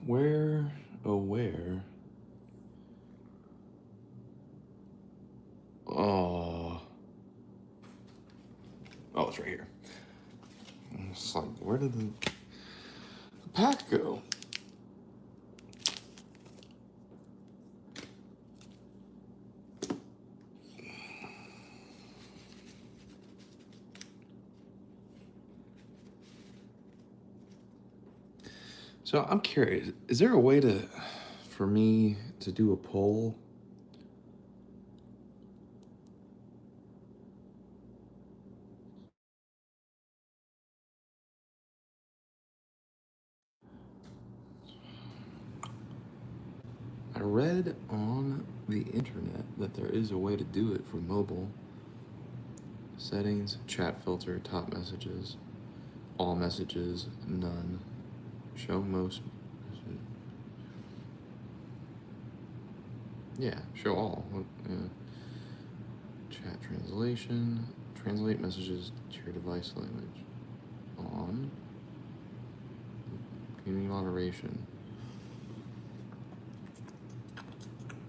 Where, oh, where? Oh, oh, it's right here. It's like, where did the pack go? So I'm curious, is there a way for me to do a poll? I read on the internet that there is a way to do it for mobile. Settings, chat filter, top messages, all messages, none. Show most. Yeah, show all. Yeah. Chat translation, translate messages to your device language. On. Community moderation.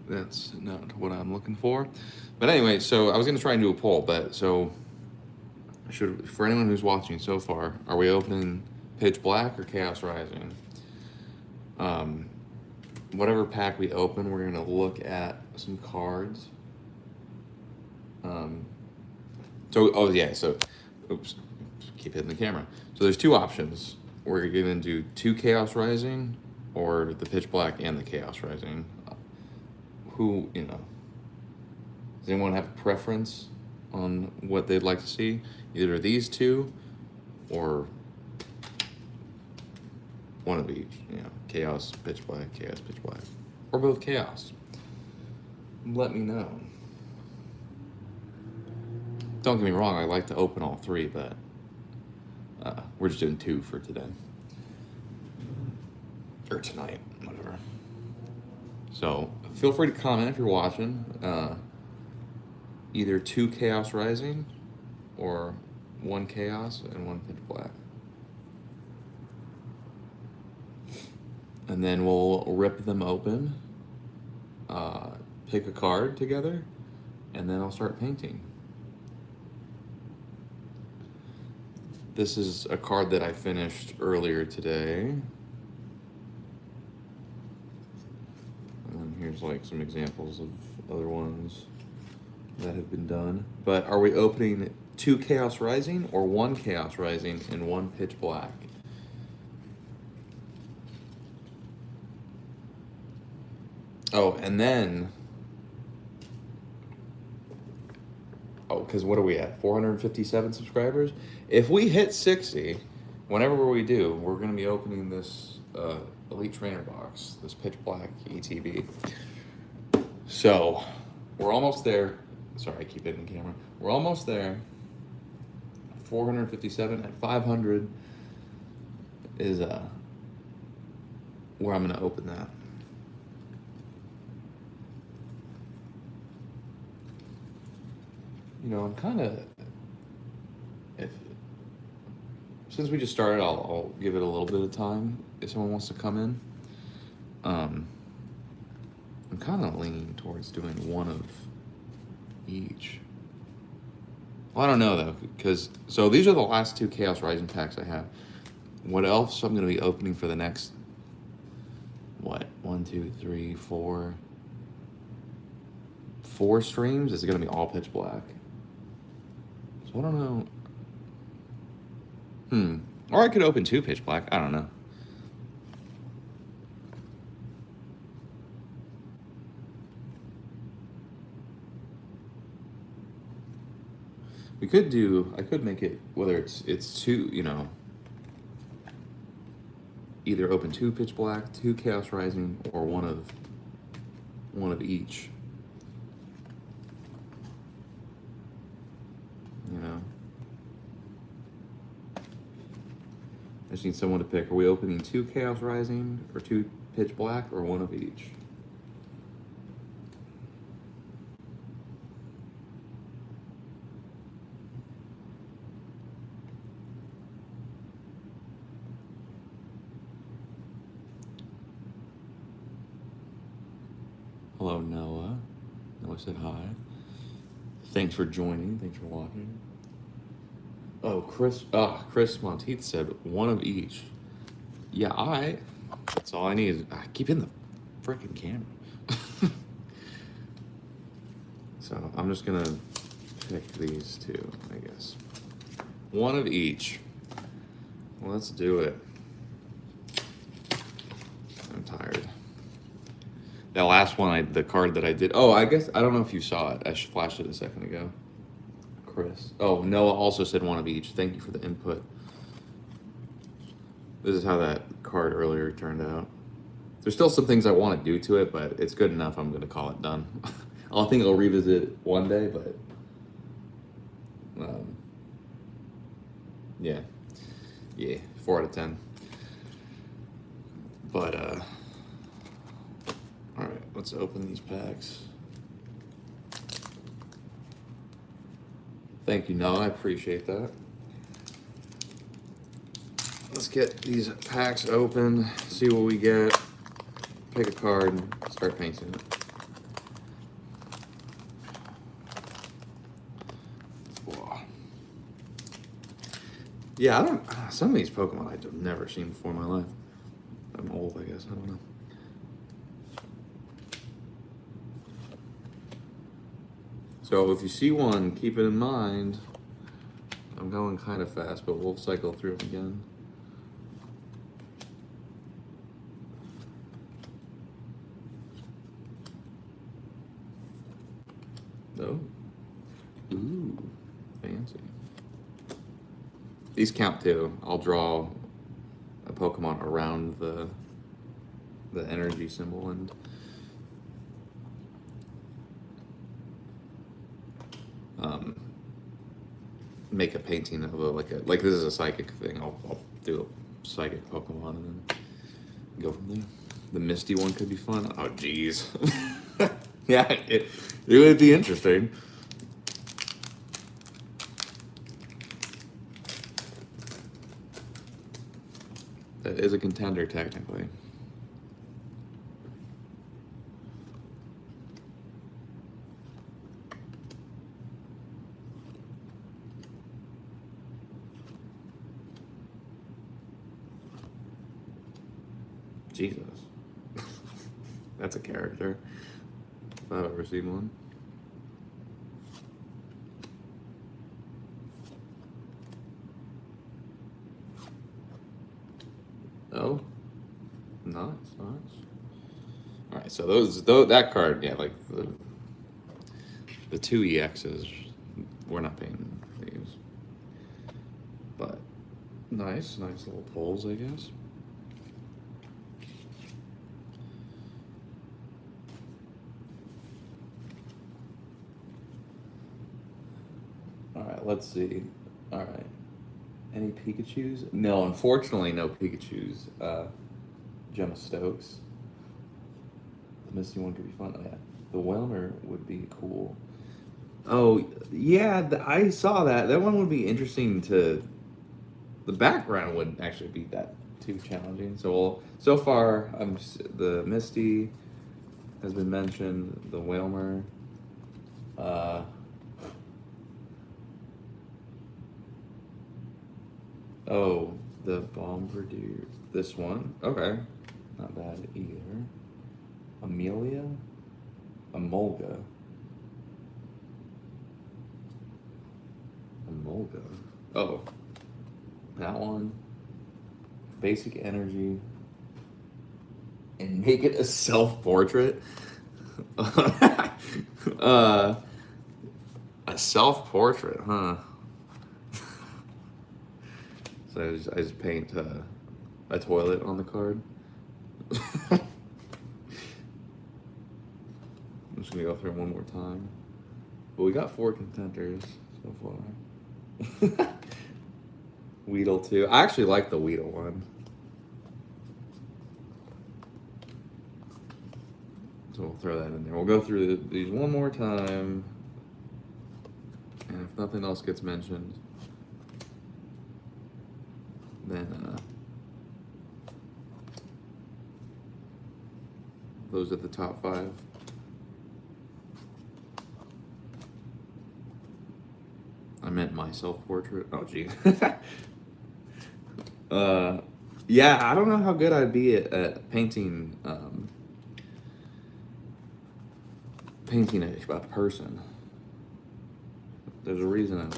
That's not what I'm looking for. But anyway, so I was going to try and do a poll, but so for anyone who's watching so far, are we opening Pitch Black or Chaos Rising? Whatever pack we open, we're going to look at some cards. Oh yeah, so, oops, keep hitting the camera. So there's two options. We're going to do 2 Chaos Rising or the Pitch Black and the Chaos Rising. Who, does anyone have a preference on what they'd like to see? Either these two or one of each. Chaos, Pitch Black, Chaos, Pitch Black. Or both Chaos. Let me know. Don't get me wrong, I like to open all 3, but we're just doing 2 for today. Or tonight, whatever. So feel free to comment if you're watching. Either 2 Chaos Rising or 1 Chaos and 1 Pitch Black. And then we'll rip them open, pick a card together, and then I'll start painting. This is a card that I finished earlier today. And then here's like some examples of other ones that have been done. But are we opening 2 Chaos Rising or 1 Chaos Rising and 1 Pitch Black? Oh, and then... Oh, because what are we at? 457 subscribers? If we hit 60, whenever we do, we're going to be opening this Elite Trainer box, this Pitch Black ETB. So, we're almost there. Sorry, I keep hitting the camera. We're almost there. 457 at 500 is where I'm going to open that. I'm kind of, since we just started, I'll give it a little bit of time if someone wants to come in. I'm kind of leaning towards doing 1 of each. Well, I don't know though, so these are the last 2 Chaos Rising packs I have. What else I'm going to be opening for the next, 1, 2, 3, 4 streams is going to be all Pitch Black. So I don't know. Or I could open 2 Pitch Black. I don't know. I could make it, whether it's 2, either open 2 Pitch Black, 2 Chaos Rising, or one of each. I just need someone to pick. Are we opening 2 Chaos Rising, or 2 Pitch Black, or 1 of each? Hello, Noah. Noah said hi. Thanks for joining. Thanks for watching. Oh, Chris Monteith said one of each. Yeah, all right. That's all I need. I keep in the freaking camera. So I'm just gonna pick these two, I guess. One of each. Let's do it. I'm tired. That last one, the card that I did. Oh, I guess I don't know if you saw it. I flashed it a second ago. Chris. Oh, Noah also said one of each. Thank you for the input. This is how that card earlier turned out. There's still some things I want to do to it, but it's good enough. I'm going to call it done. I think I'll revisit it one day, but yeah, 4 out of 10. But all right, let's open these packs. Thank you, Noah. I appreciate that. Let's get these packs open, see what we get, pick a card, and start painting it. Whoa. Yeah, some of these Pokemon I've never seen before in my life. I'm old, I guess, I don't know. So if you see one, keep it in mind. I'm going kind of fast, but we'll cycle through them again. Oh. Ooh, fancy. These count too. I'll draw a Pokemon around the energy symbol and make a painting of like this is a psychic thing. I'll do a psychic Pokemon and then go from there. The Misty one could be fun. Oh geez. Yeah, it would be interesting. That is a contender technically. Jesus. That's a character. If I've ever seen one. Oh. Nice. Alright, so that card, yeah, like the two EXs, we're not paying these. But nice little pulls, I guess. Alright, let's see. Alright. Any Pikachus? No, unfortunately, no Pikachus. Gemma Stokes. The Misty one could be fun. Oh, yeah. The Whelmer would be cool. Oh, yeah, I saw that. That one would be interesting to... The background wouldn't actually be that too challenging. So far, the Misty has been mentioned. The Whelmer. Oh, the Bombardier. This one. Okay. Not bad either. Amelia? Emolga. Oh. That one. Basic energy. And make it a self-portrait? A self-portrait, huh? So I just paint a toilet on the card. I'm just gonna go through it one more time. But we got 4 contenders so far. Weedle too. I actually like the Weedle one. So we'll throw that in there. We'll go through these one more time. And if nothing else gets mentioned, then those are the top 5. meant my self-portrait. Oh, gee. Yeah, I don't know how good I'd be at painting, painting a person. There's a reason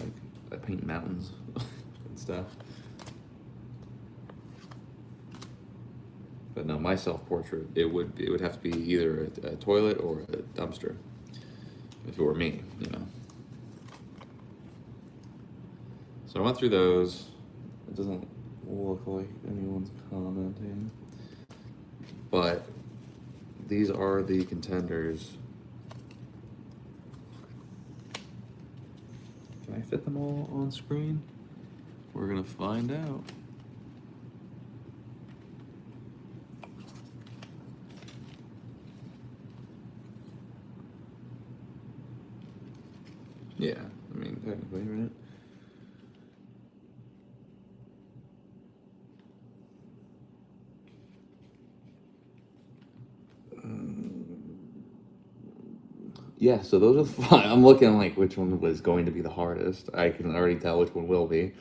I paint mountains and stuff. But no, my self-portrait, it would have to be either a toilet or a dumpster. If it were me, you know. So I went through those. It doesn't look like anyone's commenting. But these are the contenders. Can I fit them all on screen? We're gonna find out. Yeah, I mean, technically, right? Yeah, so those are the fun. I'm looking like which one was going to be the hardest. I can already tell which one will be.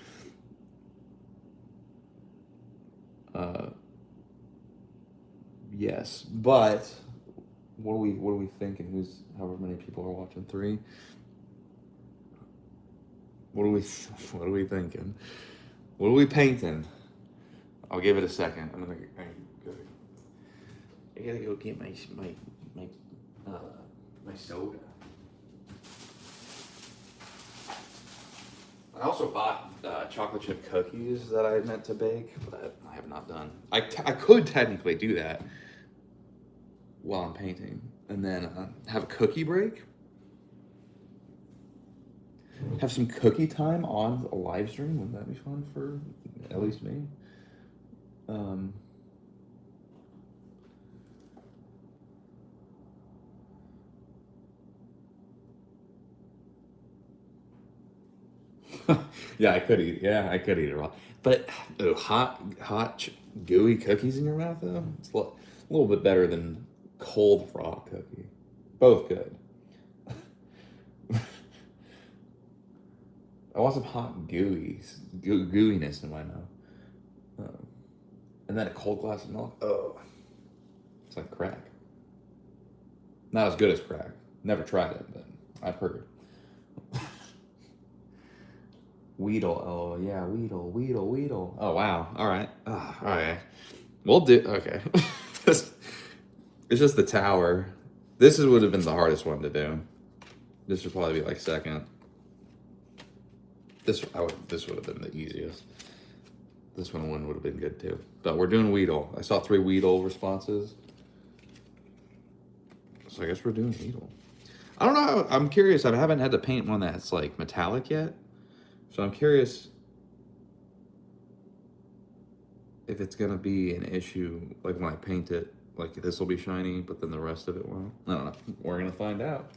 Yes, but what are we thinking? Who's however many people are watching? 3. What are we what are we thinking? What are we painting? I'll give it a second. I gotta go get my soda. I also bought chocolate chip cookies that I meant to bake, but I have not done. I could technically do that while I'm painting, and then have a cookie break. Have some cookie time on a live stream. Wouldn't that be fun for at least me? Yeah, I could eat. Yeah, I could eat it raw. But gooey cookies in your mouth though. It's a little bit better than cold raw cookie. Both good. I want some hot gooiness in my mouth. And then a cold glass of milk. Oh, it's like crack. Not as good as crack. Never tried it, but I've heard. Weedle. Oh, yeah, Weedle. Oh, wow. All right. Oh, all right. We'll do. Okay. It's just the tower. This would have been the hardest one to do. This would probably be like second. This would have been the easiest. This one would have been good too. But we're doing Weedle. I saw 3 Weedle responses. So I guess we're doing Weedle. I don't know. I'm curious. I haven't had to paint one that's like metallic yet. So I'm curious if it's going to be an issue. Like when I paint it, like this will be shiny, but then the rest of it won't. I don't know. We're going to find out.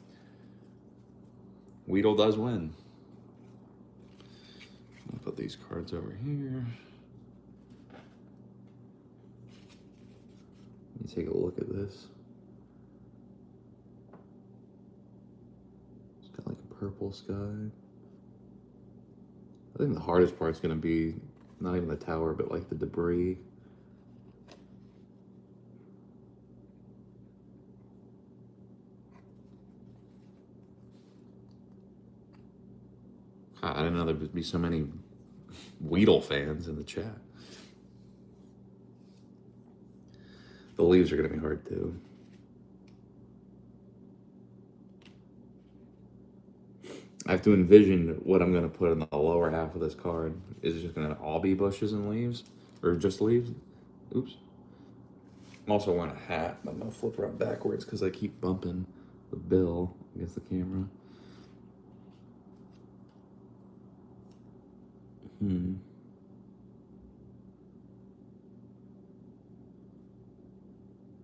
Weedle does win. I'll put these cards over here. Let me take a look at this. It's got like a purple sky. I think the hardest part's gonna be not even the tower, but like the debris. God, I didn't know there'd be so many Weedle fans in the chat. The leaves are gonna be hard too. I have to envision what I'm gonna put in the lower half of this card. Is it just gonna all be bushes and leaves? Or just leaves? Oops. I'm also wearing a hat. I'm gonna flip around backwards because I keep bumping the bill against the camera.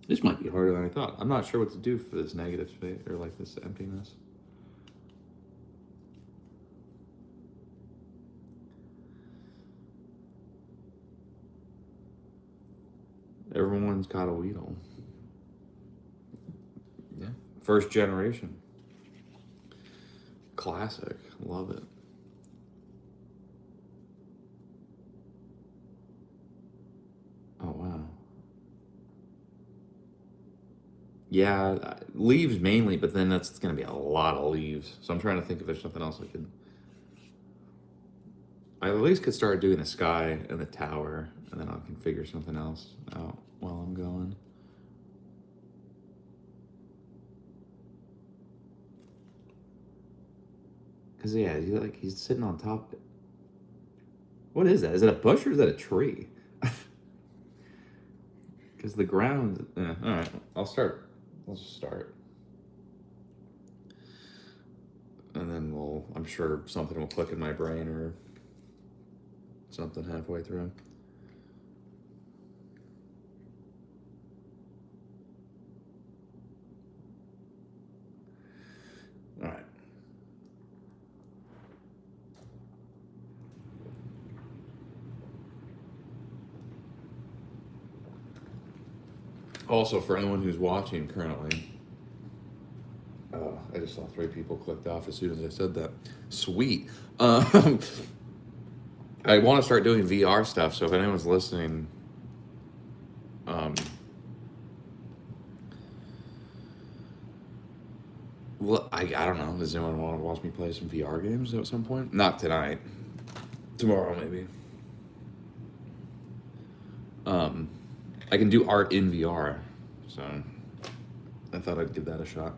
This might be harder than I thought. I'm not sure what to do for this negative space, or like this emptiness. Everyone's got a Weedle. Yeah. First generation. Classic. Love it. Yeah, leaves mainly, but then that's going to be a lot of leaves. So I'm trying to think if there's something else I could. I at least could start doing the sky and the tower, and then I can figure something else out while I'm going. Cause yeah, he's sitting on top. What is that? Is that a bush or is that a tree? Because the ground. All right, I'll start. Let's just start, and then I'm sure something will click in my brain or something halfway through. All right. Also, for anyone who's watching currently, I just saw 3 people clicked off as soon as I said that. Sweet. Um, I want to start doing VR stuff, so if anyone's listening, um, well, I don't know. Does anyone want to watch me play some VR games at some point? Not tonight. Tomorrow, maybe. Um, I can do art in VR, so I thought I'd give that a shot.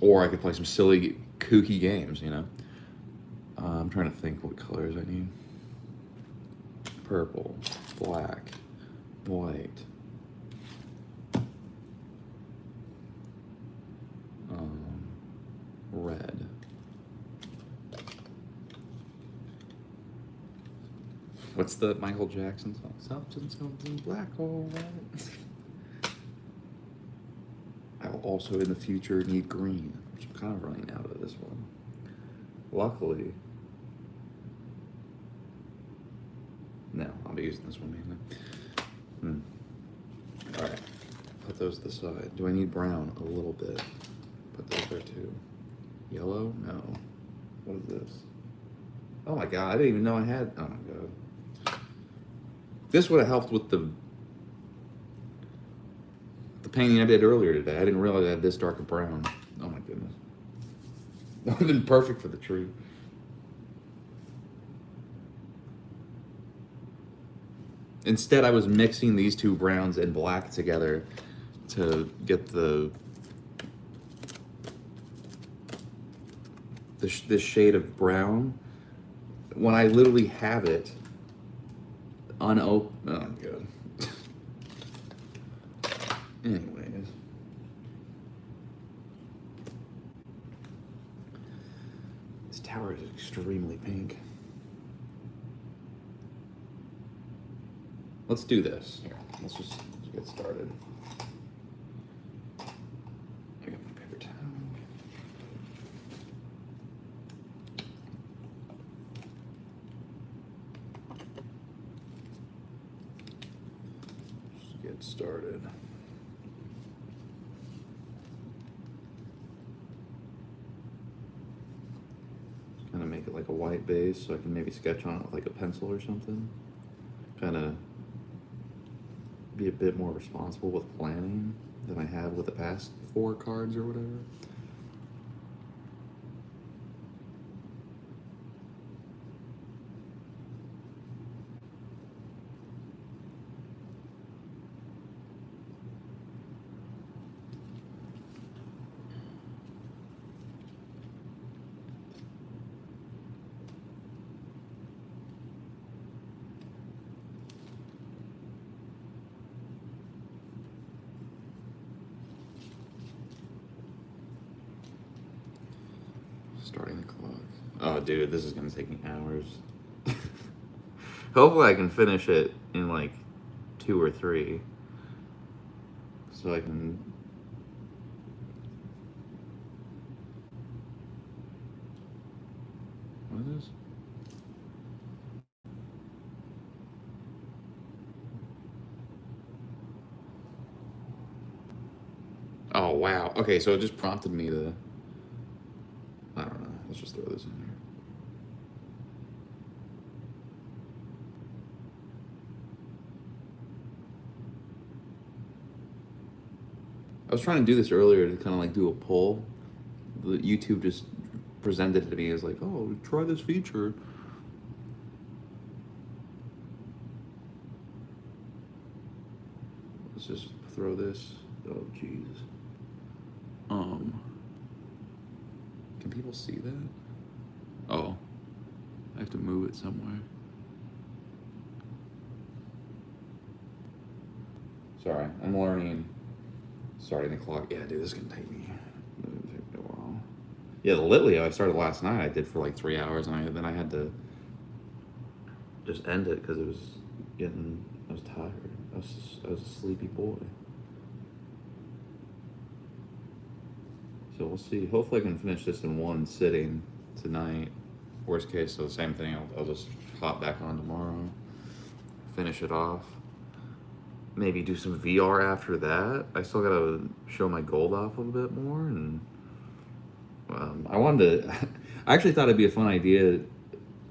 Or I could play some silly, kooky games, you know? I'm trying to think what colors I need. Purple, black, white. Red. What's the Michael Jackson song? Something black, all right. I'll also in the future need green, which I'm kind of running out of this one. Luckily, no, I'll be using this one mainly. All right, put those to the side. Do I need brown? A little bit. Put those there too. Yellow? No. What is this? Oh my god, I didn't even know I had. Oh my god. This would have helped with the painting I did earlier today. I didn't realize I had this dark of brown. Oh my goodness. That would have been perfect for the tree. Instead, I was mixing these 2 browns and black together to get this shade of brown when I literally have it unopened. Oh, good. Anyways. This tower is extremely pink. Let's do this. Here, let's get started. I got my paper towel. Just get started. Kind of make it like a white base so I can maybe sketch on it with like a pencil or something. Kind of be a bit more responsible with planning than I have with the past 4 cards or whatever. Starting the clock. Oh, dude, this is gonna take me hours. Hopefully, I can finish it in like 2 or 3, so I can. What is this? Oh wow. Okay, so it just prompted me to. I don't know. Let's just throw this in here. was trying to do this earlier to kind of like do a poll. The YouTube just presented it to me as like, oh, try this feature. Let's just throw this. Oh, jeez. Can people see that? Oh, I have to move it somewhere. Sorry, I'm learning. Starting the clock. Yeah, dude, this is gonna take me a while. Yeah, the Litleo I started last night. I did for like 3 hours, and then I had to just end it because it was getting. I was tired. I was a sleepy boy. So we'll see. Hopefully, I can finish this in one sitting tonight. Worst case, so the same thing. I'll just hop back on tomorrow. Finish it off. Maybe do some VR after that. I still gotta show my gold off a little bit more, and I wanted to. I actually thought it'd be a fun idea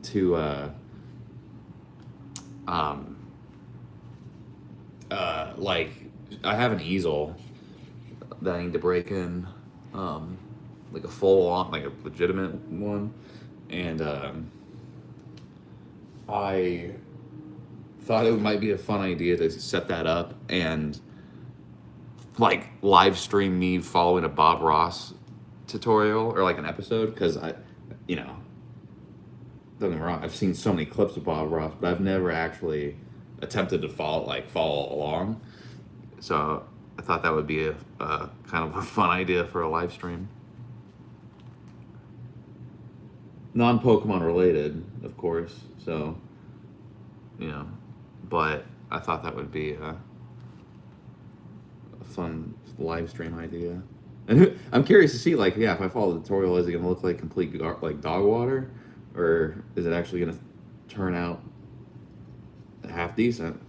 to like I have an easel that I need to break in, like a full on, like a legitimate one, and I thought it might be a fun idea to set that up and like live stream me following a Bob Ross tutorial or like an episode, because you know, don't get me wrong, I've seen so many clips of Bob Ross, but I've never actually attempted to follow along. So I thought that would be a kind of a fun idea for a live stream. Non-Pokemon related, of course. So, you know, but I thought that would be a fun live stream idea. And I'm curious to see, like, yeah, if I follow the tutorial, is it going to look like complete like dog water, or is it actually going to turn out half decent?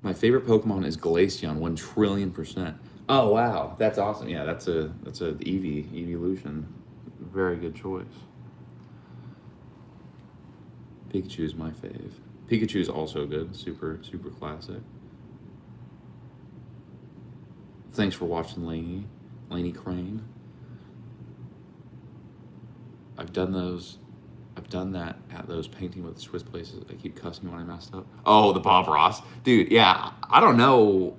My favorite Pokemon is Glaceon, 1,000,000,000,000%. Oh wow, that's awesome. Yeah, that's a evolution. Very good choice. Pikachu's my fave. Pikachu's also good. Super classic. Thanks for watching, Laney Crane. I've done that at those painting with Swiss places. I keep cussing when I messed up. Oh, the Bob Ross. Dude, yeah, I don't know.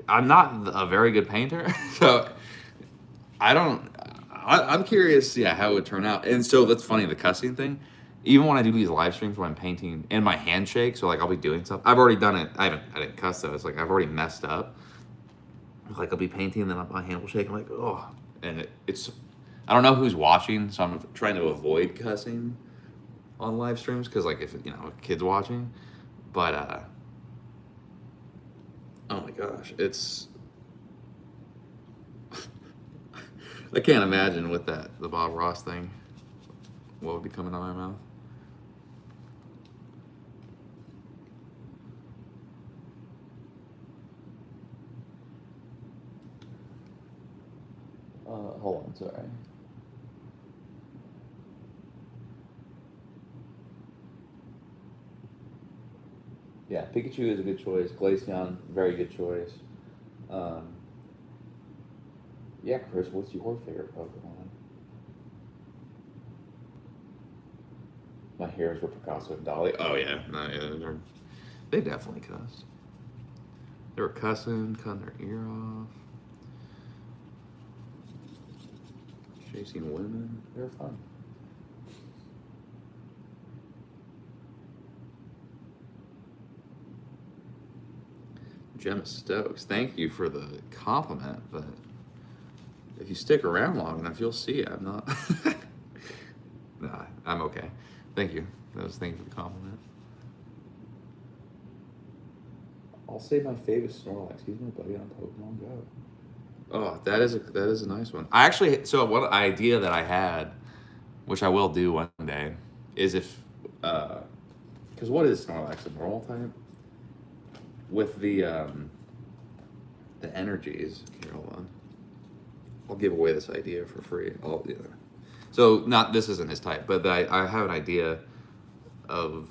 I'm not a very good painter, so I'm curious, yeah, how it would turn out. And so that's funny, the cussing thing. Even when I do these live streams where I'm painting and my handshake, so like I'll be doing stuff. I've already done it. I didn't cuss though. It's like I've already messed up. Like I'll be painting and then my hand will shake. I'm like, oh, and it's. I don't know who's watching, so I'm trying to avoid cussing on live streams because, like, if a kid's watching, but oh my gosh, it's. I can't imagine with the Bob Ross thing, what would be coming out of my mouth. Hold on, sorry. Yeah, Pikachu is a good choice. Glaceon, very good choice. Yeah, Chris, what's your favorite Pokemon? My heroes were Picasso and Dolly. Oh yeah, no, yeah, they definitely cussed. They were cussing, cutting their ear off, chasing women. They were fun. Gemma Stokes, thank you for the compliment, but if you stick around long enough, you'll see I'm not. Nah, I'm okay. Thank you. Thank you for the compliment. I'll say my favorite Snorlax. He's my buddy on Pokemon Go. Oh, that is a nice one. I actually, so one idea that I had, which I will do one day, is if, because what is Snorlax, a normal type? With the energies. Here, hold on. I'll give away this idea for free. So not this isn't his type, but I have an idea of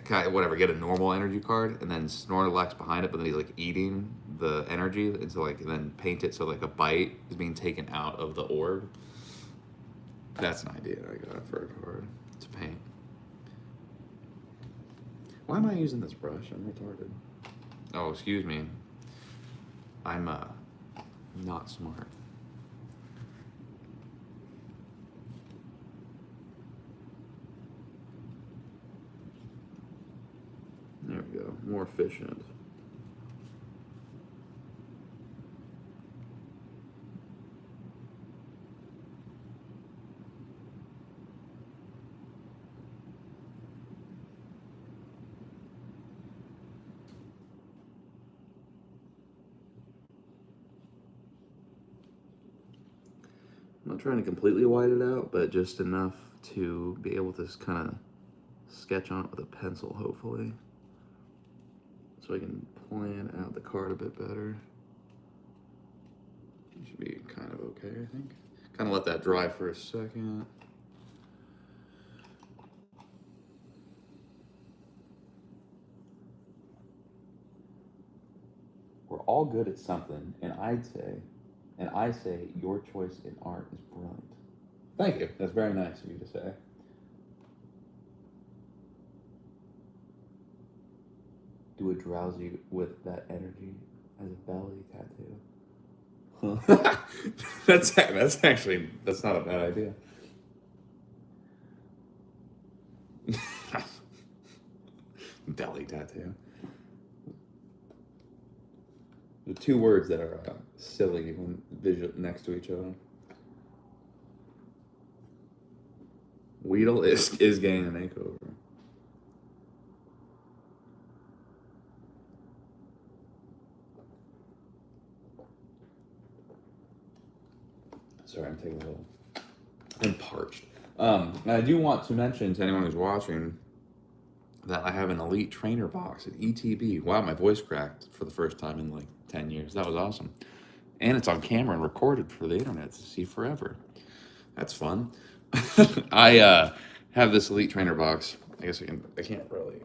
kind of whatever, get a normal energy card and then Snorlax behind it, but then he's like eating the energy into like, and then paint it so like a bite is being taken out of the orb. That's an idea I got for a card to paint. Why am I using this brush? I'm retarded. Oh, excuse me. I'm not smart. There we go. More efficient. I'm not trying to completely white it out, but just enough to be able to kind of sketch on it with a pencil, hopefully. So I can plan out the card a bit better. It should be kind of okay, I think. Kind of let that dry for a second. We're all good at something, and I say your choice in art is brilliant. Thank you. That's very nice of you to say. Do a drowsy with that energy as a belly tattoo. that's actually not a bad idea. Belly tattoo. The two words that are silly when visual next to each other. Weedle is getting a makeover. Sorry, I'm taking a little. I'm parched. And I do want to mention to anyone who's watching that I have an Elite Trainer box at ETB. Wow, my voice cracked for the first time in like 10 years. That was awesome. And it's on camera and recorded for the internet to see forever. That's fun. I have this Elite Trainer box. I can't really.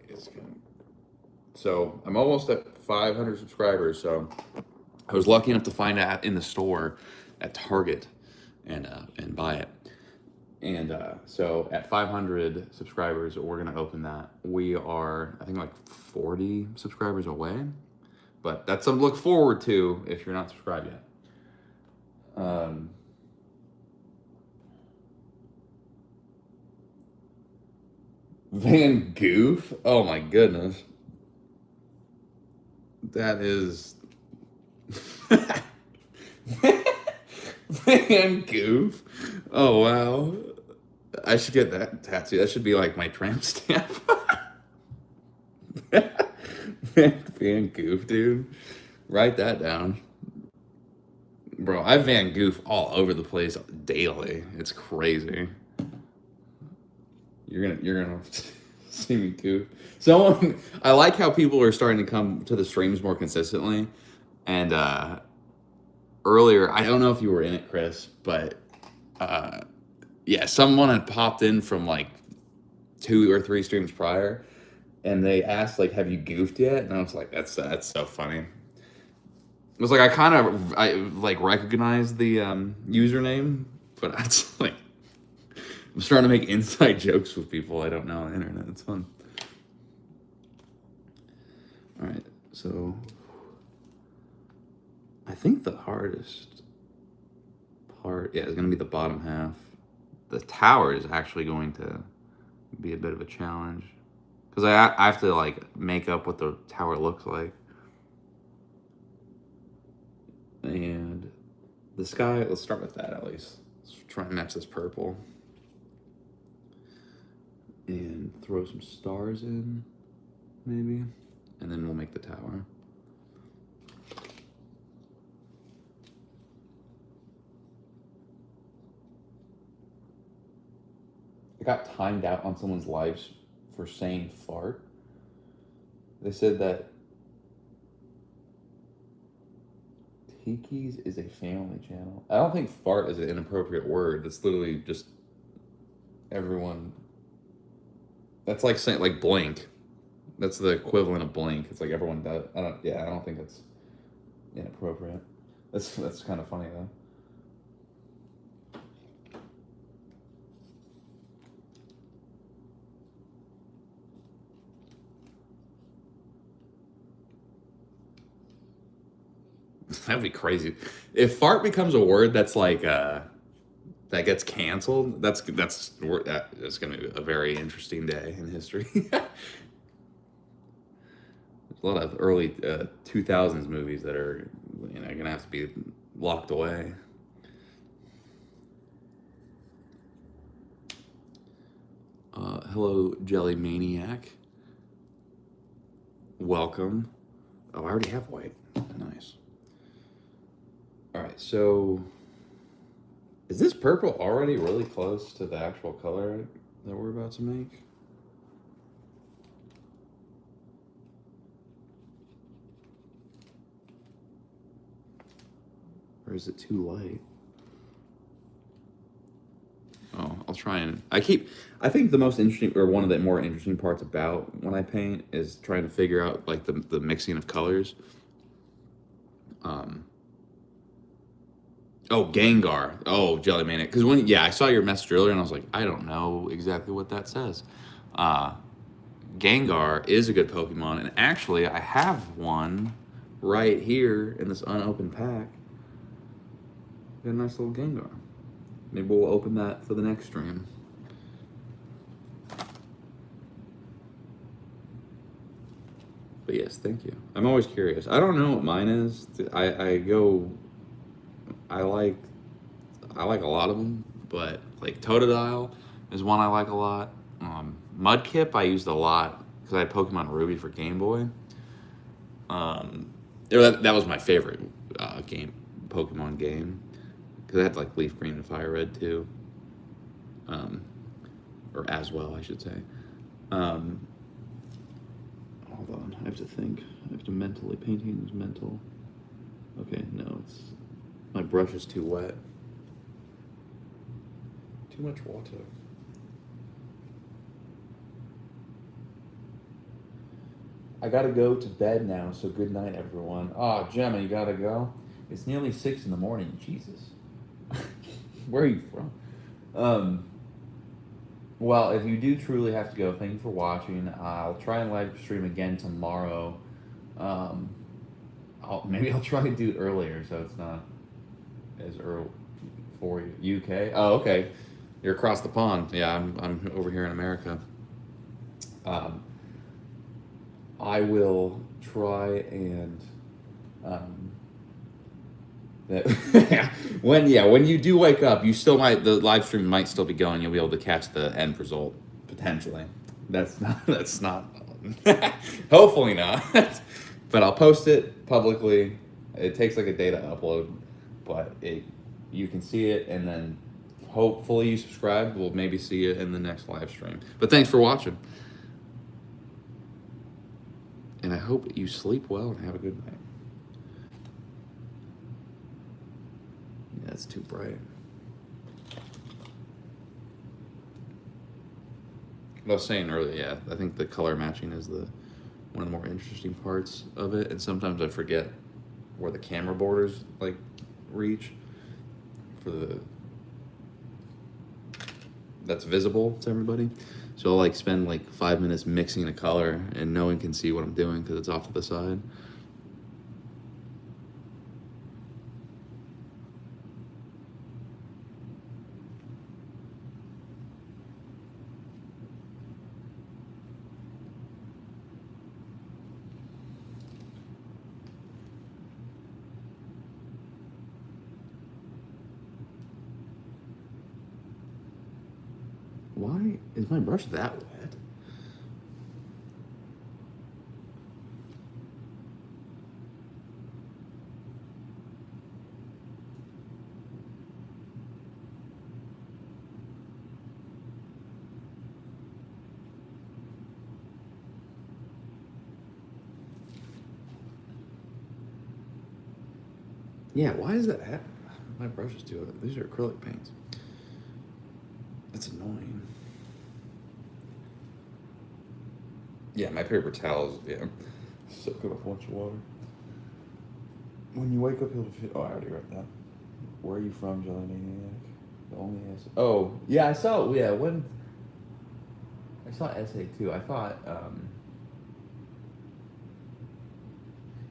So I'm almost at 500 subscribers. So I was lucky enough to find it in the store at Target and buy it. And so at 500 subscribers, we're going to open that. We are, I think, like 40 subscribers away. But that's something to look forward to if you're not subscribed yet. Van Goof? Oh my goodness. That is... Van Goof? Oh wow. I should get that tattoo. That should be like my tramp stamp. Van Goof, dude. Write that down. Bro, I Van Goof all over the place daily. It's crazy. You're gonna see me goof. I like how people are starting to come to the streams more consistently. And earlier, I don't know if you were in it, Chris, but yeah, someone had popped in from like 2 or 3 streams prior, and they asked like, "Have you goofed yet?" And I was like, "That's so funny." It was like I like recognized the username, but it's like I'm starting to make inside jokes with people I don't know on the internet. It's fun. All right, so I think the hardest part, is going to be the bottom half. The tower is actually going to be a bit of a challenge because I have to like make up what the tower looks like. And the sky, let's start with that at least. Let's try and match this purple. And throw some stars in, maybe. And then we'll make the tower. I got timed out on someone's lives for saying fart. They said that Kiki's is a family channel. I don't think fart is an inappropriate word. It's literally just everyone. That's like saying like blink. That's the equivalent of blink. It's like everyone does. I don't. Yeah, I don't think that's inappropriate. That's kind of funny though. That'd be crazy. If fart becomes a word that's like that gets canceled, that's gonna be a very interesting day in history. There's a lot of early 2000s movies that are gonna have to be locked away. Hello, Jelly Maniac. Welcome. Oh, I already have white. Nice. All right, so is this purple already really close to the actual color that we're about to make? Or is it too light? Oh, I'll try and I think the most interesting, or one of the more interesting parts about when I paint is trying to figure out like the mixing of colors. Oh, Gengar. Oh, Jelly Maniac. Because I saw your message earlier and I was like, I don't know exactly what that says. Gengar is a good Pokemon, and actually, I have one right here in this unopened pack. Got a nice little Gengar. Maybe we'll open that for the next stream. But yes, thank you. I'm always curious. I don't know what mine is. I like a lot of them, but like Totodile is one I like a lot. Mudkip I used a lot because I had Pokemon Ruby for Game Boy. That was my favorite Pokemon game, because I had like Leaf Green and Fire Red too, or as well I should say. Hold on, I have to think. I have to mentally. Painting is mental. Okay, no, my brush is too wet. Too much water. I gotta go to bed now, so good night, everyone. Oh, Gemma, you gotta go? It's nearly 6 in the morning. Jesus. Where are you from? Well, if you do truly have to go, thank you for watching. I'll try and live stream again tomorrow. Maybe I'll try to do it earlier, so it's not as early for you. UK? Oh, okay. You're across the pond. Yeah, I'm over here in America. I will try and when you do wake up, the live stream might still be going. You'll be able to catch the end result potentially. That's not hopefully not. But I'll post it publicly. It takes like a day to upload, but you can see it, and then hopefully you subscribe. We'll maybe see it in the next live stream. But thanks for watching. And I hope you sleep well and have a good night. Yeah, it's too bright. I was saying earlier, yeah, I think the color matching is one of the more interesting parts of it, and sometimes I forget where the camera borders like reach that's visible to everybody. So I'll like spend like 5 minutes mixing a color, and no one can see what I'm doing because it's off to the side. Why is my brush that wet? Yeah, why is that happening? My brushes do it. These are acrylic paints. That's annoying. Yeah, my paper towels, yeah. Soak up a bunch of water. When you wake up, you'll feel. Oh, I already read that. Where are you from, Jelly Maniac? The only essay. Oh, yeah, I saw. Yeah, when I saw essay too. I thought.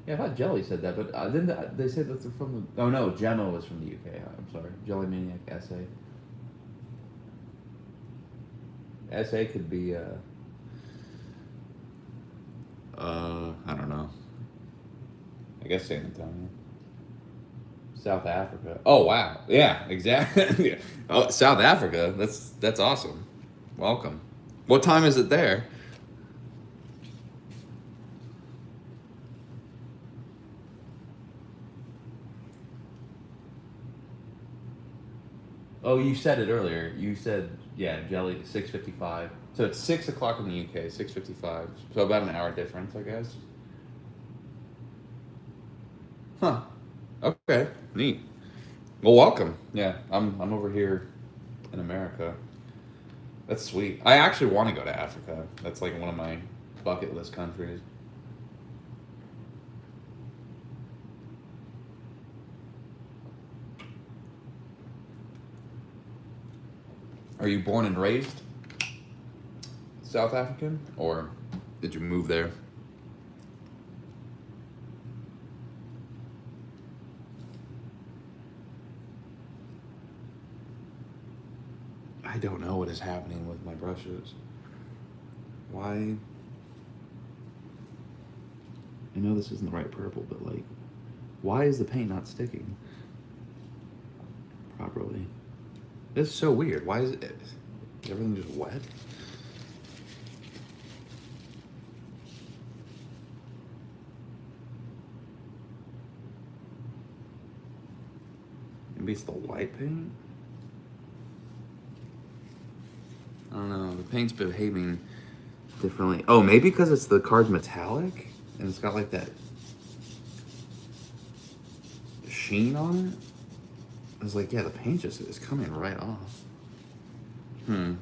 Yeah, I thought Jelly said that, but didn't they say that's from the? Oh no, Gemma was from the UK. I'm sorry, Jelly Maniac essay. Essay could be. I don't know. I guess San Antonio. South Africa. Oh wow. Yeah, exactly. Oh, South Africa. That's awesome. Welcome. What time is it there? Oh, you said it earlier. You said yeah, Jelly 6:55. So it's 6 o'clock in the UK. 6:55. So about an hour difference, I guess. Huh. Okay. Neat. Well, welcome. Yeah, I'm over here in America. That's sweet. I actually want to go to Africa. That's like one of my bucket list countries. Are you born and raised South African, or did you move there? I don't know what is happening with my brushes. Why? I know this isn't the right purple, but like, why is the paint not sticking properly? It's so weird. Why is it? Is everything just wet? Maybe it's the white paint? I don't know. The paint's behaving differently. Oh, maybe because it's the card's metallic and it's got like that sheen on it. I was like, yeah, the paint just is coming right off. Hmm.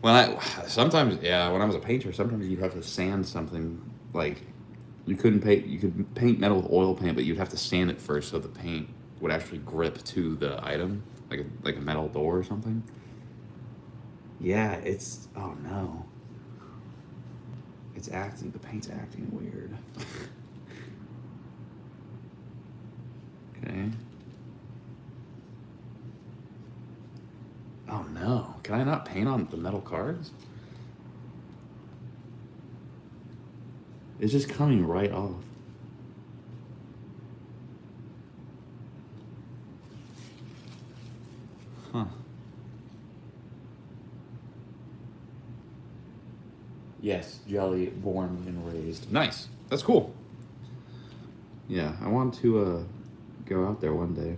When I sometimes yeah, when I was a painter, sometimes you'd have to sand something like you couldn't paint. You could paint metal with oil paint, but you'd have to sand it first so the paint would actually grip to the item, like a metal door or something. Yeah, it's oh no, it's acting. The paint's acting weird. Okay. Oh no, can I not paint on the metal cards? It's just coming right off. Huh. Yes, Jelly, born and raised. Nice. That's cool. Yeah, I want to go out there one day.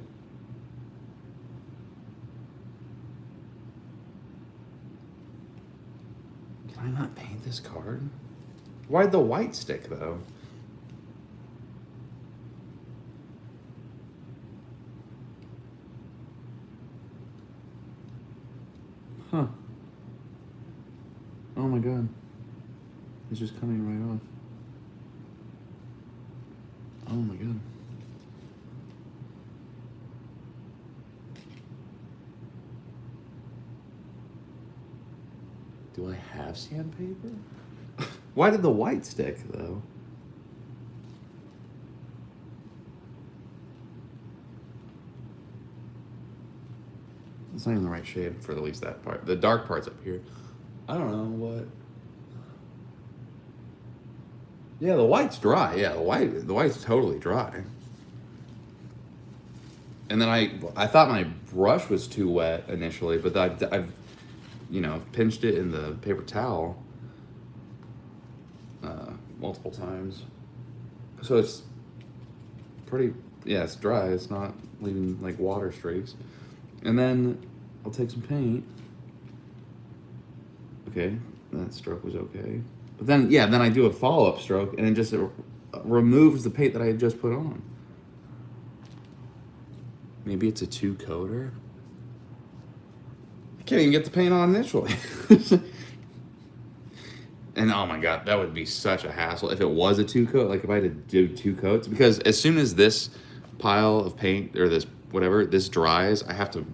Can I not paint this card? Why'd the white stick though? Huh. Oh my god. It's just coming right off. Oh my god. Do I have sandpaper? Why did the white stick though? It's not even the right shade for at least that part. The dark part's up here. I don't know what. Yeah, the white's dry. Yeah, the white's totally dry. And then I thought my brush was too wet initially, but I've pinched it in the paper towel multiple times, so it's pretty. Yeah, it's dry. It's not leaving like water streaks. And then I'll take some paint. Okay, that stroke was okay. But then I do a follow up stroke, and it just removes the paint that I had just put on. Maybe it's a two-coater. I can't even get the paint on initially. And oh my god, that would be such a hassle if it was a two-coat. Like if I had to do two coats, because as soon as this pile of paint or this whatever this dries, I have to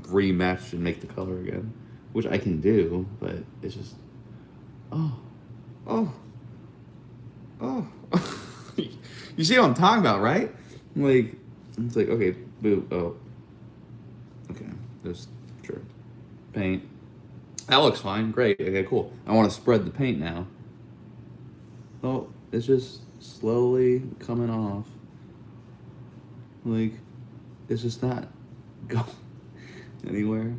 remesh and make the color again, which I can do, but it's just oh, oh, oh. You see what I'm talking about, right? Like it's like okay, boo, oh, okay, there's sure paint. That looks fine. Great. Okay, cool. I want to spread the paint now. Oh, it's just slowly coming off. Like, it's just not going anywhere.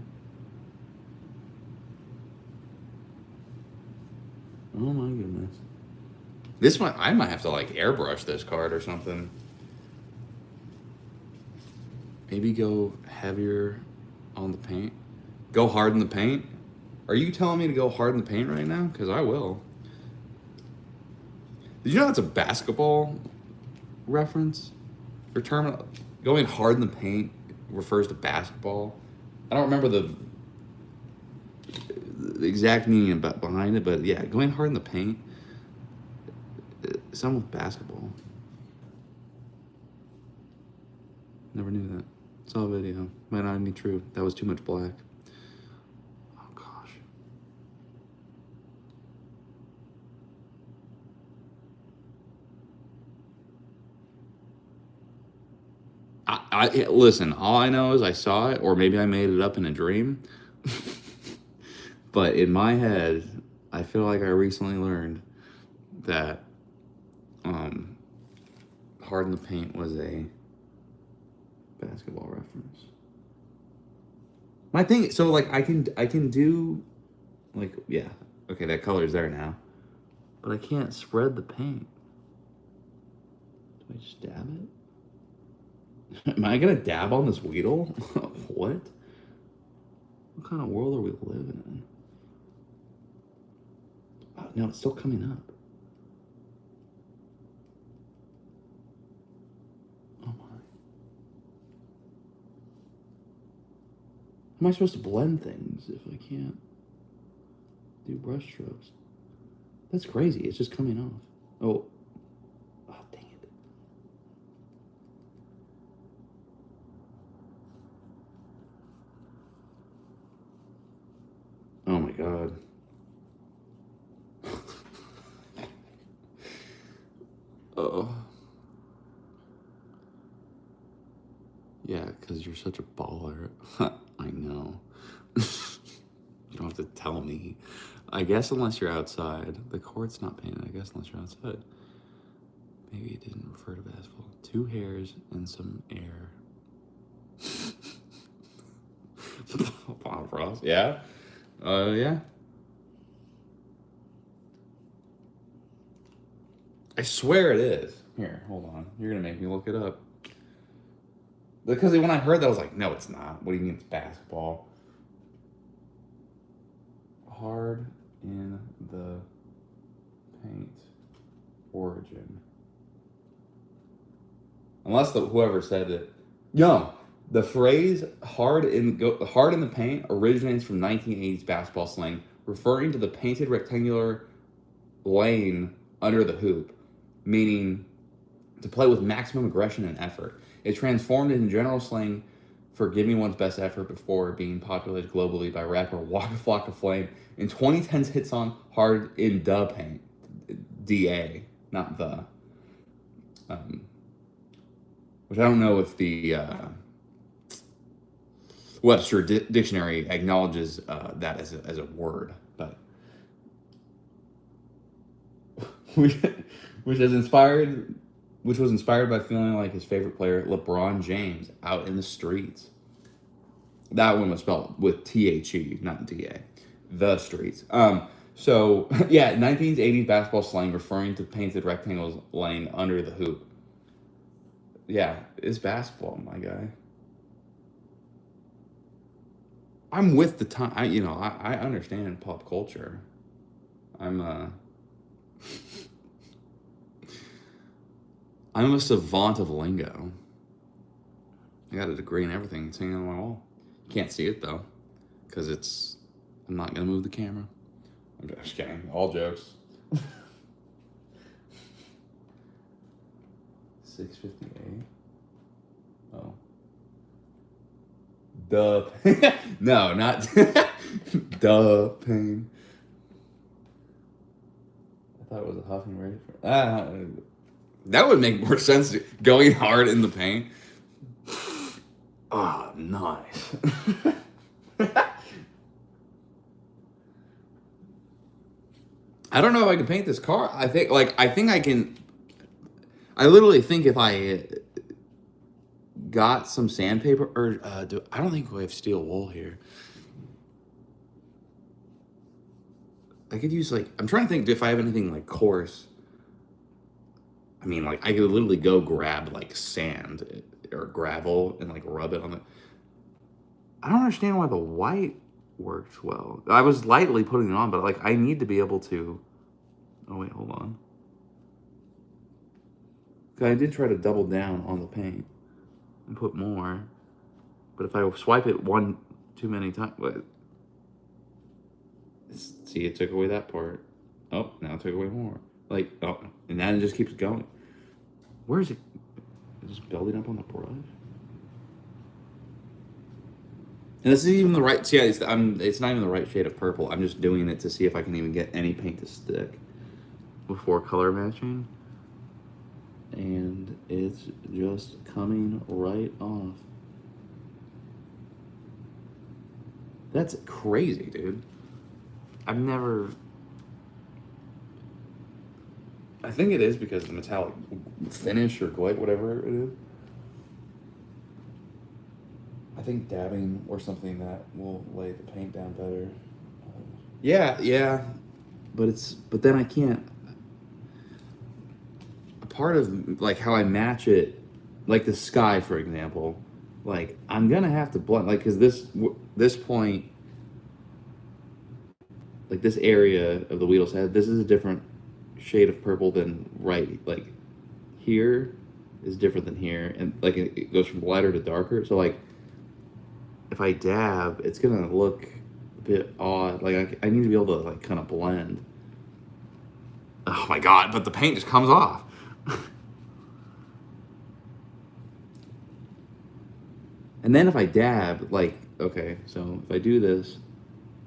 Oh my goodness. I might have to like airbrush this card or something. Maybe go heavier on the paint. Go hard in the paint. Are you telling me to go hard in the paint right now? Because I will. Did you know that's a basketball reference? Or term? Going hard in the paint refers to basketball. I don't remember the exact meaning behind it, but yeah, going hard in the paint. Some with basketball. Never knew that. Saw a video. Might not be true. That was too much black. Listen, all I know is I saw it, or maybe I made it up in a dream. But in my head, I feel like I recently learned that Hard in the Paint was a basketball reference. My thing, so like I can do, like yeah, okay, that color's there now, but I can't spread the paint. Do I just dab it? Am I gonna dab on this Weedle? What? What kind of world are we living in? Oh, no, it's still coming up. Oh my. How am I supposed to blend things if I can't do brush strokes? That's crazy. It's just coming off. Oh. Oh, dang it. Oh my god. Oh. Yeah, because you're such a baller. I know. You don't have to tell me. I guess unless you're outside. The court's not painted, I guess, unless you're outside. Maybe it didn't refer to basketball. 2 hairs and some air. Bob Ross, yeah? Yeah. I swear it is. Here, hold on. You're gonna make me look it up. Because when I heard that, I was like, no, it's not. What do you mean it's basketball? Hard in the paint origin. Unless whoever said it. No, the phrase hard in the paint originates from 1980s basketball slang, referring to the painted rectangular lane under the hoop, meaning to play with maximum aggression and effort. It transformed into general slang for giving one's best effort before being popularized globally by rapper Waka Flocka Flame in 2010's hit song Hard in the Paint. D-A, not the. Which I don't know if the Webster Dictionary acknowledges that as a word, but which was inspired by feeling like his favorite player, LeBron James, out in the streets. That one was spelled with T-H-E, not D-A. The streets. So, yeah, 1980s basketball slang referring to painted rectangles laying under the hoop. Yeah, it's basketball, my guy. I'm with the time. I understand pop culture. I'm a savant of lingo. I got a degree and everything. It's hanging on my wall. You can't see it though, because I'm not gonna move the camera. I'm just kidding. All jokes. 658. Oh. Duh. No, not duh pain. I thought it was a huffing ready. That would make more sense. Going hard in the paint. Ah, oh, nice. I don't know if I can paint this car. I think I can. I literally think if I got some sandpaper, or I don't think we have steel wool here. I could use I'm trying to think if I have anything coarse. I mean, I could literally go grab sand or gravel and rub it on the. I don't understand why the white works well. I was lightly putting it on, but I need to be able to. Oh wait, hold on. I did try to double down on the paint and put more, but if I swipe it too many times, see, it took away that part. Oh, now it took away more. Oh, and then it just keeps going. Where is it? It's just building up on the brush. And this isn't even the right. See, it's not even the right shade of purple. I'm just doing it to see if I can even get any paint to stick before color matching. And it's just coming right off. That's crazy, dude. I've never. I think it is because of the metallic finish or white, whatever it is. I think dabbing or something that will lay the paint down better. Yeah, but then I can't. A part of how I match it, the sky, for example, I'm gonna have to blend, because this point, this area of the wheel's head, this is a different shade of purple than here is different than here, and it goes from lighter to darker. So if I dab, it's gonna look a bit odd. I need to be able to kind of blend. Oh my god! But the paint just comes off. And then if I dab, okay, so if I do this,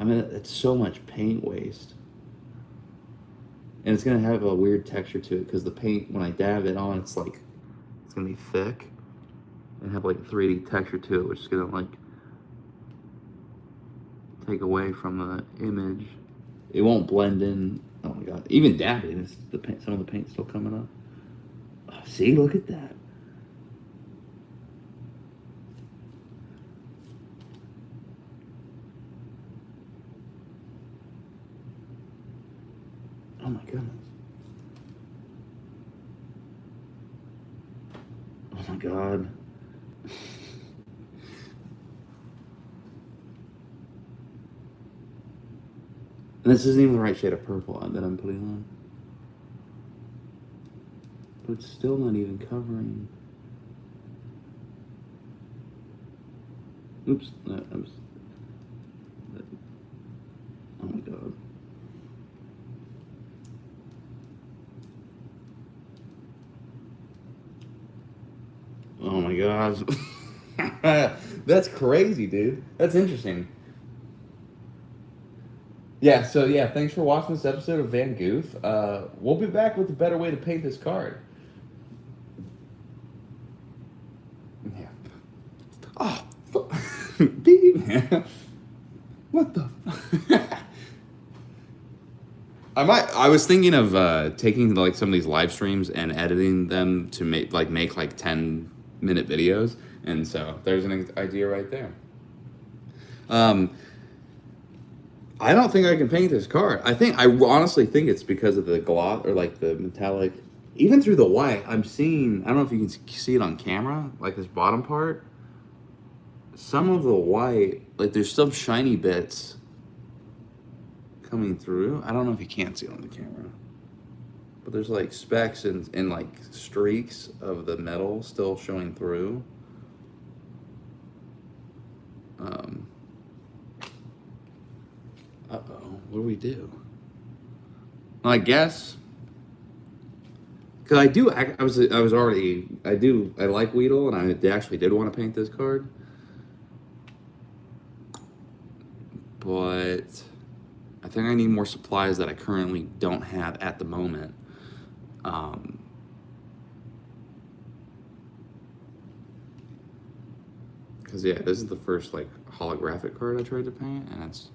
it's so much paint waste. And it's gonna have a weird texture to it because the paint, when I dab it on, it's gonna be thick and have 3D texture to it, which is gonna take away from the image. It won't blend in. Oh my god! Even dabbing, some of the paint's still coming up. Oh, see, look at that. Oh my goodness. Oh my god. And this isn't even the right shade of purple that I'm putting on. But it's still not even covering. Oops. Oh my god. Oh my gosh. That's crazy, dude. That's interesting. Yeah, so thanks for watching this episode of Van Goof. We'll be back with a better way to paint this card. Yeah. Oh, what the? I was thinking of taking some of these live streams and editing them to make 10-minute videos, and so there's an idea right there. I don't think I can paint this card. I honestly think it's because of the gloss or the metallic. Even through the white, I'm seeing, I don't know if you can see it on camera, this bottom part. Some of the white, there's some shiny bits coming through. I don't know if you can see it on the camera. But there's specks and streaks of the metal still showing through. we do? Well, I guess because I like Weedle, and I actually did want to paint this card, but I think I need more supplies that I currently don't have at the moment. Because yeah, this is the first like holographic card I tried to paint, and it's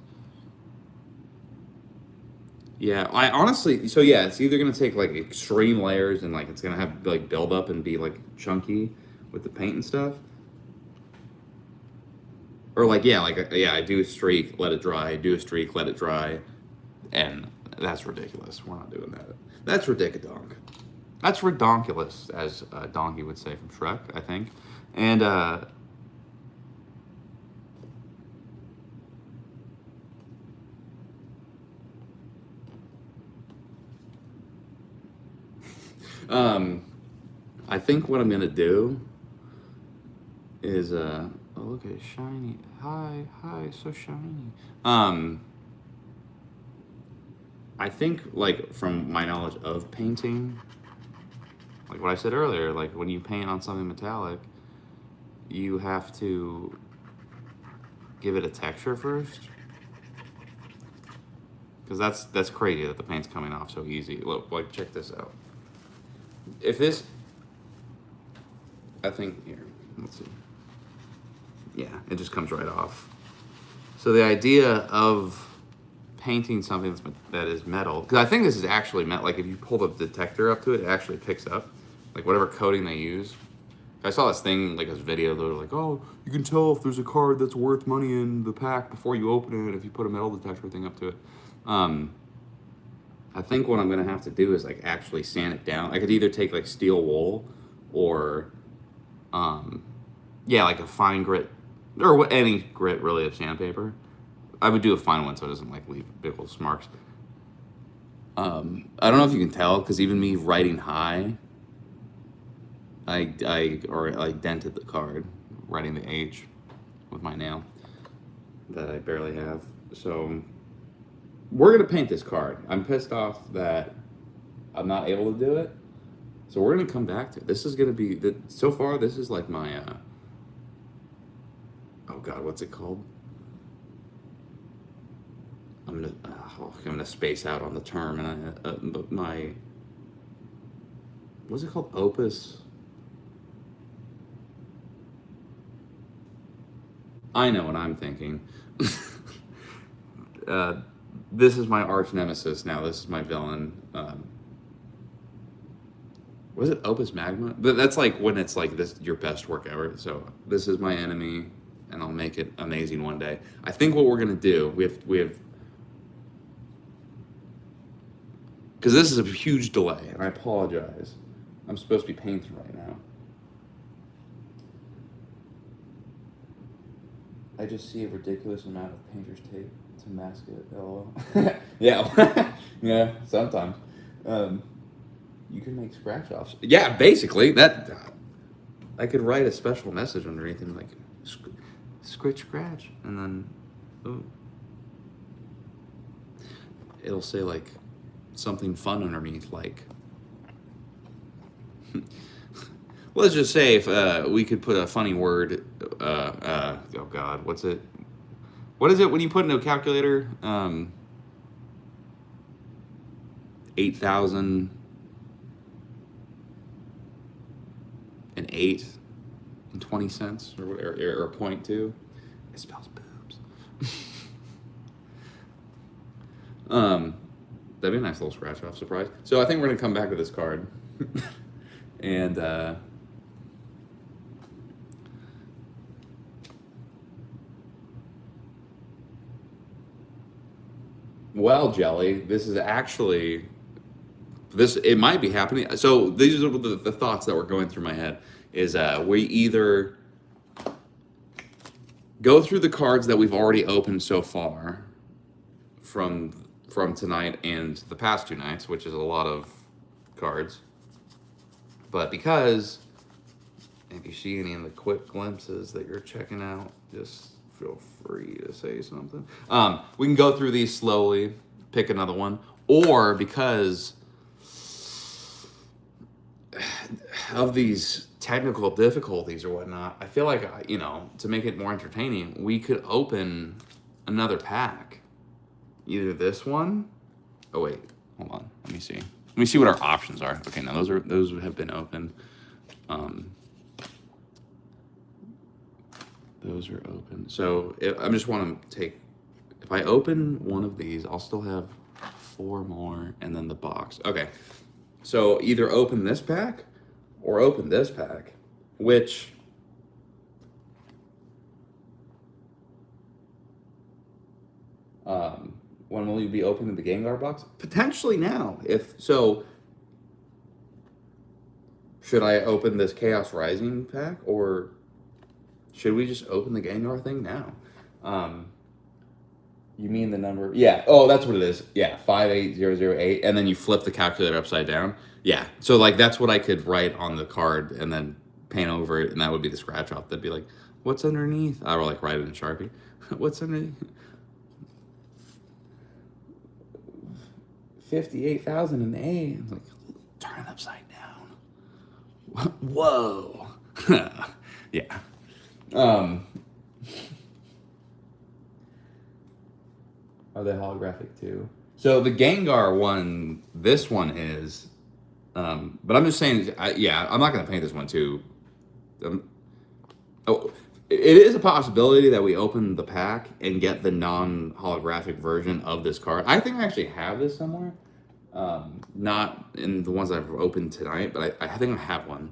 I honestly it's either gonna take like extreme layers and like it's gonna have like build up and be like chunky with the paint and stuff, or like I do a streak, let it dry, do a streak, let it dry, and that's ridiculous. We're not doing that. That's ridiculous. That's redonkulous, as Donkey would say from Shrek, I think, and I think what I'm gonna do is oh look at it, shiny. Hi, so shiny. I think like from my knowledge of painting, like what I said earlier, like when you paint on something metallic, you have to give it a texture first. Because that's crazy that the paint's coming off so easy. Look, like check this out. If this, I think here, let's see. Yeah, it just comes right off. So the idea of painting something that is metal, because I think this is actually metal. Like if you pull the detector up to it, it actually picks up, like whatever coating they use. I saw this thing, like this video, they were like, oh, you can tell if there's a card that's worth money in the pack before you open it if you put a metal detector thing up to it. I think what I'm gonna have to do is like actually sand it down. I could either take like steel wool or, like a fine grit or any grit really of sandpaper. I would do a fine one so it doesn't like leave big old marks. I don't know if you can tell because even me writing high, I dented the card, writing the H with my nail that I barely have. So we're gonna paint this card. I'm pissed off that I'm not able to do it. So we're gonna come back to it. This is gonna be so far. This is like my oh god, what's it called? I'm gonna space out on the term, and but my what's it called? Opus. I know what I'm thinking. This is my arch nemesis now. This is my villain. Was it Opus Magma? But that's like when it's like this your best work ever. So this is my enemy, and I'll make it amazing one day. I think what we're gonna do, we have because this is a huge delay, and I apologize. I'm supposed to be painting right now. I just see a ridiculous amount of painter's tape to mask it. LOL. Yeah, yeah. Sometimes you can make scratch offs. Yeah, basically that. I could write a special message underneath and like scratch, and then it'll say like something fun underneath, like. Let's just say if we could put a funny word, oh God, what's it? What is it when you put in a calculator? 8,008.20 or 0.2. It spells boobs. That'd be a nice little scratch off surprise. So I think we're gonna come back to this card, and well, Jelly, this is actually it might be happening. So these are the thoughts that were going through my head. Is we either go through the cards that we've already opened so far from tonight and the past 2 nights, which is a lot of cards. But because if you see any of the quick glimpses that you're checking out, just feel free to say something. We can go through these slowly. pick another one, or because of these technical difficulties or whatnot, I feel like, to make it more entertaining, we could open another pack. Either this one. Oh wait, hold on. Let me see. Let me see what our options are. Okay, now those have been opened. Those are open. So I just want to take. If I open one of these, I'll still have 4 more, and then the box. Okay. So either open this pack or open this pack, which when will you be opening the Gengar box? Potentially now. If so, should I open this Chaos Rising pack, or should we just open the Gengar thing now? You mean the number? Yeah. Oh, that's what it is. Yeah, 58008, and then you flip the calculator upside down. Yeah. So like that's what I could write on the card and then paint over it, and that would be the scratch off. That'd be like, what's underneath? I would like write it in Sharpie. What's underneath? 58,008. It's like, turn it upside down. Whoa. Yeah. Are they holographic too? So the Gengar one, this one is, but I'm just saying, I'm not going to paint this one too. It is a possibility that we open the pack and get the non-holographic version of this card. I think I actually have this somewhere. Not in the ones I've opened tonight, but I think I have one.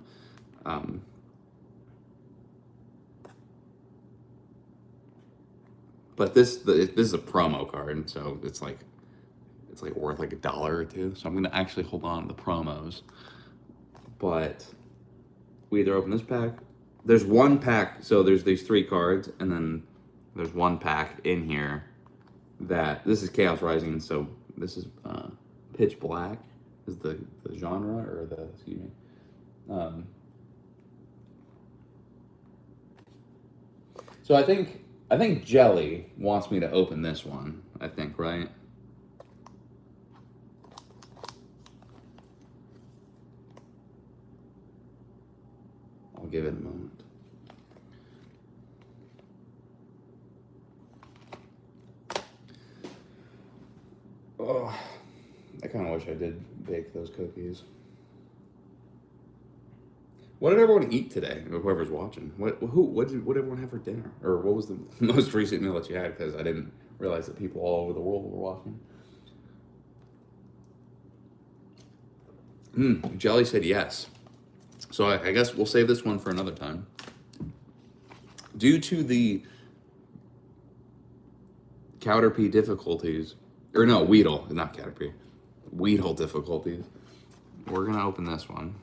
But this is a promo card, so it's like worth like $1 or $2. So I'm gonna actually hold on to the promos. But we either open this pack. There's one pack, so there's these 3 cards, and then there's one pack in here that this is Chaos Rising. So this is Pitch Black is the genre, or the excuse me. So I think Jelly wants me to open this one, I think, right? I'll give it a moment. Oh, I kind of wish I did bake those cookies. What did everyone eat today? Whoever's watching, what did everyone have for dinner, or what was the most recent meal that you had? Because I didn't realize that people all over the world were watching. Jelly said yes, so I guess we'll save this one for another time. Due to the Caterpie difficulties, or no, Weedle, not Caterpie, Weedle difficulties, we're gonna open this one.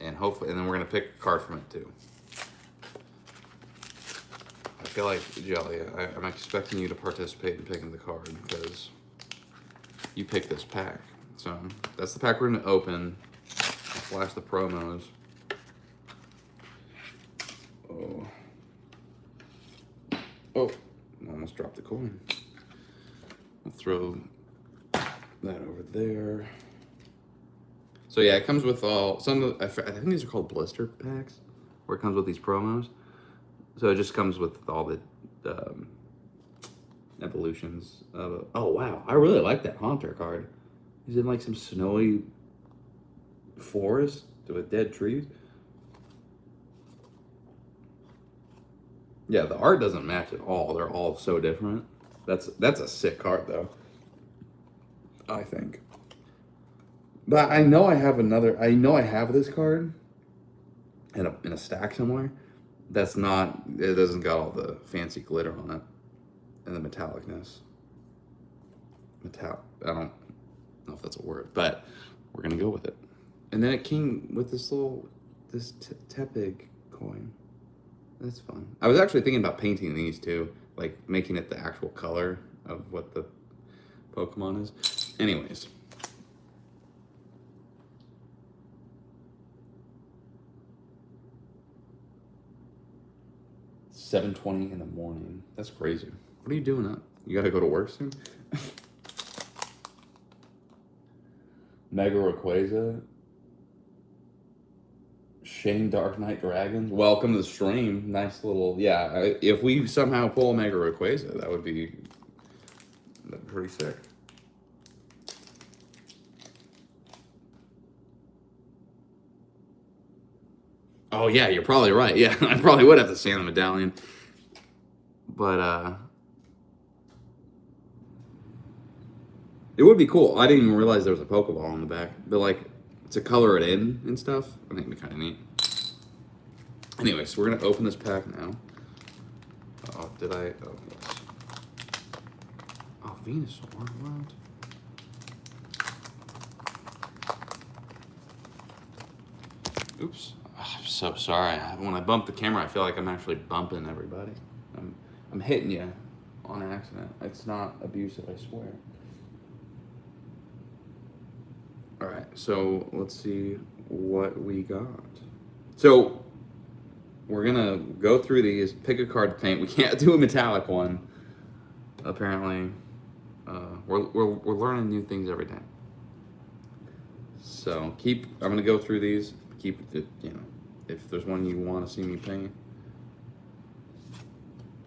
And hopefully, and then we're gonna pick a card from it too. I feel like, Jelly, I'm expecting you to participate in picking the card because you picked this pack. So that's the pack we're gonna open. I'll flash the promos. Oh, almost dropped the coin. I'll throw that over there. So yeah, it comes with I think these are called blister packs, where it comes with these promos. So it just comes with all the evolutions of. Oh wow, I really like that Haunter card. He's in like some snowy forest with dead trees. Yeah, the art doesn't match at all. They're all so different. That's a sick card though, I think. But I know I have another. I know I have this card in a stack somewhere. That's not. It doesn't got all the fancy glitter on it and the metallicness. I don't know if that's a word, but we're gonna go with it. And then it came with this Tepig coin. That's fun. I was actually thinking about painting these too, like making it the actual color of what the Pokemon is. Anyways. $7:20 in the morning. That's crazy. What are you doing up? You gotta go to work soon? Mega Rayquaza. Shane Dark Knight Dragons. Welcome to the stream. Nice little, yeah. If we somehow pull a Mega Rayquaza, that'd be pretty sick. Oh yeah, you're probably right. Yeah, I probably would have to stand the medallion. But it would be cool. I didn't even realize there was a Pokeball on the back. But like to color it in and stuff, I think it'd be kind of neat. Anyway, so we're gonna open this pack now. Oh, did I? Oh, yes. Oh, Venusaur. What? Oops. Oh, I'm so sorry. When I bump the camera, I feel like I'm actually bumping everybody. I'm hitting you on accident. It's not abusive, I swear. All right, so let's see what we got. So we're gonna go through these, pick a card to paint. We can't do a metallic one. Apparently, we're learning new things every day. So I'm gonna go through these. Keep it, if there's one you want to see me paint,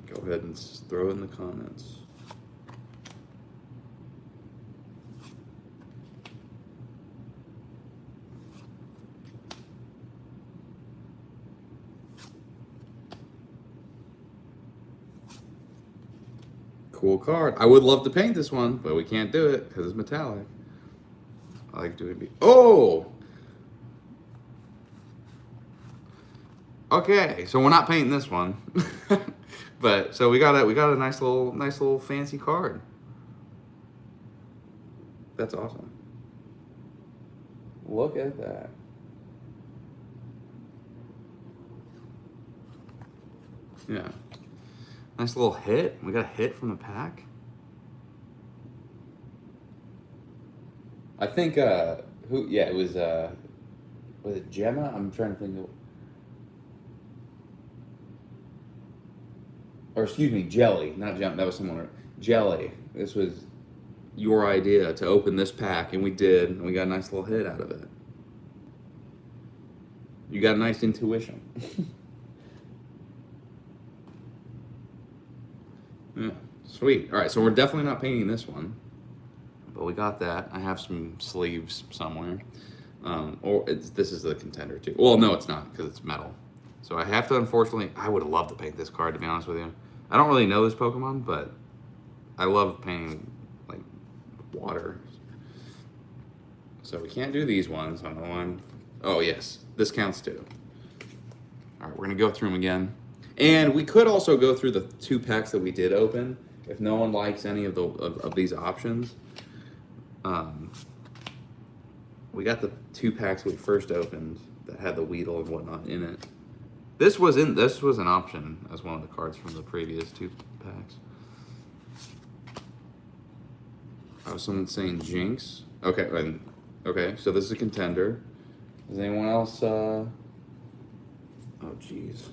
go ahead and throw it in the comments. Cool card. I would love to paint this one, but we can't do it because it's metallic. I like doing oh! Okay, so we're not painting this one. But so we got a nice little fancy card. That's awesome. Look at that. Yeah. Nice little hit. We got a hit from the pack. I think it was it Gemma? I'm trying to think of, or excuse me, Jelly, not Gemma, that was someone. Jelly. This was your idea to open this pack, and we did, and we got a nice little hit out of it. You got a nice intuition. Yeah, sweet. All right, so we're definitely not painting this one, but we got that. I have some sleeves somewhere. This is the contender too. Well, no, it's not because it's metal. So I have to, unfortunately, I would have loved to paint this card, to be honest with you. I don't really know this Pokemon, but I love painting like water. So we can't do these ones. I don't know why I'm... Oh, yes. This counts too. All right, we're going to go through them again. And we could also go through the 2 packs that we did open if no one likes any of these options. We got the 2 packs we first opened that had the Weedle and whatnot in it. This was an option as one of the cards from the previous 2 packs. Oh, someone's saying Jinx. Okay, okay, so this is a contender. Does anyone else oh jeez.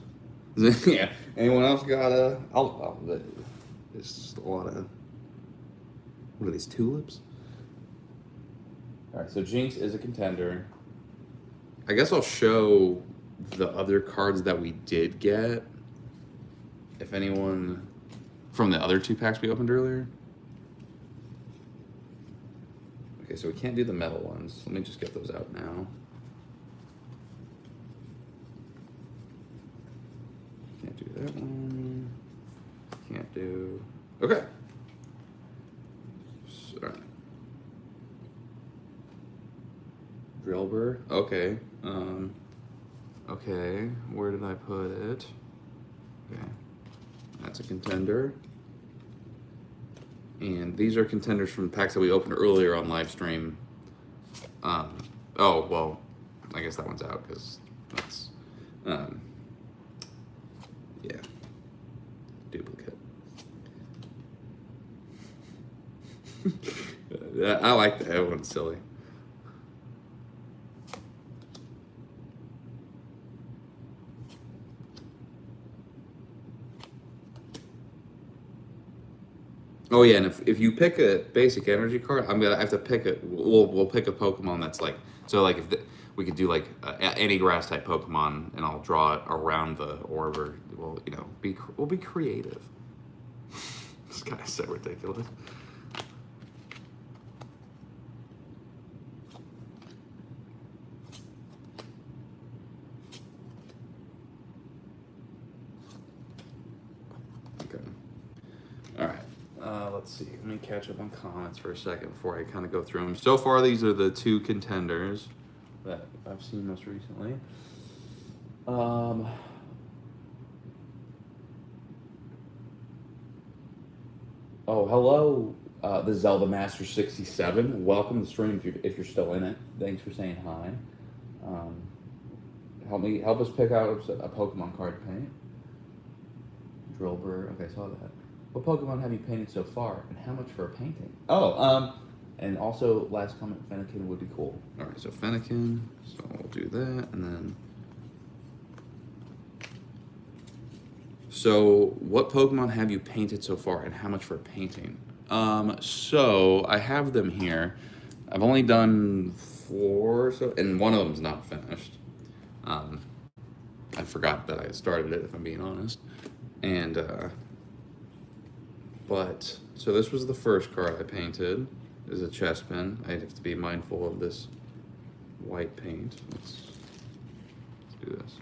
Yeah. Anyone else got there's a lot of, what are these, tulips? All right, so Jinx is a contender. I guess I'll show the other cards that we did get. If anyone from the other 2 packs we opened earlier. Okay, so we can't do the metal ones. Let me just get those out now. Can't do that one. Can't do... Okay. Sorry. Drillbur. Okay. Okay. Where did I put it? Okay. That's a contender. And these are contenders from packs that we opened earlier on live stream. Oh, well, I guess that one's out because that's... yeah. Duplicate. I like that. That one's silly. Oh yeah, and if you pick a basic energy card, I'm gonna have to pick a. We'll pick a Pokemon that's like so like if we could do like any grass type Pokemon, and I'll draw it around the orb. Or we'll be creative. This guy's so ridiculous. Okay. All right. Let's see. Let me catch up on comments for a second before I kind of go through them. So far, these are the two contenders that I've seen most recently. Um, oh, hello, the Zelda Master 67. Welcome to the stream if you're still in it. Thanks for saying hi. Um, help us pick out a Pokemon card to paint. Drillbur. Okay, saw that. What Pokemon have you painted so far, and how much for a painting? And also last comment, Fennekin would be cool. All right, so Fennekin. So we'll do that, and then. So, what Pokemon have you painted so far, and how much for a painting? So I have them here. I've only done 4, so and one of them's not finished. I forgot that I started it, if I'm being honest. And but so this was the first card I painted. Is a Chespin. I have to be mindful of this white paint. Let's do this.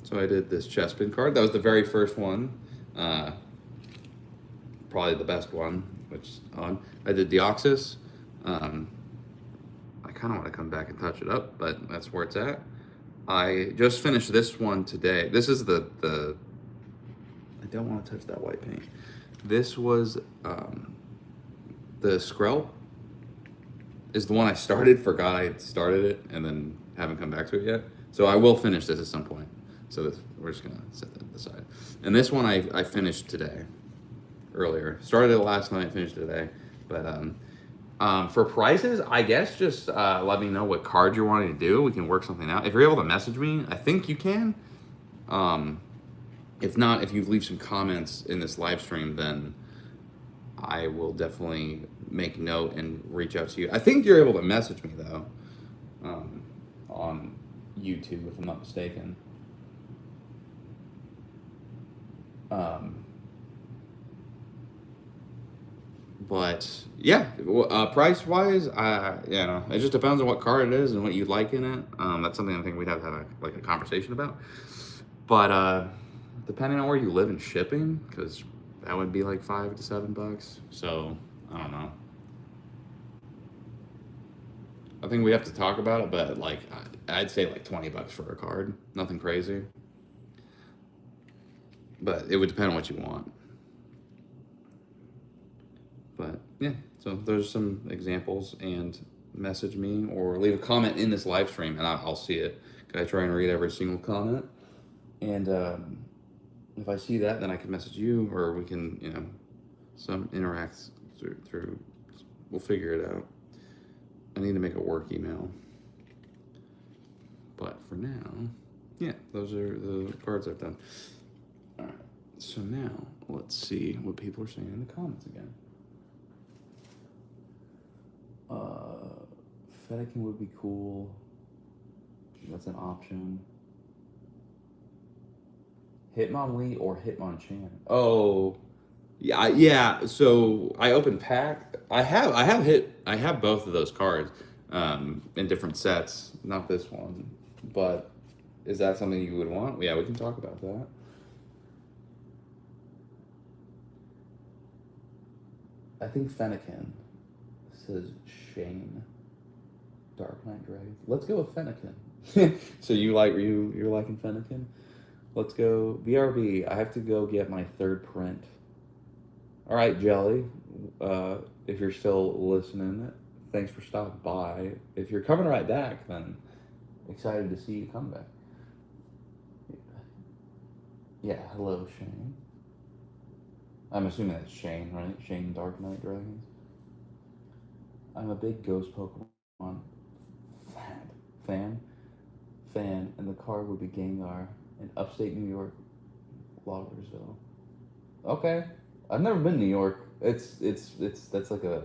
So I did this Chespin card. That was the very first one. Probably the best one, which is on. I did Deoxys. I kind of want to come back and touch it up, but that's where it's at. I just finished this one today. This is the I don't want to touch that white paint. This was the Skrelp is the one I started. Forgot I started it, and then haven't come back to it yet. So I will finish this at some point. So we're just gonna set that aside. And this one I finished today, earlier. Started it last night, finished it today. But for prices, I guess just let me know what card you're wanting to do. We can work something out. If you're able to message me, I think you can. If not, if you leave some comments in this live stream, then I will definitely make note and reach out to you. I think you're able to message me though, on YouTube, if I'm not mistaken. But yeah, price wise, it just depends on what card it is and what you like in it. That's something I think we'd have to have a conversation about. But depending on where you live and shipping, because that would be like $5 to $7. So I don't know. I think we have to talk about it, but like I'd say like $20 for a card. Nothing crazy. But it would depend on what you want. But yeah, so there's some examples, and message me or leave a comment in this live stream, and I'll see it. I try and read every single comment, and if I see that, then I can message you, or we can, some interact through. We'll figure it out. I need to make a work email, but for now, yeah, those are the cards I've done. All right, so now let's see what people are saying in the comments again. Fennekin would be cool. That's an option. Hitmonlee or Hitmonchan? Oh, yeah. So I opened pack. I have both of those cards, in different sets. Not this one, but is that something you would want? Yeah, we can talk about that. I think Fennekin says Shane. Dark Knight Dragon. Let's go with Fennekin. So you're liking Fennekin? Let's go BRB. I have to go get my third print. All right, Jelly. If you're still listening, thanks for stopping by. If you're coming right back, then excited to see you come back. Yeah, hello, Shane. I'm assuming that's Shane, right? Shane Dark Knight Dragons. I'm a big Ghost Pokemon fan, and the card would be Gengar in upstate New York, Logersville. Okay. I've never been to New York. It's that's like a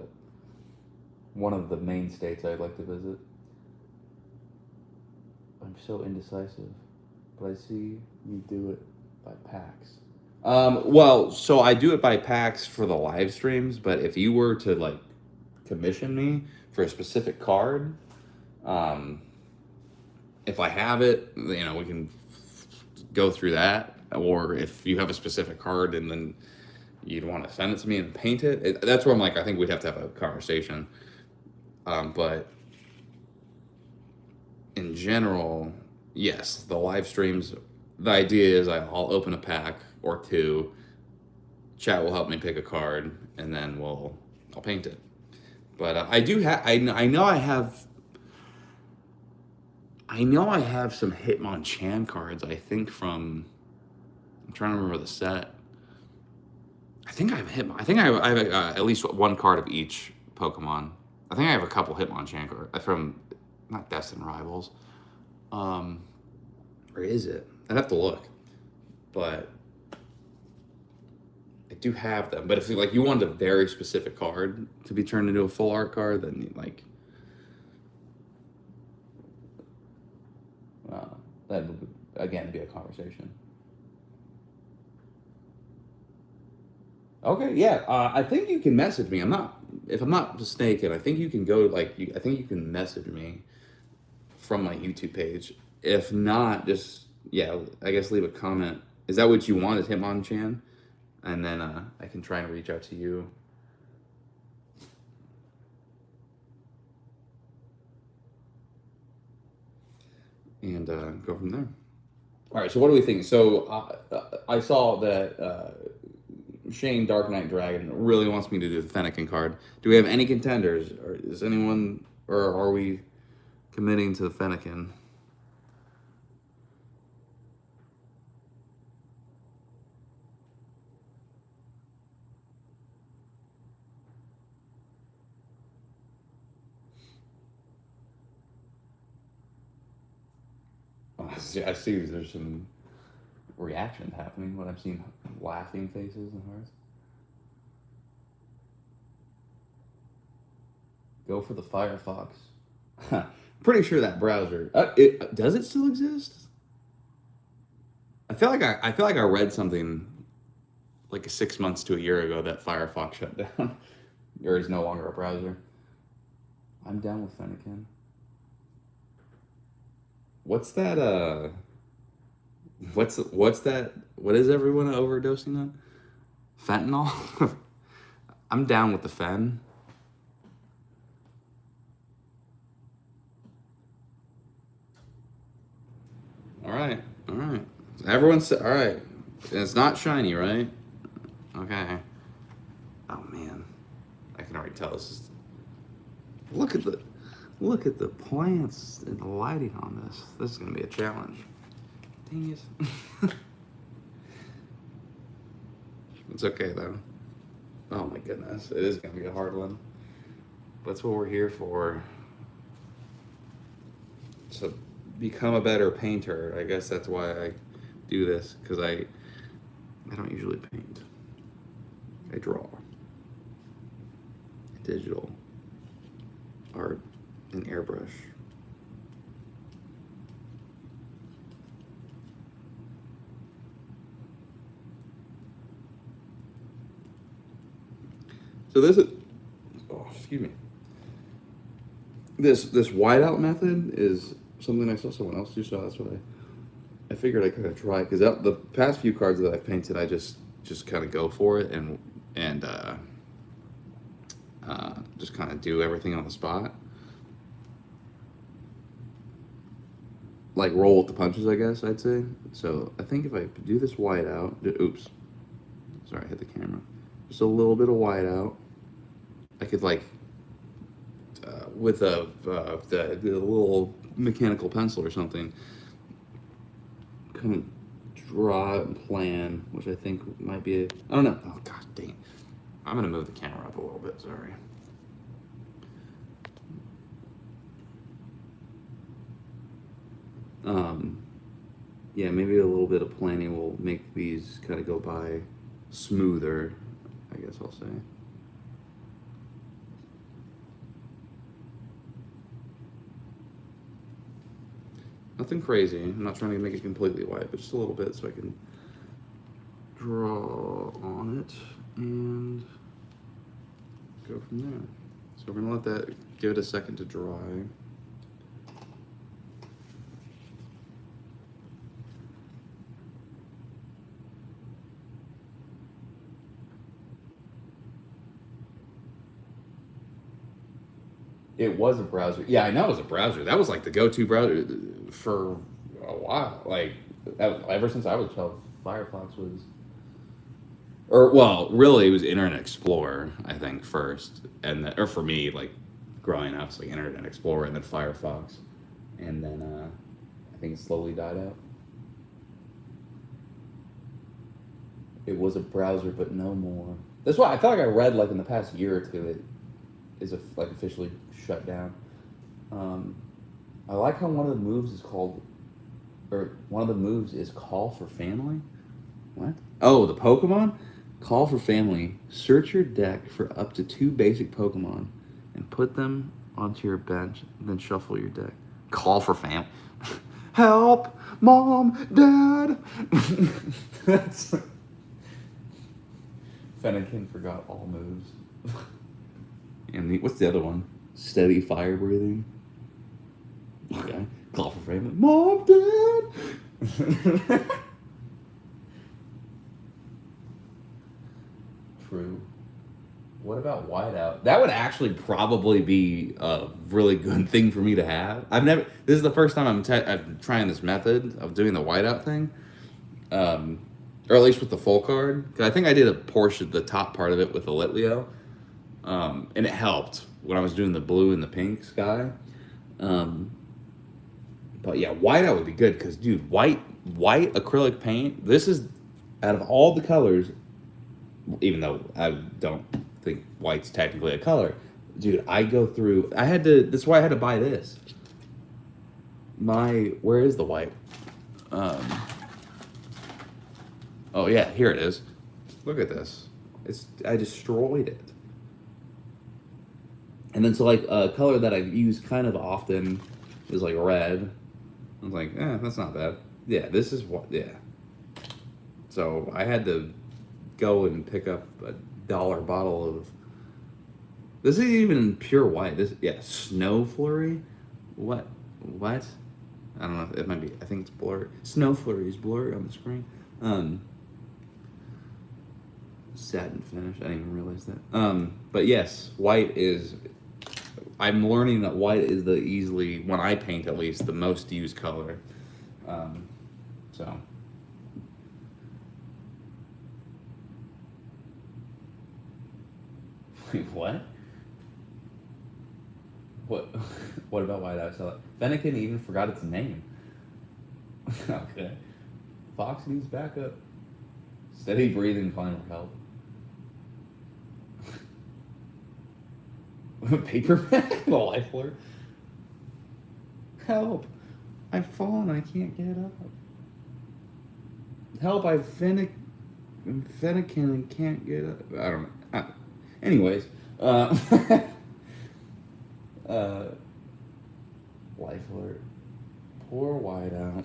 one of the main states I'd like to visit. I'm so indecisive, but I see you do it by packs. Well, so I do it by packs for the live streams, but if you were to like commission me for a specific card, um, if I have it, we can go through that. Or if you have a specific card and then you'd want to send it to me and paint that's where I'm like, I think we'd have to have a conversation. But in general, yes, the live streams. The idea is I'll open a pack or two. Chat will help me pick a card, and then I'll paint it. But I do have I know I have some Hitmonchan cards. I think from I'm trying to remember the set. I think I have Hitmon. I think I have at least one card of each Pokemon. I think I have a couple Hitmonchan cards from not Destined Rivals. Um, or is it? I'd have to look. But I do have them. But if you wanted a very specific card to be turned into a full art card, then Uh, that would again be a conversation. Okay, yeah. I think you can message me. If I'm not mistaken, I think you can go I think you can message me from my YouTube page. If not, just yeah, I guess leave a comment. Is that what you want? Is Hitmonchan? And then I can try and reach out to you. And go from there. All right. So what do we think? So I saw that Shane Dark Knight Dragon really wants me to do the Fennekin card. Do we have any contenders? Or is anyone? Or are we committing to the Fennekin? Oh, I see there's some reaction happening when I'm seeing laughing faces and hearts. Go for the Firefox. Pretty sure that browser. It does it still exist? I feel like I read something like 6 months to a year ago that Firefox shut down. Or is no longer a browser. I'm down with Fennekin. What's that? What's that? What is everyone overdosing on? Fentanyl. I'm down with the fen. All right, all right. Everyone's all right. It's not shiny, right? Okay. Oh man, I can already tell this is. Look at the, look at the plants and the lighting on this. This is gonna be a challenge. Dang it. It's okay though. Oh my goodness, it is gonna be a hard one. That's what we're here for. So become a better painter. I guess that's why I do this because I don't usually paint. I draw. Digital art and airbrush. So this is excuse me. This whiteout method is something I saw someone else do, so that's what I figured I could try because the past few cards that I painted, I just kind of go for it and just kind of do everything on the spot, like roll with the punches, I guess I'd say. So I think if I do this whiteout, oops, sorry, I hit the camera. Just a little bit of whiteout. I could with the little mechanical pencil or something, kind of draw and plan, which I think might be I don't know. Oh god dang it. I'm gonna move the camera up a little bit, sorry. Yeah, maybe a little bit of planning will make these kind of go by smoother, I guess I'll say. Nothing crazy. I'm not trying to make it completely white, but just a little bit so I can draw on it and go from there. So we're gonna let that, give it a second to dry. It was a browser. Yeah, I know it was a browser. That was like the go-to browser for a while. Like ever since I was a child, Firefox was. Or well, really, it was Internet Explorer, I think, first, and then, or for me, like growing up, it's like Internet Explorer and then Firefox, And then I think it slowly died out. It was a browser, but no more. That's why I feel like I read like in the past year or two it is like officially shut down. I like how one of the moves is called, or one of the moves is call for family. what? Oh, the Pokemon? Call for family. Search your deck for up to 2 basic Pokemon and put them onto your bench, then shuffle your deck. Call for family. Help! Mom! Dad! That's Fennekin forgot all moves. And what's the other one? Steady fire breathing. Okay. Call for family. Mom, Dad. True. What about whiteout? That would actually Probably be a really good thing for me to have. I've never. This is the first time I'm trying this method of doing the whiteout thing, or at least with the full card. 'Cause I think I did a portion, the top part of it with the Litleo, and it helped when I was doing the blue and the pink sky. But yeah, whiteout would be good because, dude, white acrylic paint. This is out of all the colors, even though I don't think white's technically a color, dude, I go through. I had to. That's why I had to buy this. Where is the white? Oh yeah, here it is. Look at this. I destroyed it. And then so like a color that I use kind of often is like red. I was like, that's not bad. Yeah, this is what. Yeah. So I had to go and pick up a $1 bottle of. This isn't even pure white. Snow flurry. What? I don't know. It might be. I think it's blurry. Snow flurry is blurry on the screen. Satin finish. I didn't even realize that. But yes, white is. I'm learning that white is the easily, when I paint at least, the most used color. So. Wait, what? What? What about whiteout? So Fennekin even forgot its name. Okay. Fox needs backup. Steady breathing, calling for help. Paperback? The life alert. Help! I've fallen. I can't get up. Help! I'm Fennekin and can't get up. I don't know. Anyways, life alert. Poor whiteout.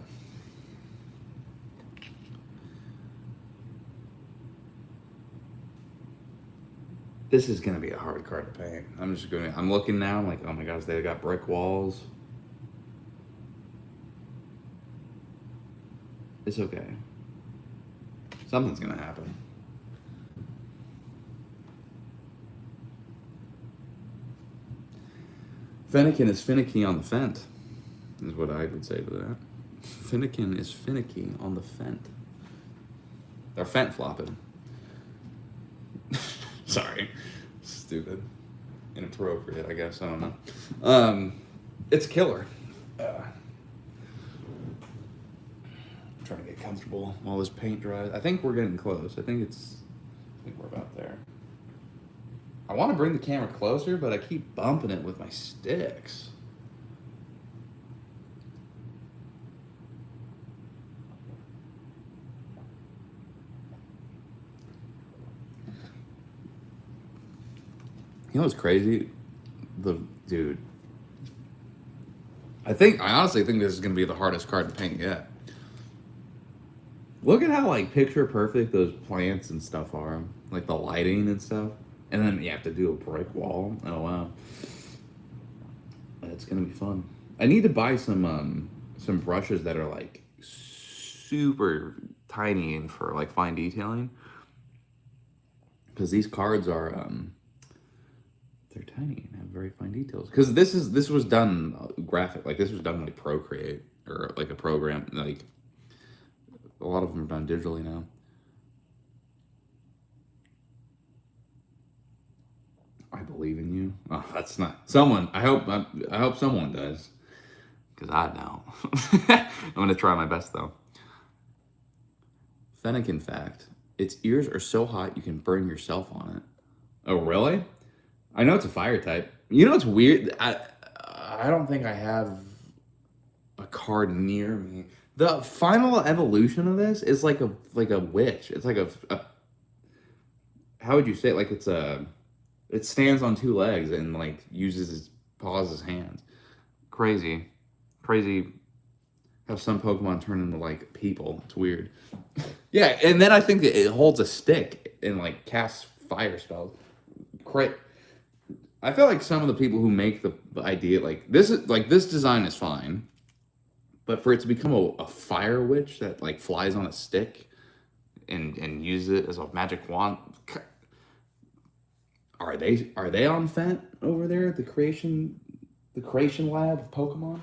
This is gonna be a hard card to paint. I'm looking now, I'm like, oh my gosh, they got brick walls. It's okay. Something's gonna happen. Fennekin is finicky on the fent, is what I would say to that. Fennekin is finicky on the fent. Or fent flopping. Sorry. Stupid. Inappropriate, I guess. I don't know. It's killer. I'm trying to get comfortable while this paint dries. I think we're getting close. I think we're about there. I want to bring the camera closer, but I keep bumping it with my sticks. You know what's crazy? The dude. I honestly think this is gonna be the hardest card to paint yet. Look at how like picture perfect those plants and stuff are, like the lighting and stuff. And then you have to do a brick wall. Oh wow, that's gonna be fun. I need to buy some brushes that are like super tiny and for like fine detailing. Because these cards are they're tiny and have very fine details. Because this was done graphic, like this was done like Procreate or like a program. Like a lot of them are done digitally now. I believe in you. Oh, that's not someone. I hope someone does. Because I don't. I'm gonna try my best though. Fennekin fact: its ears are so hot you can burn yourself on it. Oh really? I know it's a fire type. You know what's weird? I don't think I have a card near me. The final evolution of this is like a witch. It's like a how would you say it? Like it stands on two legs and like uses its paws as hands. Crazy. How some Pokemon turn into like people. It's weird. Yeah, and then I think that it holds a stick and like casts fire spells. I feel like some of the people who make the idea like this design is fine, but for it to become a fire witch that like flies on a stick and uses it as a magic wand, are they on Fent over there at the creation lab of Pokemon?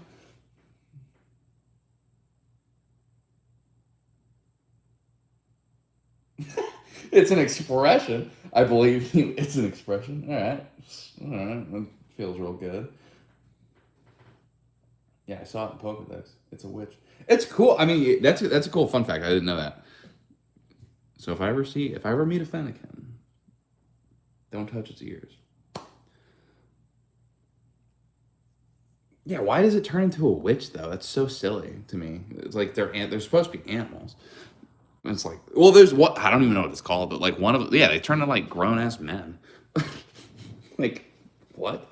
It's an expression. I believe you. It's an expression. All right. That feels real good. Yeah, I saw it in Pokedex. It's a witch. It's cool. I mean, that's a cool fun fact. I didn't know that. So if I ever meet a Fennekin, don't touch its ears. Yeah, why does it turn into a witch though? That's so silly to me. It's like they're supposed to be animals. It's like, well, there's what I don't even know what it's called, but like they turn into like grown ass men. Like, what?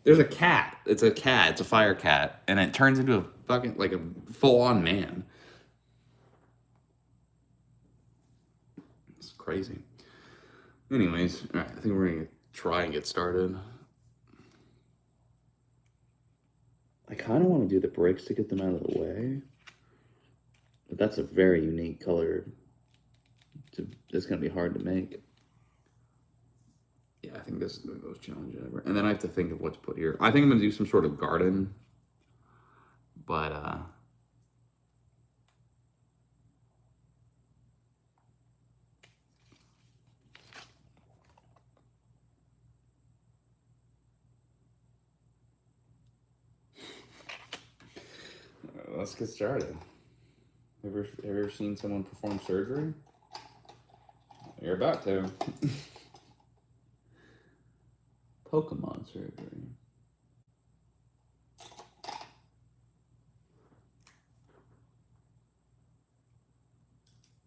There's a cat. It's a cat. It's a fire cat, and it turns into a fucking like a full on man. It's crazy. Anyways, all right, I think we're gonna try and get started. I kind of want to do the bricks to get them out of the way. But that's a very unique color. It's going to be hard to make. Yeah, I think this is the most challenging ever. And then I have to think of what to put here. I think I'm going to do some sort of garden. But, let's get started. Have you ever seen someone perform surgery? You're about to. Pokemon surgery.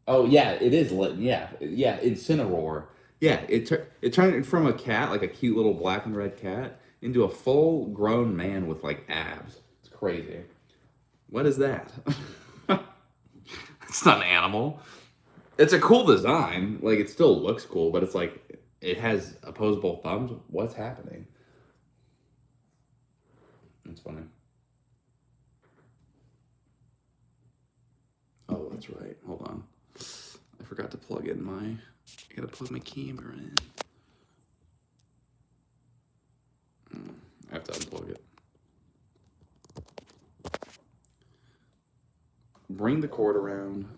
Oh yeah, it is lit. Yeah, Incineroar. Yeah, it turned from a cat, like a cute little black and red cat, into a full grown man with like abs. It's crazy. What is that? It's not an animal. It's a cool design. Like it still looks cool, but it's like it has opposable thumbs. What's happening? It's funny. Oh, that's right. Hold on. I forgot to plug in I gotta plug my camera in. I have to unplug it. Bring the cord around,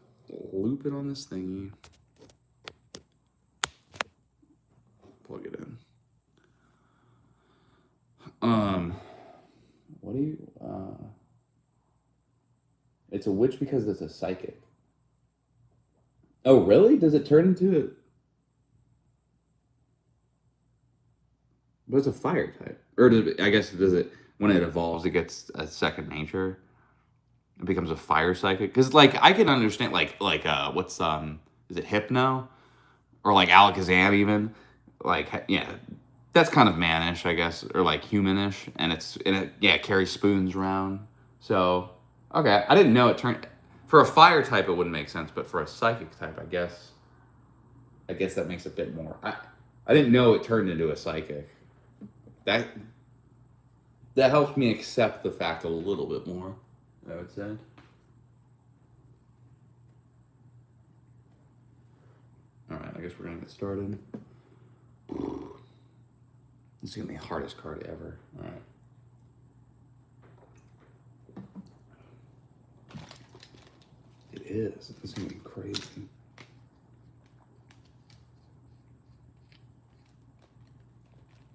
loop it on this thingy, plug it in. What do you, it's a witch because it's a psychic. Oh, really? Does it turn into it? But it's a fire type. Or does it, when it evolves, it gets a second nature? It becomes a fire psychic? Because, like, I can understand, is it Hypno? Or, like, Alakazam even? Like, yeah. That's kind of mannish, I guess, or like humanish, and it carries spoons around. So okay, I didn't know it turned for a fire type. It wouldn't make sense, but for a psychic type, I guess that makes a bit more. I didn't know it turned into a psychic. That that helps me accept the fact a little bit more, I would say. All right, I guess we're gonna get started. This is gonna be the hardest card ever. All right. It is. This is gonna be crazy.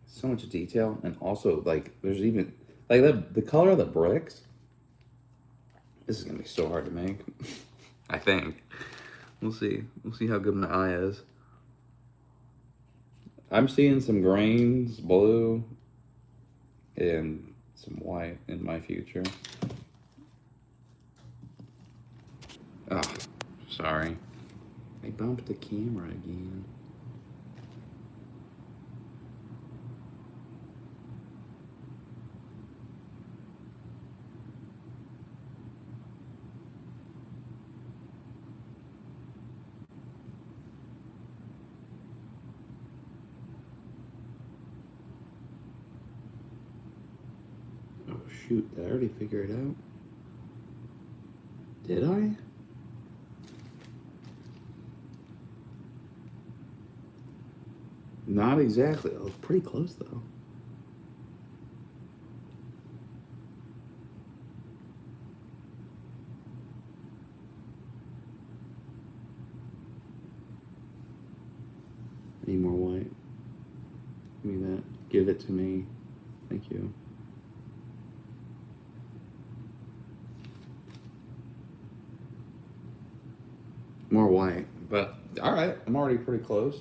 So much detail, and also like there's even like the color of the bricks. This is gonna be so hard to make. I think. We'll see. We'll see how good my eye is. I'm seeing some greens, blue, and some white in my future. Oh, sorry. I bumped the camera again. Oh shoot, did I already figure it out? Did I? Not exactly. I was pretty close though. Need more white. Give me that. Give it to me. Thank you. More white. But, alright. I'm already pretty close.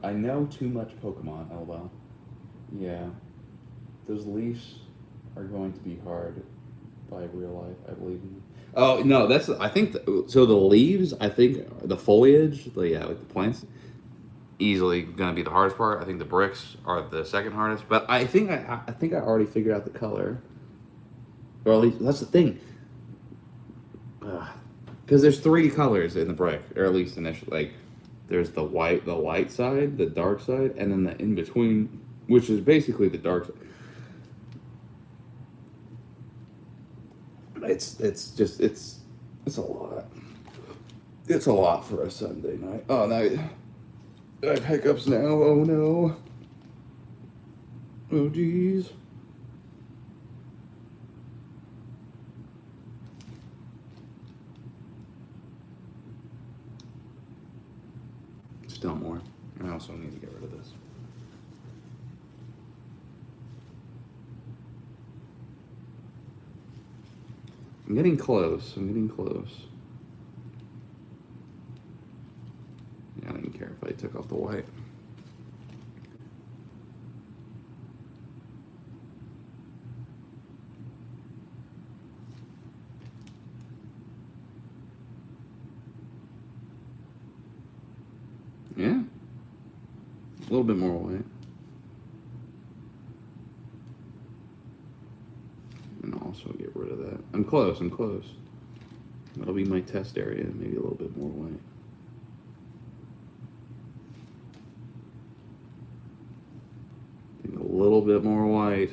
I know too much Pokemon, LOL. Yeah. Those Leafs are going to be hard by real life, I believe in. Oh no, I think so. The leaves, I think the foliage, like the plants, easily gonna be the hardest part. I think the bricks are the second hardest, but I think I already figured out the color, or at least that's the thing. Because there's three colors in the brick, or at least initially. Like there's the light side, the dark side, and then the in between, which is basically the dark side. It's a lot. It's a lot for a Sunday night. Oh, now I have hiccups now. Oh no. Oh geez. Still more. I also need to get rid of this. I'm getting close. I'm getting close. Yeah, I didn't care if I took off the white. Yeah. A little bit more white. And also get rid of that. I'm close. I'm close. That'll be my test area. Maybe a little bit more white. A little bit more white.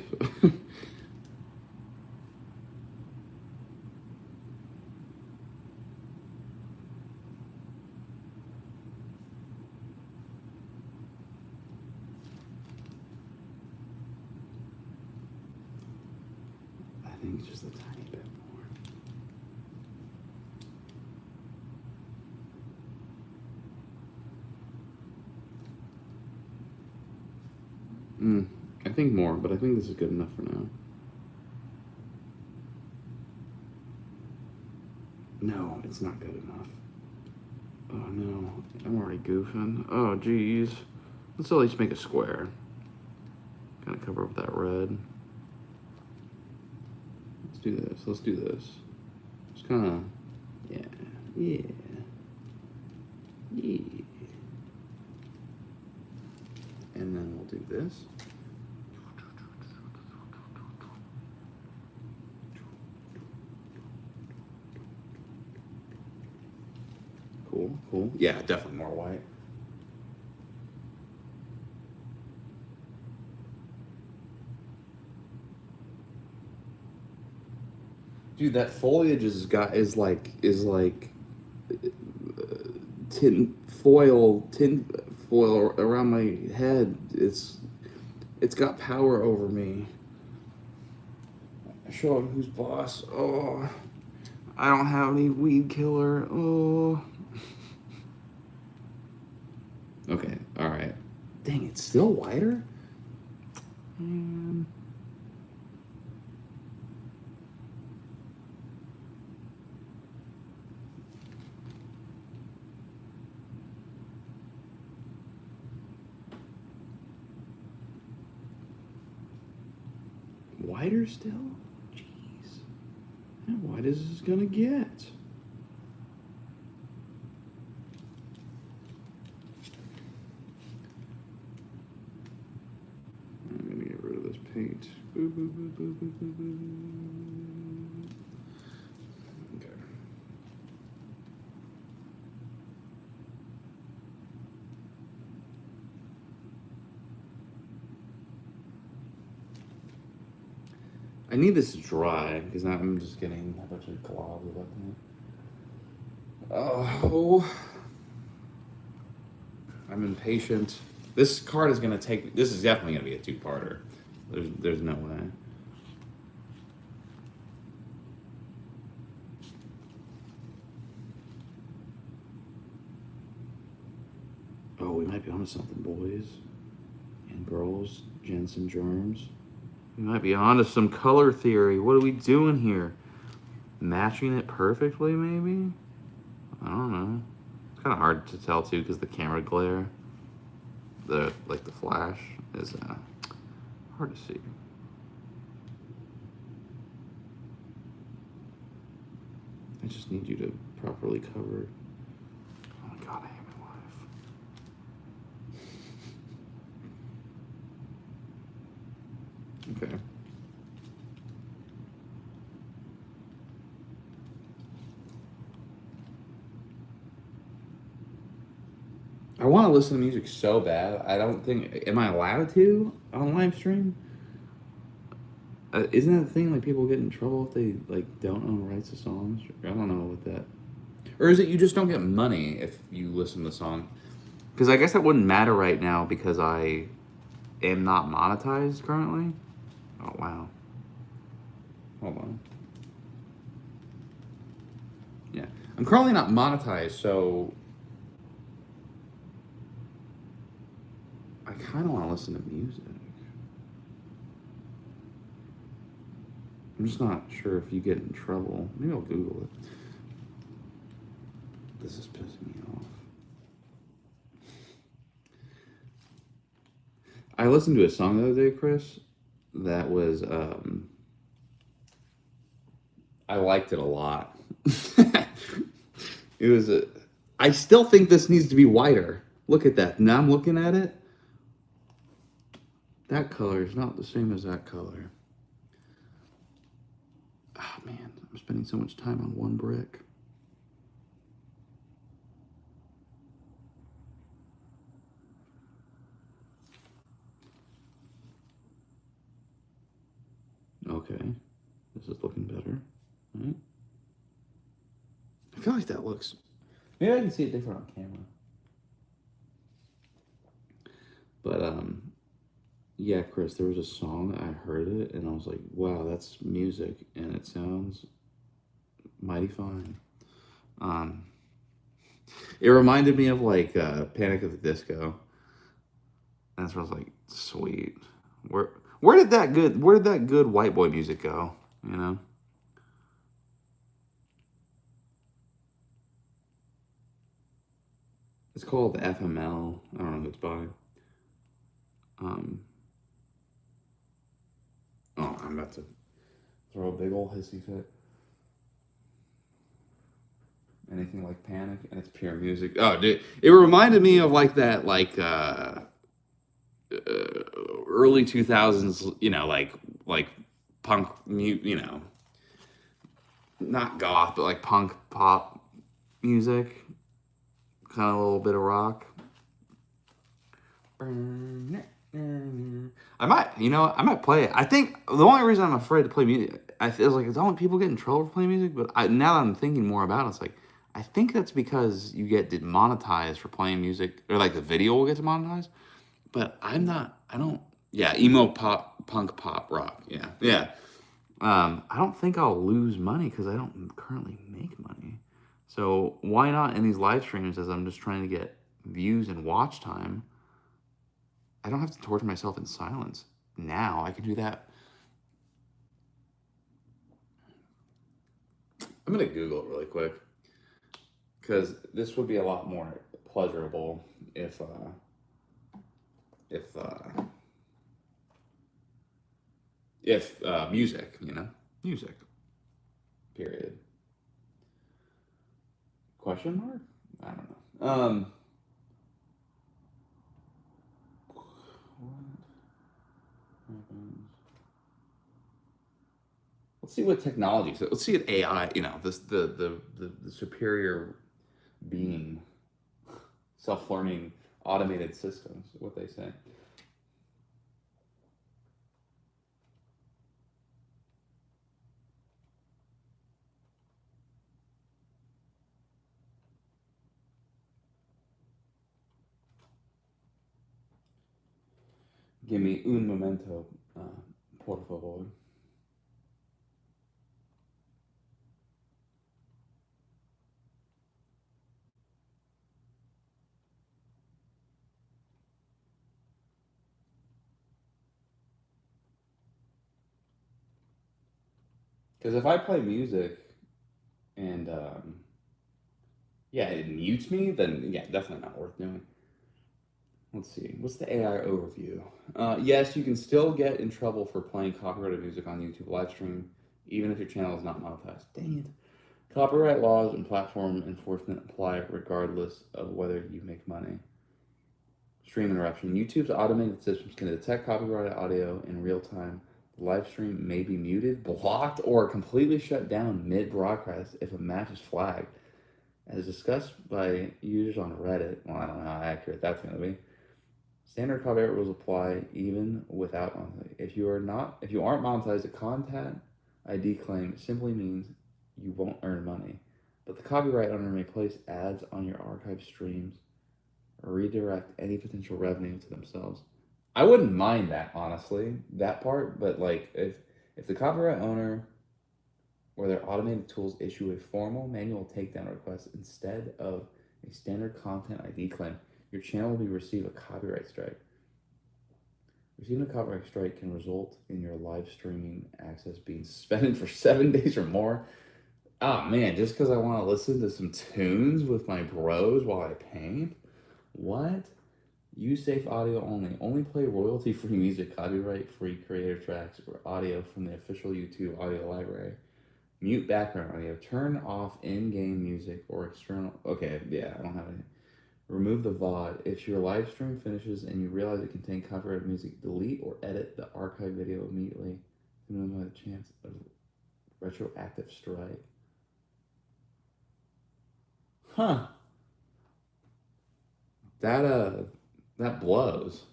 I think just a tiny bit more. I think more, but I think this is good enough for now. No, it's not good enough. Oh no, I'm already goofing. Oh geez. Let's at least make a square. Kind of cover up that red. do this. Let's do this. Just kind of, yeah, yeah, yeah. And then we'll do this. Cool, cool. Yeah, definitely more white. Dude, that foliage is like tin foil around my head. It's got power over me. Show him who's boss. Oh, I don't have any weed killer. Oh. Okay, all right. Dang, it's still whiter. Whiter still? Jeez. How white is this gonna get? I'm gonna get rid of this paint. Boo, boo, boo, boo, boo, boo, boo. Okay. I need this to dry because now I'm just getting a bunch of globs about that. Oh, I'm impatient. This card is gonna take. This is definitely gonna be a two-parter. There's no way. Oh, we might be onto something, boys and girls, gents and germs. We might be onto some color theory. What are we doing here? Matching it perfectly, maybe? I don't know. It's kind of hard to tell too because the camera glare, the flash is hard to see. I just need you to properly cover. Oh my god, I hate my life. Okay. I want to listen to music so bad. I don't think. Am I allowed to on live stream? Isn't that the thing? Like people get in trouble if they don't own rights to songs. I don't know what that. Or is it you just don't get money if you listen to the song? Because I guess that wouldn't matter right now because I am not monetized currently. Oh wow. Hold on. Yeah, I'm currently not monetized, so I kind of want to listen to music. I'm just not sure if you get in trouble. Maybe I'll Google it. This is pissing me off. I listened to a song the other day, Chris, that was, I liked it a lot. It was I still think this needs to be whiter. Look at that. Now I'm looking at it. That color is not the same as that color. Oh man, I'm spending so much time on one brick. Okay, this is looking better. Right? I feel like that looks. Maybe I can see it different on camera. But yeah, Chris, there was a song I heard it and I was like, wow, that's music and it sounds mighty fine. It reminded me of like Panic at the Disco. That's what I was like, sweet. Where did that good white boy music go? You know? It's called FML. I don't know who it's by. Oh, I'm about to Throw a big old hissy fit. Anything like Panic, and it's pure music. Oh, dude, it reminded me of like that, early 2000s, like punk, not goth, but like punk pop music, kind of a little bit of rock. I might play it. I think the only reason I'm afraid to play music, I feel like it's only people get in trouble for playing music. But now that I'm thinking more about it, it's like I think that's because you get demonetized for playing music, or like the video will get demonetized. But I'm not. I don't. Yeah, emo pop, punk pop rock. Yeah, yeah. I don't think I'll lose money because I don't currently make money. So why not in these live streams, as I'm just trying to get views and watch time? I don't have to torture myself in silence. Now I can do that. I'm gonna Google it really quick because this would be a lot more pleasurable if music, music. Period. Question mark? I don't know. What happens? Let's see what technology. So let's see what AI. This the superior being, self-learning automated systems. What they say. Give me un momento, por favor. Because if I play music and yeah, it mutes me, then yeah, definitely not worth doing. Let's see. What's the AI overview? Yes, you can still get in trouble for playing copyrighted music on YouTube live stream, even if your channel is not monetized. Dang it. Copyright laws and platform enforcement apply regardless of whether you make money. Stream interruption. YouTube's automated systems can detect copyrighted audio in real time. The live stream may be muted, blocked, or completely shut down mid-broadcast if a match is flagged. As discussed by users on Reddit, well, I don't know how accurate that's going to be. Standard copyright rules apply even without monetization. If you aren't monetized, a content ID claim simply means you won't earn money. But the copyright owner may place ads on your archived streams or redirect any potential revenue to themselves. I wouldn't mind that, honestly, that part, but like if the copyright owner or their automated tools issue a formal manual takedown request instead of a standard content ID claim, your channel will receive a copyright strike. Receiving a copyright strike can result in your live streaming access being suspended for 7 days or more. Oh man, just because I want to listen to some tunes with my bros while I paint? What? Use safe audio only. Only play royalty-free music, copyright-free creator tracks, or audio from the official YouTube audio library. Mute background audio. Turn off in-game music or external. Okay, yeah, I don't have any. Remove the VOD. If your live stream finishes and you realize it contains copyrighted music, delete or edit the archive video immediately to minimize the chance of retroactive strike. Huh. That blows.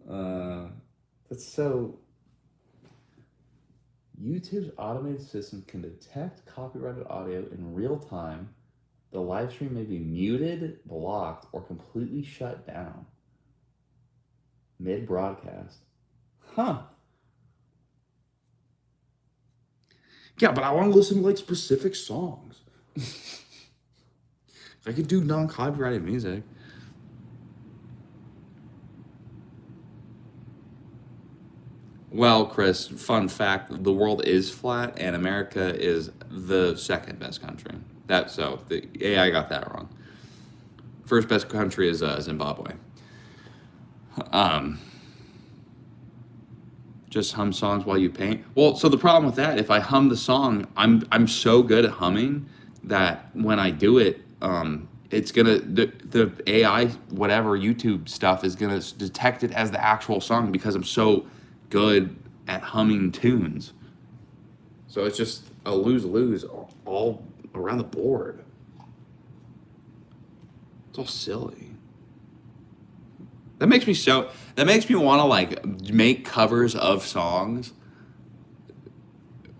That's so. YouTube's automated system can detect copyrighted audio in real time. The live stream may be muted, blocked, or completely shut down mid-broadcast. Huh. Yeah, but I want to listen to like specific songs. I could do non-copyrighted music. Well, Chris, fun fact, the world is flat and America is the second best country. The AI got that wrong. First best country is Zimbabwe. Just hum songs while you paint. Well, so the problem with that, if I hum the song, I'm so good at humming that when I do it, it's gonna the AI whatever YouTube stuff is gonna detect it as the actual song because I'm so good at humming tunes. So it's just a lose all around the board. It's all silly. That makes me so. That makes me want to like make covers of songs.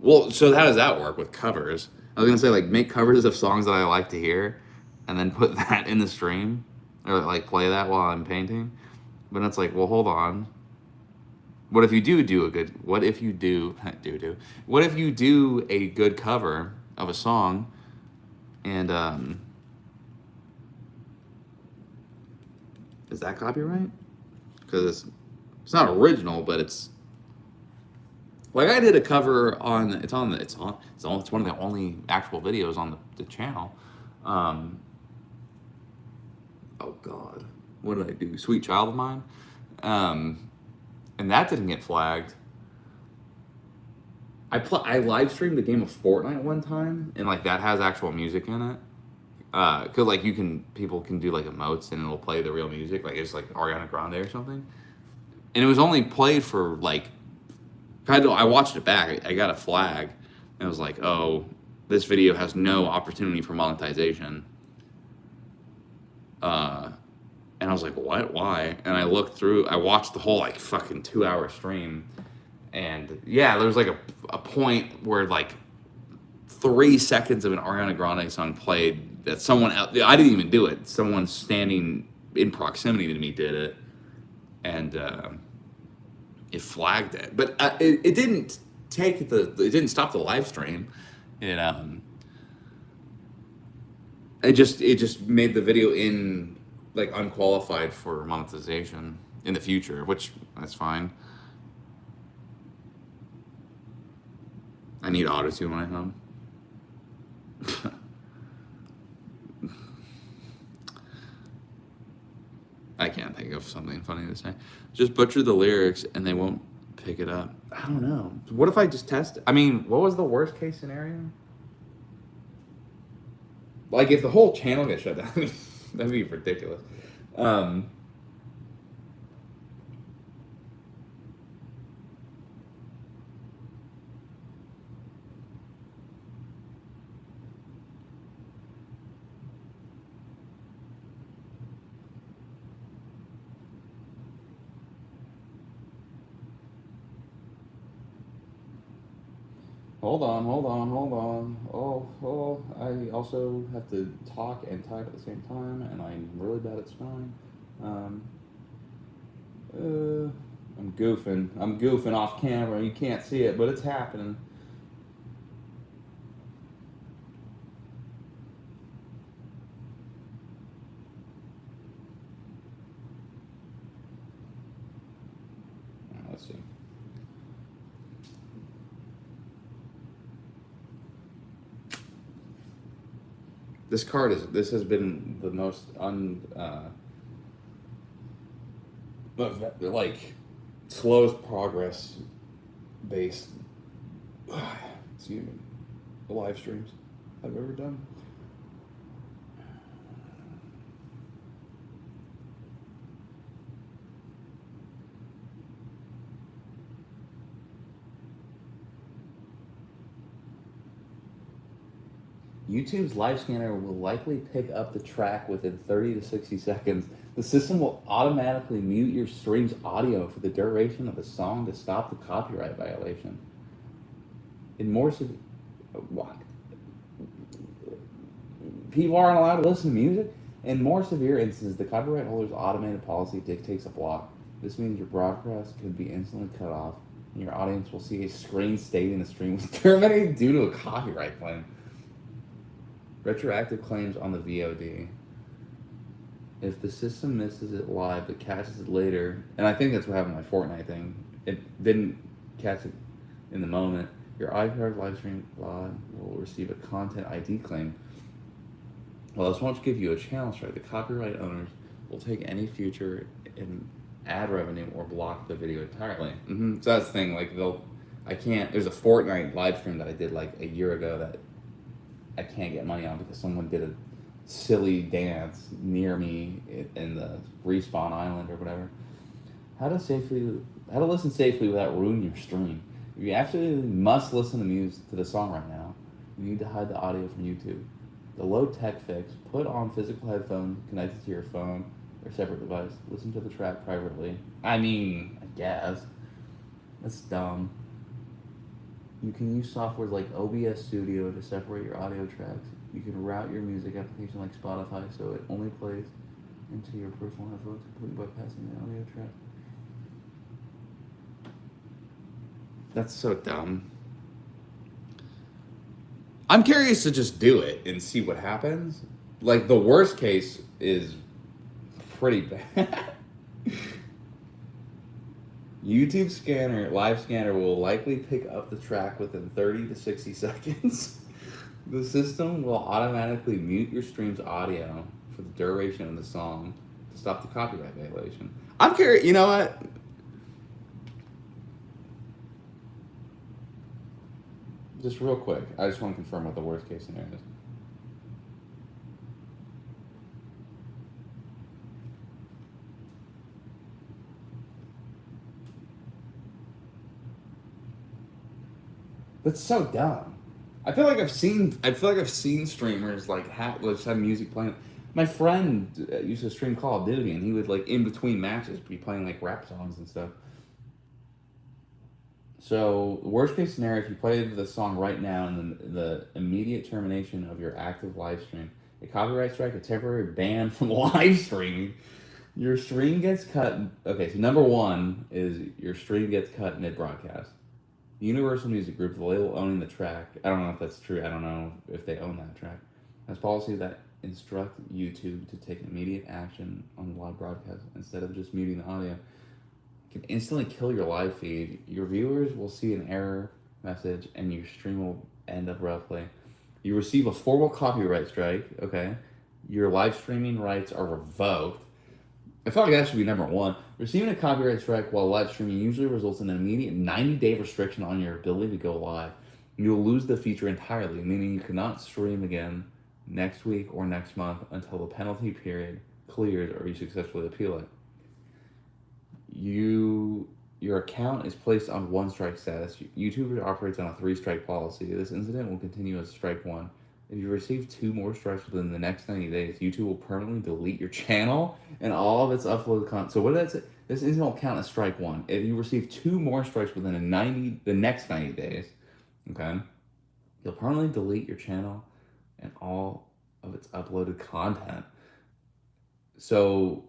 Well, so how does that work with covers? I was gonna say like make covers of songs that I like to hear, and then put that in the stream, or like play that while I'm painting. But it's like, well, hold on. What if you do a good? What if you do do? What if you do a good cover of a song, and is that copyright? Because it's not original, but it's like I did a cover on it's one of the only actual videos on the channel. Oh God, what did I do? Sweet Child of Mine, and that didn't get flagged. I live streamed a game of Fortnite one time, and like that has actual music in it. Cause like people can do like emotes and it'll play the real music, like it's like Ariana Grande or something. And it was only played for like, I watched it back. I got a flag, and it was like, oh, this video has no opportunity for monetization. And I was like, what? Why? And I looked through. I watched the whole like fucking 2-hour stream, and yeah, there was like a point where like 3 seconds of an Ariana Grande song played that someone else, I didn't even do it. Someone standing in proximity to me did it, and it flagged it. But it didn't it didn't stop the live stream. It just made the video in like unqualified for monetization in the future, which that's fine. I need auto-tune when I hum. I can't think of something funny to say. Just butcher the lyrics and they won't pick it up. I don't know. What if I just test? I mean, what was the worst case scenario? Like if the whole channel gets shut down, that'd be ridiculous. Hold on. Oh, I also have to talk and type at the same time, and I'm really bad at spelling. I'm goofing. I'm goofing off camera. You can't see it, but it's happening. Let's see. This has been the most like slowest progress based excuse me, live streams I've ever done. YouTube's live scanner will likely pick up the track within 30 to 60 seconds. The system will automatically mute your stream's audio for the duration of the song to stop the copyright violation. In more severe... What? People aren't allowed to listen to music? In more severe instances, the copyright holder's automated policy dictates a block. This means your broadcast could be instantly cut off, and your audience will see a screen stating the stream was terminated due to a copyright claim. Retroactive claims on the VOD. If the system misses it live but catches it later, and I think that's what happened with my Fortnite thing. It didn't catch it in the moment. Your iPad live stream live will receive a content ID claim. Well, this won't give you a channel strike. The copyright owners will take any future ad revenue or block the video entirely. So that's the thing. Like I can't. There's a Fortnite live stream that I did like a year ago that I can't get money on because someone did a silly dance near me in the respawn island or whatever. How to listen safely without ruining your stream. If you absolutely must listen to the song right now, you need to hide the audio from YouTube. The low tech fix: put on physical headphones connected to your phone or separate device. Listen to the track privately. I mean, I guess that's dumb. You can use software like OBS Studio to separate your audio tracks. You can route your music application like Spotify so it only plays into your personal headphones, completely bypassing the audio track. That's so dumb. I'm curious to just do it and see what happens. Like, the worst case is pretty bad. YouTube live scanner will likely pick up the track within 30 to 60 seconds. The system will automatically mute your stream's audio for the duration of the song to stop the copyright violation. I'm curious, you know what? Just real quick, I just want to confirm what the worst case scenario is. That's so dumb. I feel like I've seen streamers like just have music playing. My friend used to stream Call of Duty, and he would like in between matches be playing like rap songs and stuff. So, worst case scenario, if you play the song right now and the immediate termination of your active live stream, a copyright strike, a temporary ban from live streaming, your stream gets cut. Okay, so number one is your stream gets cut mid broadcast. Universal Music Group, the label owning the track, I don't know if that's true, I don't know if they own that track, has policy that instruct YouTube to take immediate action on the live broadcast instead of just muting the audio. Can instantly kill your live feed. Your viewers will see an error message and your stream will end abruptly. You receive a formal copyright strike, okay? Your live streaming rights are revoked. I feel like that should be number one. Receiving a copyright strike while live streaming usually results in an immediate 90-day restriction on your ability to go live. You'll lose the feature entirely, meaning you cannot stream again next week or next month until the penalty period clears or you successfully appeal it. Your account is placed on 1 strike status. YouTube operates on a 3 strike policy. This incident will continue as strike 1. If you receive 2 more strikes within the next 90 days, YouTube will permanently delete your channel and all of its uploaded content. So what that's this incident will count as strike 1. If you receive 2 more strikes within the next 90 days, okay, you'll permanently delete your channel and all of its uploaded content. So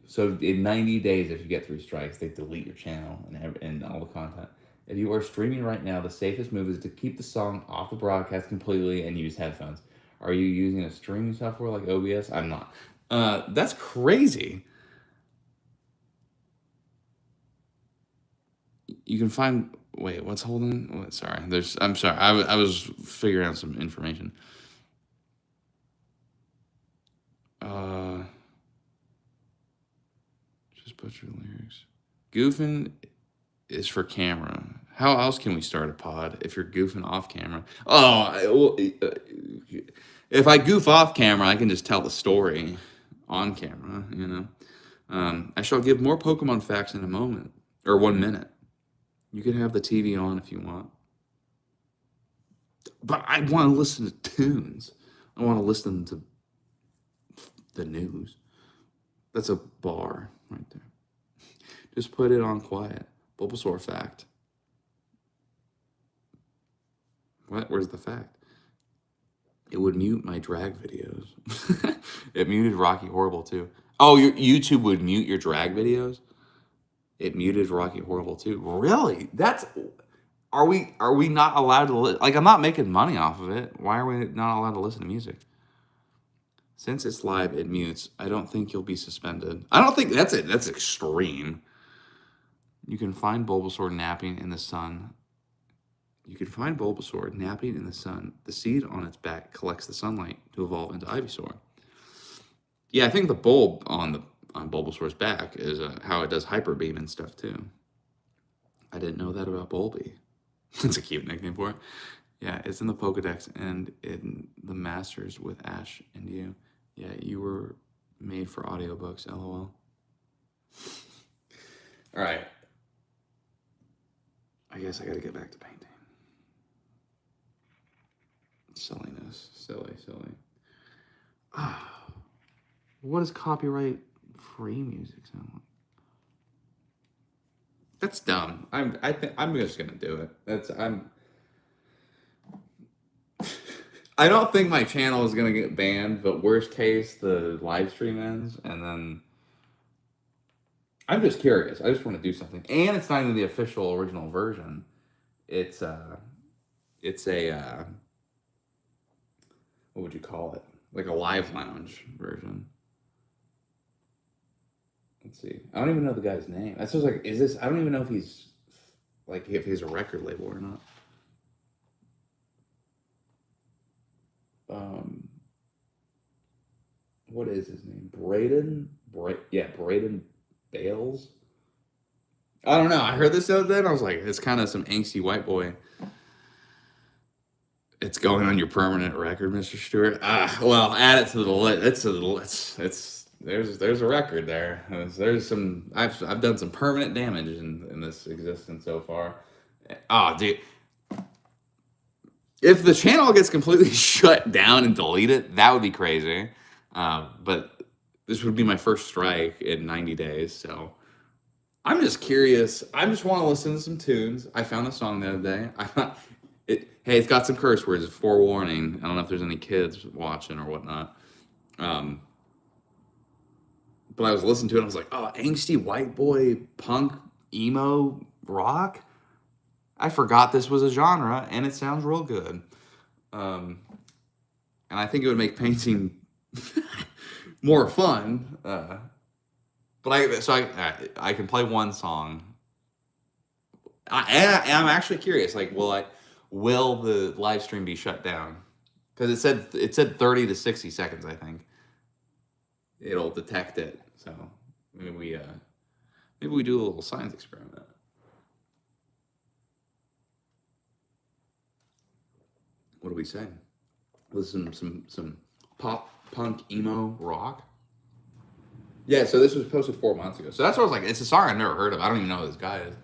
so in 90 days, if you get 3 strikes, they delete your channel and all the content. If you are streaming right now, the safest move is to keep the song off the broadcast completely and use headphones. Are you using a streaming software like OBS? I'm not. That's crazy. You can find. Wait, what's holding? What, sorry, I'm sorry. I was figuring out some information. Just butcher lyrics. Goofing is for camera. How else can we start a pod if you're goofing off camera? If I goof off camera, I can just tell the story on camera, you know. I shall give more Pokemon facts in a moment, or 1 minute. You can have the TV on if you want. But I want to listen to tunes. I want to listen to the news. That's a bar right there. Just put it on quiet. Bulbasaur fact. What? Where's the fact? It would mute my drag videos. It muted Rocky Horrible too. Oh, your YouTube would mute your drag videos? It muted Rocky Horrible too. Really? Are we not allowed to like, I'm not making money off of it. Why are we not allowed to listen to music? Since it's live, it mutes. I don't think you'll be suspended. I don't think that's it. That's extreme. You can find Bulbasaur napping in the sun. You can find Bulbasaur napping in the sun. The seed on its back collects the sunlight to evolve into Ivysaur. Yeah, I think the bulb on on Bulbasaur's back is how it does hyper beam and stuff too. I didn't know that about Bulby. That's a cute nickname for it. Yeah, it's in the Pokedex and in the Masters with Ash and you. Yeah, you were made for audiobooks, lol. All right. I guess I gotta get back to painting. Silliness. Silly. Ah, what does copyright-free music sound like? That's dumb. I'm just gonna do it. I don't think my channel is gonna get banned, but worst case, the live stream ends, and then I'm just curious. I just want to do something, and it's not even the official original version. It's a what would you call it? Like a live lounge version. Let's see. I don't even know the guy's name. That's just like, is this? I don't even know if he's like if he's a record label or not. What is his name? Braden Bales. I don't know. I heard this the other day and I was like, it's kind of some angsty white boy. It's going on your permanent record, Mr. Stewart. Well, add it to the list. There's a record there. There's some. I've done some permanent damage in this existence so far. Oh, dude. If the channel gets completely shut down and deleted, that would be crazy. But this would be my first strike in 90 days, so I'm just curious. I just want to listen to some tunes. I found a song the other day. Hey, it's got some curse words. Forewarning. I don't know if there's any kids watching or whatnot. But I was listening to it and I was like, oh, angsty white boy punk emo rock? I forgot this was a genre, and it sounds real good. And I think it would make painting more fun. But I can play one song. I'm actually curious. Like, will the live stream be shut down? Because it said 30 to 60 seconds. I think it'll detect it. So maybe we do a little science experiment. What do we say? Listen, some pop punk emo rock. Yeah, so this was posted 4 months ago. So that's what I was like. It's a song I've never heard of. I don't even know who this guy is.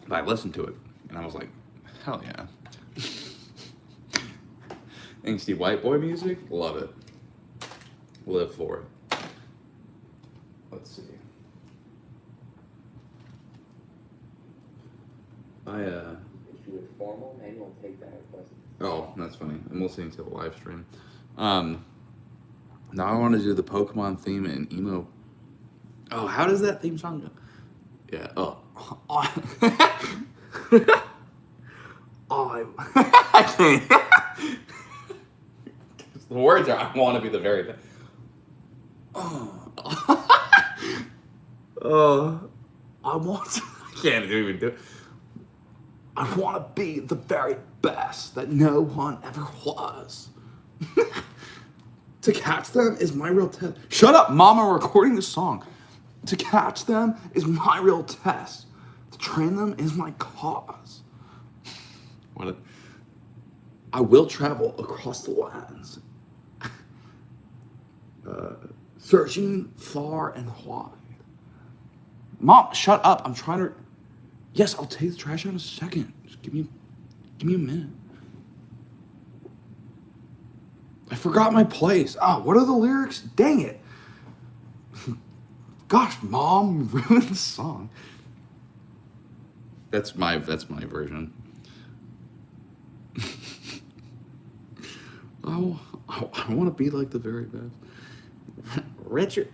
But I listened to it and I was like, hell yeah. Angsty white boy music, love it. Live for it. Let's see. Issue is formal, manual take that request. Oh, that's funny. I'm listening to the live stream. Now I want to do the Pokemon theme and emo. Oh, how does that theme song go? Yeah. Oh. I can't. The words are, I want to be the very best. I can't even do it. I want to be the very best that no one ever was. To catch them is my real test. Shut up, Mom, I'm recording this song. To catch them is my real test. To train them is my cause. I will travel across the lands. Searching far and wide. Mom, shut up. I'm trying to... Yes, I'll take the trash out in a second. Just give me a minute. I forgot my place. Oh, what are the lyrics? Dang it. Gosh, Mom, you ruined the song. That's my version. Oh, I want to be like the very best.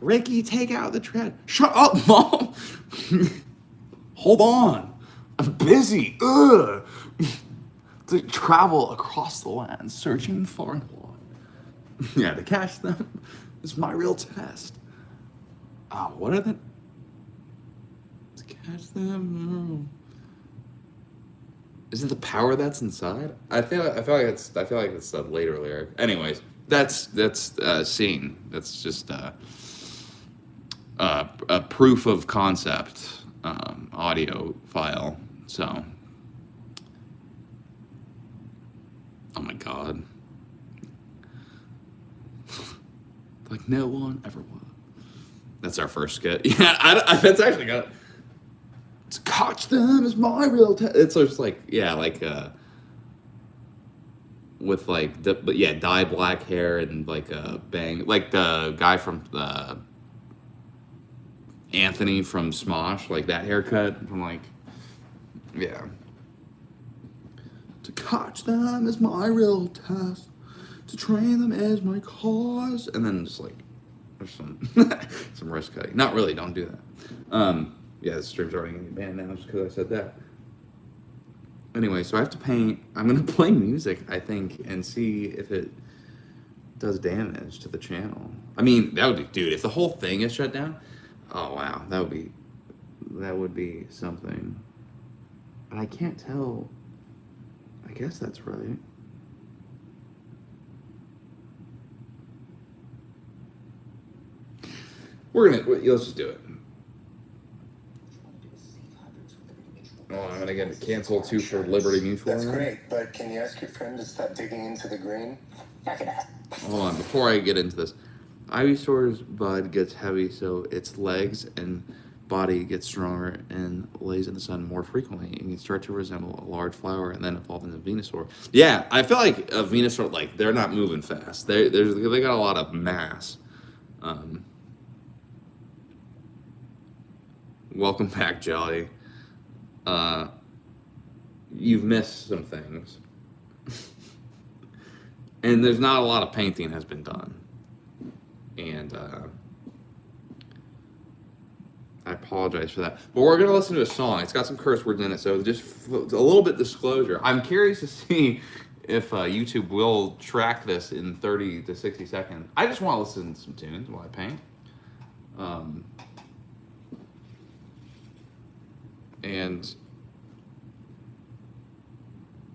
Ricky, take out the trash. Shut up, Mom. Hold on. I'm busy. To travel across the land, searching far and wide. Yeah, to catch them is my real test. What are the... To catch them... Is it the power that's inside? I feel like it's the later lyric. Anyways, That's seen. That's just a proof of concept audio file. So, oh my god, like no one ever will. That's our first skit. Yeah, that's actually got. To catch them is my real. It's just like yeah, like with like but yeah, dyed black hair and like a bang, like the guy from Anthony from Smosh, like that haircut. I'm like, yeah. To catch them is my real test. To train them is my cause. And then just like, there's some some wrist cutting. Not really. Don't do that. Yeah, the stream's already gonna be banned now just because I said that. Anyway, so I have to paint. I'm gonna play music, I think, and see if it does damage to the channel. I mean, that would be, dude. If the whole thing is shut down, oh wow, that would be something. But I can't tell. I guess that's right. Let's just do it. Oh, I'm gonna get canceled too for Liberty Mutual. That's great, but can you ask your friend to stop digging into the green? Hold on, before I get into this. Ivysaur's bud gets heavy, so its legs and body gets stronger and lays in the sun more frequently, and can start to resemble a large flower and then evolve into Venusaur. Yeah, I feel like a Venusaur, like, they're not moving fast. They got a lot of mass. Welcome back, Jolly. You've missed some things. And there's not a lot of painting has been done. And I apologize for that. But we're going to listen to a song. It's got some curse words in it, so just a little bit disclosure. I'm curious to see if YouTube will track this in 30 to 60 seconds. I just want to listen to some tunes while I paint. And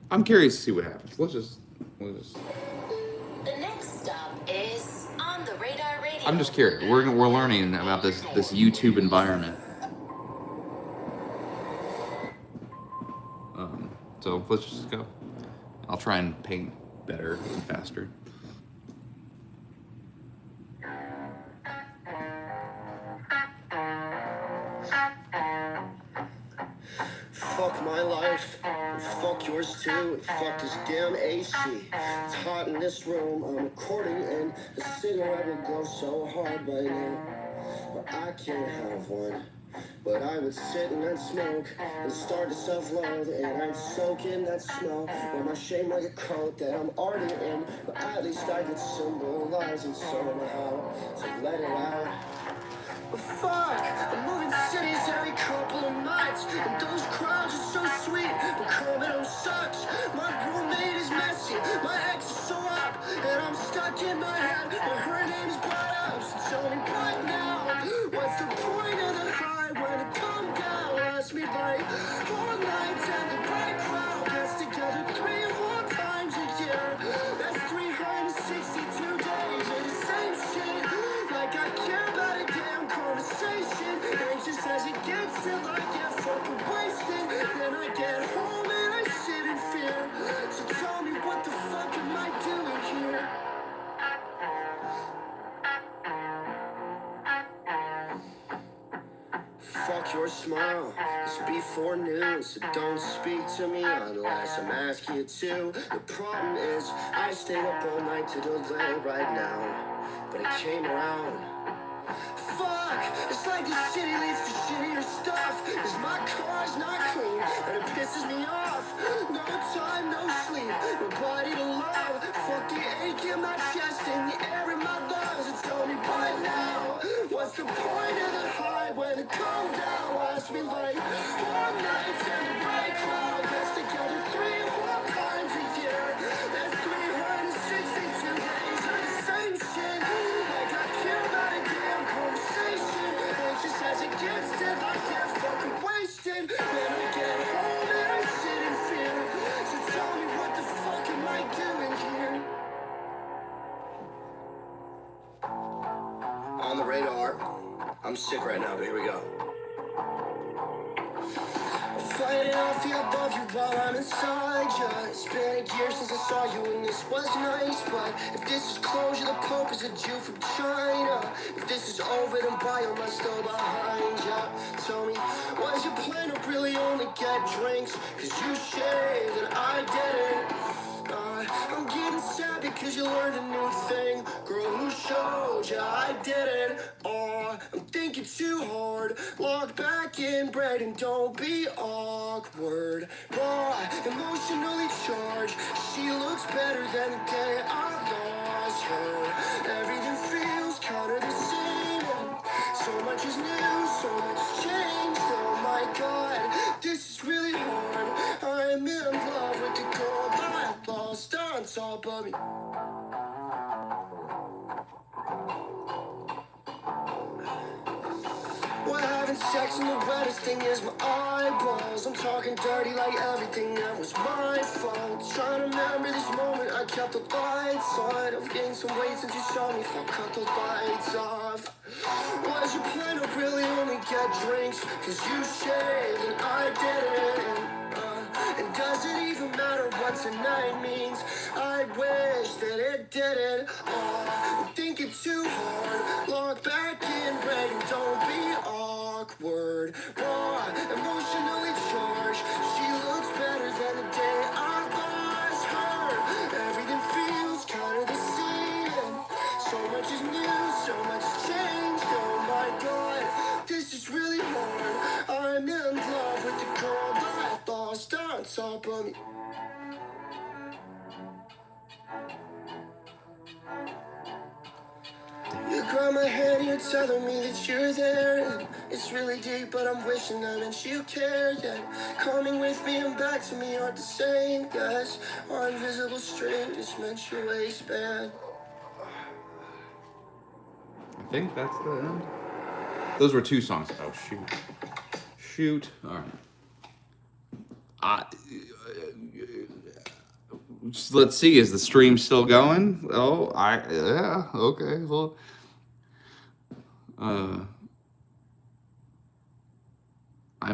I'm curious to see what happens. Let's just. The next stop is On the Radar Radio. I'm just curious. We're learning about this YouTube environment. So let's just go. I'll try and paint better and faster. Fuck my life, and fuck yours too, and fuck this damn AC. It's hot in this room, I'm recording, and a cigarette would go so hard by now. But I can't have one. But I would sit and I'd smoke and start to self-loathe, and I'd soak in that smell, wear my shame like a coat that I'm already in. But at least I could symbolize it somehow, so let it out. But fuck, I'm moving cities every couple of nights, and those crowds are so sweet, but coming home sucks. My roommate is messy, my ex is so up, and I'm stuck in my head, but her name's brought up. So tell me right now, what's the point of the high when it come down? Ask me like all nights and the right crowd gets together 3 whole times a year. That's 362 days of the same shit, like I care about a damn conversation. Anxious as it gets till I get fucking wasted. Then I get home and I sit in fear. So tell me what the fuck am I doing here? Fuck your smile, it's before noon, so don't speak to me unless I'm asking you to. The problem is, I stayed up all night to delay right now, but it came around. Fuck, it's like the city leads to shittier stuff, cause my car's not clean, and it pisses me off. No time, no sleep, nobody to love. Fuck the ache in my chest and the air in my lungs. And tell me right now, what's the point of the high when it come down? Ask me like one night and the right crowd gets together 3 whole times a year. That's 362 days of the same shit, like I care about a damn conversation. Anxious as it gets till I get fucking wasted. Then I get home and I sit in fear. So tell me what the fuck am I doing here? music right now, but here we go. Fighting off the above you while I'm inside ya. It's been a year since I saw you and this was nice. But if this is closure, the Pope is a Jew from China. If this is over, then why am I still behind ya? Tell me, was your plan to really only get drinks? Cause you shaved and I didn't. I'm getting sad because you learned a new thing. Girl, who showed ya I didn't? Oh, I'm thinking too hard. Log back in, bread, and don't be awkward. Raw, emotionally charged. She looks better than the day I lost her. Everything feels kinda the same. So much is new, so much has changed. Oh my god, this is really hard. I'm in love with the girl that I lost on top of me. We're having sex and the wettest thing is my eyeballs. I'm talking dirty like everything that was my fault. Trying to remember this moment, I kept the lights on. I've gained some weight since you saw me, so cut the lights off. Was your plan to really only get drinks? Cause you shaved and I didn't. And does it even matter what tonight means? I wish that it didn't. I'm thinking too hard. Log back in, break, and don't be awkward. Raw, emotionally charged. She looks better than the day I lost her. Everything feels kinda the same. So much is new, so much has changed. Oh my god, this is really hard. I'm in love with the girl that I lost on top of me. You grab my hand, you're telling me that you're there. It's really deep, but I'm wishing that meant you cared. Yeah, coming with me and back to me aren't the same. Yes, our invisible string just meant your waistband. I think that's the end. Those were 2 songs. Oh, shoot. All right. Let's see. Is the stream still going? Oh, yeah. Okay. Well, I'm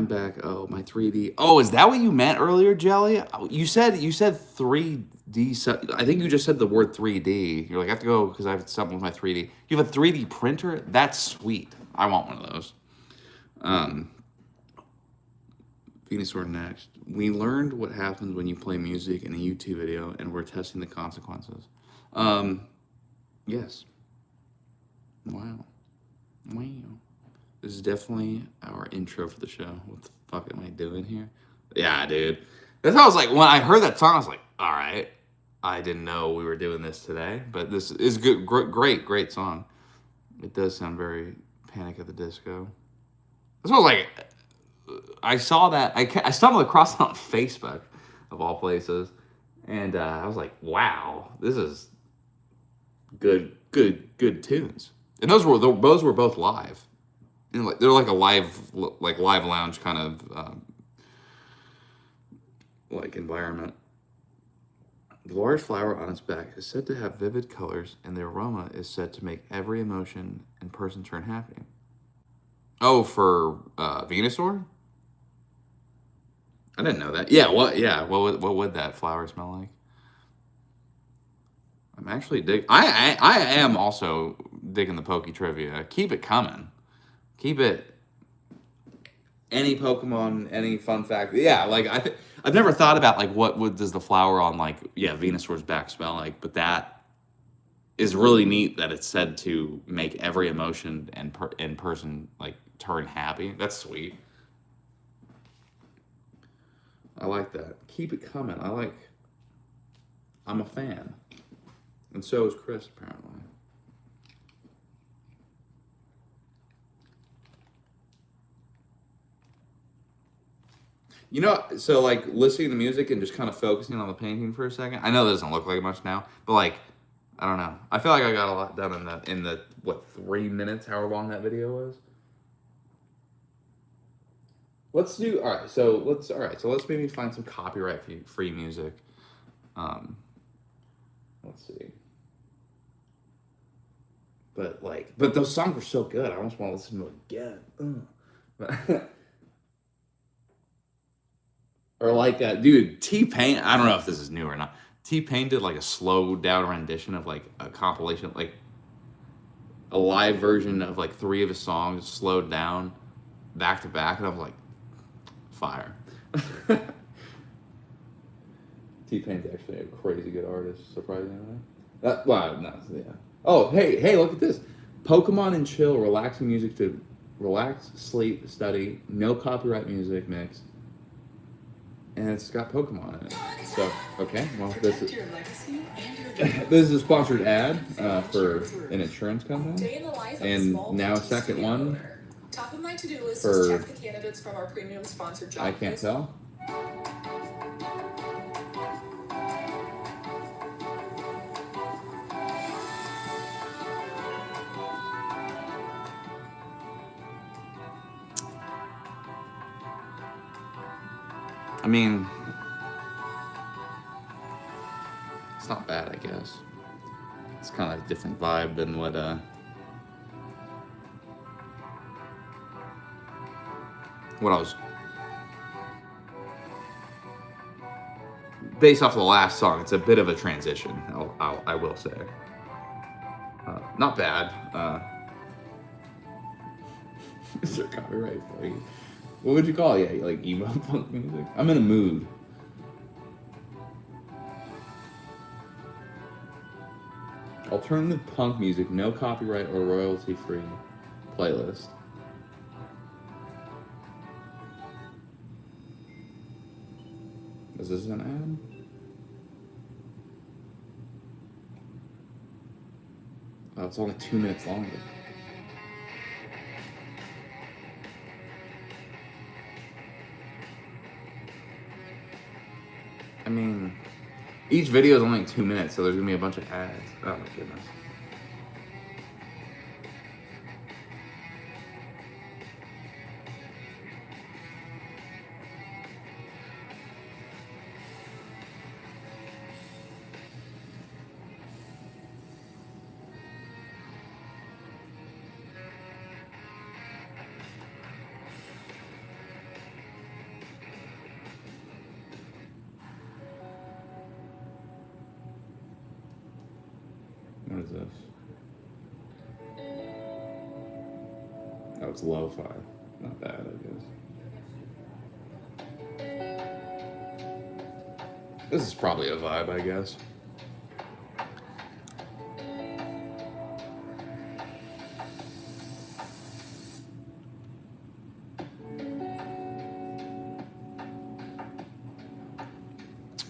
back. Oh, my 3D. Oh, is that what you meant earlier, Jelly? You said 3D. I think you just said the word 3D. You're like, I have to go because I have something with my 3D. You have a 3D printer? That's sweet. I want one of those. Venusaur next. We learned what happens when you play music in a YouTube video, and we're testing the consequences. Yes. Wow. This is definitely our intro for the show. What the fuck am I doing here? Yeah, dude. That's how I was like, when I heard that song, I was like, all right. I didn't know we were doing this today, but this is good. Great song. It does sound very Panic at the Disco. That's what I was like. I saw that. I stumbled across it on Facebook, of all places, and I was like, "Wow, this is good tunes." And those were both live, and like they're like a live lounge kind of like environment. The large flower on its back is said to have vivid colors, and the aroma is said to make every emotion and person turn happy. Oh, for Venusaur? I didn't know that. Yeah, what would that flower smell like? I'm actually I am also digging the Poke trivia. Keep it coming. Keep it. Any Pokemon, any fun fact. Yeah, like I've never thought about like what does the flower on like Venusaur's back smell like, but that is really neat that it's said to make every emotion and person like turn happy. That's sweet. I like that. Keep it coming. I'm a fan. And so is Chris, apparently. You know, so like listening to music and just kind of focusing on the painting for a second. I know it doesn't look like much now, but like, I don't know. I feel like I got a lot done in the 3 minutes, however long that video was. Let's do So let's maybe find some copyright free music. Let's see. But those songs were so good. I almost want to listen to it again. But or like, dude, T-Pain. I don't know if this is new or not. T-Pain did like a slowed down rendition of like a compilation, like a live version of like 3 of his songs slowed down back to back, and I was like, fire. T-Pain's actually a crazy good artist, surprisingly. Well, no, yeah. Oh, hey, look at this. Pokemon and chill, relaxing music to relax, sleep, study, no copyright music mix. And it's got Pokemon in it. So, okay, well, this is this is a sponsored ad for an insurance company. And now a second one Top of my to-do list for, is check the candidates from our premium sponsored job. I can't tell. I mean, it's not bad, I guess. It's kind of a different vibe than what I was based off of the last song. It's a bit of a transition, I will say. Not bad. Is there copyright for you? What would you call it? Yeah, like emo punk music? I'm in a mood. Alternative punk music, no copyright or royalty free playlist. Is this an ad? Oh, it's only 2 minutes longer. I mean, each video is only 2 minutes, so there's gonna be a bunch of ads. Oh my goodness. What is this? Oh, it's lo-fi. Not bad, I guess. This is probably a vibe, I guess.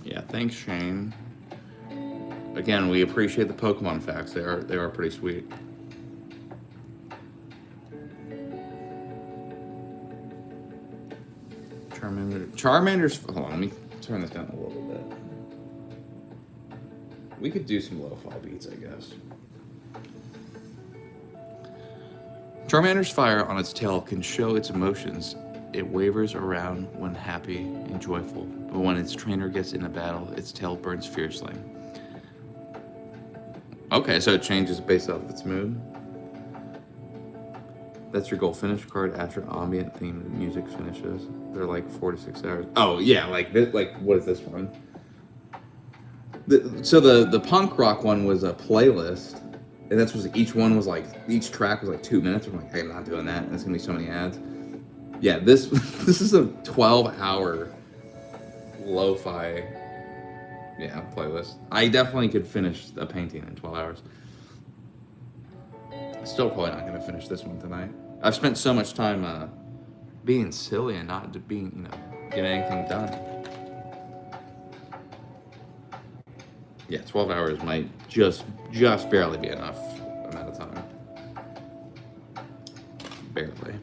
Yeah, thanks, Shane. Again, we appreciate the Pokemon facts. They are pretty sweet. Charmander's. Hold on, let me turn this down a little bit. We could do some lo-fi beats, I guess. Charmander's fire on its tail can show its emotions. It wavers around when happy and joyful, but when its trainer gets in a battle, its tail burns fiercely. Okay, so it changes based off its mood. That's your goal. Finish card after ambient themed music finishes. They're like 4 to 6 hours. Oh yeah, like this, like what is this one? So the punk rock one was a playlist, and that's was each one was like each track was like 2 minutes. I'm like, hey, I'm not doing that. There's gonna be so many ads. Yeah, this this is a 12-hour lo-fi playlist. I definitely could finish a painting in 12 hours. Still probably not gonna finish this one tonight. I've spent so much time being silly and not being, getting anything done. Yeah, 12 hours might just barely be enough amount of time. Barely.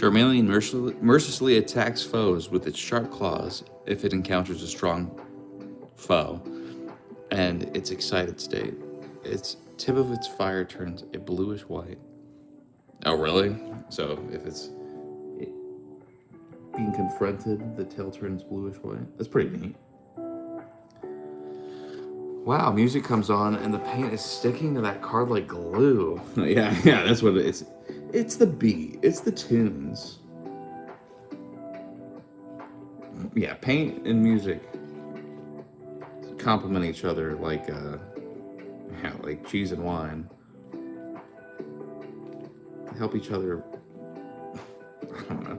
Charmeleon mercilessly attacks foes with its sharp claws if it encounters a strong foe and its excited state. Its tip of its fire turns a bluish white. Oh, really? So if it's being confronted, the tail turns bluish white. That's pretty neat. Wow, music comes on and the paint is sticking to that card like glue. yeah, that's what it is. It's the beat. It's the tunes. Yeah, paint and music complement each other like cheese and wine. They help each other. I don't know.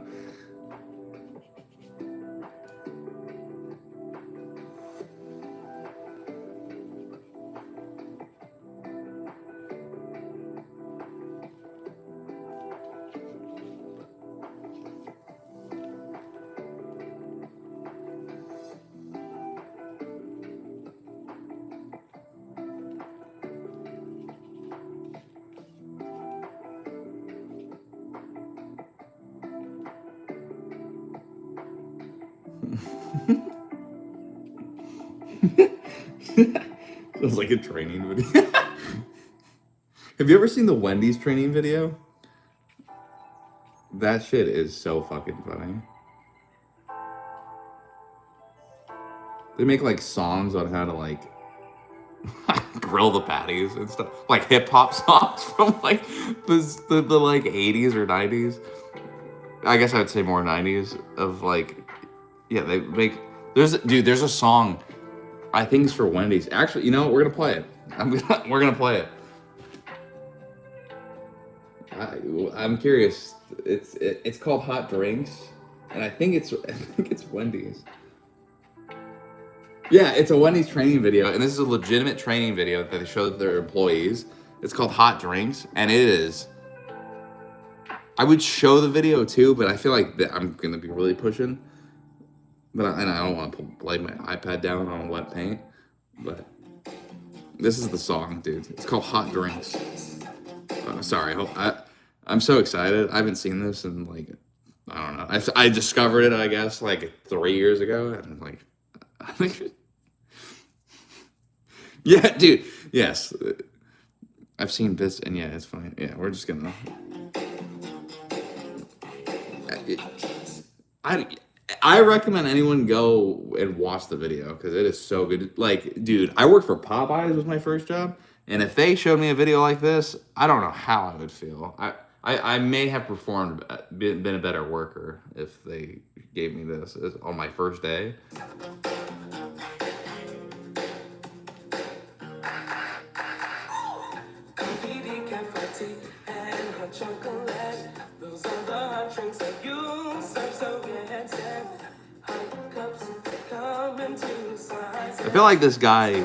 Sounds like a training video. Have you ever seen the Wendy's training video? That shit is so fucking funny. They make like songs on how to like grill the patties and stuff, like hip hop songs from like the like 80s or 90s. I guess I would say more 90s of like, yeah, they make there's a song. I think it's for Wendy's. Actually, you know what? We're gonna play it. We're gonna play it. I'm curious. It's called Hot Drinks, and I think it's Wendy's. Yeah, it's a Wendy's training video, and this is a legitimate training video that they show their employees. It's called Hot Drinks, and it is. I would show the video too, but I feel like I'm gonna be really pushing. But I don't want to lay my iPad down on wet paint. But this is the song, dude. It's called Hot Drinks. Sorry, I'm so excited. I haven't seen this in like, I don't know. I discovered it, I guess, like 3 years ago, and like, I think, yeah, dude. Yes, I've seen this, and yeah, it's fine. Yeah, we're just gonna. I recommend anyone go and watch the video because it is so good. Like, dude, I worked for Popeyes was my first job, and if they showed me a video like this, I don't know how I would feel. I may have performed, been a better worker if they gave me this on my first day. I feel like this guy.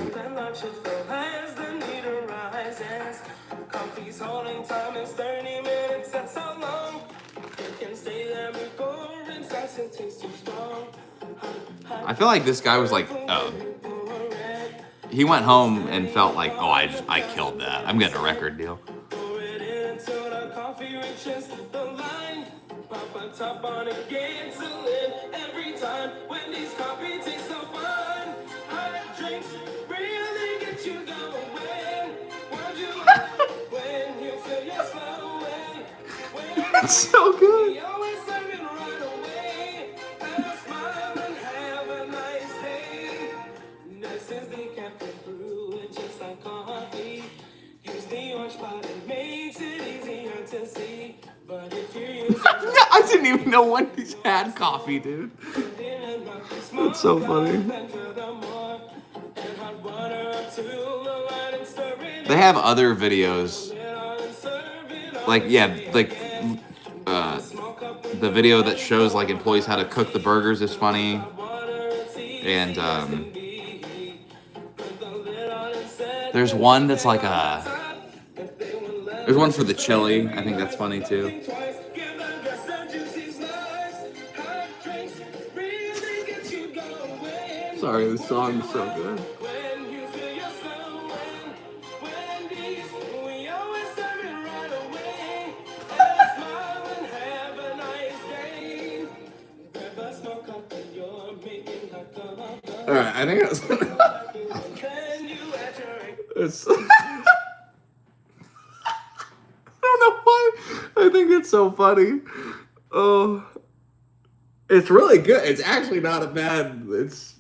I feel like this guy was like, he went home and felt like, oh, I killed that. I'm getting a record deal. It's so good. I didn't even know Wendy's had coffee, dude. That's so funny. They have other videos. Like, yeah, like the video that shows like employees how to cook the burgers is funny. And there's one that's like there's one for the chili. I think that's funny too. Sorry, this song is so good. I think it's. It's. I don't know why. I think it's so funny. Oh, it's really good. It's actually not a bad. It's.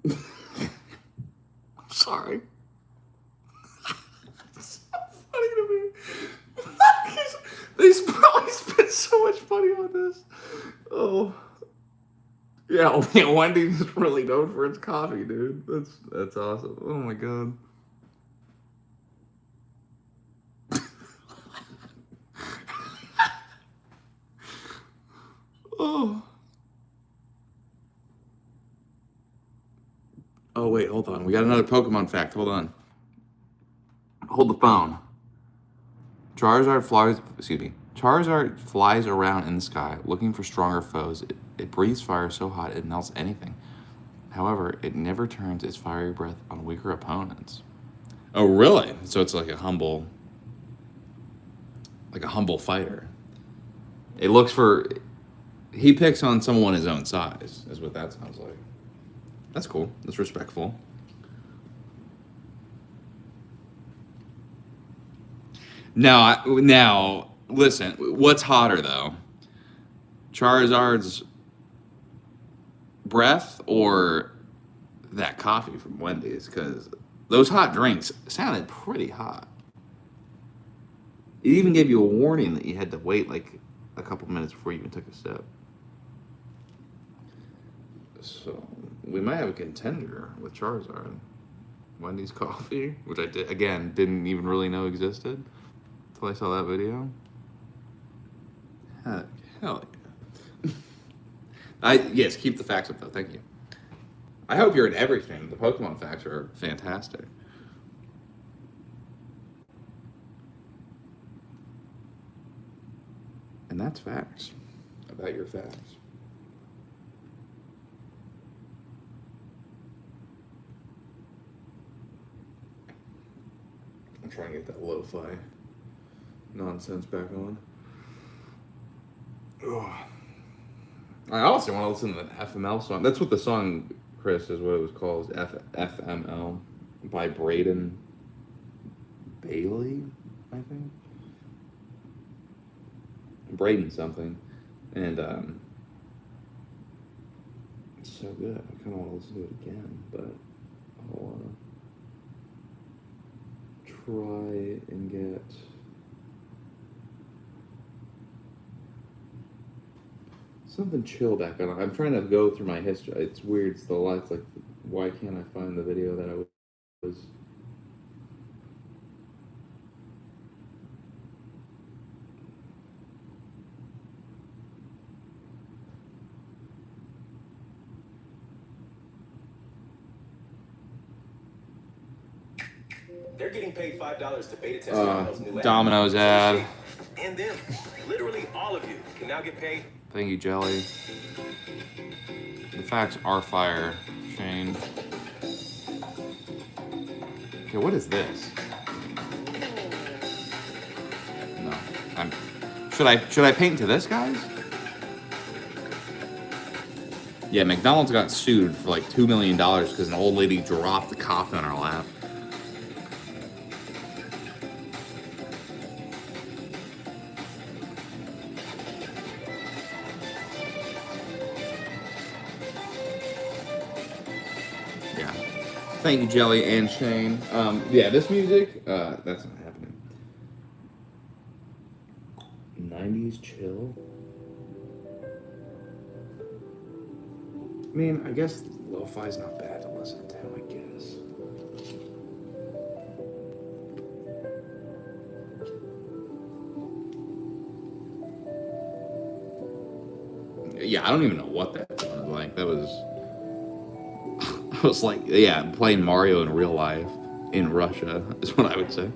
I'm sorry. It's so funny to me. They probably spent so much money on this. Oh. Yeah, Wendy's is really known for its coffee, dude. That's awesome. Oh my god. Oh. Oh wait, hold on. We got another Pokemon fact. Hold on. Hold the phone. Charizard flies around in the sky looking for stronger foes. It breathes fire so hot it melts anything. However, it never turns its fiery breath on weaker opponents. Oh, really? So it's like a humble fighter. It looks for. He picks on someone his own size. Is what that sounds like. That's cool. That's respectful. Now, listen. What's hotter though? Charizard's breath or that coffee from Wendy's? Because those hot drinks sounded pretty hot. It even gave you a warning that you had to wait like a couple minutes before you even took a step. So we might have a contender with Charizard. Wendy's coffee, which I didn't even really know existed until I saw that video. Hell yeah. Yes, keep the facts up though. Thank you. I hope you're in everything. The Pokemon facts are fantastic. And that's facts about your facts. I'm trying to get that lo-fi nonsense back on. Ugh. I also want to listen to the FML song. That's what the song, Chris, is what it was called. FML by Braden Bailey, I think. Braden something. And it's so good. I kind of want to listen to it again, but I'll try and get something chill back on. I'm trying to go through my history. It's weird. It's the lights. Like, why can't I find the video that I was? They're getting paid $5 to beta test Domino's new app. Domino's ad. And them, literally all of you, can now get paid. Thank you, Jelly. The facts are fire, Shane. Okay, what is this? No, should I paint to this, guys? Yeah, McDonald's got sued for like $2 million because an old lady dropped the coffee on her lap. Yeah. Thank you, Jelly and Shane. Yeah, this music, that's not happening. 90s chill. I mean, I guess lo-fi's not bad to listen to, I guess. Yeah, I don't even know what that sounded like. That was... I was like, yeah, playing Mario in real life in Russia is what I would say.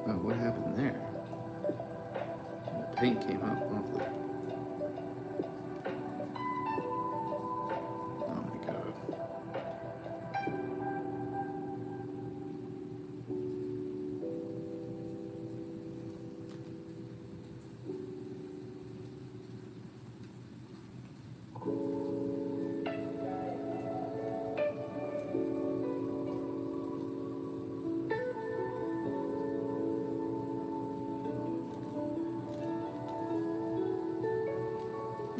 Oh, what happened there? The paint came up off the... Oh my god.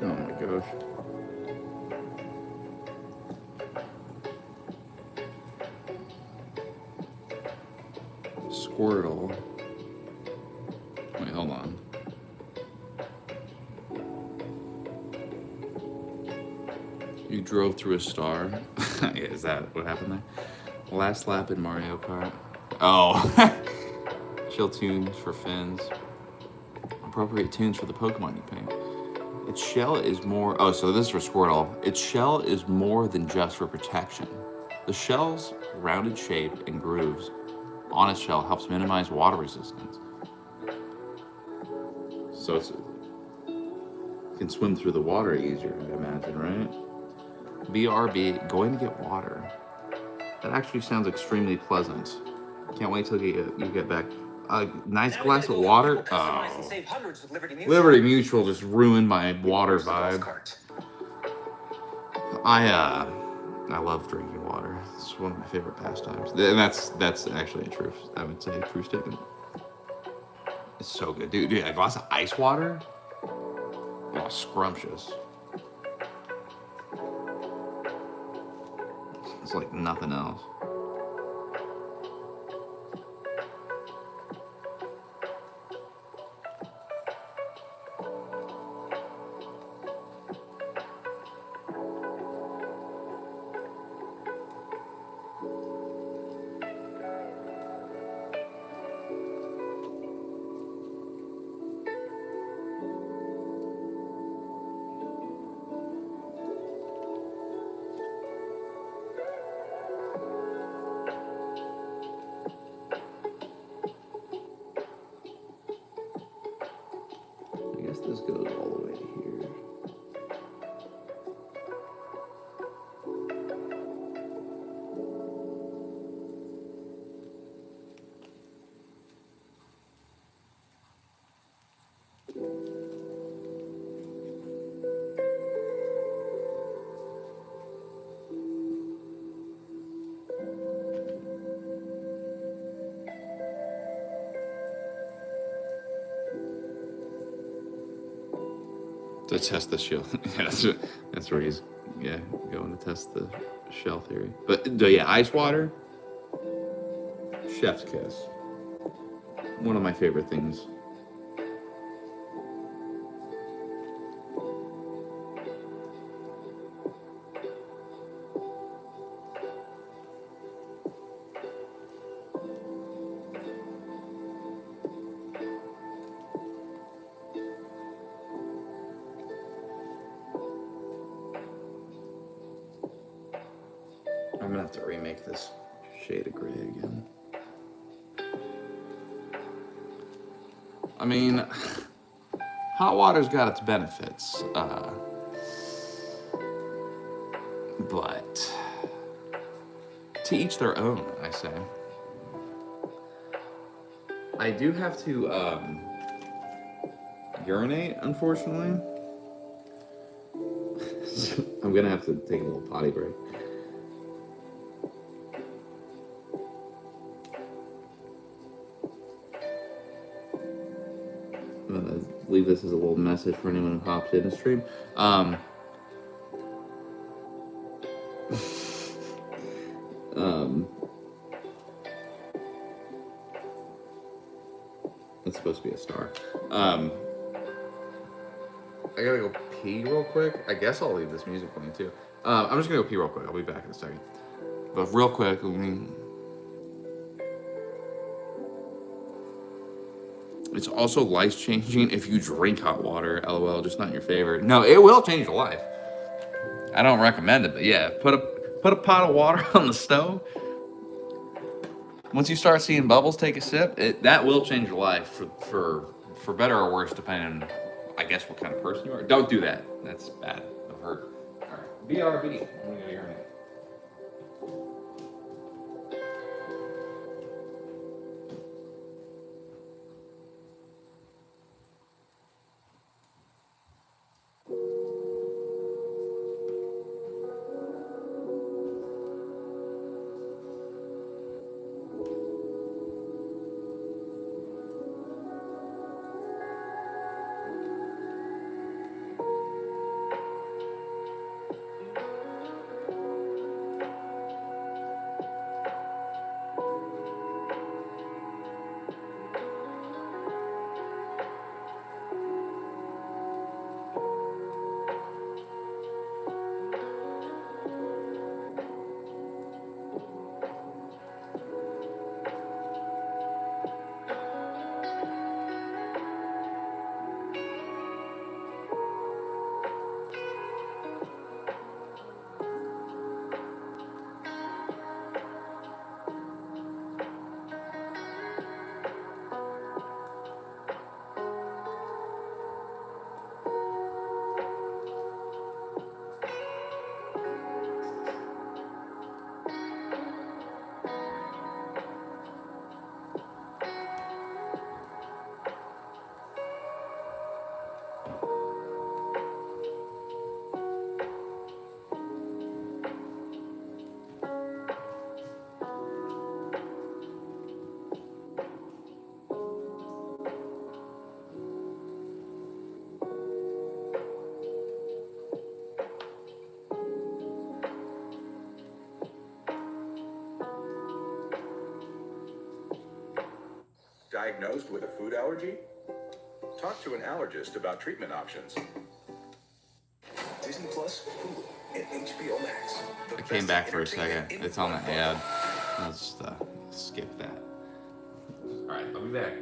Oh my gosh. Squirtle. Wait, hold on. You drove through a star. Is that what happened there? Last lap in Mario Kart. Oh. Chill tunes for fins. Appropriate tunes for the Pokemon you paint. Its shell is more... Oh, so this is for Squirtle. Its shell is more than just for protection. The shell's rounded shape and grooves on its shell helps minimize water resistance. So it can swim through the water easier, I imagine, right? BRB, going to get water. That actually sounds extremely pleasant. Can't wait till you get back. A nice glass of water? Oh. Liberty Mutual just ruined my water vibe. I love drinking water. It's one of my favorite pastimes. And that's actually a truth. I would say a true statement. It's so good. Dude, a glass of ice water? Oh, scrumptious. It's like nothing else. This goes all the way to here. To test the shell. Yeah, that's where he's going to test the shell theory. But yeah, ice water, chef's kiss. One of my favorite things. I'm gonna have to remake this shade of gray again. I mean, hot water's got its benefits, but to each their own, I say. I do have to urinate, unfortunately. So I'm gonna have to take a little potty break. I'm gonna leave this as a little message for anyone who hops in the stream. It's supposed to be a star. I gotta go pee real quick. I guess I'll leave this music playing too. I'm just gonna go pee real quick. I'll be back in a second. But real quick, I mean, it's also life-changing if you drink hot water. LOL, just not your favorite. No, it will change your life. I don't recommend it, but yeah, put a pot of water on the stove. once you start seeing bubbles take a sip, that will change your life for better or worse, depending on, I guess, what kind of person you are. Don't do that. That's bad. It'll hurt. All right. BRB. I'm gonna go here now. Diagnosed with a food allergy? Talk to an allergist about treatment options. Disney Plus, Hulu, and HBO Max. I came back for a second. It's on the ad. Let's skip that. All right, I'll be back.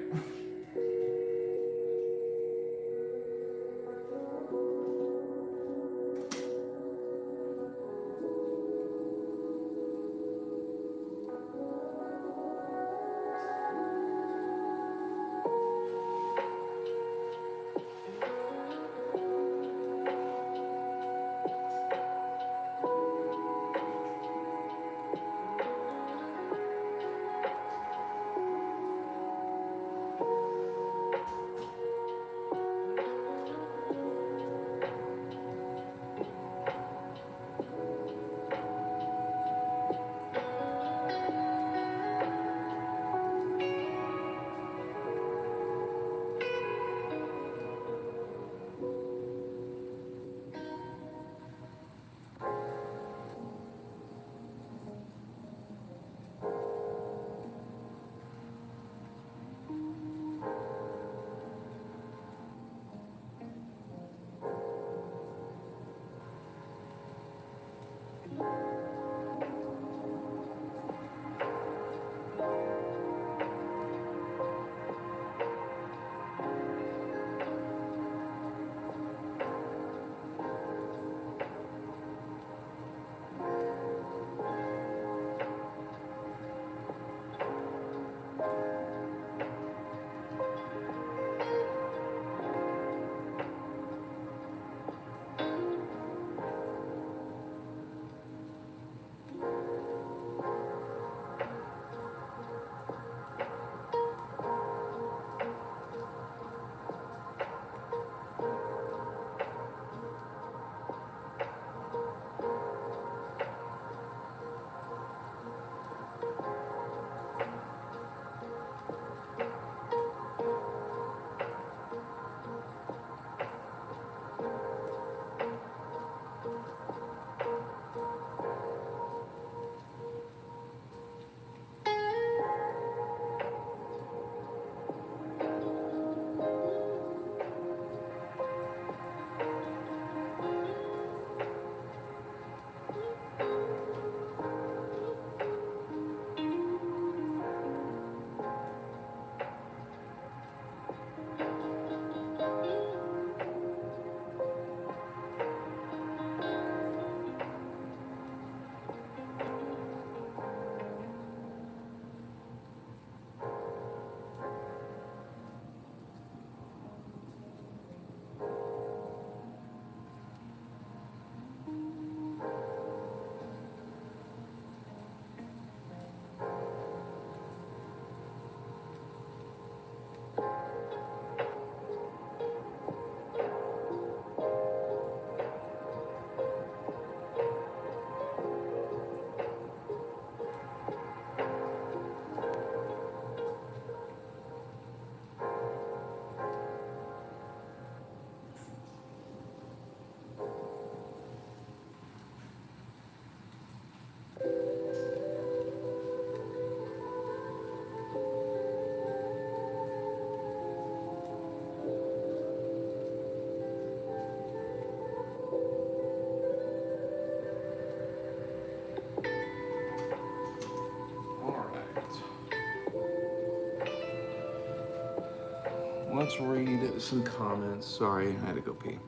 let's read some comments. Sorry, I had to go pee.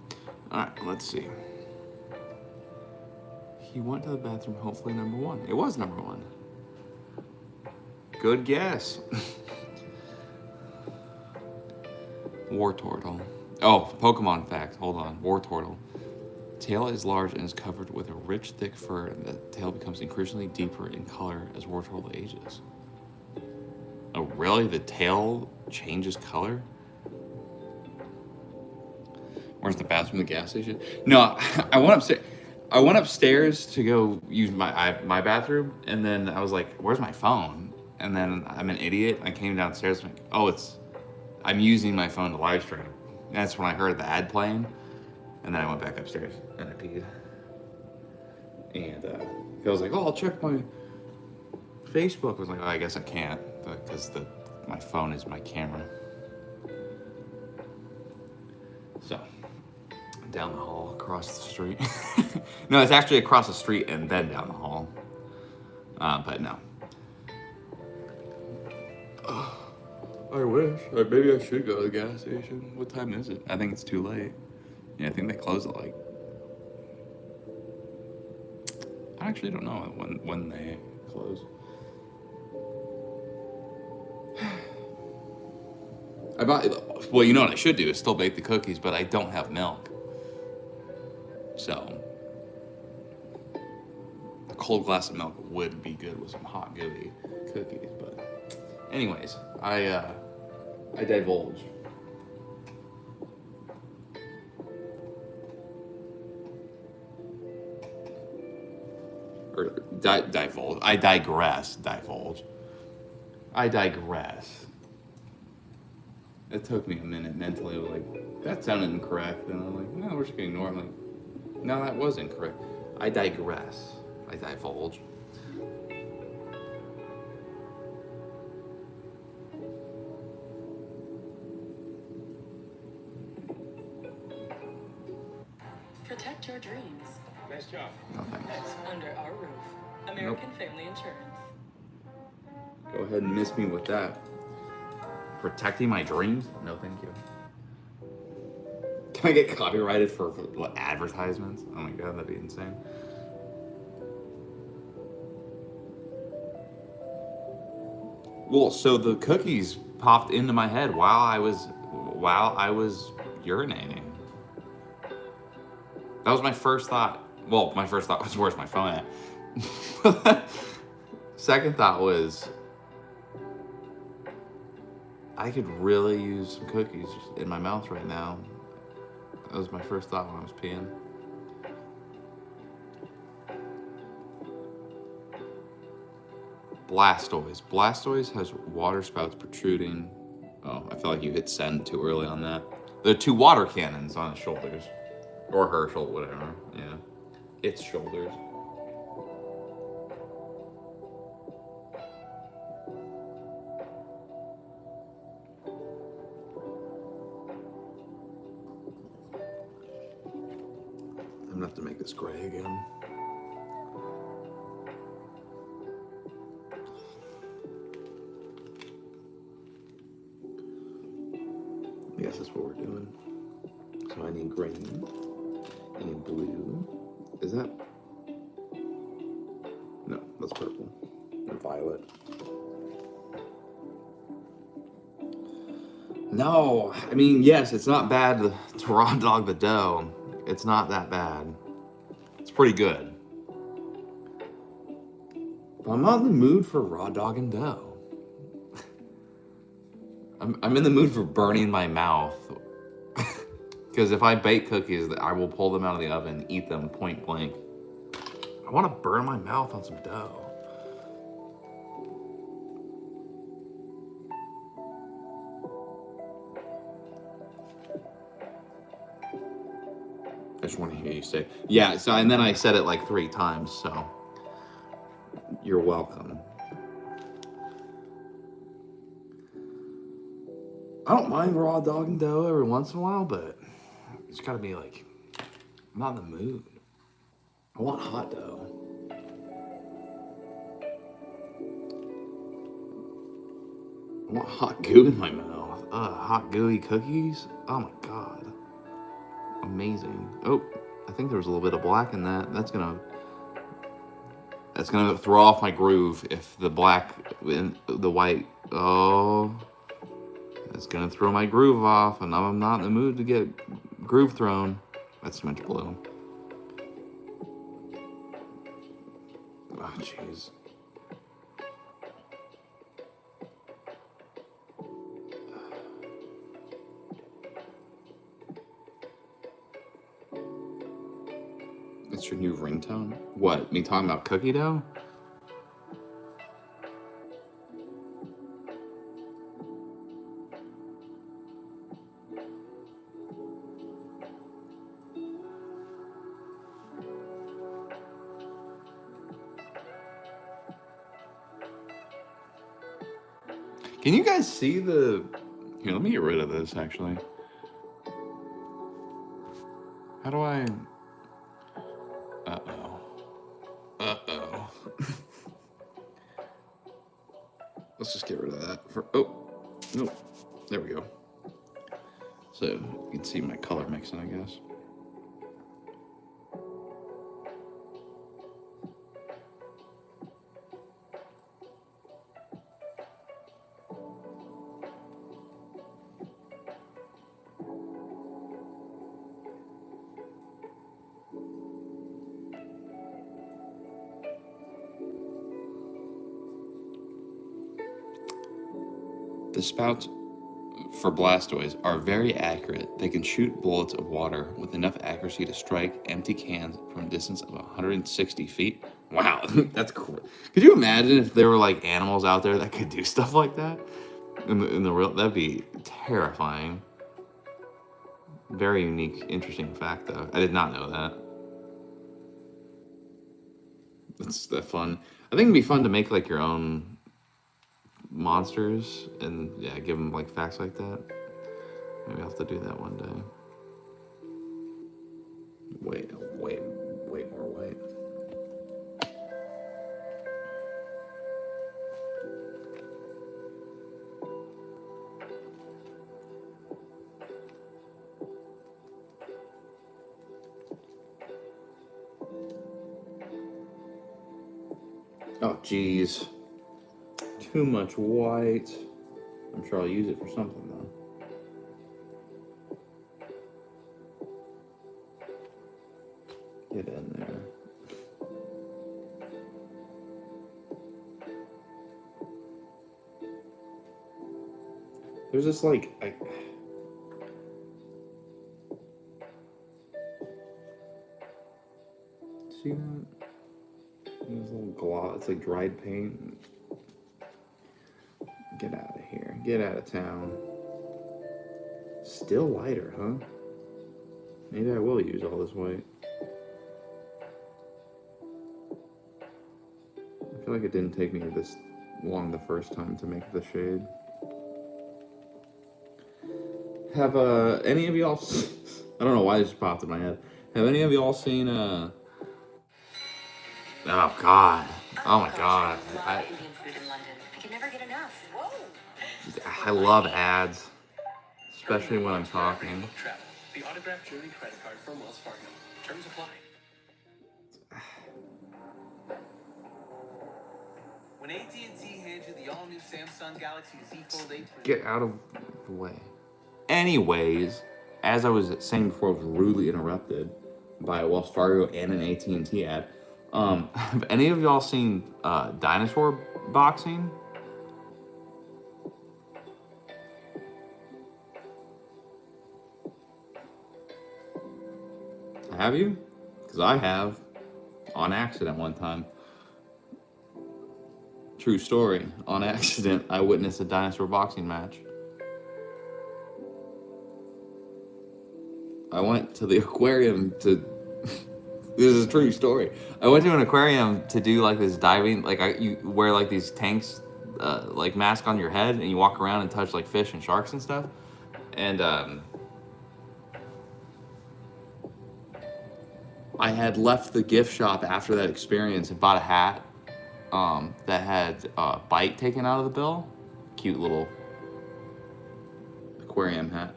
All right, let's see. He went to the bathroom, hopefully number 1. It was number 1. Good guess. War turtle. Oh, Pokemon fact. Hold on. War turtle. Tail is large and is covered with a rich, thick fur, and the tail becomes increasingly deeper in color as war turtle ages. Oh, really? The tail changes color? Where's the bathroom? The gas station? No, I went upstairs. I went upstairs to go use my bathroom, and then I was like, "Where's my phone?" And then I'm an idiot. I came downstairs and like, "Oh, I'm using my phone to live stream." And that's when I heard the ad playing, and then I went back upstairs and I peed. And I was like, "Oh, I'll check my Facebook." I was like, "Oh, I guess I can't because my phone is my camera." So. Down the hall, across the street. No, it's actually across the street and then down the hall. But no. I wish. Or maybe I should go to the gas station. What time is it? I think it's too late. Yeah, I think they close at like... I actually don't know when they close. Well, you know what I should do is still bake the cookies, but I don't have milk. So, a cold glass of milk would be good with some hot gooey cookies. But, anyways, I divulge. Or divulge. I digress. Divulge. I digress. It took me a minute mentally. I was like, that sounded incorrect. And I'm like, no, we're just gonna ignore it. I'm like, no, that was incorrect. I digress. I divulge. Protect your dreams. Nice job. No thanks. Under our roof. American Family Insurance. Go ahead and miss me with that. Protecting my dreams? No, thank you. Can I get copyrighted for advertisements? Oh my god, that'd be insane. Well, so the cookies popped into my head while I was urinating. That was my first thought. Well, my first thought was, where's my phone at? Second thought was, I could really use some cookies in my mouth right now. That was my first thought when I was peeing. Blastoise. Blastoise has water spouts protruding. Oh, I feel like you hit send too early on that. There are 2 water cannons on his shoulders. Or her shoulder, whatever. Yeah. Its shoulders. I'm gonna have to make this gray again. I guess that's what we're doing. So I need green and blue. Is that? No, that's purple. And violet. No, I mean, yes, it's not bad to raw dog the dough. It's not that bad. It's pretty good. But I'm not in the mood for raw dog and dough. I'm in the mood for burning my mouth. Because if I bake cookies, I will pull them out of the oven and eat them point blank. I want to burn my mouth on some dough. I just want to hear you say, yeah, so, and then I said it like 3 times, so you're welcome. I don't mind raw dog and dough every once in a while, but it's gotta be like, I'm not in the mood. I want hot dough. I want hot goo in my mouth. hot gooey cookies. Oh my god, amazing. Oh, I think there was a little bit of black in that. That's gonna throw off my groove if the black and the white. Oh, it's gonna throw my groove off, and I'm not in the mood to get groove thrown. That's too much blue. Oh, jeez. That's your new ringtone? What, me talking about cookie dough? Can you guys see the... Here, let me get rid of this, actually. How do I... Uh-oh. Uh-oh. Let's just get rid of that. Oh, nope. There we go. So, you can see my color mixing, I guess. The spouts for Blastoise are very accurate. They can shoot bullets of water with enough accuracy to strike empty cans from a distance of 160 feet. Wow, that's cool. Could you imagine if there were like animals out there that could do stuff like that? In the real, that'd be terrifying. Very unique, interesting fact though. I did not know that. That's that fun. I think it'd be fun to make like your own monsters and yeah, give them like facts like that. Maybe I'll have to do that one day. Way more white. Oh, geez. Too much white. I'm sure I'll use it for something, though. Get in there. There's this, like... See that? There's a little gloss. It's like dried paint. Get out of here. Get out of town. Still lighter, huh? Maybe I will use all this white. I feel like it didn't take me this long the first time to make the shade. Have any of y'all... I don't know why this just popped in my head. Have any of y'all seen... Oh, God. Oh, my God. Indian food in London. I can never get enough. Whoa. I love ads, especially when I'm talking. The autographed Journey credit card from Wells Fargo. Terms apply. When AT&T hands you the all-new Samsung Galaxy Z Fold 8... Get out of the way. Anyways, as I was saying before, I was rudely interrupted by a Wells Fargo and an AT&T ad. Have any of y'all seen dinosaur boxing? Have you? Because I have, on accident one time. True story. On accident, I witnessed a dinosaur boxing match. I went to the aquarium to... This is a true story. I went to an aquarium to do like this diving, like you wear like these tanks, like mask on your head, and you walk around and touch like fish and sharks and stuff. And I had left the gift shop after that experience and bought a hat that had bite taken out of the bill. Cute little aquarium hat.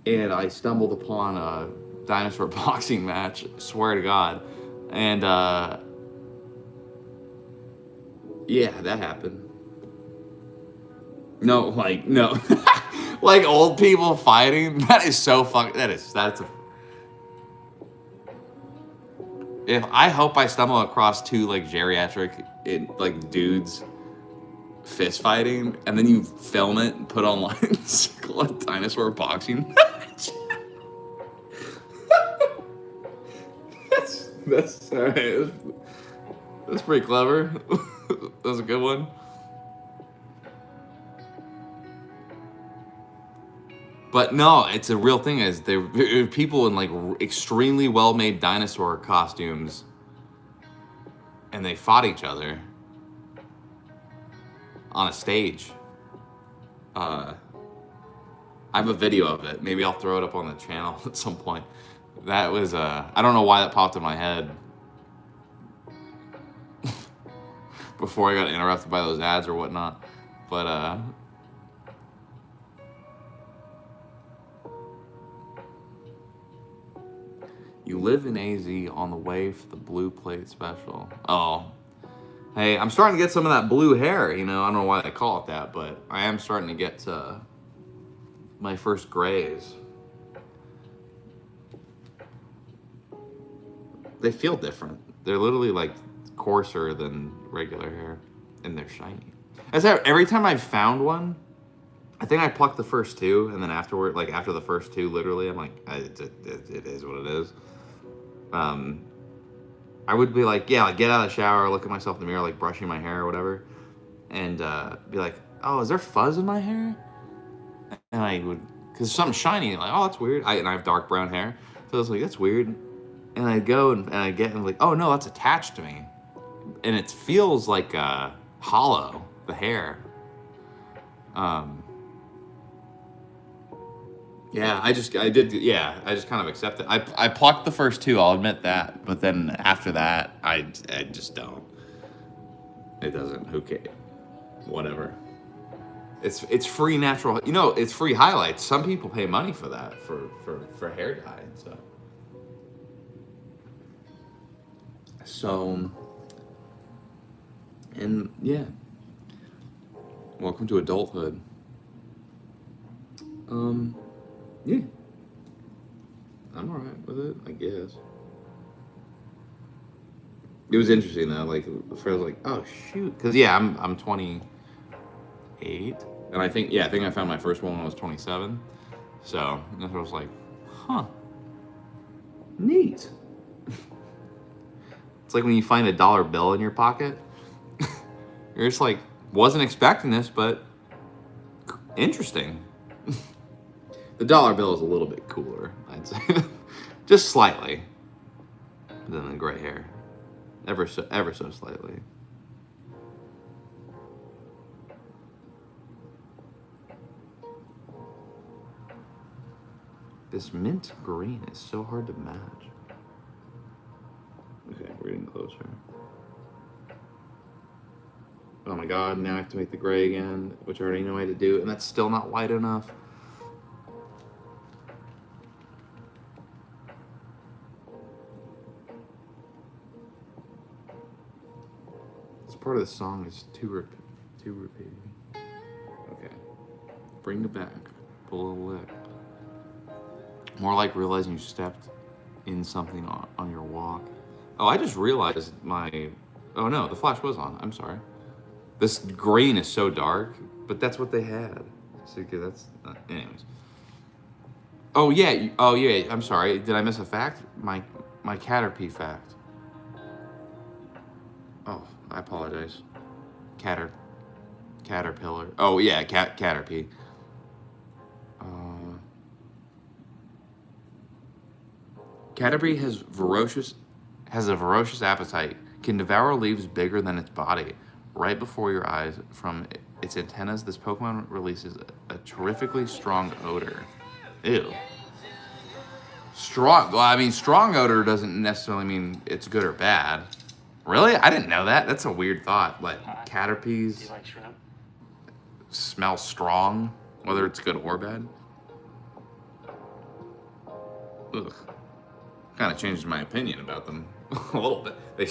And I stumbled upon a dinosaur boxing match, swear to God. And yeah, that happened. No, like, no. Like old people fighting. That is so fucking, that's a, if I hope I stumble across two like geriatric like dudes fist fighting, and then you film it and put online a dinosaur boxing match. that's all right. That's pretty clever. That was a good one. But no, it's a real thing. Is there people in like extremely well-made dinosaur costumes, and they fought each other on a stage. I have a video of it. Maybe I'll throw it up on the channel at some point. That was I don't know why that popped in my head before I got interrupted by those ads or whatnot. But you live in AZ on the way for the blue plate special. Oh. Hey, I'm starting to get some of that blue hair, you know. I don't know why they call it that, but I am starting to get my first grays. They feel different. They're literally like coarser than regular hair, and they're shiny. As every time I've found one, I think I plucked the first two, and then afterward, like after the first two, literally, I'm like, it is what it is. I would be like, yeah, like get out of the shower, look at myself in the mirror, like brushing my hair or whatever, and be like, oh, is there fuzz in my hair? And I would, because something shiny, like, oh, that's weird. And I have dark brown hair, so I was like, that's weird. And I'd go and I'd get, and like, oh no, that's attached to me, and it feels like hollow, the hair. Yeah, I just kind of accept it. I plucked the first two, I'll admit that, but then after that, I just don't. It doesn't. Who cares? Whatever. It's free natural. You know, it's free highlights. Some people pay money for that for hair dye and stuff. So, and yeah. Welcome to adulthood. Yeah. I'm alright with it, I guess. It was interesting though, like, first I was like, oh shoot. Cause yeah, I'm 28. And I think I found my first one when I was 27. So, I was like, huh. Neat. It's like when you find a dollar bill in your pocket. You're just like, wasn't expecting this, but interesting. The dollar bill is a little bit cooler, I'd say. Just slightly. Than the gray hair. Ever so slightly. This mint green is so hard to match. Okay, we're getting closer. Oh my god, now I have to make the gray again, which I already know how to do, and that's still not white enough. This part of the song is too repeating. Okay. Bring it back. Pull a little lip. More like realizing you stepped in something on your walk. Oh, I just realized oh no, the flash was on. I'm sorry. This green is so dark, but that's what they had. So that's, anyways. Oh yeah, I'm sorry. Did I miss a fact? My Caterpie fact. Oh, I apologize. Caterpillar. Oh yeah, Caterpie. Caterpie has a ferocious appetite, can devour leaves bigger than its body. Right before your eyes, from its antennas, this Pokemon releases a terrifically strong odor. Ew. Strong. Well, I mean, strong odor doesn't necessarily mean it's good or bad. Really? I didn't know that. That's a weird thought. Like Do you caterpies like shrimp? smell strong, whether it's good or bad. Ugh. Kind of changes my opinion about them a little bit. They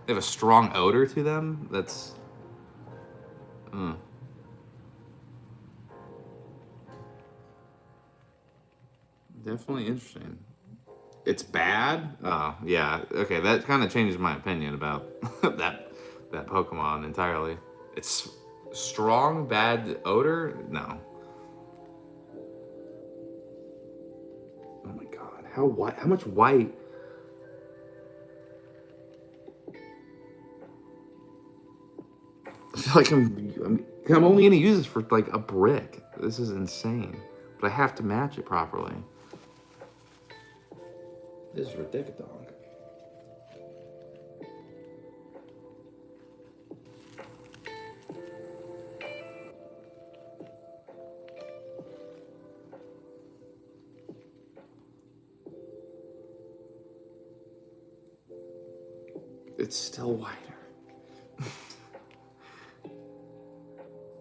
have a strong odor to them. That's. Definitely interesting. It's bad. Oh yeah. Okay, that kind of changes my opinion about that Pokemon entirely. It's strong bad odor. No. Oh my god. How white? How much white? I feel like I'm only gonna use this for like a brick. This is insane. But I have to match it properly. This is ridiculous. It's still whiter.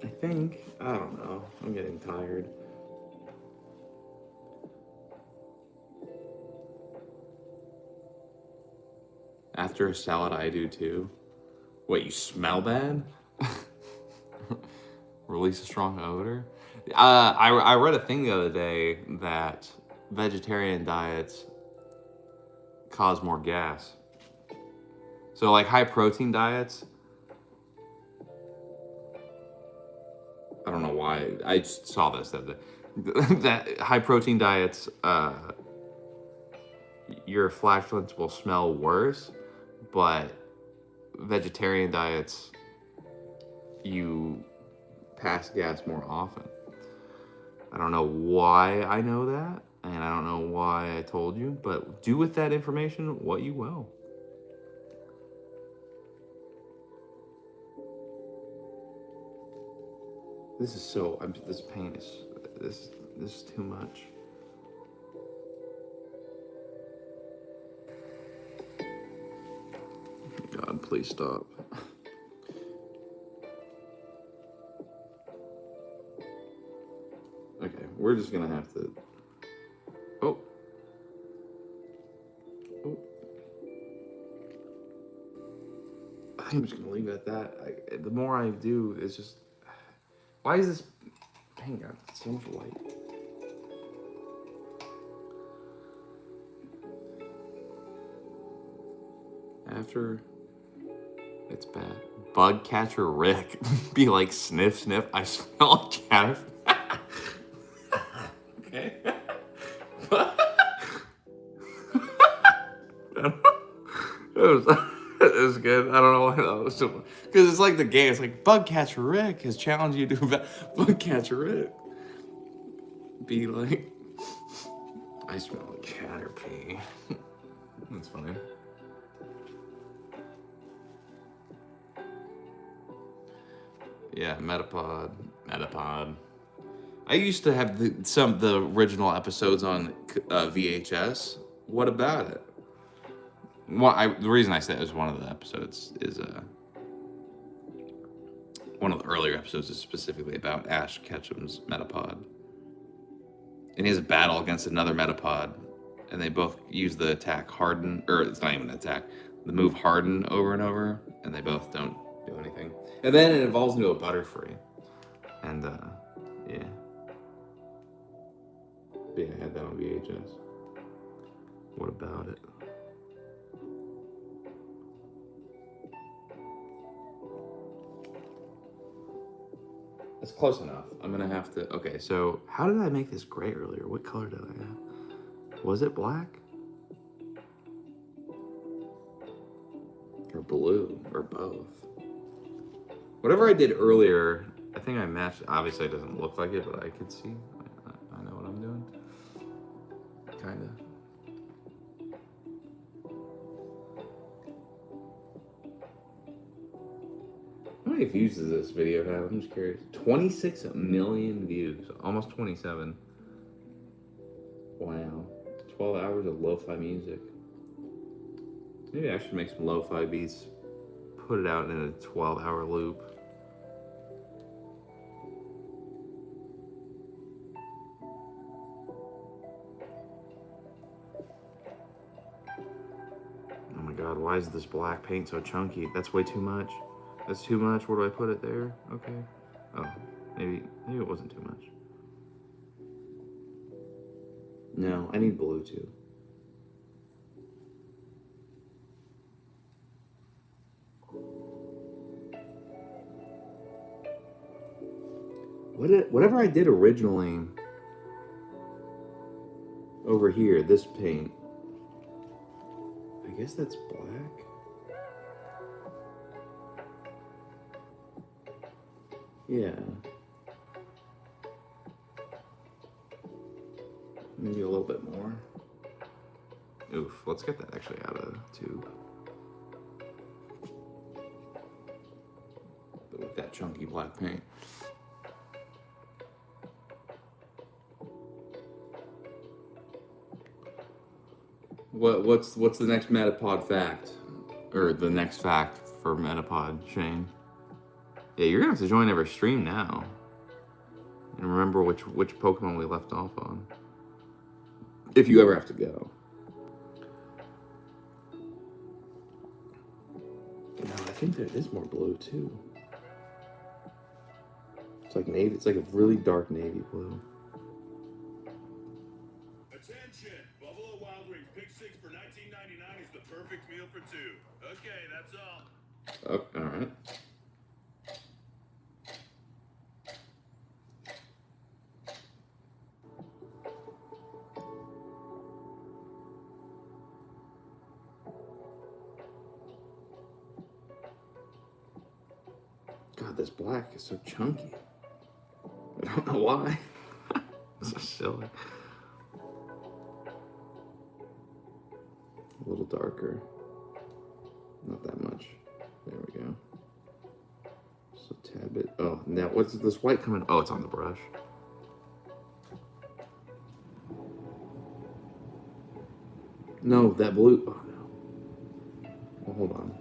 I think. I don't know. I'm getting tired. After a salad, I do too. Wait, you smell bad? Release a strong odor? I read a thing the other day that vegetarian diets cause more gas. So like high protein diets, I don't know why. I just saw this that high protein diets, your flatulence will smell worse, but vegetarian diets, you pass gas more often. I don't know why I know that, and I don't know why I told you, but do with that information what you will. This is so. This pain is. This is too much. God, please stop. Okay, we're just gonna have to. Oh. Oh. I think I'm just gonna leave it at that. The more I do, it's just. Why is this paint got so much white? After it's bad. Bug catcher Rick. Be like sniff sniff. I smell a cat. Okay. It was good. I don't know why that was so. Because it's like the game. It's like Bug Catcher Rick has challenged you to Bug Catcher Rick. Be like, I smell a caterpie. That's funny. Yeah, Metapod. I used to have the original episodes on VHS. What about it? Well, the reason I said it was one of the episodes is one of the earlier episodes is specifically about Ash Ketchum's Metapod, and he has a battle against another Metapod, and they both use the attack Harden, or it's not even an attack, the move Harden over and over, and they both don't do anything, and then it evolves into a Butterfree, and yeah. Yeah, I had that on VHS. What about it? That's close enough. I'm gonna have to. Okay, so how did I make this gray earlier? What color did I have? Was it black? Or blue? Or both? Whatever I did earlier, I think I matched. Obviously, it doesn't look like it, but I could see. I know what I'm doing. Kinda. How many views does this video have? I'm just curious. 26 million views. Almost 27. Wow. 12 hours of lo-fi music. Maybe I should make some lo-fi beats put it out in a 12-hour loop. Oh my god, why is this black paint so chunky? That's way too much. That's too much. Where do I put it there? Okay. Oh, maybe it wasn't too much. No, I need blue too. Whatever I did originally over here, this paint, I guess that's black. Yeah. Maybe a little bit more. Oof, let's get that actually out of the tube. But with that chunky black paint. What's the next Metapod fact? Or the next fact for Metapod, Shane? Yeah, you're gonna have to join every stream now. And remember which Pokemon we left off on. If you ever have to go. No, I think there is more blue too. It's like navy, it's like a really dark navy blue. Attention! Buffalo Wild Wings Pick 6 for $19.99 is the perfect meal for two. Okay, that's all. Oh, alright. God, this black is so chunky. I don't know why. It's so silly. A little darker. Not that much. There we go. Just a tad bit. Oh, now what's this white coming? Oh, it's on the brush. No, that blue. Oh, no. Well, hold on.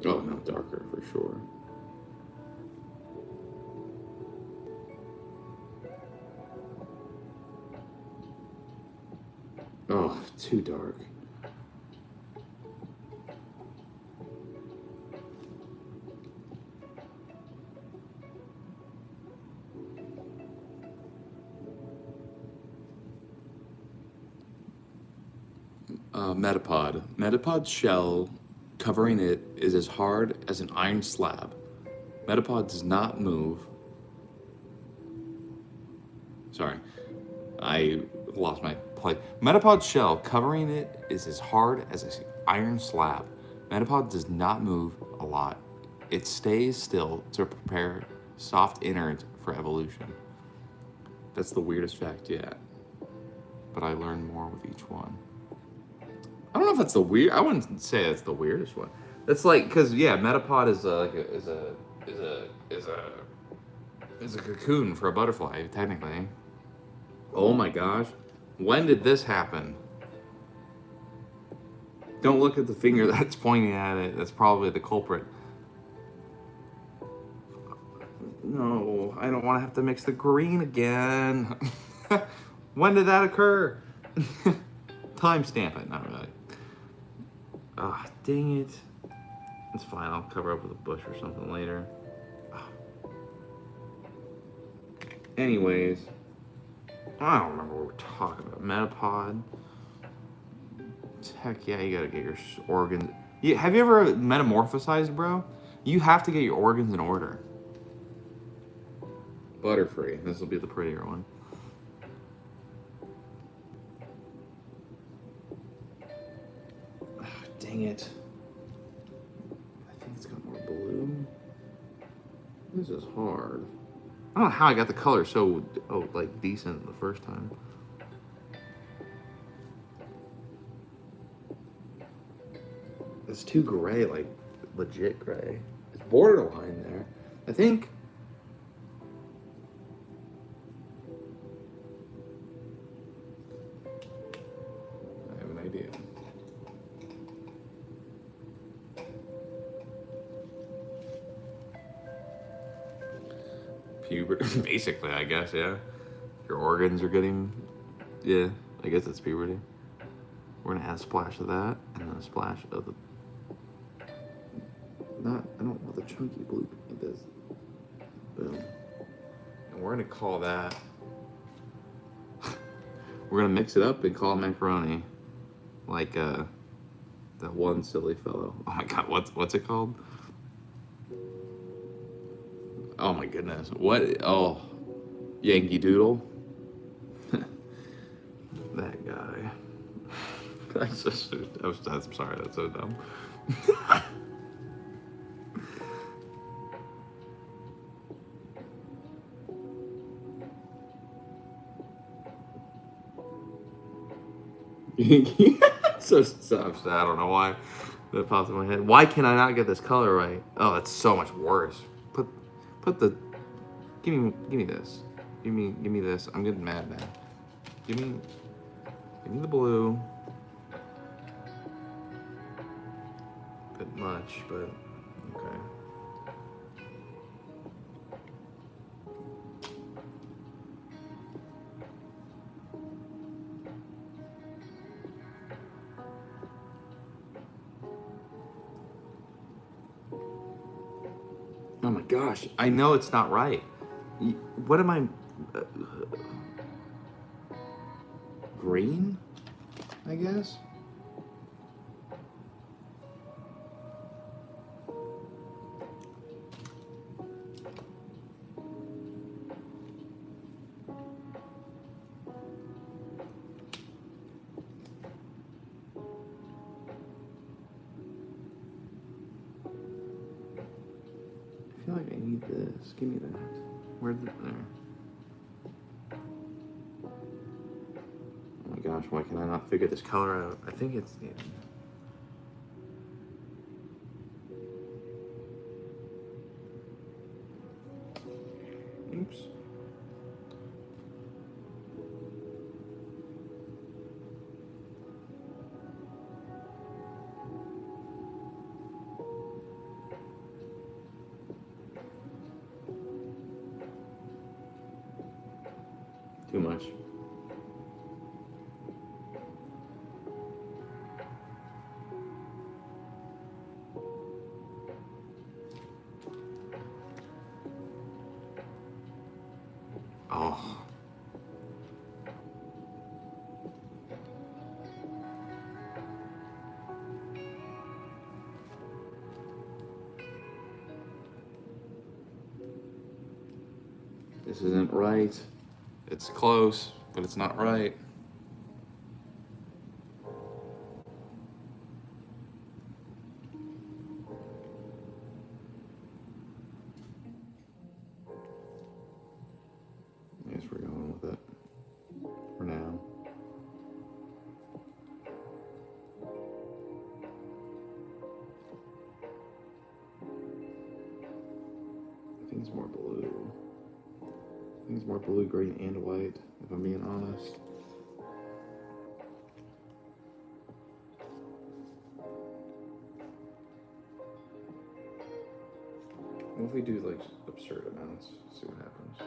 Oh, no, darker for sure. Oh, too dark. Metapod. Metapod's shell covering it is as hard as an iron slab. Metapod does not move. Sorry, I lost my place. Metapod's shell covering it is as hard as an iron slab. Metapod does not move a lot. It stays still to prepare soft innards for evolution. That's the weirdest fact yet. But I learned more with each one. I don't know if that's the weird. I wouldn't say that's the weirdest one. That's like, cause yeah, Metapod is a cocoon for a butterfly technically. Oh my gosh, when did this happen? Don't look at the finger that's pointing at it. That's probably the culprit. No, I don't want to have to mix the green again. When did that occur? Timestamp it, not really. Ah, dang it. It's fine, I'll cover up with a bush or something later. Anyways, I don't remember what we're talking about. Metapod. Heck yeah, you gotta get your organs. Yeah, have you ever metamorphosized, bro? You have to get your organs in order. Butterfree. This will be the prettier one. Dang it. I think it's got more blue. This is hard. I don't know how I got the color so, like, decent the first time. It's too gray, like, legit gray. It's borderline there. I think. Puberty, basically, I guess, yeah. Your organs are getting, yeah, I guess that's puberty. We're gonna add a splash of that, and then a splash of the, I don't want the chunky blue paint, this. Boom. And we're gonna call that, we're gonna mix it up and call it macaroni. Like, that one silly fellow. Oh my god, what's it called? Oh my goodness. What? Oh, Yankee Doodle. That guy. I'm sorry, that's so dumb. so I don't know why that popped in my head. Why can I not get this color right? Oh, that's so much worse. Put the give me this. Give me this. I'm getting mad now. Give me the blue. Bit much, but okay. Oh my gosh, I know it's not right. What am I? Green? I guess? I feel like I need this. Give me that. Where's it there? Oh my gosh, why can I not figure this color out? I think it's the. Oops. Too much. Oh. This isn't right. It's close, but it's not right. I guess we're going with it for now. I think it's more blue. I think it's more blue, green, and white, if I'm being honest. What if we do like absurd amounts? See what happens.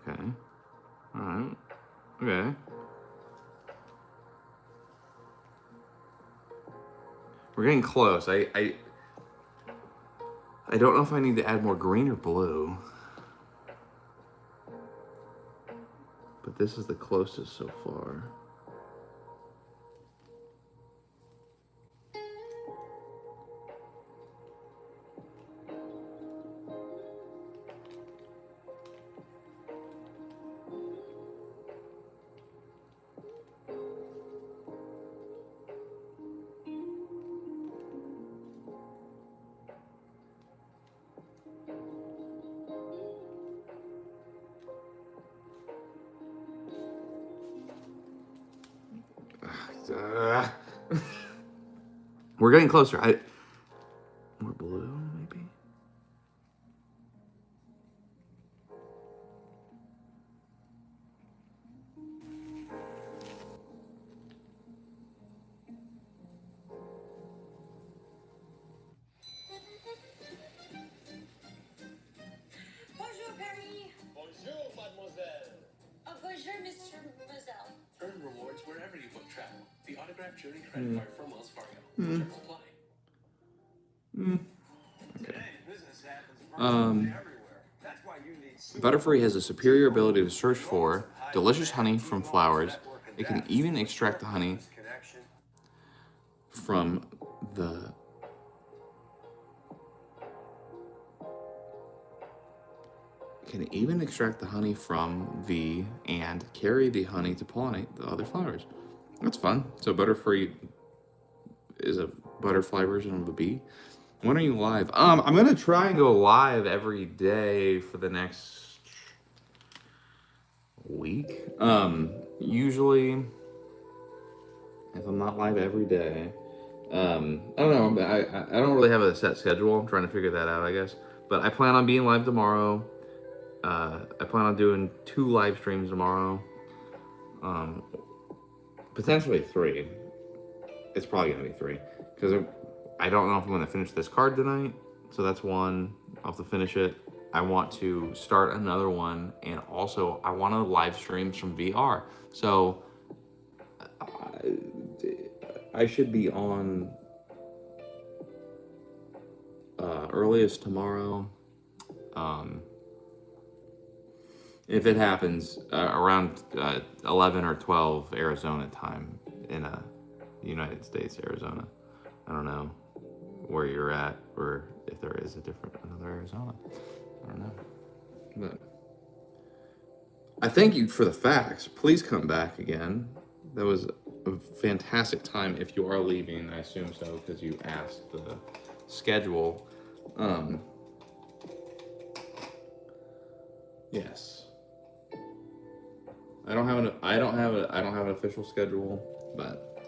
Okay. Alright. Okay. We're getting close. I don't know if I need to add more green or blue. But this is the closest so far. We're getting closer. More blue, maybe? credit card from Wells Fargo. Terms apply. Okay. Business happens virtually everywhere. That's why you need Butterfree has a superior ability to search for delicious honey from flowers. It can even extract the honey connection. from the and carry the honey to pollinate the other flowers. That's fun. So Butterfree is a butterfly version of the bee. When are you live? I'm gonna try and go live every day for the next week. Usually, if I'm not live every day, I don't know. I don't really have a set schedule. I'm trying to figure that out, I guess. But I plan on being live tomorrow. I plan on doing 2 live streams tomorrow. Potentially 3. It's probably gonna be 3 because I don't know if I'm gonna finish this card tonight. So that's one. I'll have to finish it. I want to start another one, and also I want to live streams from VR. So I should be on earliest tomorrow. If it happens around 11 or 12 Arizona time in United States, Arizona. I don't know where you're at or if there is another Arizona. I don't know. But I thank you for the facts. Please come back again. That was a fantastic time. If you are leaving, I assume so because you asked the schedule. Yes. I don't have an official schedule, but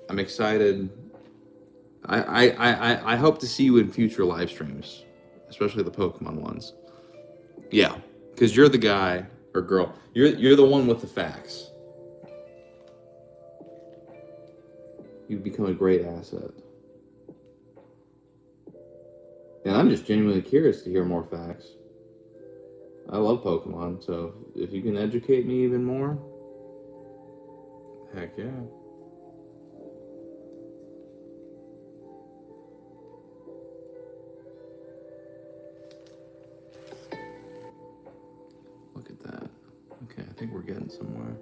I'm excited. I hope to see you in future live streams, especially the Pokemon ones. Yeah, because you're the guy or girl. You're the one with the facts. You've become a great asset. And I'm just genuinely curious to hear more facts. I love Pokemon, so if you can educate me even more, heck yeah. Look at that. Okay, I think we're getting somewhere.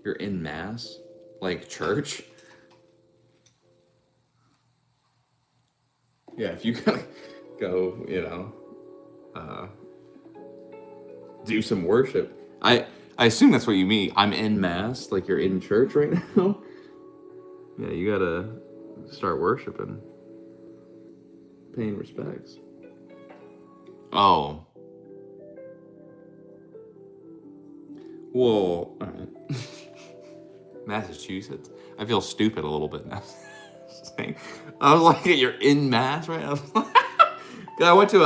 You're in mass? Like church? Yeah, if you gotta go, do some worship. I assume that's what you mean. I'm in mass, like you're in church right now? Yeah, you gotta start worshiping. Paying respects. Oh. Whoa. Alright. Massachusetts. I feel stupid a little bit now. I was like, you're in mass right now. I went to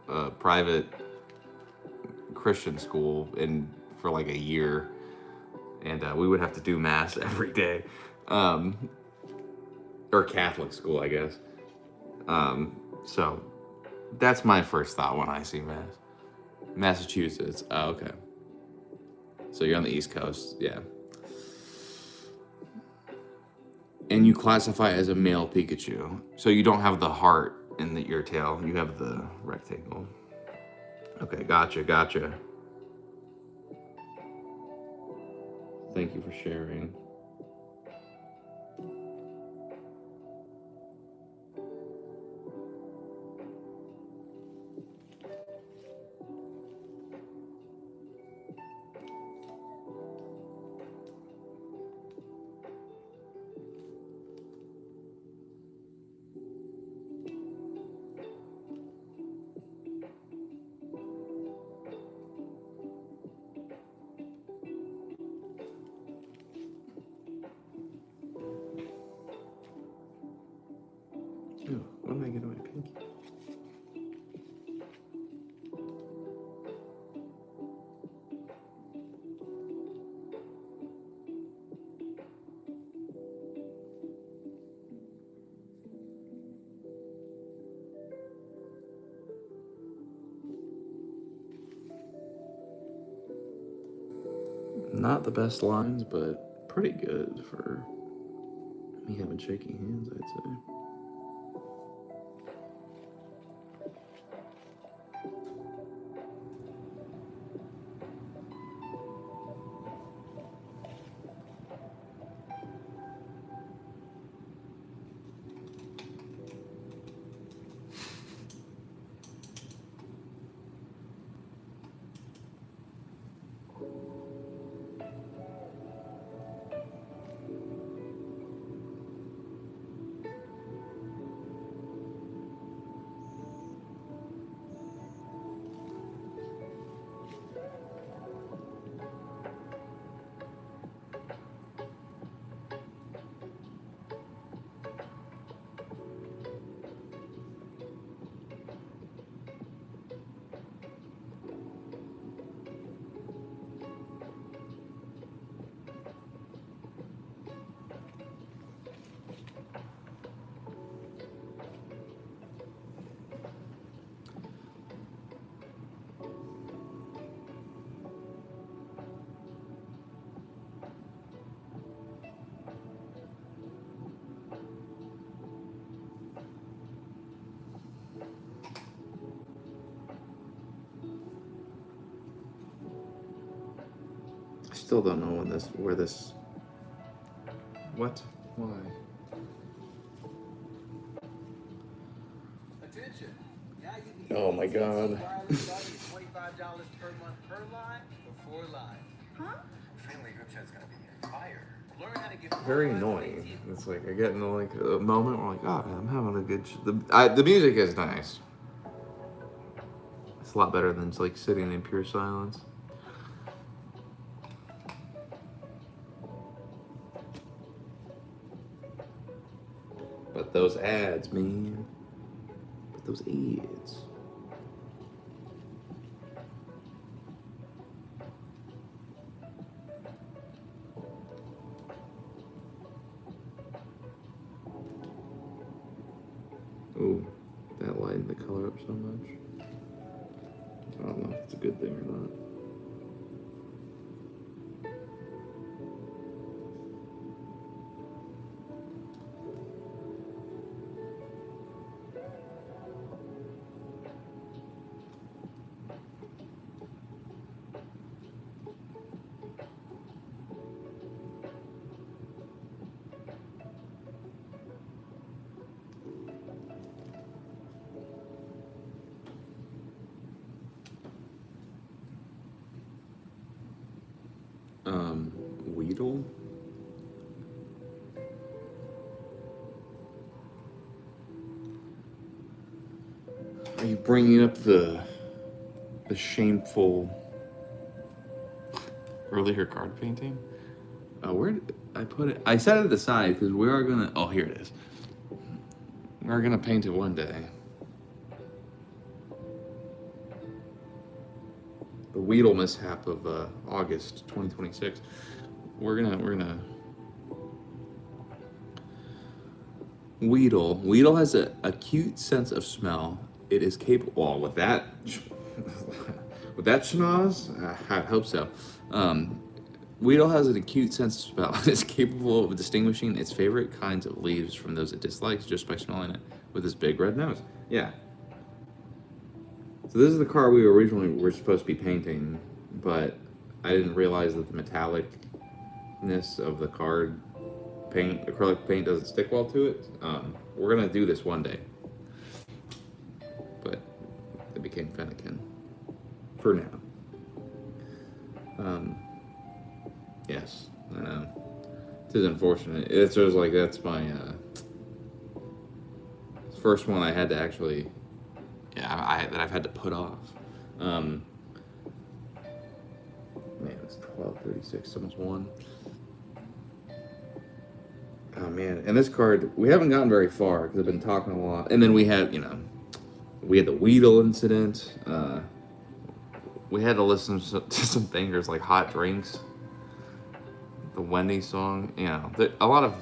a private Christian school for like a year, and we would have to do mass every day, or Catholic school, I guess. So that's my first thought when I see mass. Massachusetts. Oh, okay. So you're on the East Coast, yeah. And you classify as a male Pikachu. So you don't have the heart in your tail. You have the rectangle. Okay, gotcha. Thank you for sharing. Ooh, what am I getting my pinky? Not the best lines, but pretty good for me having shaky hands, I'd say. I still don't know where this. What? Why? Attention. Now you can Oh my get God. wireless starting at $25 per month per line for 4 lines. Huh? Family group chat's gonna be fire. Learn how to get 4 Very lines on annoying. AT&T. It's like I get in like a moment where I'm like, oh, I'm having a good. The music is nice. It's a lot better than just like sitting in pure silence. But those ads, man. But those ads. Ooh, that lighting the color up so much. I don't know if it's a good thing or not. Weedle? Are you bringing up the shameful earlier card painting? Where did I put it? I set it aside because we are gonna. Oh, here it is. We are gonna paint it one day. The Weedle mishap of August 2026. We're gonna Weedle. Weedle has a acute sense of smell. It is capable. Well, with that, with that schnoz, I hope so. Weedle has an acute sense of smell. It is capable of distinguishing its favorite kinds of leaves from those it dislikes just by smelling it with his big red nose. Yeah. So this is the car we originally were supposed to be painting, but I didn't realize that the metallicness of the card paint, acrylic paint, doesn't stick well to it. We're gonna do this one day, but it became Fennekin for now. Yes, I know. It is unfortunate. It's just like that's my first one I had to actually, that I've had to put off. Man, it's 12:36. Almost 1. Oh man, and this card we haven't gotten very far because I've been talking a lot, and then we had the Weedle incident. We had to listen to some bangers like Hot Drinks, the Wendy song. A lot of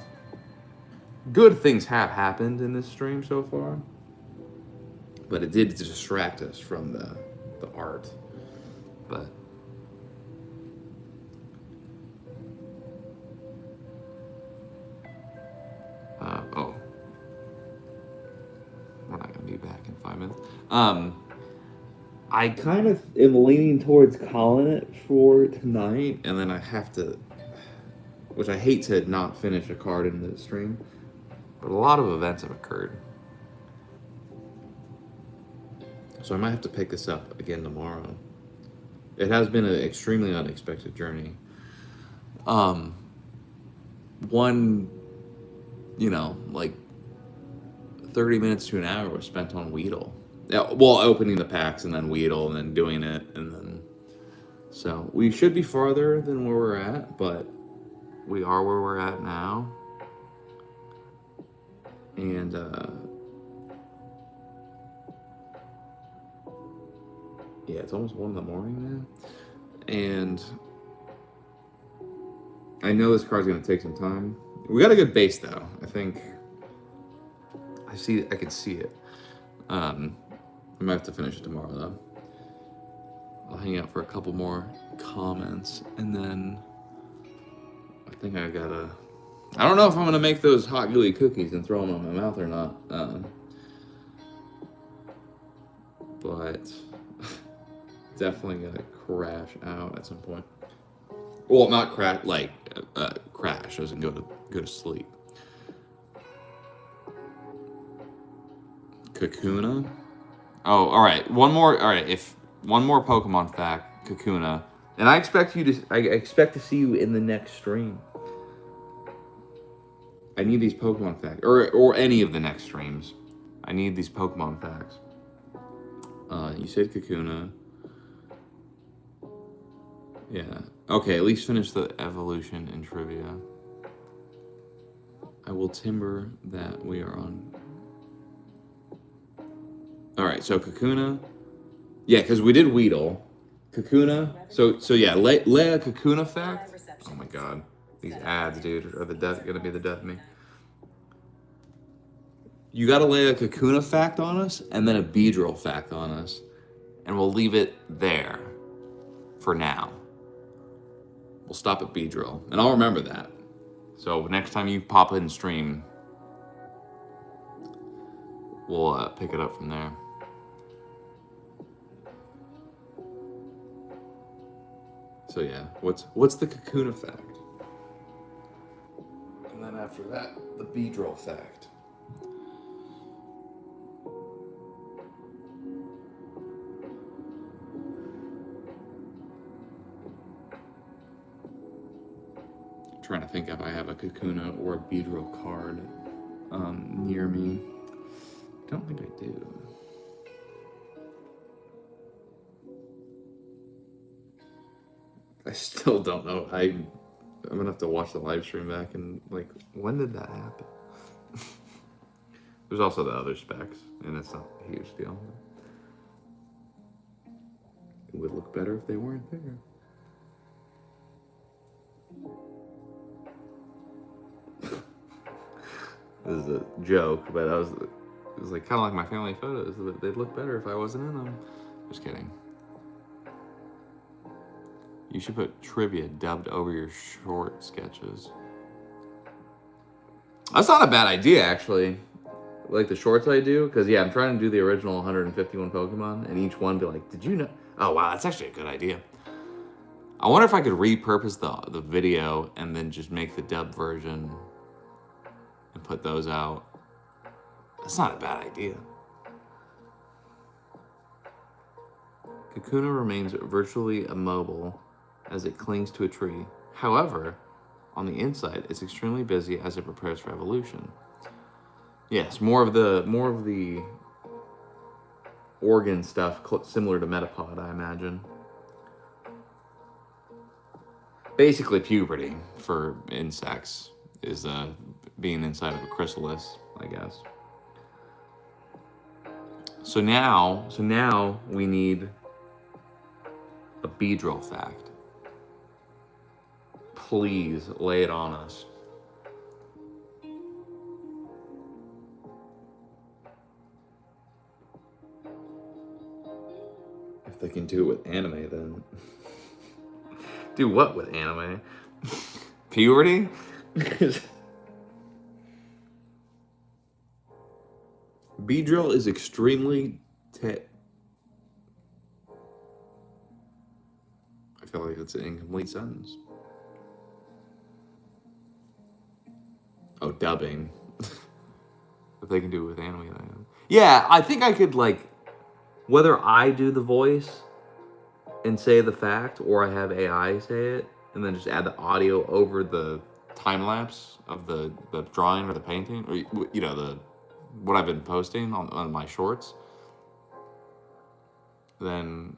good things have happened in this stream so far, but it did distract us from the art. But back in 5 minutes. I kind of am leaning towards calling it for tonight. And then I have to, which I hate to not finish a card in the stream, but a lot of events have occurred. So I might have to pick this up again tomorrow. It has been an extremely unexpected journey. One, like 30 minutes to an hour was spent on Weedle. Yeah, well, opening the packs and then Weedle and then doing it and then... So we should be farther than where we're at, but we are where we're at now. And, yeah, it's almost 1 a.m. now. And I know this card's going to take some time. We got a good base, though. I think I can see it. I might have to finish it tomorrow, though. I'll hang out for a couple more comments, and then I think I gotta... I don't know if I'm gonna make those hot gooey cookies and throw them in my mouth or not. But definitely gonna crash out at some point. Well, not crash, like crash, as in go to sleep. Kakuna. Oh, all right. One more. All right. If one more Pokemon fact, Kakuna, and I expect to see you in the next stream. I need these Pokemon facts, or any of the next streams. I need these Pokemon facts. You said Kakuna. Yeah. Okay. At least finish the evolution in trivia. I will timber that we are on. All right, so Kakuna, yeah, because we did Weedle, Kakuna. So yeah, lay a Kakuna fact. Oh my God, these ads, dude, are gonna be the death of me. You gotta lay a Kakuna fact on us, and then a Beedrill fact on us, and we'll leave it there for now. We'll stop at Beedrill, and I'll remember that. So next time you pop in stream, we'll pick it up from there. So yeah, what's the Kakuna fact? And then after that, the Beedrill fact. I'm trying to think if I have a Kakuna or a Beedrill card near me. I don't think I do. I still don't know. I'm gonna have to watch the live stream back and like, when did that happen? There's also the other specs, and it's not a huge deal. It would look better if they weren't there. This is a joke, but it was like kind of like my family photos. They'd look better if I wasn't in them. Just kidding. You should put trivia dubbed over your short sketches. That's not a bad idea, actually. Like the shorts I do, because yeah, I'm trying to do the original 151 Pokemon, and each one be like, did you know? Oh wow, that's actually a good idea. I wonder if I could repurpose the video and then just make the dub version and put those out. That's not a bad idea. Kakuna remains virtually immobile as it clings to a tree. However, on the inside, it's extremely busy as it prepares for evolution. Yes, more of the organ stuff, similar to Metapod, I imagine. Basically, puberty for insects is being inside of a chrysalis, I guess. So now we need a Beedrill fact. Please lay it on us. If they can do it with anime, then do what with anime? Puberty? Beedrill is extremely I feel like it's an incomplete sentence. Oh, dubbing. If they can do it with anime, then. Yeah, I think I could, like, whether I do the voice and say the fact, or I have AI say it, and then just add the audio over the time lapse of the drawing or the painting, or the what I've been posting on my shorts, then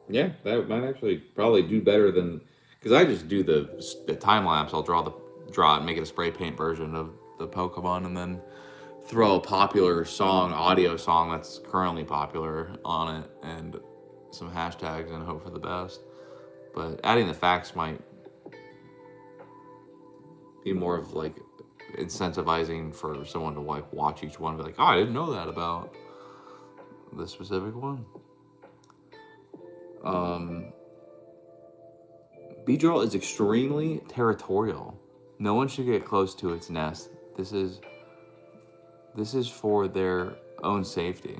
yeah, that might actually probably do better than, because I just do the time lapse. I'll draw it, make it a spray paint version of the Pokemon, and then throw a popular audio song that's currently popular on it, and some hashtags, and hope for the best. But adding the facts might be more of like incentivizing for someone to like watch each one and be like, oh, I didn't know that about this specific one. Beedrill is extremely territorial. No one should get close to its nest. This is for their own safety.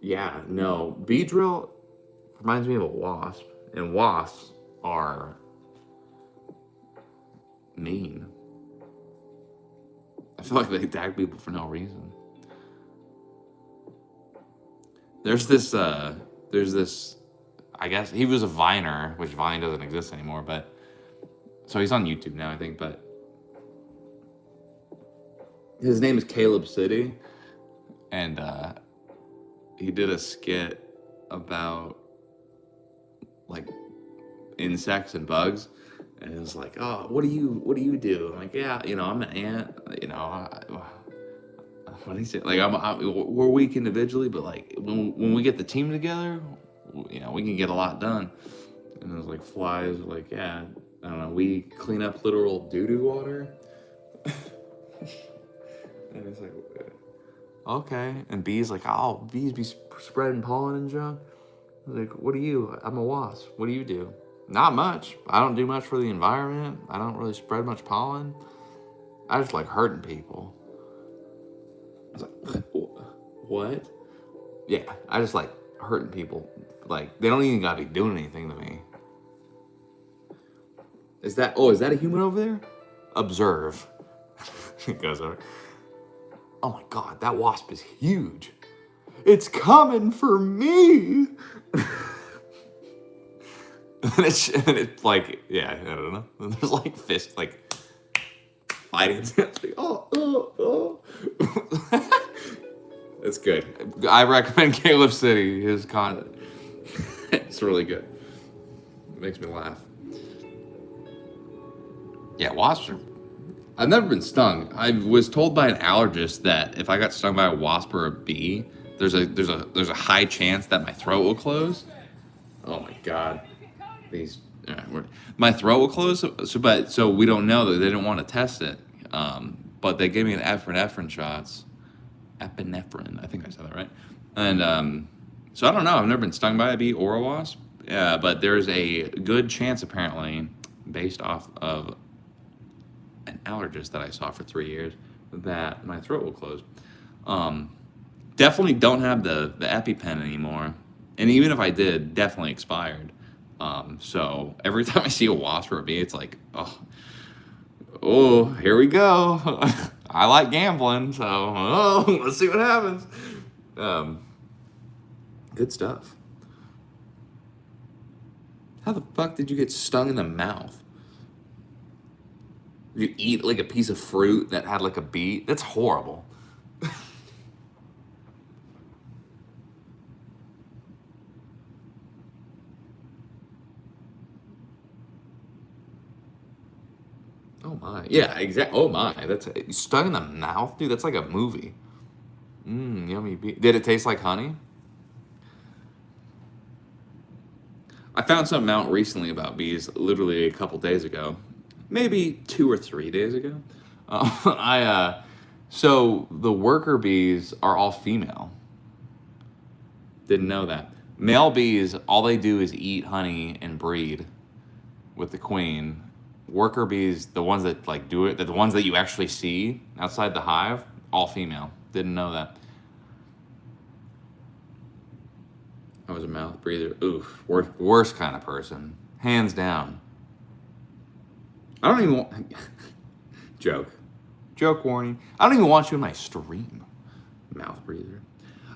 Yeah, no. Beedrill reminds me of a wasp, and wasps are mean. I feel like they attack people for no reason. There's this, I guess he was a Viner, which Vine doesn't exist anymore, but so he's on YouTube now, I think, but his name is Caleb City, and he did a skit about like insects and bugs, and it was like, oh, what do you do? I'm like, yeah, I'm an ant, what do you say? Like, we're weak individually, but like when we get the team together, we can get a lot done. And it was like flies, like, yeah, I don't know, we clean up literal doo-doo water. And it's like, okay. And bees like, oh, bees be spreading pollen and junk. I was like, what do you? I'm a wasp. What do you do? Not much. I don't do much for the environment. I don't really spread much pollen. I just like hurting people. I was like, what? Yeah, I just like hurting people. Like, they don't even gotta be doing anything to me. Is that a human over there? Observe. It goes over. Oh my god, that wasp is huge. It's coming for me. and it's like, yeah, I don't know. And there's like fists like fighting. It's like, oh. It's good. I recommend Caleb City. His content. It's really good. It makes me laugh. Yeah, wasps are. I've never been stung. I was told by an allergist that if I got stung by a wasp or a bee, there's a high chance that my throat will close. Oh my god, my throat will close. So we don't know that they didn't want to test it. But they gave me an epinephrine shots. Epinephrine, I think I said that right. And so I don't know. I've never been stung by a bee or a wasp. But there's a good chance apparently, based off of an allergist that I saw for 3 years, that my throat will close. Definitely don't have the EpiPen anymore, and even if I did, definitely expired. So every time I see a wasp or a bee, it's like, oh, here we go. I like gambling, so let's see what happens. Good stuff. How the fuck did you get stung in the mouth? You eat like a piece of fruit that had like a bee? That's horrible. Oh my. Yeah, exactly. Oh my. That's stung in the mouth, dude. That's like a movie. Yummy bee. Did it taste like honey? I found something out recently about bees, literally a couple days ago. Maybe 2 or 3 days ago. So the worker bees are all female. Didn't know that. Male bees, all they do is eat honey and breed with the queen, worker bees, the ones that like do it, the ones that you actually see outside the hive, all female. Didn't know that. I was a mouth breather. Oof, worst kind of person, hands down. I don't even want joke warning. I don't even want you in my stream, mouth breather.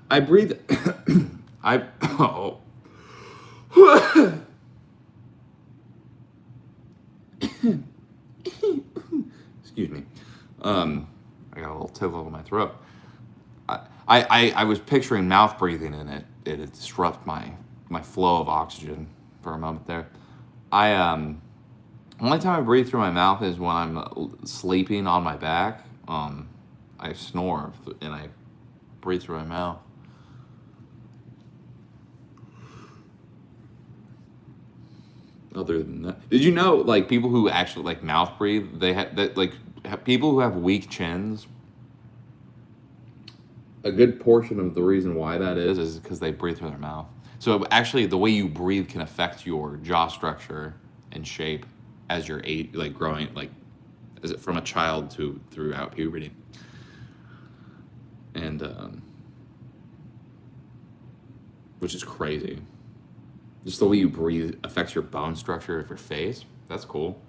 I breathe. I oh. Excuse me. I got a little tickle in my throat. I was picturing mouth breathing, and it disrupted my flow of oxygen for a moment there. Only time I breathe through my mouth is when I'm sleeping on my back. I snore and I breathe through my mouth. Other than that, did you know like people who actually like mouth breathe, they have that like people who have weak chins? A good portion of the reason why that is because they breathe through their mouth. So actually, the way you breathe can affect your jaw structure and shape as you're like growing, like as it from a child to throughout puberty. And which is crazy. Just the way you breathe affects your bone structure of your face. That's cool.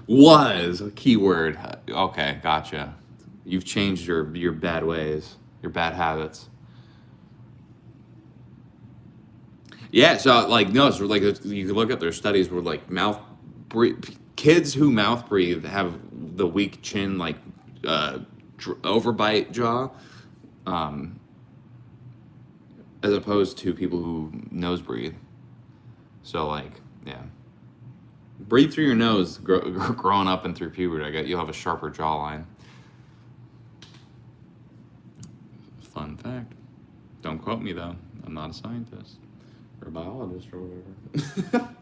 Was a keyword. Okay, gotcha. You've changed your bad ways, your bad habits. Yeah, so like no, it's like you can look at their studies where like kids who mouth breathe have the weak chin, like overbite jaw, as opposed to people who nose breathe. So like yeah. Breathe through your nose growing up and through puberty. You'll have a sharper jawline. Fun fact. Don't quote me though. I'm not a scientist or a biologist or whatever.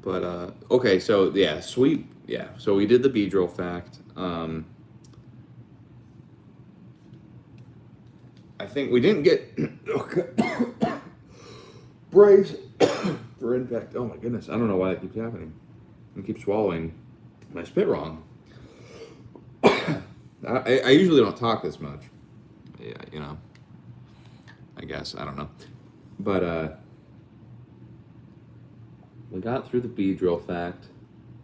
But okay, so yeah, sweet. Yeah, so we did the Beedrill fact. I think we didn't get brace for infect. Oh my goodness, I don't know why that keeps happening. I keep swallowing my spit wrong. I usually don't talk this much. Yeah, you know. I guess I don't know, but we got through the Beedrill fact.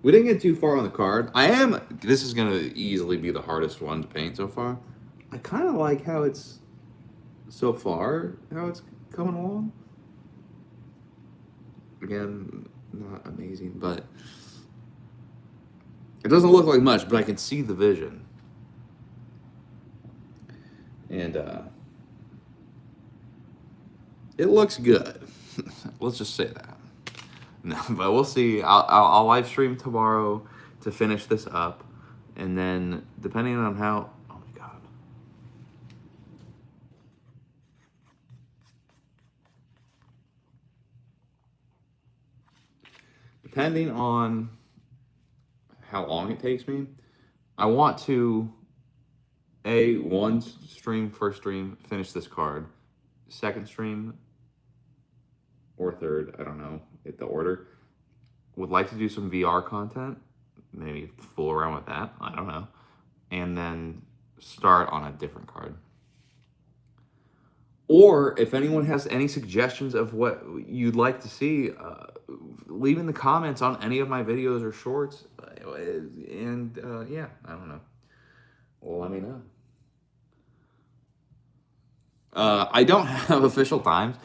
We didn't get too far on the card. This is going to easily be the hardest one to paint so far. I kind of like how it's, so far, how it's coming along. Again, not amazing, but it doesn't look like much, but I can see the vision. And it looks good. Let's just say that. No, but we'll see. I'll live stream tomorrow to finish this up, and then depending on how. Oh my god. Depending on how long it takes me, I want to first stream, finish this card, second stream, or third, I don't know the order. Would like to do some VR content, maybe fool around with that, I don't know, and then start on a different card. Or if anyone has any suggestions of what you'd like to see, leave in the comments on any of my videos or shorts, and yeah, I don't know. Well, let me know. I don't have official times.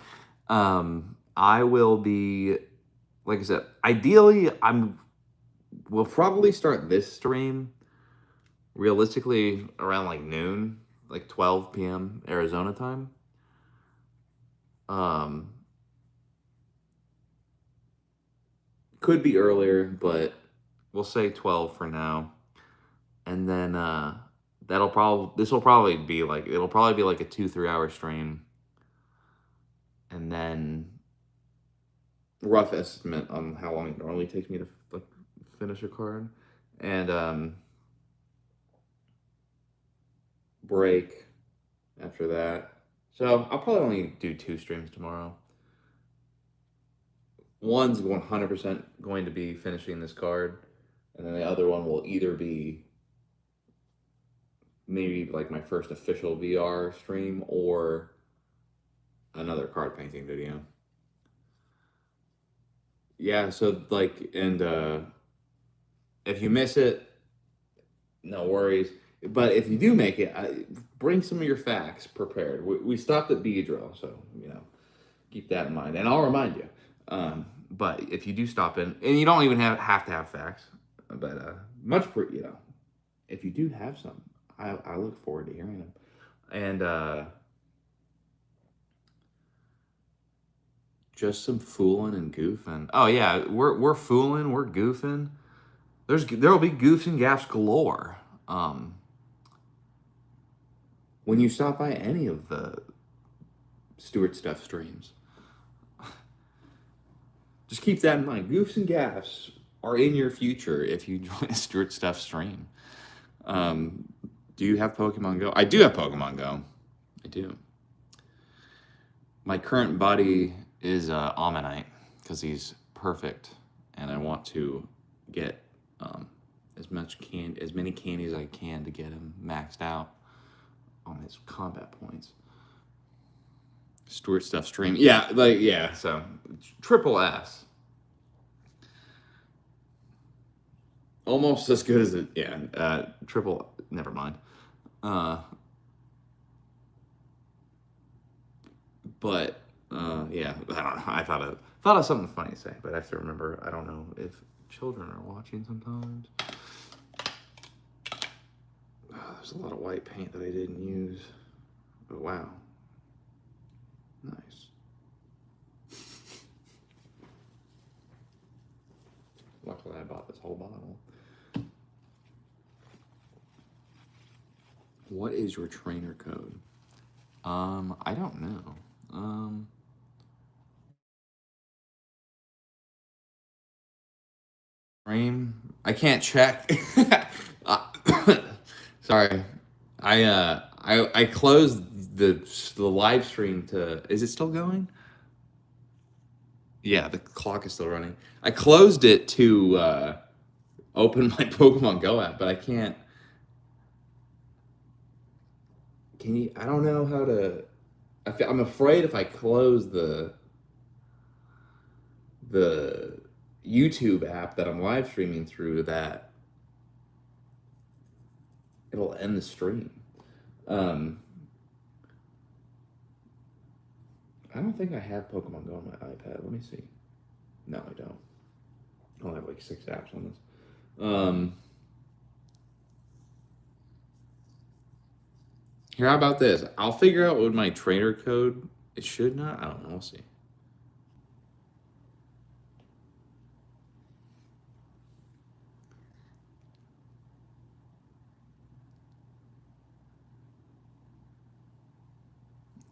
I will be, like I said, ideally, we'll probably start this stream realistically around like noon, like 12 p.m. Arizona time. Could be earlier, but we'll say 12 for now. And then this will probably be like, it'll probably be like a 2-3 hour stream. And then rough estimate on how long it normally takes me to like finish a card, and break after that. So I'll probably only do 2 streams tomorrow. One's 100% going to be finishing this card, and then the other one will either be maybe like my first official VR stream or another card painting video. Yeah, so like, and if you miss it, no worries. But if you do make it, bring some of your facts prepared. We stopped at Beedrill, so keep that in mind, and I'll remind you. But if you do stop in, and you don't even have to have facts, but if you do have some, I look forward to hearing them. And just some fooling and goofing. Oh yeah, we're fooling, we're goofing. There'll be goofs and gaffs galore. When you stop by any of the Stewart Stuff streams, just keep that in mind. Goofs and gaffs are in your future if you join a Stewart Stuff stream. Do you have Pokemon Go? I do have Pokemon Go. I do. My current buddy is Ammonite because he's perfect, and I want to get as many candies as I can to get him maxed out on his combat points. Stewart Stuff stream. Yeah, so triple S. Almost as good as it, triple, never mind. But, yeah, I don't know. I thought of something funny to say, but I have to remember, I don't know if children are watching sometimes. There's a lot of white paint that I didn't use. But wow. Nice. Luckily I bought this whole bottle. What is your trainer code? I don't know. Frame? I can't check. Sorry. I closed the live stream to. Is it still going? Yeah, the clock is still running. I closed it to open my Pokemon Go app, but I can't. Can you? I don't know how to. I'm afraid if I close the YouTube app that I'm live streaming through, that it'll end the stream. I don't think I have Pokemon Go on my iPad. Let me see. No, I don't. I only have like 6 apps on this. Here, how about this? I'll figure out what my trainer code. It should not. I don't know. We'll see.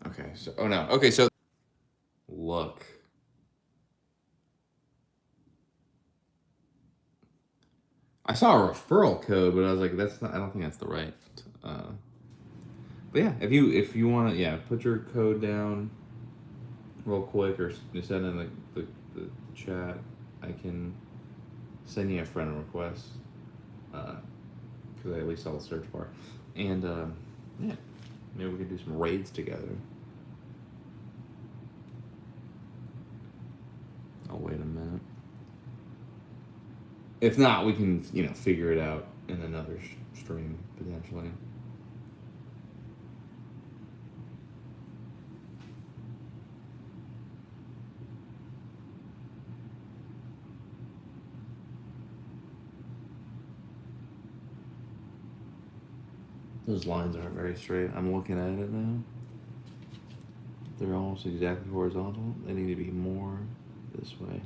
Okay. So, oh no. Okay. So, look. I saw a referral code, but I was like, that's not. I don't think that's the right. But yeah, if you want to, yeah, put your code down real quick, or just send in the chat. I can send you a friend request, because I at least saw the search bar, and yeah, maybe we could do some raids together. I'll wait a minute. If not, we can figure it out in another stream potentially. Those lines aren't very straight. I'm looking at it now. They're almost exactly horizontal. They need to be more this way.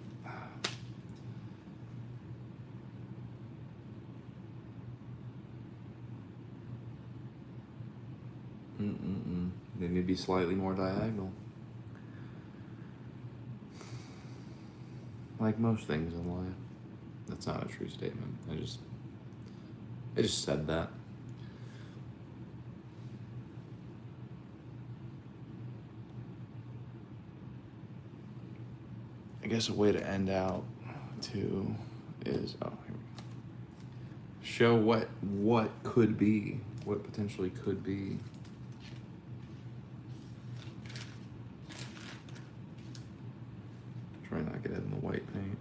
They need to be slightly more diagonal. like most things in life. That's not a true statement. I just said that. I guess a way to end out too is here we go. Show what could be, what potentially could be. Try not to get it in the white paint.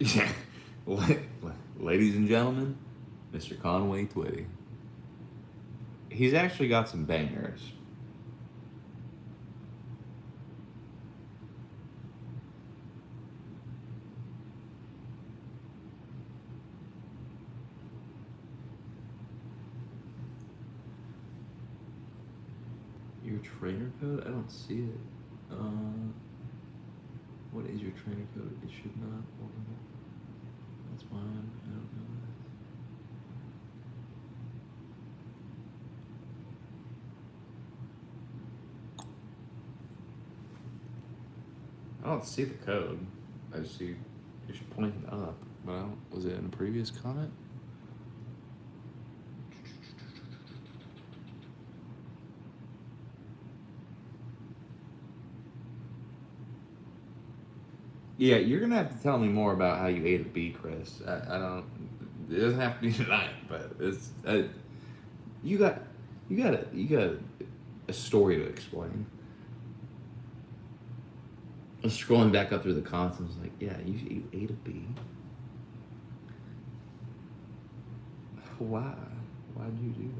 Yeah. Ladies and gentlemen, Mr. Conway Twitty. He's actually got some bangers. Your trainer code? I don't see it. What is your trainer code? It should not. That's fine. I don't know that. I don't see the code. I just see you're pointing it up. But I don't. Was it in a previous comment? Yeah, you're gonna have to tell me more about how you ate a bee, Chris. I don't. It doesn't have to be tonight, but it's you got a story to explain. I was scrolling back up through the comments and I was like, yeah, you ate a bee. Why? Why'd you do that?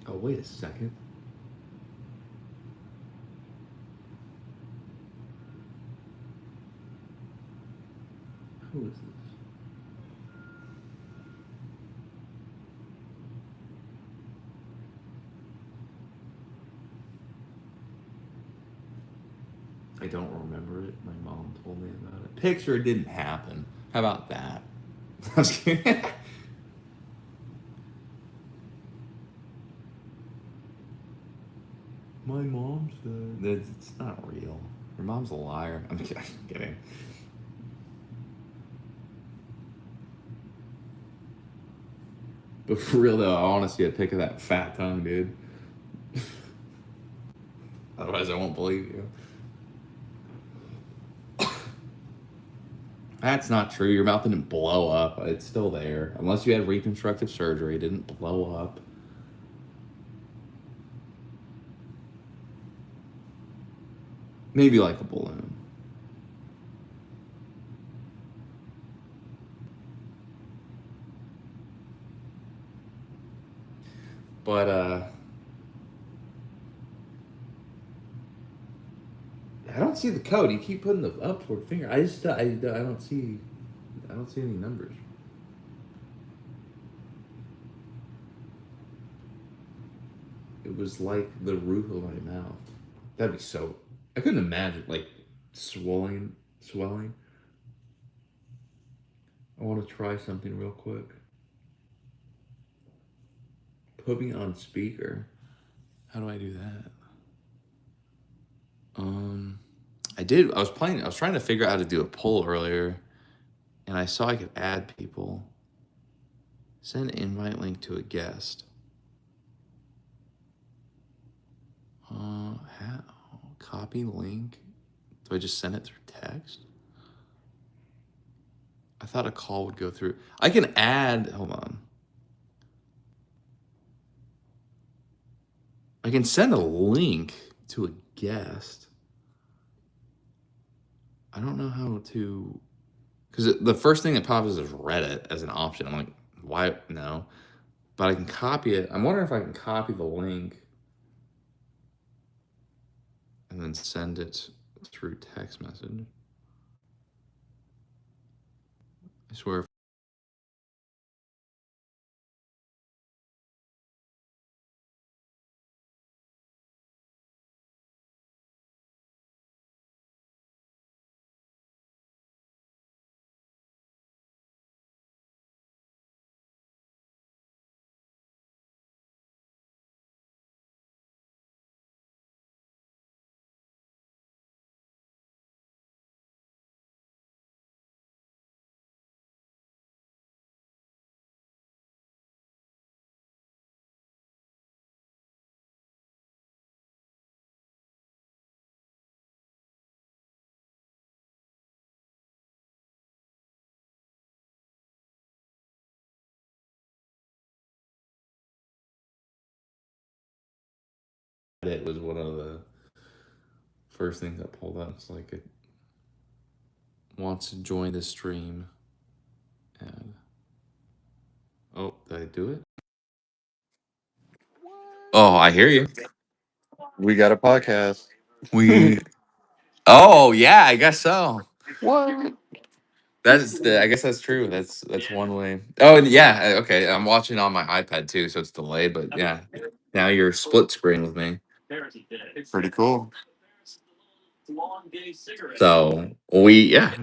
Oh, wait a second. Who is this? I don't remember it. My mom told me about it. Picture it didn't happen. How about that? I was kidding. My mom said that it's not real. Your mom's a liar. I'm kidding. But for real though, I want to see a pic of that fat tongue, dude. Otherwise, I won't believe you. That's not true. Your mouth didn't blow up. It's still there. Unless you had reconstructive surgery, it didn't blow up. Maybe like a balloon. But I don't see the code. You keep putting the upward finger. I don't see any numbers. It was like the roof of my mouth. That'd be so. I couldn't imagine like swelling. I want to try something real quick. Put me on speaker. How do I do that? I was trying to figure out how to do a poll earlier, and I saw I could add people. Send invite link to a guest. How? Copy link? Do I just send it through text? I thought a call would go through. I can add, hold on. I can send a link to a guest. I don't know how to, because the first thing that pops is Reddit as an option. I'm like, Why no? But I can copy it. I'm wondering if I can copy the link and then send it through text message. I swear. It was one of the first things that pulled up. It's like it wants to join the stream. And oh, did I do it? Oh, I hear you. We got a podcast. We. Oh yeah, I guess so. What? That's the. I guess that's true. That's one way. Oh and yeah. Okay, I'm watching on my iPad too, so it's delayed. But yeah, now you're split screen with me. Pretty cool. So we yeah.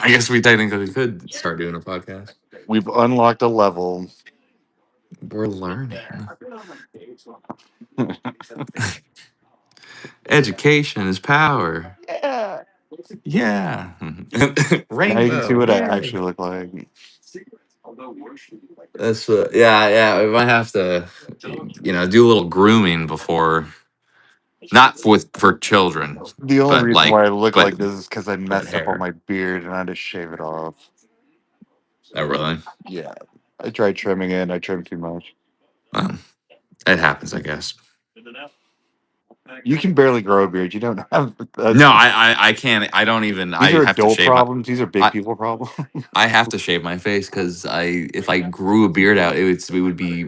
I guess we technically could start doing a podcast. We've unlocked a level. We're learning. Education is power. Yeah. Yeah. Now you can see Rainbow. what I Yay. actually look like. That's yeah. We might have to, do a little grooming before, not for children, The only but reason why I look but like this is because I but messed up on hair. my beard and I had to shave it off. Oh really? Yeah. I tried trimming it and I trimmed too much. Well, it happens, I guess. You can barely grow a beard. You don't have No, that's I can't. I don't even. these I are have to adult shave my. problems. These are big I people problems. I have to shave my face because if I grew a beard out, it would be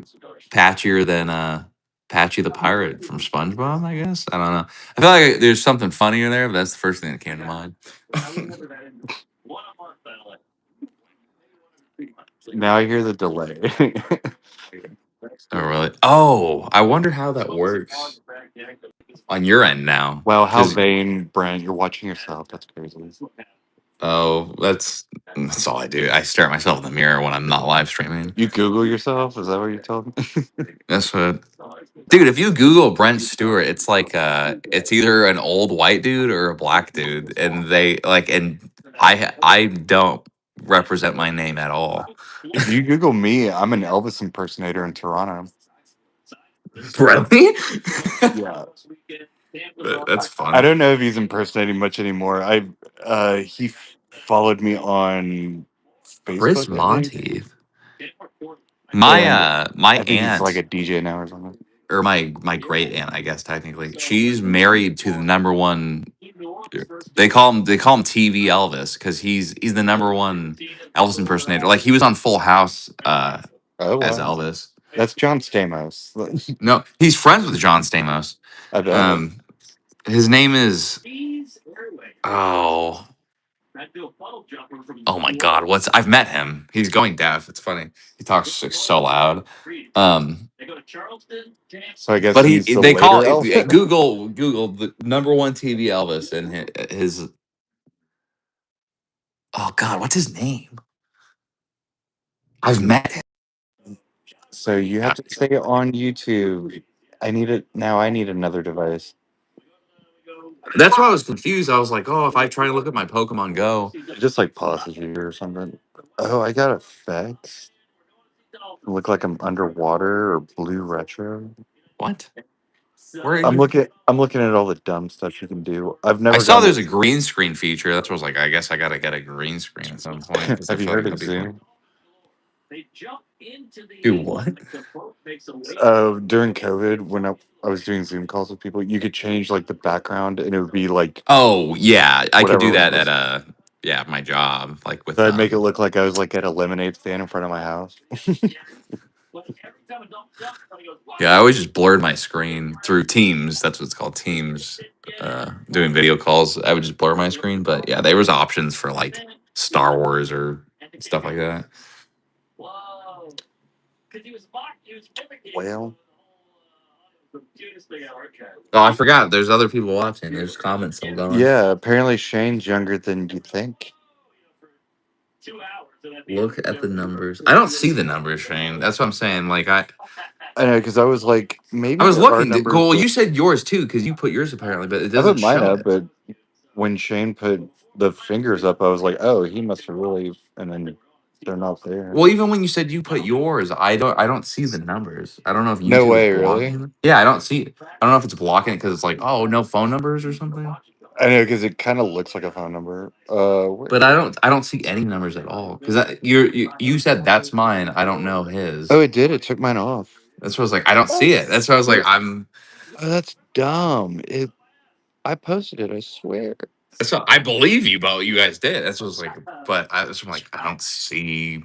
patchier than Patchy the Pirate from SpongeBob. I guess I don't know. I feel like there's something funnier there, but that's the first thing that came to mind. Now I hear the delay. Oh really? Oh, I wonder how that works on your end now. Wow, how Because vain, Brent. You're watching yourself. That's crazy. oh, that's all I do. I stare at myself in the mirror when I'm not live streaming. You Google yourself? Is that what you're telling me? That's what. Dude, if you Google Brent Stewart, it's like it's either an old white dude or a black dude, and I don't represent my name at all. If you Google me, I'm an Elvis impersonator in Toronto. Really? Yeah. That's I fun. don't know if he's impersonating much anymore. Followed me on Chris Facebook, I think. Monteith. My And my I think he's like aunt a DJ now or something. or my great aunt, I guess technically, she's married to the number one. They call him TV Elvis because he's the number one Elvis impersonator. Like he was on Full House Oh as wow. Elvis. That's John Stamos. No, he's friends with John Stamos. I bet. Um, his name is oh oh my god, I've met him. He's going deaf. It's funny. He talks like, so loud. Um, So I guess but he's the they call later elf. Google the number one TV Elvis and his oh god, what's his name? I've met him. So you have to stay on YouTube. I need another device. That's why I was confused. I was like, oh, if I try to look at my Pokemon Go, It just like pauses you or something. Oh, I got effects. Look like I'm underwater or blue retro. what? Where are you? I'm looking at all the dumb stuff you can do. I've I never saw there's gone. a green screen feature. That's what I was like. I guess I gotta get a green screen at some point because I Have you feel like heard that'd of be fun. Zoom? Do what? During COVID, when I was doing Zoom calls with people, you could change like the background, and it would be like Oh yeah, I could whatever do was that at supposed. a yeah, my job, like with So I'd make it look like I was like at a lemonade stand in front of my house. yeah, I always just blurred my screen through Teams. That's what it's called, Teams. Doing video calls, I would just blur my screen. But yeah, there was options for like Star Wars or stuff like that. Well, Oh, I forgot. There's other people watching. There's comments still going. yeah, apparently Shane's younger than you think. Look at the numbers. I don't see the numbers, Shane. That's what I'm saying. Like I know, because I was like, I maybe was there are looking. numbers, Well, but you said yours too because you put yours apparently, but it I put doesn't mine show up. it. But when Shane put the fingers up, I was like, oh, he must have really. And then they're not there. Well, even when you said you put yours, I don't see the numbers. I don't know if No YouTube is way, really. blocking it. Yeah, I don't see it. I don't know if it's blocking it because it's like, oh, no phone numbers or something. I know, because it kind of looks like a phone number. But Wait. I don't see any numbers at all because you said that's mine. I don't know Oh, his. it did. It took mine off. That's what I was like. I don't see it. That's what I was like. I'm. Oh, that's dumb. I posted it. I swear. That's what I believe you, but you guys did. That's what I was like. But I was like, I don't see.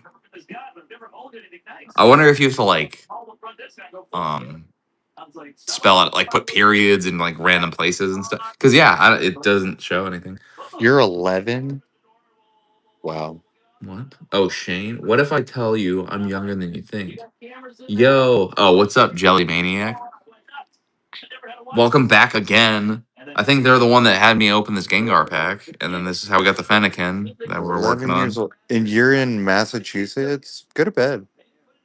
I wonder if you have to like um spell out like put periods in like random places and stuff. Because yeah, it doesn't show anything. You're 11. Wow. What? Oh, Shane. What if I tell you I'm younger than you think? Yo. Oh, what's up, Jelly Maniac? Welcome back again. I think they're the one that had me open this Gengar pack, and then this is how we got the Fennekin that we're working 11 years on. old. And you're in Massachusetts? Go to bed.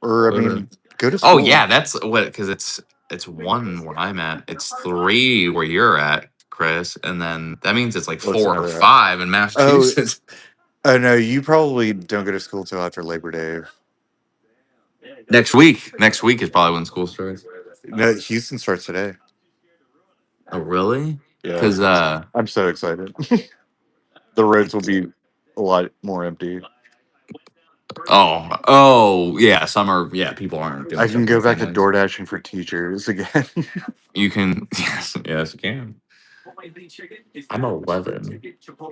Or, I Uh, mean, go to oh school. yeah, that's what because it's 1 where I'm at. It's 3 where you're at, Chris, and then that means it's like What's 4 or another? 5 in Oh, Massachusetts. oh, no, you probably don't go to school till after Labor Day. Next week. Next week is probably when school starts. No, Houston starts today. Oh really? Yeah. Because I'm so excited. The roads will be a lot more empty. oh yeah, summer. Yeah, people aren't I doing can stuff go with back to families. door dashing for teachers again. You can yes you can. I'm 11.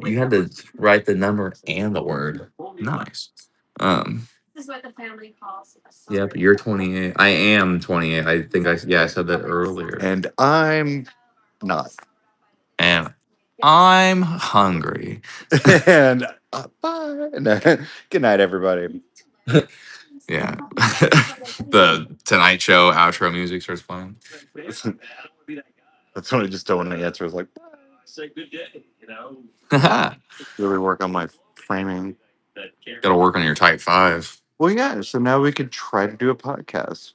You had to write the number and the word. Nice. Um. Yep, you're 28. I am 28. I think I said that earlier. And I'm not. And I'm hungry. And bye. No. Good night, everybody. Yeah. The Tonight Show outro music starts playing. That's when I just don't want to answer. It's like, Gotta really work on my framing. work on your type 5. Well, yeah. So now we could try to do a podcast.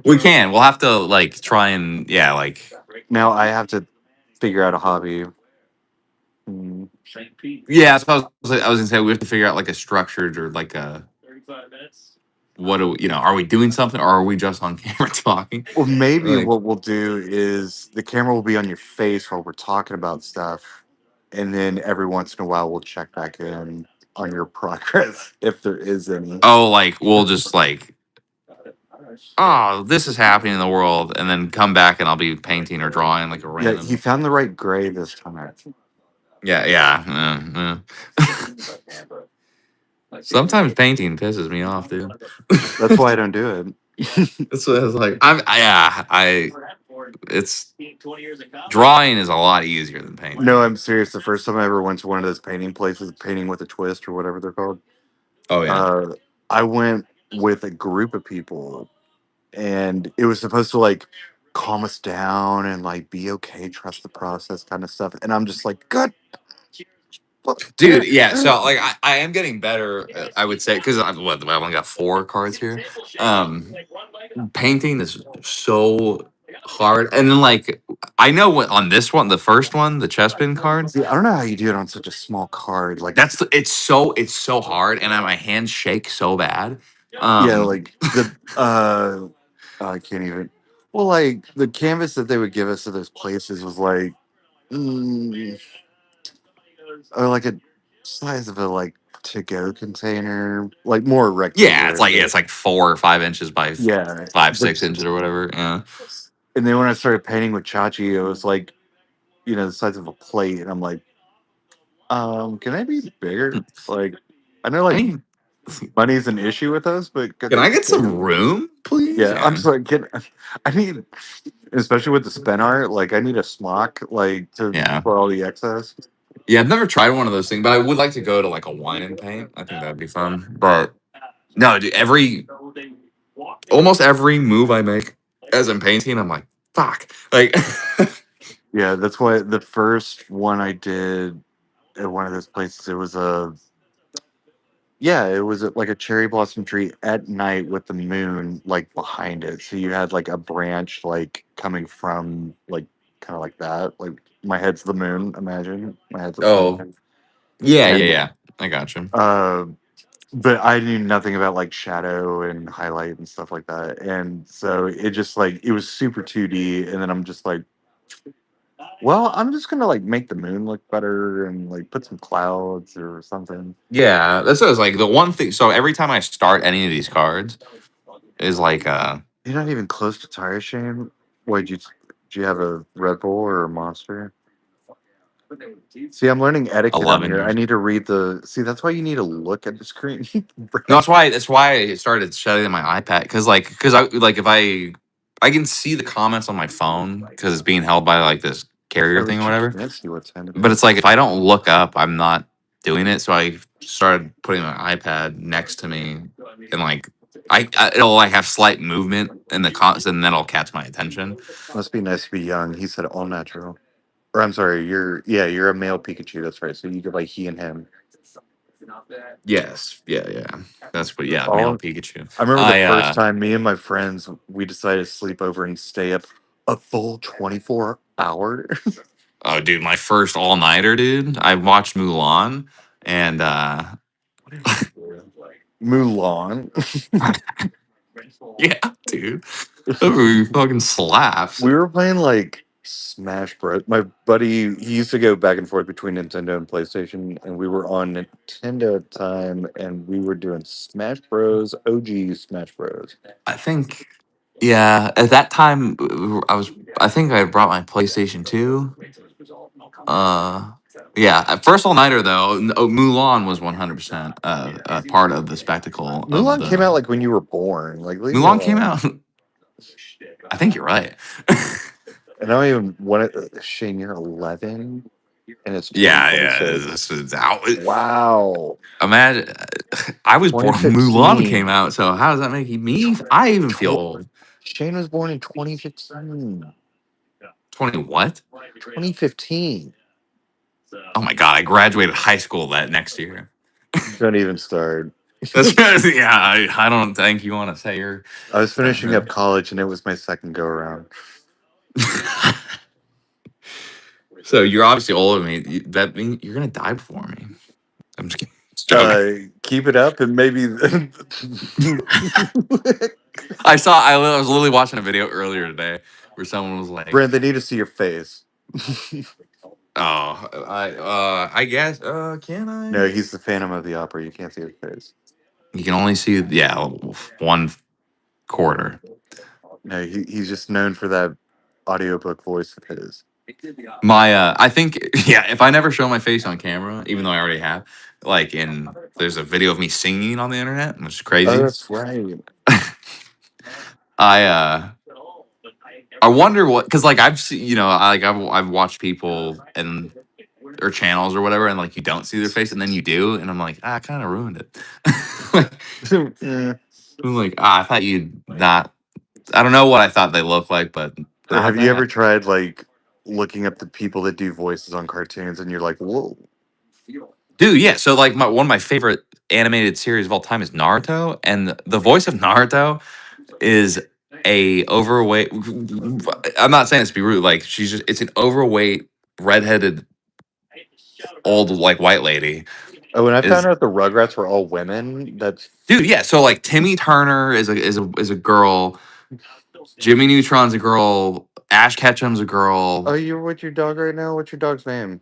We can. We'll have to like try and like Now I have to figure out a hobby. Mm. yeah. So I was gonna say we have to figure out like a structured or like a what do are we doing something or are we just on camera talking? Or maybe Like what we'll do is the camera will be on your face while we're talking about stuff. And then every once in a while, we'll check back in on your progress if there is any. oh like we'll just like oh this is happening in the world and then come back and I'll be painting or drawing like a Yeah, he random found the right gray this time. yeah. Sometimes painting pisses me off, dude. That's why I don't do it. That's what I was like. I it's drawing is a lot easier than painting. No, I'm serious. The first time I ever went to one of those painting places, painting with a twist or whatever they're called, Oh yeah. I went with a group of people, and it was supposed to like calm us down and like be okay, trust the process, kind of stuff. And I'm just like, good. Dude, yeah. So like, I am getting better. I would say because I only got 4 cards here. Painting is so hard, and then like I know what on this one, the first one, the chestpin card. See, I don't know how you do it on such a small card. Like, It's so hard, and my hands shake so bad. yeah, like the I can't even. Well, like the canvas that they would give us at those places was like, or like a size of a like to go container, like more Yeah, rectangular. it's like 4 or 5 inches by Yeah, 6 inches or whatever. Yeah. and then when I started painting with Chachi, it was like, the size of a plate, and I'm like, Can they be bigger? Like, I know I like mean, money's an issue with us, but could can they I be get bigger? some room, please? Yeah, I'm Yeah. just like, I need, especially with the spin art, like I need a smock, like to Yeah. for all the excess. Yeah, I've never tried one of those things, but I would like to go to like a wine and paint. I think that'd be fun. But no, dude, almost every move I make as I'm painting, I'm like, fuck. Like, Yeah, that's why the first one I did at one of those places, it was a yeah, it was like a cherry blossom tree at night with the moon like behind it. So you had like a branch like coming from like kind of like that. Like my head's the moon. Imagine my head's a oh, planet, yeah, yeah, and yeah. I got you. uh, but I knew nothing about like shadow and highlight and stuff like that. And so it just like it was super 2D. And then I'm just like, well, I'm just gonna like make the moon look better and like put some clouds or something. Yeah, this is like the one thing. So every time I start any of these cards, is like You're not even close to tire shame. Wait, do you have a Red Bull or a Monster? See, I'm learning etiquette on 11 here. I years. need to read the. See, that's why you need to look at the screen. No, that's why I started shutting my iPad because I like if I can see the comments on my phone because it's being held by like this carrier Oh, thing or but you whatever. can't see what time it But is. it's like if I don't look up, I'm not doing it. So I started putting my iPad next to me, and like it'll like have slight movement in the comments, and that'll catch my attention. Must be nice to be young. He said all natural. Or I'm sorry, you're a male Pikachu. That's right. So you could like he and him. Yes, yeah, yeah. That's what. Yeah, male All Pikachu. I remember the I first time me and my friends we decided to sleep over and stay up a full 24 hours. oh, dude, my first all nighter, dude. I watched Mulan, and Mulan. yeah, dude, that movie fucking slaps. We were playing like Smash Bros. My buddy, he used to go back and forth between Nintendo and PlayStation, and we were on Nintendo at the time, and we were doing Smash Bros. OG Smash Bros. I think, yeah, at that time, I think I brought my PlayStation 2. Yeah, at first all nighter though, Mulan was 100% part of the spectacle of Mulan came out the. like when you were born. Like, leave me Mulan came alone. out. I think you're right. And I don't even want it. Shane, you're 11, and it's Yeah, yeah, 2026. this is out. Wow. Imagine, I was born. Mulan came 2015. out, so how does that make me? I even feel Tw- old. Shane was born in 2015. 20 what? 2015. Oh my god, I graduated high school that next year. Don't even start. That's yeah. I don't think you want to say you're. I was finishing up college, and it was my second go around. So you're obviously older than me. That means you're gonna die before me. I'm just kidding. Just joking. Keep it up, and maybe. I was literally watching a video earlier today where someone was like, Brent, they need to see your face. "Oh, I guess, can No, I? he's the Phantom of the Opera. You can't see his face. You can only see, yeah, 1/4. No, he's just known for that audiobook voice of his. I think, yeah, if I never show my face on camera, even though I already have, like, there's a video of me singing on the internet, which is Oh, crazy. that's right. I, I wonder what, because like I've seen, I've watched people and or channels or whatever, and like you don't see their face, and then you do, and I'm like, I kind of ruined it. Like, Yeah. I'm like, I thought you'd not. I don't know what I thought they looked like, but not Have you ever that. tried like looking up the people that do voices on cartoons, and you're like, whoa? Dude, yeah. So like one of my favorite animated series of all time is Naruto, and the voice of Naruto is a overweight. I'm not saying this to be rude. Like it's an overweight redheaded old like white lady. Oh, when I found Is out the Rugrats were all women, that's dude, yeah. So like Timmy Turner is a girl. Jimmy Neutron's a girl. Ash Ketchum's a oh, girl. you're with your dog right now. What's your dog's name?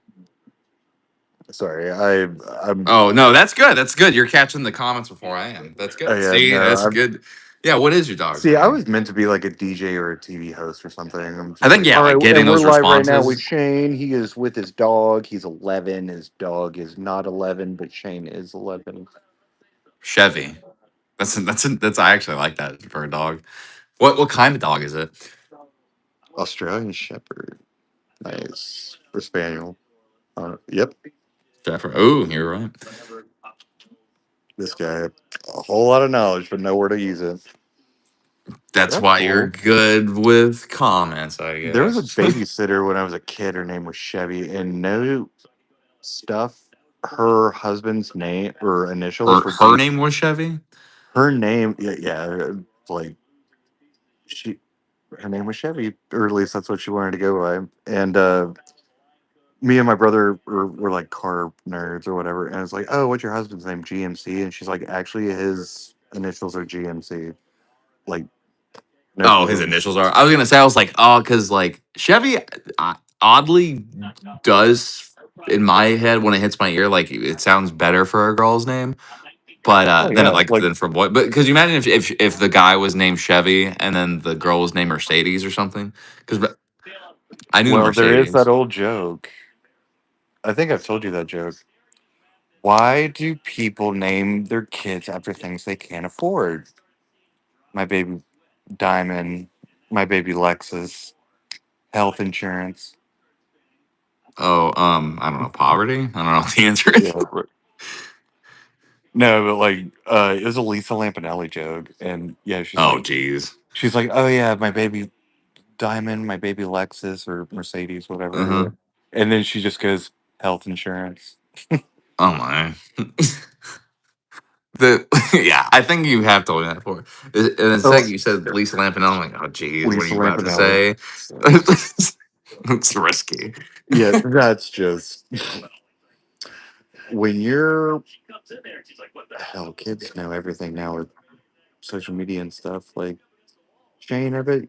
Sorry, I'm. Oh no, that's good. That's good. You're catching the comments before I am. That's Oh good. yeah, See, no, that's good. Yeah, what is your dog's See, I name? was meant to be like a DJ or a TV host or something. I'm I just think like, yeah, all like right, getting and we're those live right now with responses. Shane. He is with his dog. He's 11. His dog is not 11, but Shane is 11. Chevy. That's I actually like that for a dog. What kind of dog is it? Australian Shepherd. Nice. For Spaniel. Yep. Shepherd. Oh, you're right. This guy, a whole lot of knowledge, but nowhere to use it. That's That's why you're cool. good with comments, I There was a guess. babysitter when I was a kid. Her name was Chevy, and no stuff. Her husband's name or initials were Her G. name was Chevy. Her name, yeah, like she, her name was Chevy, or at least that's what she wanted to go by. And me and my brother were like car nerds or whatever, and it's like, oh, what's your husband's name? GMC, and she's like, actually, his initials are GMC. Like, no Oh, his clue. initials are. I was gonna say. I was like, oh, because like Chevy oddly does in my head when it hits my ear, like it sounds better for a girl's name. But Oh then it yeah, like like then for boy. But because you imagine if the guy was named Chevy and then the girl was named Mercedes or something. Because I knew well, there is that Mercedes. old joke. I think I've told you that joke. Why do people name their kids after things they can't afford? My baby Diamond, my baby Lexus, health insurance. Oh, I don't know, poverty. I don't know what the answer is. Yeah. No, but like it was a Lisa Lampanelli joke. And yeah, Oh, geez. she's like, oh yeah, my baby Diamond, my baby Lexus or Mercedes, Uh whatever. huh. Yeah. And then she just goes, health insurance. Oh my. The yeah, I think you have told me that before. And then Oh, second, you said Lisa Lampanelli. I'm like, oh, geez, what are Lisa you about to Lampanelli. say? So, It's risky. yeah, that's just when you're hell, kids know everything now with social media and stuff. Like Shane, I bet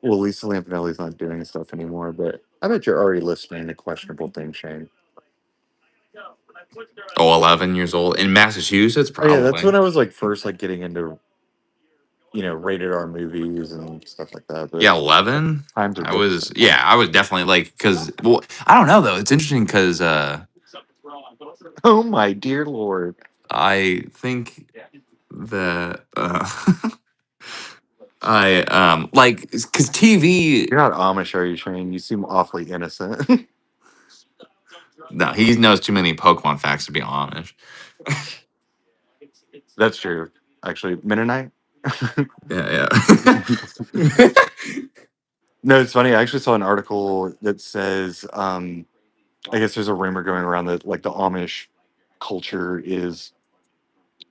well Lisa Lampanelli's not doing stuff anymore, but I bet you're already listening to questionable things, Shane. Oh, 11 years old in Massachusetts, Oh yeah, that's probably. when I was like first like getting into rated R movies and stuff like that. But Yeah, 11. times are I different was, now. yeah, I was definitely like, because, well, I don't know though. It's interesting because Oh my dear lord! I think that I like because TV. You're not Amish, are you, Shane? You seem awfully innocent. No, he knows too many Pokemon facts to be Amish. That's true. Actually, Mennonite. Yeah, yeah. No, it's funny. I actually saw an article that says, I guess there's a rumor going around that like the Amish culture is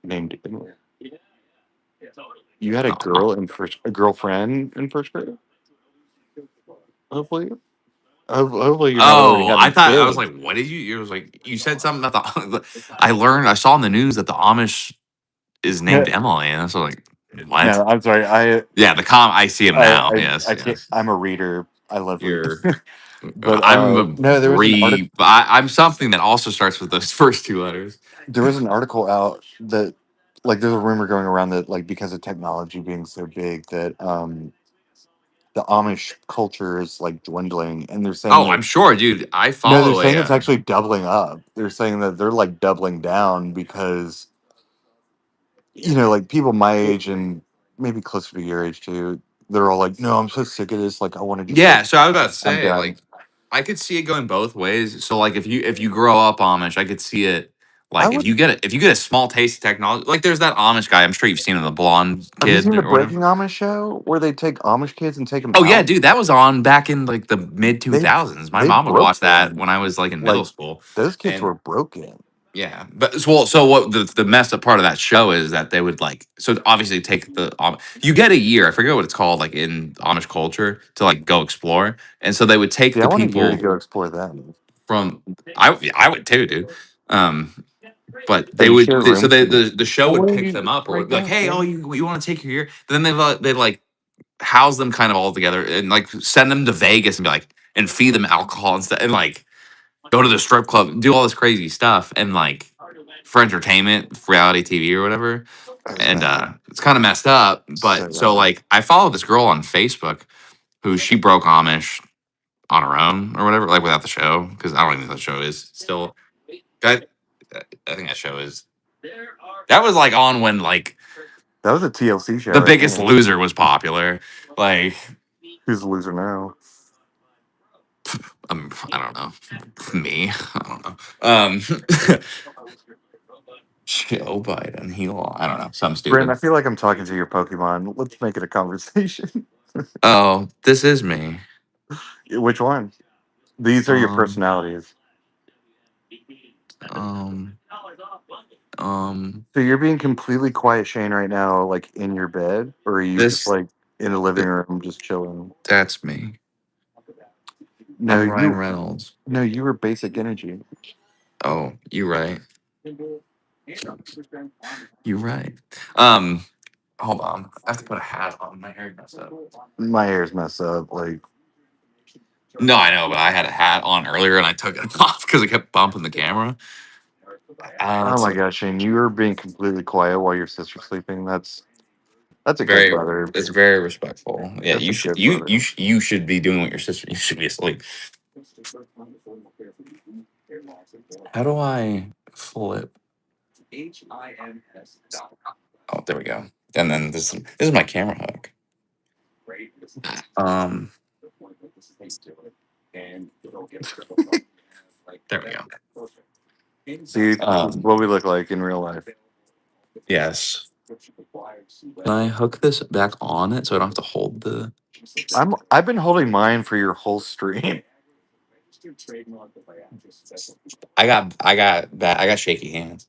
named. You had a girlfriend in first grade. Hopefully, hopefully you're not already Oh, I having thought I was kids. like, what did you? You was like, you said something about the. I learned. I saw in the news that the Amish is named No, Emily, and I was like, what? no, I'm sorry. Yeah, the I see him now. Yes, I can't. yes. I'm a reader. I love reading. You're. But I'm a no, there was an article. I'm something that also starts with those first two letters. There was an article out that like there's a rumor going around that like because of technology being so big that the Amish culture is like dwindling, and they're saying Oh, that I'm sure, dude. I no, they're follow saying a. it's actually doubling up. They're saying that they're like doubling down because like people my age and maybe closer to your age too. They're all like, no, I'm so sick of this. Like, I want to just like, Yeah, so I was about to I'm say, done. like, I could see it going both ways. So, like, if you grow up Amish, I could see it. I Like, would. if you get a small taste of technology, like, there's that Amish guy. I'm sure you've seen him, the blonde Have you seen kid the or whatever. Breaking Amish show where they take Amish kids and take them Oh yeah, out? dude, that was on back in like the mid two They thousands. My they mom would broke watch that them. when I was like in middle Like school, those kids and were broken. yeah, but so what the messed up part of that show is that they would like so obviously take the you get a year, I forget what it's called, like in Amish culture to like go explore, and so they would take See, I the want a year to people go explore them. from I would too, dude. Um, but Oh, they you share so rooms? the show Oh, would what are pick you them up or right be like, now? hey, oh Shane? you want to take your year? Then they like house them kind of all together and like send them to Vegas and be like and feed them alcohol and stuff and like go to the strip club, do all this crazy stuff and like for entertainment, for reality TV or whatever. and it's kind of messed up. But so like I follow this girl on Facebook who she broke Amish on her own or whatever, like without the show, because I don't even know what the show is still. I, I think that show is that was like on when like That was a TLC show. The I Biggest think. Loser was popular. Like Who's the loser now? I don't know. Me, I don't know. Joe Biden, I don't know, something Brent, I stupid. feel like I'm talking to your Pokemon. Let's make it a conversation. Oh, this is me. Which one? These are your Um, personalities. um, um. So you're being completely quiet, Shane, right now, like in your bed, or are you just This, like in the living th- room, just chilling? that's me. No, I'm Ryan you, Reynolds. no, you were basic energy. Oh, you right. You right. Um, hold on. I have to put a hat on. My hair messed up. My hair's messed up. Like, No, I know, but I had a hat on earlier and I took it off because it kept bumping the camera. oh Let's my see. gosh, Shane, you were being completely quiet while your sister's sleeping. That's a good Very, brother. it's very respectful. Yeah, That's you a should good brother. you should be doing what your sister. You should be asleep. How do I flip? Oh, there we go. And then this is my camera hook. Um, there we go. See, this is what we look like in real life. Yes. Can I hook this back on it so I don't have to hold the? I've been holding mine for your whole stream. I got shaky hands.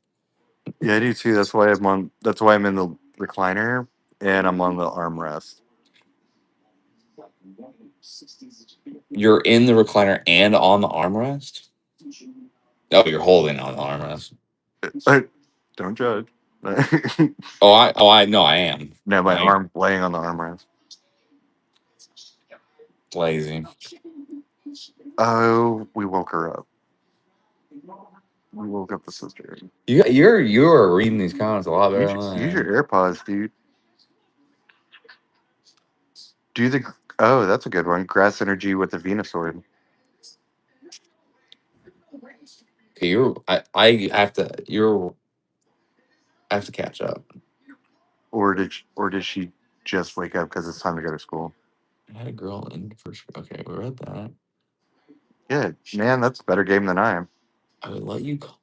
Yeah, I do too. That's why I'm on. That's why I'm in the recliner and I'm on the armrest. You're in the recliner and on the armrest. Oh, you're holding on the armrest. Don't judge. I know I am. No, my Like arm laying on the armrest. lazy. Oh, we woke her up. We woke up the sister. You're reading these comments a lot better than I Use your am. AirPods, dude. Do the oh, that's a good one. Grass energy with the Venusaur. Okay, I have to catch up. Or did she just wake up because it's time to go to school? I had a girl in first. Okay, we read that. Yeah, man, that's a better game than I am. I would let you call.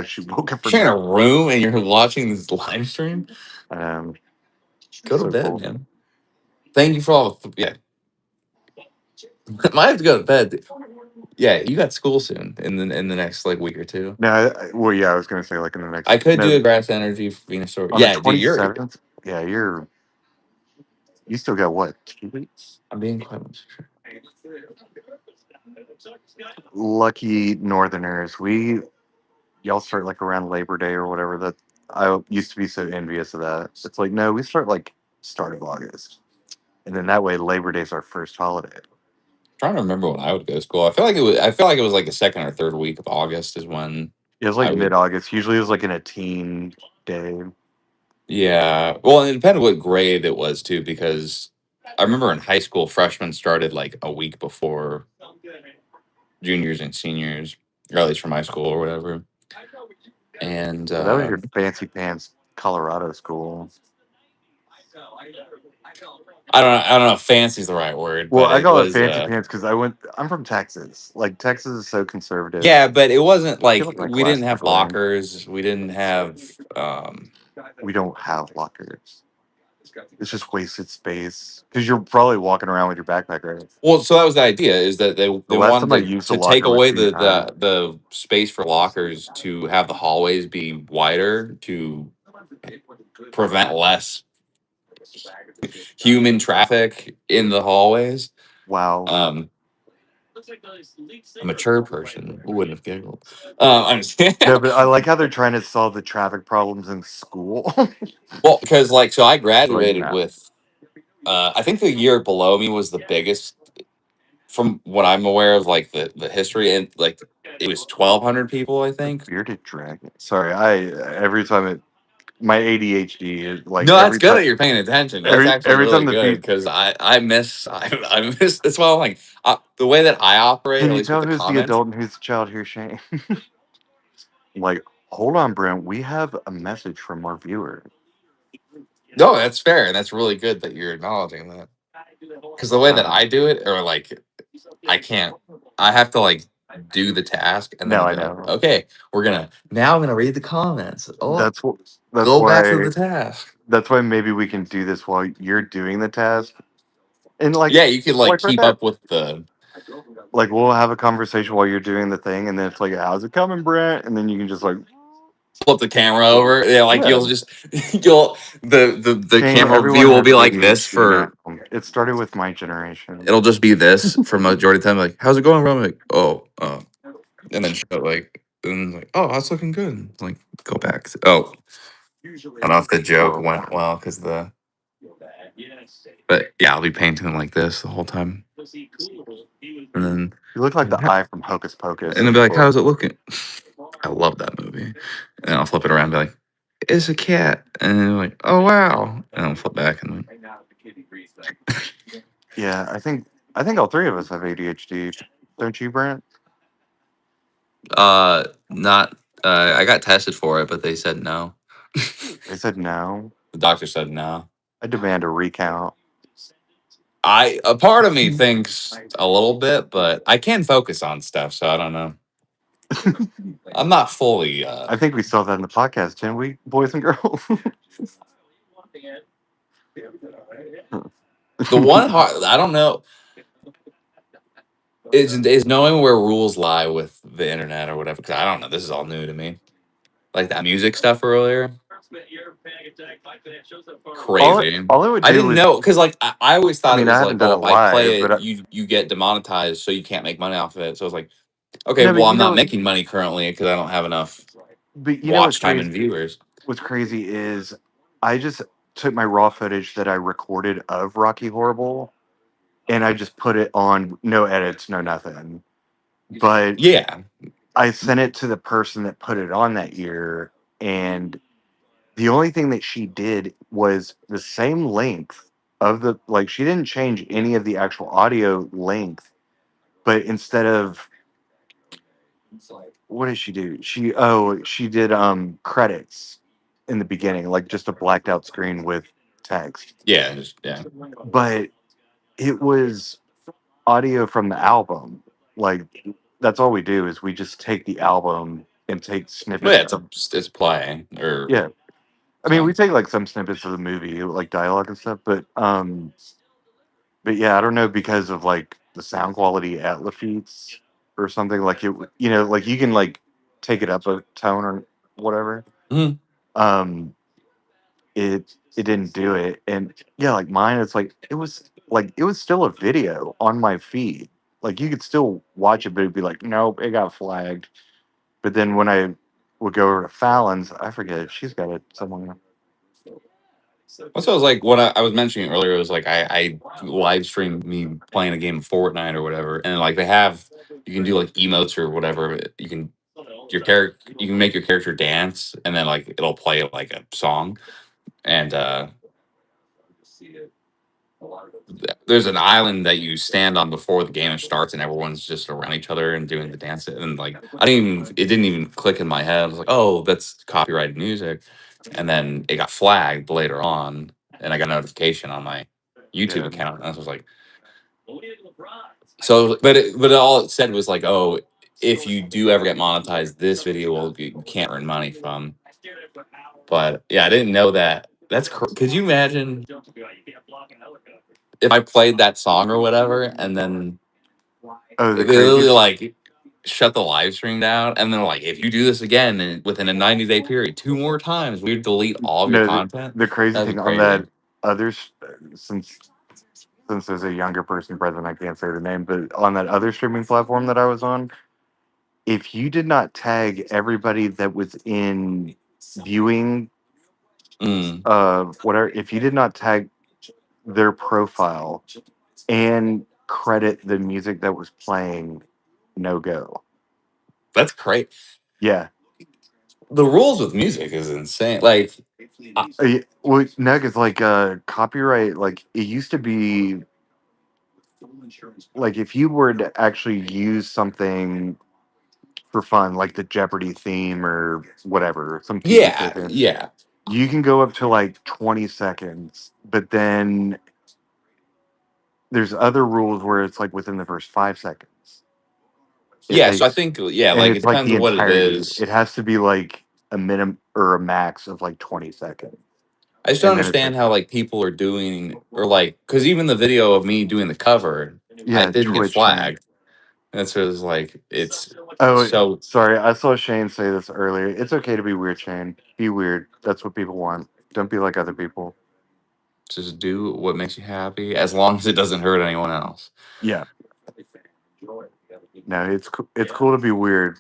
She woke up You're in a from room and you're watching this live stream. um Go to so bed, cool. man. Thank you for all. Yeah, might have to go to bed. Yeah, you got school soon in the next like week or two. No, well, yeah, I was gonna say like in the I next could do no a grass energy for Venusaur. on the Yeah, dude, 27th. Yeah, you still got what 2 weeks? I'm being quite honest. Lucky Northerners. Y'all start like around Labor Day or whatever. That I used to be so envious of that. It's like no, we start like start of August, and then that way Labor Day's our first holiday. Trying to remember when I would go to school. I feel like it was. I feel like it was like the second or third week of August is when It was I like would. mid-August. Usually it was like in a teen day. Yeah. Well, and it depended what grade it was too, because I remember in high school, freshmen started like a week before juniors and seniors, or at least from my school or whatever. And Well, that was your fancy pants Colorado school. I don't know if fancy is the right word, Well, but I it call it was fancy pants because I'm from Texas. Like Texas is so conservative. yeah, but it wasn't I feel like like my we didn't glasses are have glowing. lockers. We didn't have We don't have lockers. It's just wasted space because you're probably walking around with your backpack, right? well, so that was the idea is that The they last time I wanted used a to take locker was away senior high. the space for lockers to have the hallways be wider to prevent less human traffic in the hallways. Wow. Um, a mature person wouldn't have giggled. I'm just No, but I like how they're trying to solve the traffic problems in school. well, because like so I Like, graduated no. with I think the year below me was the biggest from what I'm aware of, like the history, and like it was 1,200 people, I think. Bearded dragon. Sorry, I every time it my ADHD is like No, that's every good time that you're paying attention. That's actually every really time the good feed. because I miss I miss. That's why I'm like the way that I operate, Can at you least with tell the who's the comments. adult and who's the child here, Shane? Like, hold on, Brent. We have a message from our viewer. No, that's fair, and that's really good that you're acknowledging that. Because the way that I do it, or like I can't, I have to like do the task and No, then I be like, know. okay, I'm gonna read the comments. Oh, That's what. That's go back to why. the task. That's why maybe we can do this while you're doing the task, and Yeah, you could like like right keep there, up with the like we'll have a conversation while you're doing the thing, and then it's like, "How's it coming, Brent?" And then you can just like, flip the camera over. Yeah, like yeah. you'll just you'll the Shane, camera view everyone will has be like this ADHD now. for It started with my generation. it'll just be this for majority of the time. Like, how's it going, bro? I'm like, and then show like and like, oh, that's looking good. Like, go back. Oh, I don't know if the joke went well because but yeah, I'll be painting like this the whole time, and then You look like the and eye from Hocus Pocus. it'll Of be like, course. how's it looking? I love that movie, and I'll flip it around, and be like, it's a cat, and then like, oh wow, and I'll flip back and like, Yeah, I think all three of us have ADHD. Don't you, Brent? not. I got tested for it, but they said no. They said no. The doctor said no. I demand a recount. A part of me thinks a little bit, but I can focus on stuff, so I don't know. I'm not fully. I think we saw that in the podcast, didn't we, boys and girls? The one hard. I don't know. Is knowing where rules lie with the internet or whatever. Because I don't know. This is all new to me. Like that music stuff earlier. Crazy. all it would I do didn't was, know because like I always I thought it mean, I was haven't like, done oh, it if I live, play but it, you get demonetized, so you can't make money off of it. So I was like, okay, no, well, I'm not making money currently because I don't have enough but you know what's watch time crazy? and viewers. What's crazy is I just took my raw footage that I recorded of Rocky Horrible, and I just put it on, no edits, no nothing. But Yeah, I sent it to the person that put it on that year, and the only thing that she did was the same length of the, like, she didn't change any of the actual audio length, but instead of, what did she do? She did credits in the beginning, like just a blacked out screen with text. yeah. But it was audio from the album. Like, that's all we do is we just take the album and take Well, snippets yeah, of, it's play or yeah. I mean, so. we take like some snippets of the movie, like dialogue and stuff, but yeah, I don't know, because of like the sound quality at Lafitte's or something, like it, like you can like take it up a tone or whatever. Mhm. Um, it didn't do it, and yeah, like mine, it's like it was still a video on my feed. Like you could still watch it, but it'd be like, nope, it got flagged. But then when I would go over to Fallon's, I forget, she's got it somewhere. Also, it was like what I was mentioning earlier. It was like I live streamed me playing a game of Fortnite or whatever, and like they have you can do like emotes or whatever. You can you can make your character dance, and then like it'll play like a song. And there's an island that you stand on before the game starts, and everyone's just around each other and doing the dance. And like it didn't even click in my head. I was like, oh, that's copyrighted music. And then it got flagged later on, and I got a notification on my YouTube Yeah. account, and I was like, so, but all it said was like, oh, if you do ever get monetized, this video you can't earn money from. But yeah, I didn't know that. Could you imagine if I played that song or whatever, and then Oh, they the literally craziest. like shut the live stream down, and then like, if you do this again within a 90-day period, two more times, we delete all of your No, content. the crazy That'd be thing on crazy. that, since there's a younger person present, I can't say the name, but on that other streaming platform that I was on, if you did not tag everybody that was in viewing, Mm. whatever, if you did not tag their profile and credit the music that was playing no go. That's great. Yeah. The rules with music is insane. Like, Well, no, because like copyright, like it used to be like if you were to actually use something for fun, like the Jeopardy theme or whatever, some TV show yeah, theme, yeah, you can go up to like 20 seconds, but then there's other rules where it's like within the first 5 seconds. If yeah. they, So I think, yeah, and like it it's like depends the on what it entirety. is. It has to be like a minimum or a max of like 20 seconds. I just don't And then it's like, understand how like people are doing, or like, because even the video of me doing the cover, I yeah, didn't get Twitch thing. flagged. That's just like it's Oh, so. sorry. I saw Shane say this earlier. It's okay to be weird, Shane. Be weird. That's what people want. Don't be like other people. Just do what makes you happy, as long as it doesn't hurt anyone else. Yeah. No, it's cool to be weird.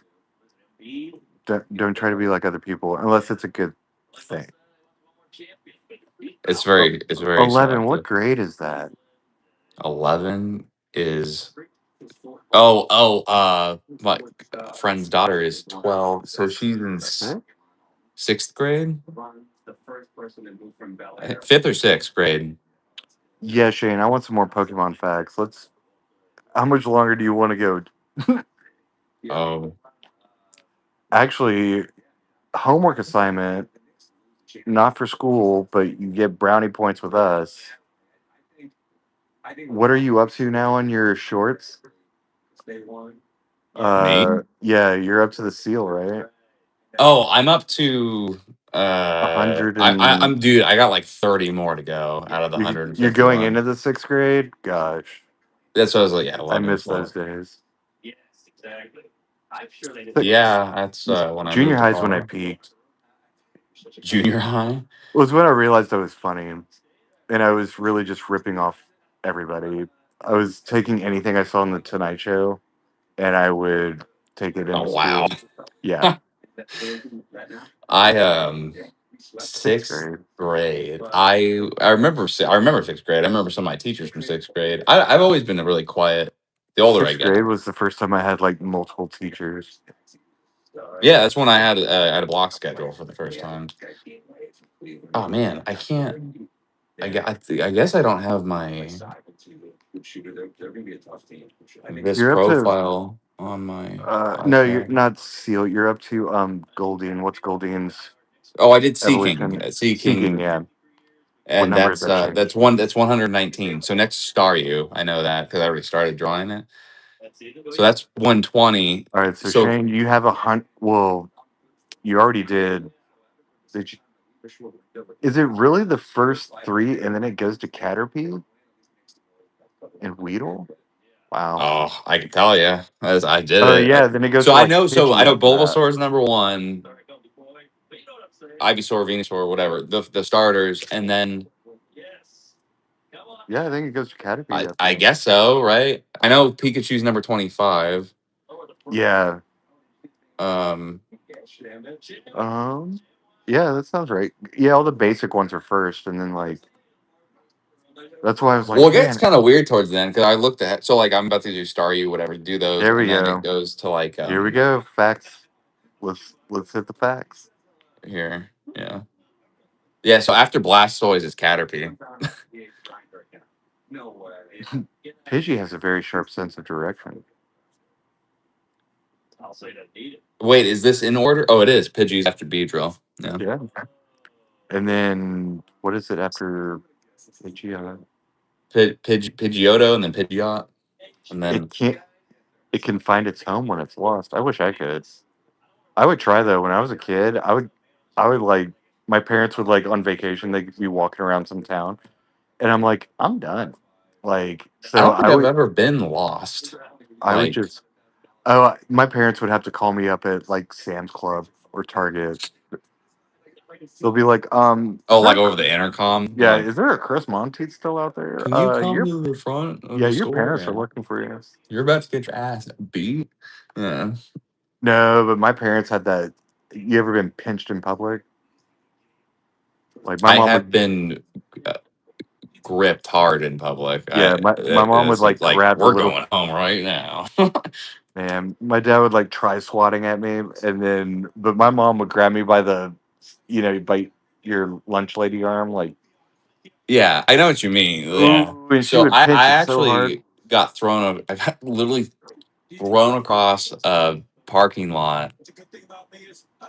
Don't try to be like other people unless it's a good thing. Oh, It's very 11. What selective. grade is that? 11 is my friend's daughter is 12, so she's in Eh? sixth grade, fifth or sixth grade. Yeah, Shane. I want some more Pokemon facts. Let's. How much longer do you want to go? Oh, Actually, homework assignment, not for school, but you get brownie points with us. What are you up to now on your shorts? me? Yeah, you're up to the seal, right? Oh, I'm up to A hundred I'm and dude. I got like 30 more to go out of the you're going 151. into the 6th grade. Gosh, That's what I was like. Yeah, I 11, miss those 12. days. Yeah, that's when I Junior moved to high's when I Colorado. peaked. Junior high. Was when I realized I was funny, and I was really just ripping off everybody. I was taking anything I saw on the Tonight Show, and I would take it Oh into wow. school. Yeah, I sixth sixth grade. grade. I remember I remember sixth grade. I remember some of my teachers from sixth grade. I've always been a really quiet. The older I Sixth get, grade was the first time I had like multiple teachers. yeah, that's when I had a block schedule for the first time. Oh man, I can't. I guess I don't have my this You're up to profile on my no, you're iPad. not seal. You're up to Goldeen. What's Goldeen's Oh, I did seeking, evolution? Seeking, seeking, yeah. What and number is that, Shane? that's 119. So next star you, I know that because I already started drawing it. So that's 120. All right, so So Shane, you have a hunt. Well, you already did. Did you? Is it really the first three, and then it goes to Caterpie and Weedle? Wow. oh, I can tell you, as I did Oh it. yeah, then it goes So to I like know. So I Pidgey know after that. Bulbasaur is number one, Ivysaur, Venusaur, whatever the starters, and then Yeah, I think it goes to Caterpie after I that. guess so, right? I know Pikachu's number 25. Yeah. Um, Um. Yeah, that sounds right. Yeah, all the basic ones are first, and then like that's why I was well, like, it gets man, kind of weird towards the end because I looked at so like I'm about to do Staryu, whatever, do those, there we and then it go. goes to like Here we go. Facts. Let's hit the facts. here, yeah, yeah. So after Blastoise is Caterpie. Pidgey has a very sharp sense of direction. Wait, is this in order? Oh, it is. Pidgey's after Beedrill. Yeah. Yeah. And then what is it after Pidgeot? Pidgeotto and then Pidgeot. And then It can't. It can find its home when it's lost. I wish I could. I would try though. When I was a kid, I would like. My parents would like on vacation. They'd be walking around some town, and I'm like, I'm done. Like, I so don't think I've ever been lost. I would Like, just. Oh, my parents would have to call me up at like Sam's Club or Target. They'll be like, oh, like over the intercom. yeah, Like, is there a Chris Monteith still out there? can you come to the front of Yeah, the your store? parents are Yeah. looking for you. You're about to get your ass beat. Yeah. No, but my parents had that. You ever been pinched in public? Like my I mom have would. been. Uh, gripped hard in public. Yeah, my mom would It's like like grab the we're little going home right now. man. My dad would like try swatting at me, and then but my mom would grab me by the, by your lunch lady arm, like Yeah, I know what you mean. Yeah. ooh, and she So would I pinch it so hard. actually got I got literally thrown across a parking lot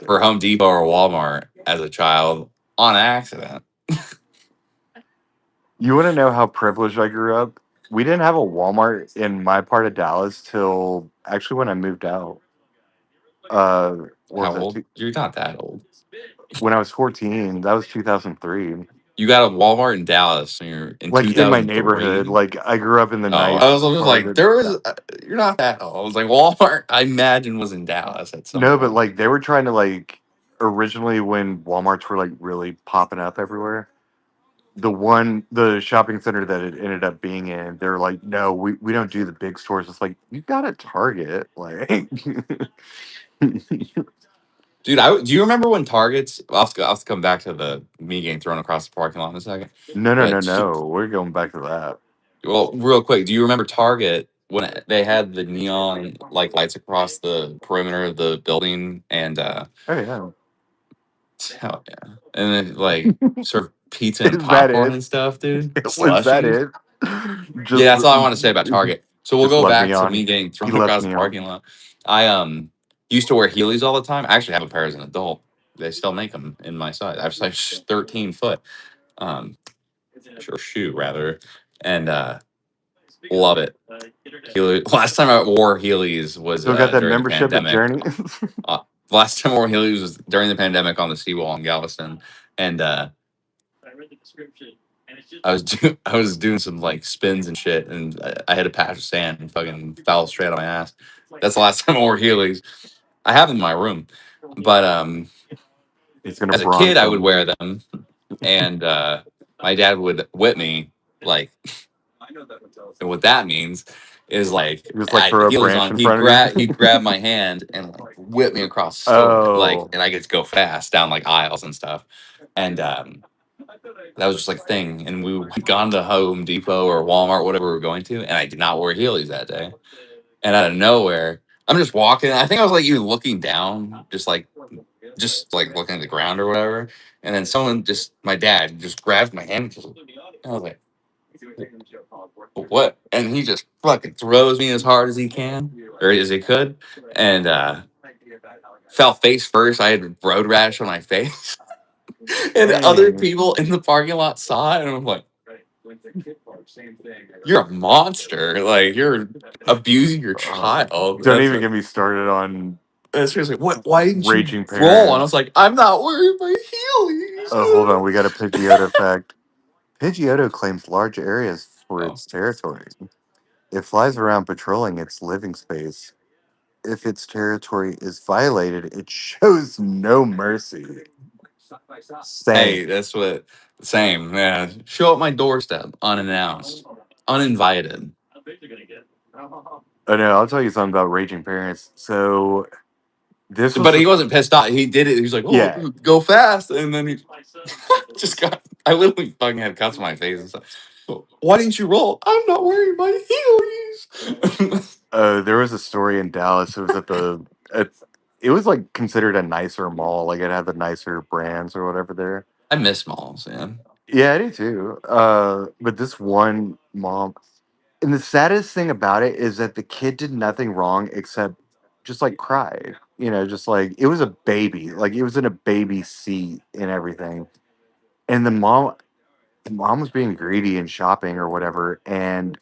for Home Depot or Walmart as a child on accident. You want to know how privileged I grew up? We didn't have a Walmart in my part of Dallas till actually when I moved out. What was How that? old? You're not that old. When I was 14, that was 2003. You got a Walmart in Dallas and you're in Like in my neighborhood, 2003. like I grew up in the Oh, I was nice just part like, of there was, you're not that old. I was like, Walmart, I imagine, was in Dallas at some no, but point. like they were trying to like originally when Walmarts were like really popping up everywhere. The shopping center that it ended up being in, they're like, no, we don't do the big stores. It's like you got a Target, like Dude, do you remember when Targets? I'll have to come back to the me getting thrown across the parking lot in a second. no, no, no, But no. We're going back to that. well, real quick, do you remember Target when they had the neon like lights across the perimeter of the building and Oh yeah, hell yeah, and then like serve pizza and is that popcorn it? and stuff, dude, Was that slushies. it? Yeah, Just that's all I want to say about Target. So we'll just go led me back to me on. getting He thrown left across the me on. parking lot. I used to wear Heelys all the time. I actually have a pair as an adult. They still make them in my size. I have size 13 foot. Um, or shoe rather, and love it. Heelys. Last time I wore Heelys was Still got that during the membership at pandemic. Journey. Uh, last time I wore Heelys was during the pandemic on the seawall in Galveston, and I was doing some like spins and shit, and I hit a patch of sand and fucking fell straight on my ass. That's the last time I wore Heelys. I have them in my room, but He's gonna as a kid bronze I would them. wear them, and my dad would whip me like, and what that means is like Just like I had the throw a Heelys branch on. in front of He'd you. grab my hand and like whip me across the store, like, Oh, and I get to go fast down like aisles and stuff, and that was just like a thing. And we had gone to Home Depot or Walmart, whatever we were going to, and I did not wear Heelys that day. And out of nowhere, I'm just walking. I think I was like even looking down, just like looking at the ground or whatever. And then my dad, just grabbed my hand. And I was like, "What?" And he just fucking throws me as hard as he can or as he could, and fell face first. I had road rash on my face, and other dang. people in the parking lot saw it, and I'm like, "You're a monster! Like you're abusing your child." Don't even get me started on That's seriously, what? Why didn't you raging roll? And I was parents. like, I'm not wearing my Heelys. Oh, hold on. We got a Pidgeotto fact. Pidgeotto claims large areas for Oh, its territory. It flies around patrolling its living space. If its territory is violated, it shows no mercy. hey, Same. that's what. Same, man. Show up my doorstep unannounced, uninvited. Oh no, I'll tell you something about raging parents. So this was But the he wasn't pissed off. He did it. He was like, "Oh, yeah. go fast!" And then he just got. I literally fucking had cuts on my face and stuff. Why didn't you roll? I'm not wearing my Heelys. There was a story in Dallas. It was at it was like considered a nicer mall. Like it had the nicer brands or whatever there. I miss malls, man. Yeah, I do too. But this one mom, and the saddest thing about it is that the kid did nothing wrong except just like cry. Just like it was a baby. Like it was in a baby seat and everything. And the mom was being greedy and shopping or whatever, and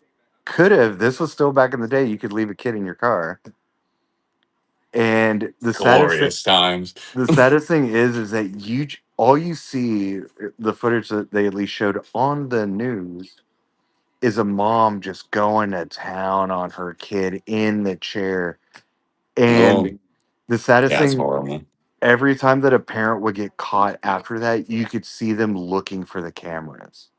could have. This was still back in the day. You could leave a kid in your car. And Glorious times. the saddest thing is that all you see the footage that they at least showed on the news is a mom just going to town on her kid in the chair. Oh, And the saddest yeah, it's thing, horrible. every time that a parent would get caught after that, you could see them looking for the cameras.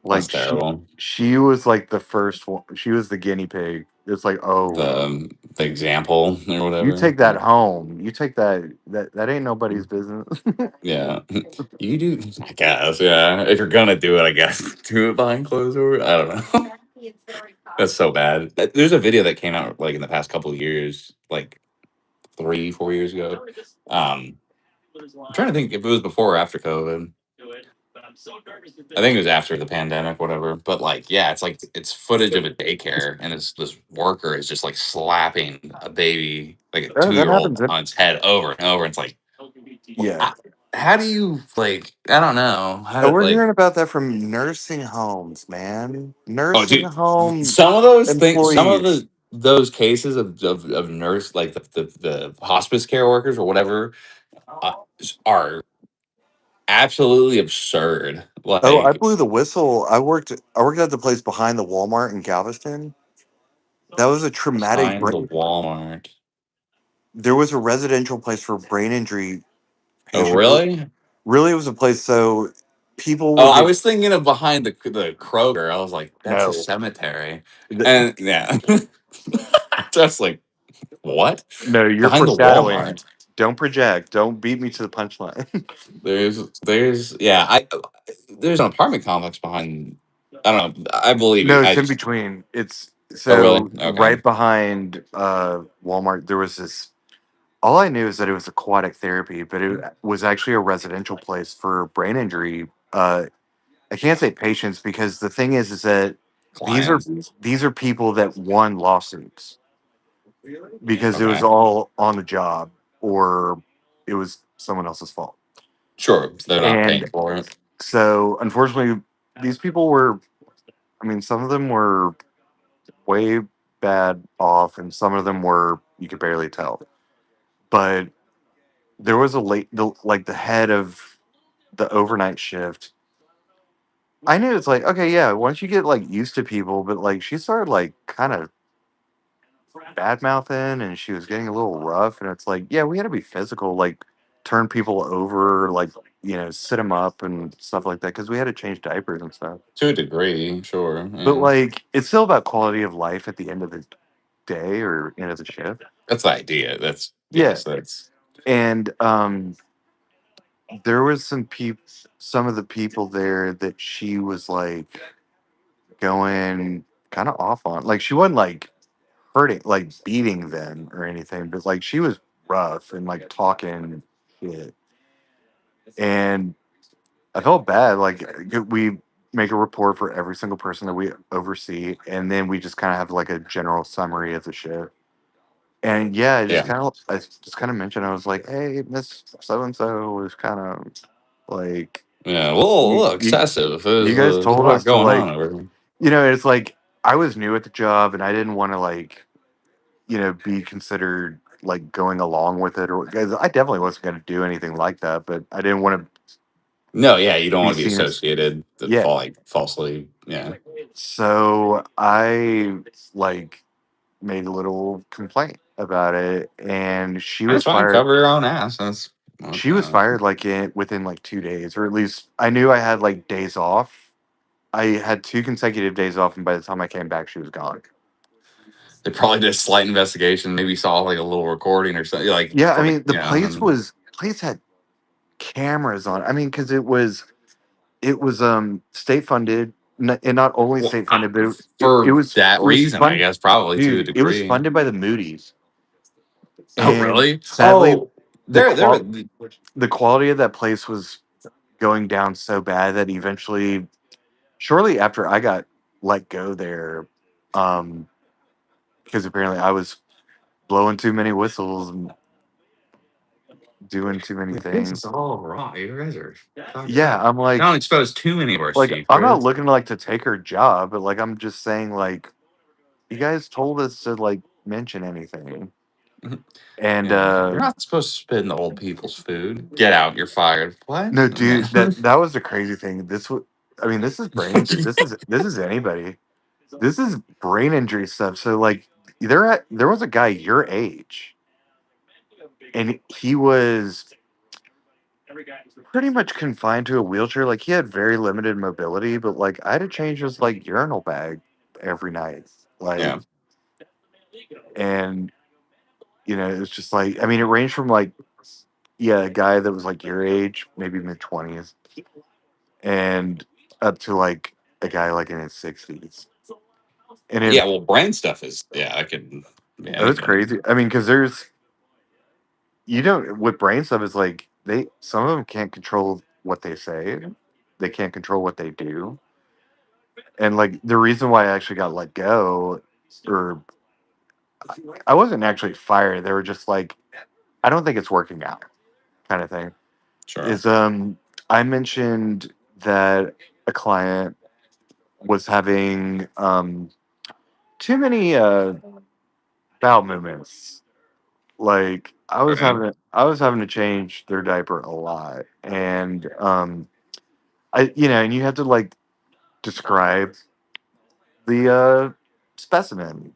That's Like terrible. she was like the first one. She was the guinea pig. It's like, oh, The example or you whatever. take that home. You take that ain't nobody's business. Yeah. You do, I guess. Yeah. If you're gonna do it, I guess do it behind closed doors. I don't know. That's so bad. There's a video that came out like in the past couple of years, like 3, 4 years ago. I'm trying to think if it was before or after COVID. I think it was after the pandemic, whatever. But like, yeah, it's like it's footage of a daycare, and this worker is just like slapping a baby, like a Oh, two that year old, happens. on its head over and over. And it's like, Yeah. I- how do you like? I don't know how Oh, to we're like. hearing about that from nursing homes, man. Oh, Nursing dude, home some of those things, some of employees. the those cases of nurse, like the hospice care workers or whatever, uh, are absolutely absurd. Oh, I Like blew the whistle. I worked at the place behind the Walmart in Galveston. That was a traumatic behind the brain. Walmart. There was a residential place for brain injury Oh, patients. really? Really, it was a place so people Oh, would I get was thinking of behind the Kroger. I was like, that's a no. cemetery, The- and yeah, just like what no, you're behind the foreshadowing. Walmart? Don't project. Don't beat me to the punchline. There's yeah, there's an apartment complex behind. I don't know. I believe you. No, it's I in just between. It's oh really? so Okay. right behind Walmart. There was this. All I knew is that it was aquatic therapy, but it was actually a residential place for brain injury. I can't say patients because the thing is that these are Clients. these are people that won lawsuits because it was Okay. all on the job or it was someone else's fault. Sure. They're not paying And for it. so, unfortunately, these people were. I mean, some of them were way bad off, and some of them were you could barely tell. But there was like the head of the overnight shift. I knew it's like okay, yeah. Once you get like used to people, but like she started like kind of bad mouthing, and she was getting a little rough, and it's like yeah, we had to be physical, like turn people over, like sit them up and stuff like that because we had to change diapers and stuff. To a degree, sure. But Yeah. like it's still about quality of life at the end of the day or end of the shift. That's the idea. That's Yeah, yes, that's and there was some of the people there that she was like going kind of off on. Like she wasn't like hurting, like beating them or anything, but like she was rough and like talking shit. And I felt bad. Like we make a report for every single person that we oversee, and then we just kind of have like a general summary of the shit. And yeah, yeah. I just kind of mentioned I was like, hey, Miss So and So was kind of like Yeah. A you, little you excessive. you guys There's a told lot us to going like on over here. it's like I was new at the job and I didn't want to like be considered like going along with it or because I definitely wasn't going to do anything like that, but I didn't want to No, yeah, you don't be want to be seen as associated that yeah. fall like falsely. Yeah. So I like made a little complaint about it, and she That's was fine. fired. Cover your own ass. That's She was okay. fired like within like 2 days, or at least I knew I had like days off. I had 2 consecutive days off, and by the time I came back, she was gone. They probably did a slight investigation. Maybe saw like a little recording or something. Like, Yeah, I for, mean the and place had cameras on. I mean, because it was state funded, and not only well, state funded, but it for was that reason, I guess probably to a dude. It was degree. funded by the Moody's, Oh, and really? sadly, Oh, the there. the quality of that place was going down so bad that eventually, shortly after I got let go there, um, because apparently I was blowing too many whistles and doing too many This is things. all wrong. You guys are fucked Yeah, up. I'm like, Don't expose too many of our I'm not secrets. looking like to take her job, but like I'm just saying like you guys told us to like mention anything. And Yeah, you're not supposed to spit in the old people's food. Get out. You're fired. What? no, No. dude, that was the crazy thing. I mean, this is brain injury. This is anybody. This is brain injury stuff. So like there was a guy your age, and he was pretty much confined to a wheelchair. Like he had very limited mobility, but like I had to change his like urinal bag every night. Like, Yeah. and it's just like, I mean, it ranged from like, yeah, a guy that was like your age, maybe mid 20s, and up to like a guy like in his 60s. And Yeah. Well, brain stuff is, I could be it was anything. crazy. I mean, because you don't, with brain stuff, is like some of them can't control what they say, they can't control what they do. And like the reason why I actually got let go, or I wasn't actually fired, they were just like, I don't think it's working out, kind of thing. Sure. Is I mentioned that a client was having too many bowel movements. Like Okay. I was having to change their diaper a lot, and and you have to like describe the specimen,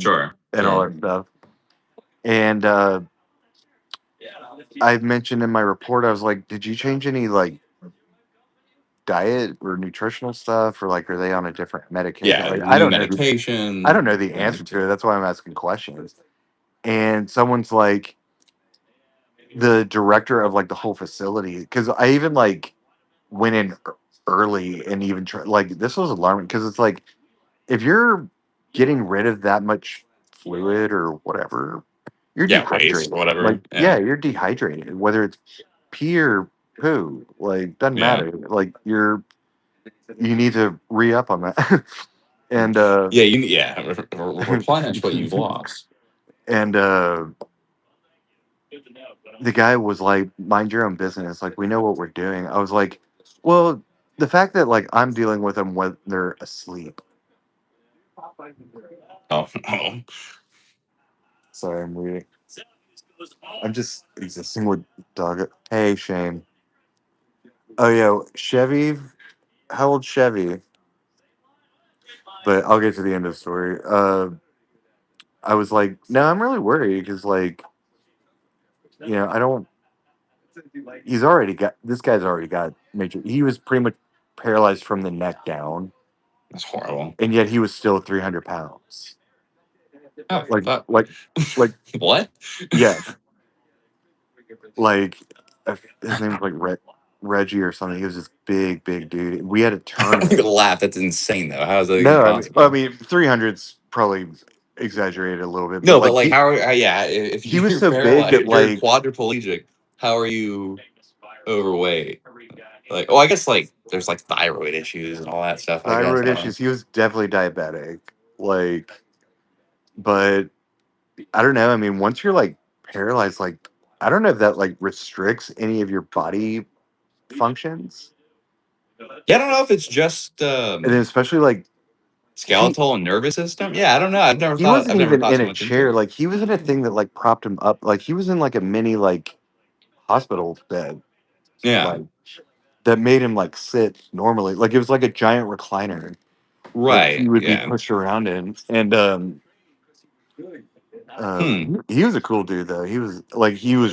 Sure. and all Sure. that stuff. And I mentioned in my report, I was like, "Did you change any like diet or nutritional stuff, or like are they on a different medication?" Yeah. Like New medication. I don't know the Yeah. answer to it. That's why I'm asking questions. And someone's like, the director of like the whole facility, because I even like went in early and even like this was alarming, because it's like if you're getting rid of that much fluid or whatever, you're Yeah. Waste, dehydrated. Like, whatever. yeah, Yeah. you're dehydrated, whether it's pee or poo. Like, doesn't Yeah. matter. Like, you need to re up on that. and Yeah. Replenish what you've lost. and the guy was like, "Mind your own business. Like, we know what we're doing." I was like, "Well, the fact that like I'm dealing with them when they're asleep." Oh, oh. Sorry, I'm reading. I'm just existing with dog. Hey, Shane. Oh yeah, Chevy. How old Chevy? But I'll get to the end of the story. I was like, no, I'm really worried because like, I don't. He's already got this guy's already got major. He was pretty much paralyzed from the neck down, That's horrible. and yet he was still 300 pounds. Oh, Like, fuck. like, like, What? yeah, like his name's like Reggie or something. He was this big, big dude. We had to turn I'm him. gonna laugh. That's insane, though. How is that even No, I possible? mean, 300's probably exaggerated a little bit, but No, but like like, how are? Yeah, if he was you're so big that paralyzed, you're like quadriplegic. How are you overweight? Like, oh, I guess like there's like thyroid issues and all that stuff. I guess thyroid I don't know. issues. He was definitely diabetic. Like, but I don't know. I mean, once you're like paralyzed, like I don't know if that like restricts any of your body functions, Yeah, I don't know if it's just and then especially like he skeletal and nervous system. Yeah, I don't know. I've never he thought. wasn't I've never even thought in so a much into chair. it. Like he was in a thing that like propped him up. Like he was in like a mini like hospital bed, Yeah, like that made him like sit normally. Like it was like a giant recliner that he right. would be Yeah. pushed around in. And Hmm. he was a cool dude though. He was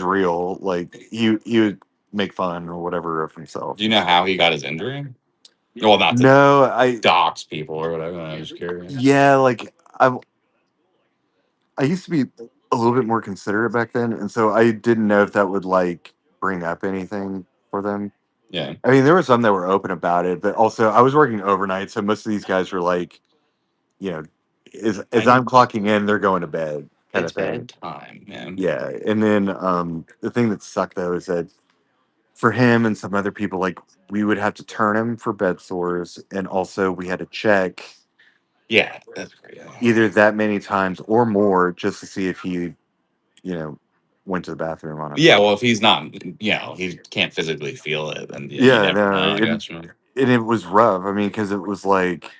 real. Like he would make fun or whatever of himself Do you and know stuff. how he got his injury? Well, not to No, I dox people or whatever. I'm just curious. yeah, like I used to be a little bit more considerate back then, and so I didn't know if that would like bring up anything for them. Yeah. I mean, there were some that were open about it, but also I was working overnight, so most of these guys were like, you know, I as I'm need. clocking in, they're going to bed, kind It's of thing. bedtime, man. Yeah, and then the thing that sucked though is that for him and some other people, like we would have to turn him for bed sores, and also we had to check Yeah, that's great. either that many times or more just to see if he, you know, went to the bathroom on Yeah, himself. well, if he's not, he can't physically feel it, then yeah, you Yeah, never no, know. I guess. Man. and it was rough. I mean, because it was like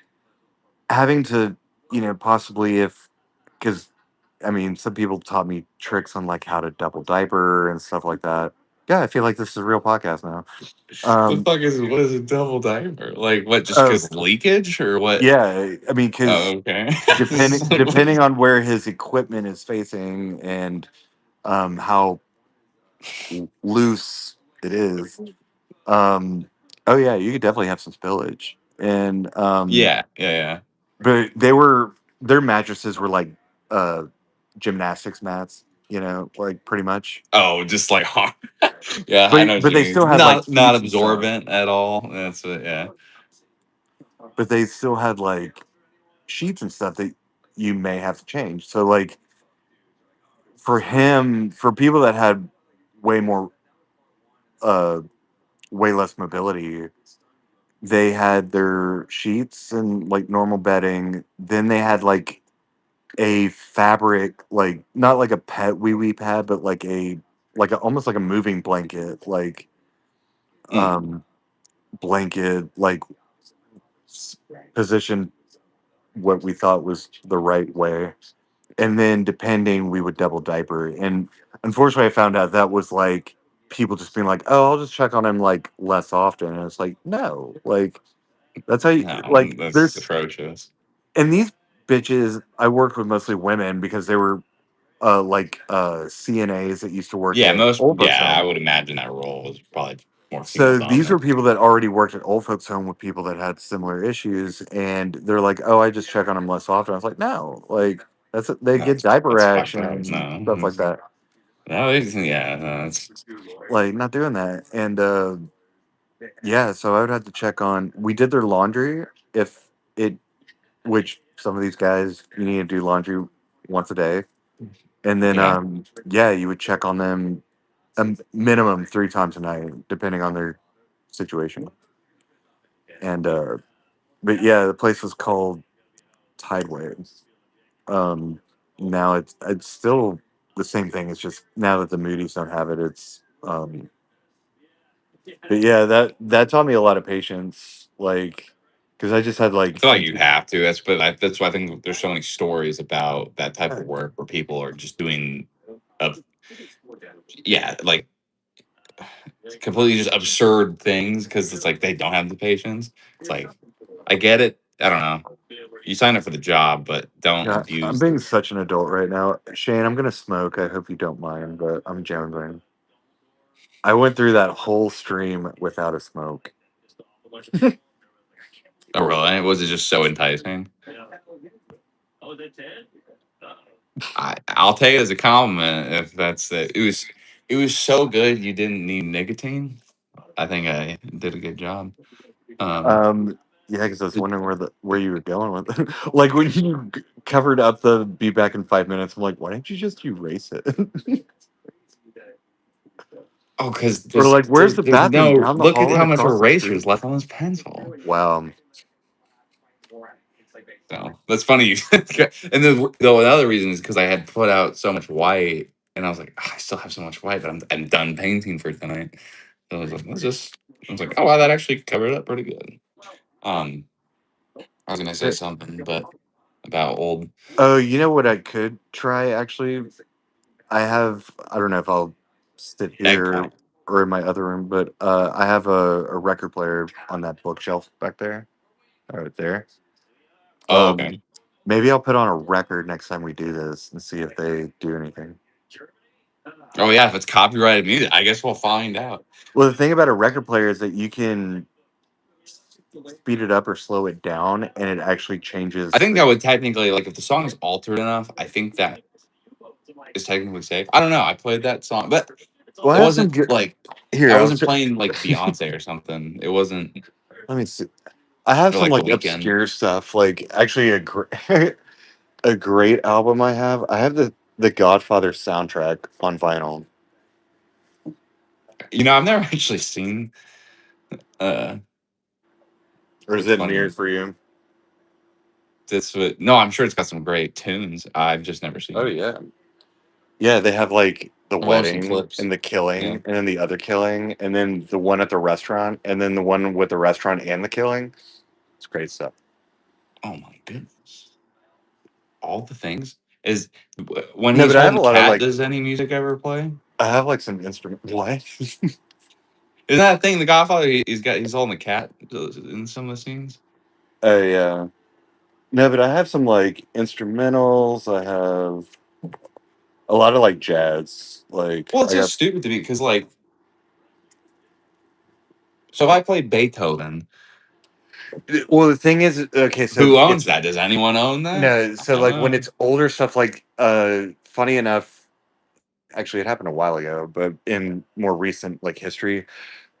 having to, possibly if, because, I mean, some people taught me tricks on like how to double diaper and stuff like that. Yeah, I feel like this is a real podcast now. The Um, fuck is what is a double diaper? Like what? Just oh, because leakage or what? yeah, I mean, because Oh, okay. depending on where his equipment is facing and how loose It is. Um, oh yeah, you could definitely have some spillage, and Yeah. but their mattresses were like uh gymnastics mats, you know, like pretty much. Oh, just like hard. Yeah, I know what But you they mean. still had like Not sheets and stuff. absorbent at all. That's what, yeah. But they still had like sheets and stuff that you may have to change. So like for him, for people that had way more uh way less mobility, they had their sheets and like normal bedding. Then they had like a fabric, like not like a pet wee wee pad, but like a almost like a moving blanket, like Mm. um blanket, like positioned what we thought was the right way. And then depending, we would double diaper. And unfortunately, I found out that was like people just being like, "Oh, I'll just check on him like less often." And it's like, no, like that's how you No, like. that's There's atrocious. and these bitches. I worked with mostly women because they were CNAs that used to work Yeah, at old folks yeah, I home. would imagine that role was probably more female So these were dominant. people that already worked at old folks home with people that had similar issues, and they're like, "Oh, I just check on them less often." I was like, "No, like they No, get diaper that's fucked up. reactions and No. stuff like that. No, yeah, no, it's Like not doing that." And yeah, so I would have to check on. We did their laundry if it, which some of these guys you need to do laundry once a day, and then yeah. yeah, you would check on them a minimum 3 times a night, depending on their situation. And but yeah, the place was called Tideway. Um, now it's still the same thing. It's just now that the Moody's don't have it, it's but yeah, that taught me a lot of patience. Like, because I just had I like feel like you have to. That's why I think there's so many stories about that type of work where people are just doing a yeah, like completely just absurd things because it's like they don't have the patience. It's like I get it. I don't know. You sign up for the job, but don't God, I'm abuse being the. such an adult right now. Shane, I'm gonna smoke. I hope you don't mind, but I'm jonesing. I went through that whole stream without a smoke. Oh, really? Was it just so enticing? I'll take it as a compliment if that's it. It was so good you didn't need nicotine. I think I did a good job. Um, Um, yeah, because I was wondering where you were going with it. Like when you covered up the "be back in 5 minutes," I'm like, why didn't you just erase it? oh, because Or like, where's the there's bathroom? no Down the look at hall and how much across the eraser is street. left on this pencil. Wow. So that's funny. And then another reason is because I had put out so much white, and I was like, "Ah, I still have so much white, but I'm done painting for tonight. So I was like, let's just. I was like, oh wow, that actually covered it up pretty good. Um, I was gonna say something, but about old Oh, you know what I could try actually? I don't know if I'll sit here eggplant. or in my other room, but I have a record player on that bookshelf back there. Right there. Oh, Um, okay. maybe I'll put on a record next time we do this and see if they do anything. Oh yeah, if it's copyrighted music, I guess we'll find out. Well, the thing about a record player is that you can speed it up or slow it down, and it actually I changes think the. that would technically like if the song is altered enough. I think that is technically safe. I don't know. I played that song, but Well, I it have some wasn't good. like Here, I I was. wasn't playing like Beyonce or something. It wasn't Let me see. I have or some like The like Weekend. obscure stuff. Like actually, a great album I have. I have the Godfather soundtrack on vinyl. You know, I've never actually seen. Uh, Or is it's it weird funny. for you? This would no. I'm sure it's got some great tunes. I've just never seen Oh it. yeah. Yeah, they have like the I watched some wedding clips. and the Yeah. killing, and then the other killing, and then the one at the restaurant, and then the one with the restaurant and the killing. It's great stuff. Oh my goodness. All the things is when No, he's but I have holding a the lot of cat. like Does any music ever play? I have like some instrument. What? Isn't that a thing? The Godfather. He's holding the cat in some of the scenes. Oh yeah. No, but I have some like instrumentals. I have a lot of like jazz. Like Well, it's I got just stupid to me because like So if I play Beethoven, Well, the thing is, okay, so who owns it's that? Does anyone own that? no, I so don't like when know. it's older stuff, like funny enough, actually, it happened a while ago, but in more recent like history,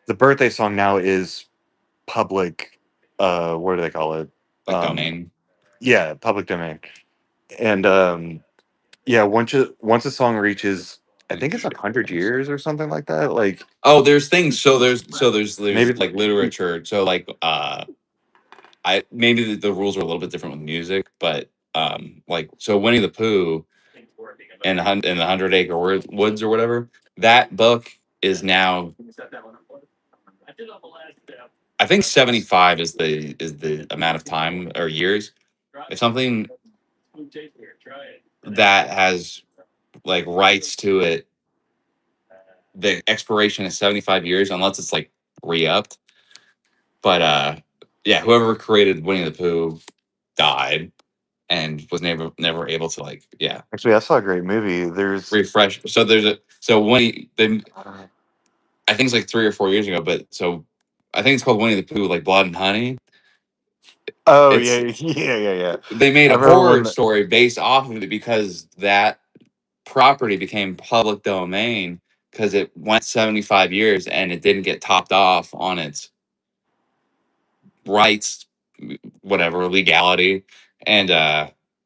the birthday song now is public. What do they call it? Like Um, domain. yeah, public domain. And yeah, once a song reaches, I think it's 100 years or something like that. Like Oh, there's things. So there's maybe like literature. So like I maybe the rules are a little bit different with music, but like so Winnie the Pooh and the Hundred Acre Woods or whatever, that book is now, I think 75 is the amount of time or years. If something that has like rights to it, the expiration is 75 years unless it's like re-upped. But yeah, whoever created Winnie the Pooh died and was never able to, like, yeah, actually, I saw a great movie. There's refresh. So there's a so Winnie then I think it's like 3 or 4 years ago, but so I think it's called Winnie the Pooh, like Blood and Honey. oh yeah, It's yeah. They made I a remember horror when story based off of it because that property became public domain because it went 75 years and it didn't get topped off on its rights, whatever legality, and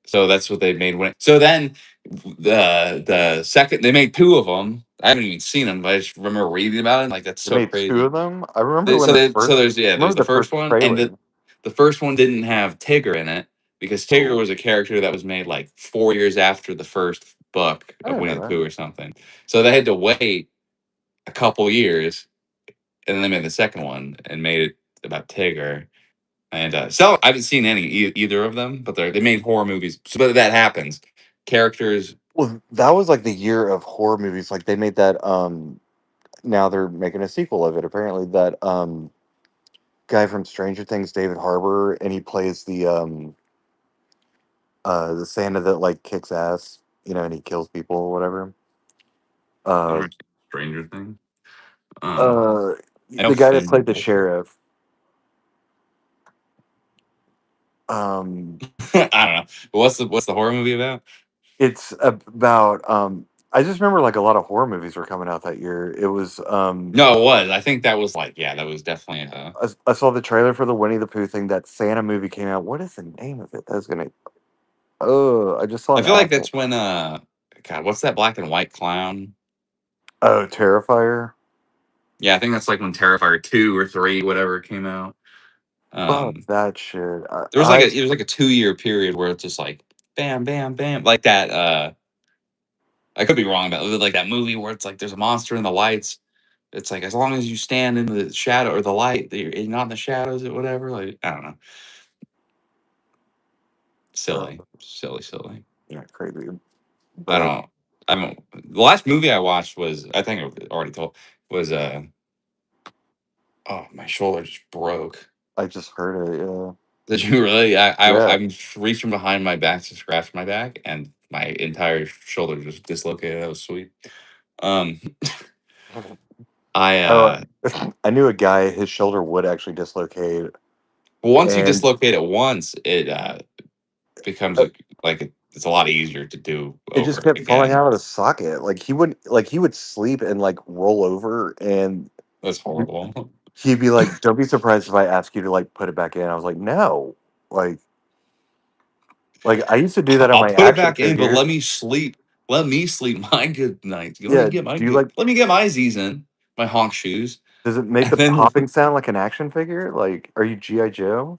so that's what they made. When so then the second they made two of them. I haven't even seen them, but I just remember reading about it. Like, that's they so made two crazy. of them. I remember when So there's, yeah, I there's remember the the first first one, and trailer. the first one didn't have Tigger in it because Tigger Oh, was a character that was made like 4 years after the first book I of didn't Winnie know the that. Pooh or something. So they had to wait a couple years, and then they made the second one and made it about Tigger. And so I haven't seen either of them, but they made horror movies. So but that happens. Characters. Well, that was like the year of horror movies. Like they made that. Now they're making a sequel of it. Apparently, that guy from Stranger Things, David Harbour, and he plays the Santa that like kicks ass, and he kills people or whatever. I don't Uh, know, Stranger Thing. uh, I know the guy that Finn played the Wolfhard. sheriff. Um, I don't know. But what's the horror movie about? it's about. I just remember like a lot of horror movies were coming out that year. It was. No, it was. I think that was like, yeah, that was definitely I saw the trailer for the Winnie the Pooh thing. That Santa movie came out. What is the name of it? That's gonna. Oh, I just saw I an feel like apple. that's when God, what's that black and white clown? Oh, Terrifier. Yeah, I think that's like when Terrifier 2 or 3, whatever, came out. Fuck Um that shit. there was like a it was like a 2 year period where it's just like bam, bam, bam. Like that I could be wrong about it, like that movie where it's like there's a monster in the lights. It's like as long as you stand in the shadow or the light, that you're not in the shadows or whatever. Like, I don't know. Uh, Silly. Silly, silly. yeah, crazy. I But don't I don't the last movie I watched was, I think I already told, was oh, my shoulder just broke. I just heard it. Yeah. Did you really? Yeah. I'm reaching behind my back to scratch my back, and my entire shoulder just dislocated. That was sweet. Um, I Oh, I knew a guy. His shoulder would actually dislocate, well, once you and dislocate it once, it becomes uh, it's a lot easier to do it just over kept falling again. out of the socket. Like he would sleep and like roll over, and That's horrible. he'd be like, "Don't be surprised if I ask you to like put it back in." I was like, "No." Like, like I used to do that on I'll my put it action back in, but figures. let me sleep. Let me sleep my good night. Yeah. Do you like? Let me get my Z's in, my honk shoes, Does it make and the then popping sound like an action figure? Like, are you GI Joe?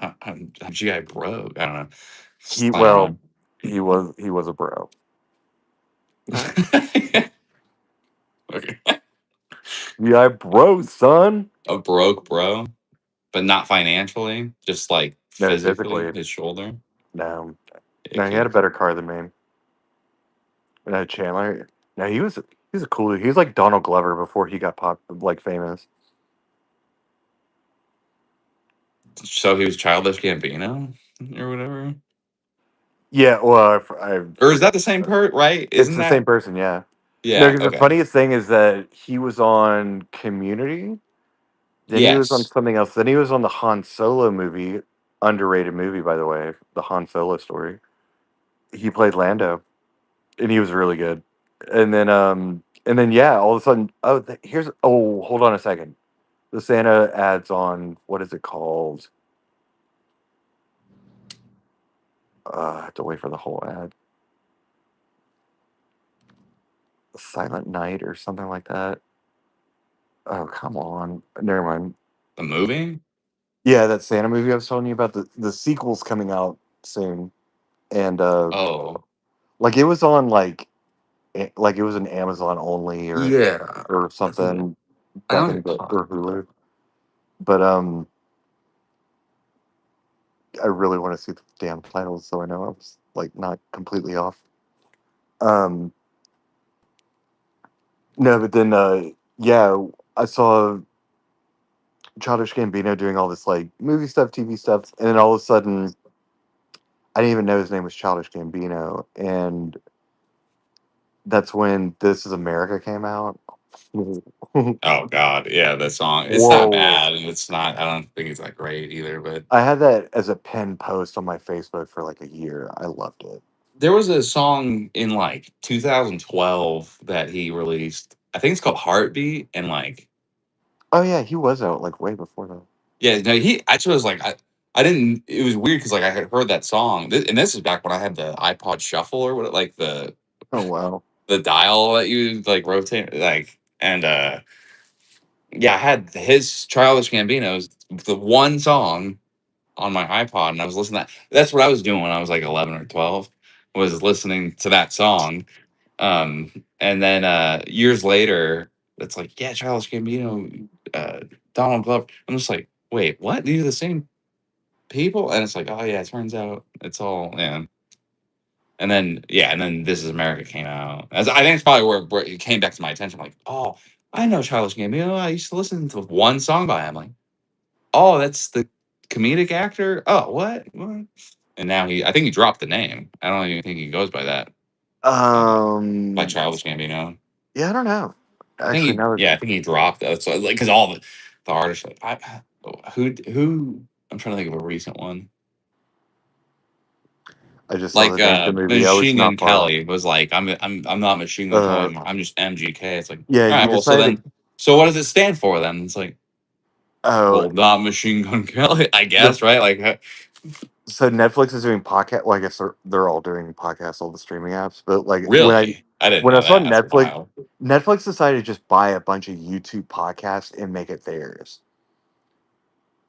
I'm GI bro. I don't know. He Slam well, on. he was a bro. Okay. GI bro, son. A broke bro, but not financially, just like No, physically, physically, his shoulder. no. No, he had a Icky. better car than me. No, Chandler. No, he was a cool dude. He was like Donald Glover before he got like famous. So he was Childish Gambino or whatever. Yeah, well, I Or is forgot. that the same right? It's Isn't the that same person. Yeah, No, Yeah. because the Okay. funniest thing is that he was on Community, then he was on Yes. something else, then he was on the Han Solo movie, underrated movie by the way, the Han Solo story. He played Lando, and he was really good. And then yeah, all of a sudden, hold on a second. The Santa ads on what is it called? I have to wait for the whole ad. Silent Night or something like that. Oh, come on. Never mind. The movie. Yeah, that Santa movie I was telling you about, the sequel's coming out soon. And Oh. like it was on like it was an Amazon only Yeah. or I think something I back know in what the you're or talking about. Hulu. But I really want to see the damn titles so I know I was like not completely off. Um no, but then yeah, I saw Childish Gambino doing all this like movie stuff, TV stuff, and then all of a sudden I didn't even know his name was Childish Gambino, and that's when This Is America came out. Oh God, yeah, that song. It's not Whoa. bad, and it's not. I don't think it's that great either. But I had that as a pinned post on my Facebook for like a year. I loved it. there was a song in like 2012 that he released. I think it's called Heartbeat, and like, Oh yeah, he was out like way before that. yeah, no, he actually was like, I didn't. It was weird because like I had heard that song, and this is back when I had the iPod Shuffle or what, like Oh wow. the dial that you like rotate, like, and yeah, I had his Childish Gambino's the one song on my iPod, and I was listening to that. That's what I was doing when I was like 11 or 12, was listening to that song. And then years later, it's like, yeah, Childish Gambino, Donald Glover. I'm just like, wait, what? These are the same people? And it's like, oh yeah, it turns out it's all, yeah. And then yeah, and then This Is America came out. As I think it's probably where it came back to my attention. I'm like, oh, I know Childish Gambino. I used to listen to one song by him. Like, oh, that's the comedic actor. Oh, what? And now I think he dropped the name. I don't even think he goes by that. By Um Childish Gambino. yeah, I don't know. I think Actually now I think he dropped that. So like, because all the artists, like, who, I'm trying to think of a recent one. I just saw Like the name of the movie. I was Machine Gun not far off. Kelly was like, I'm not Machine Gun Kelly Uh anymore. I'm just MGK. It's like, yeah, all he right, well, so decided then, so what does it stand for then? It's like, oh well, not Machine Gun Kelly, I the guess, right? Like, so Netflix is doing podcast. Well, I guess they're all doing podcasts, all the streaming apps. But like really? I didn't when I know saw that. That's Netflix, wild. Netflix decided to just buy a bunch of YouTube podcasts and make it theirs.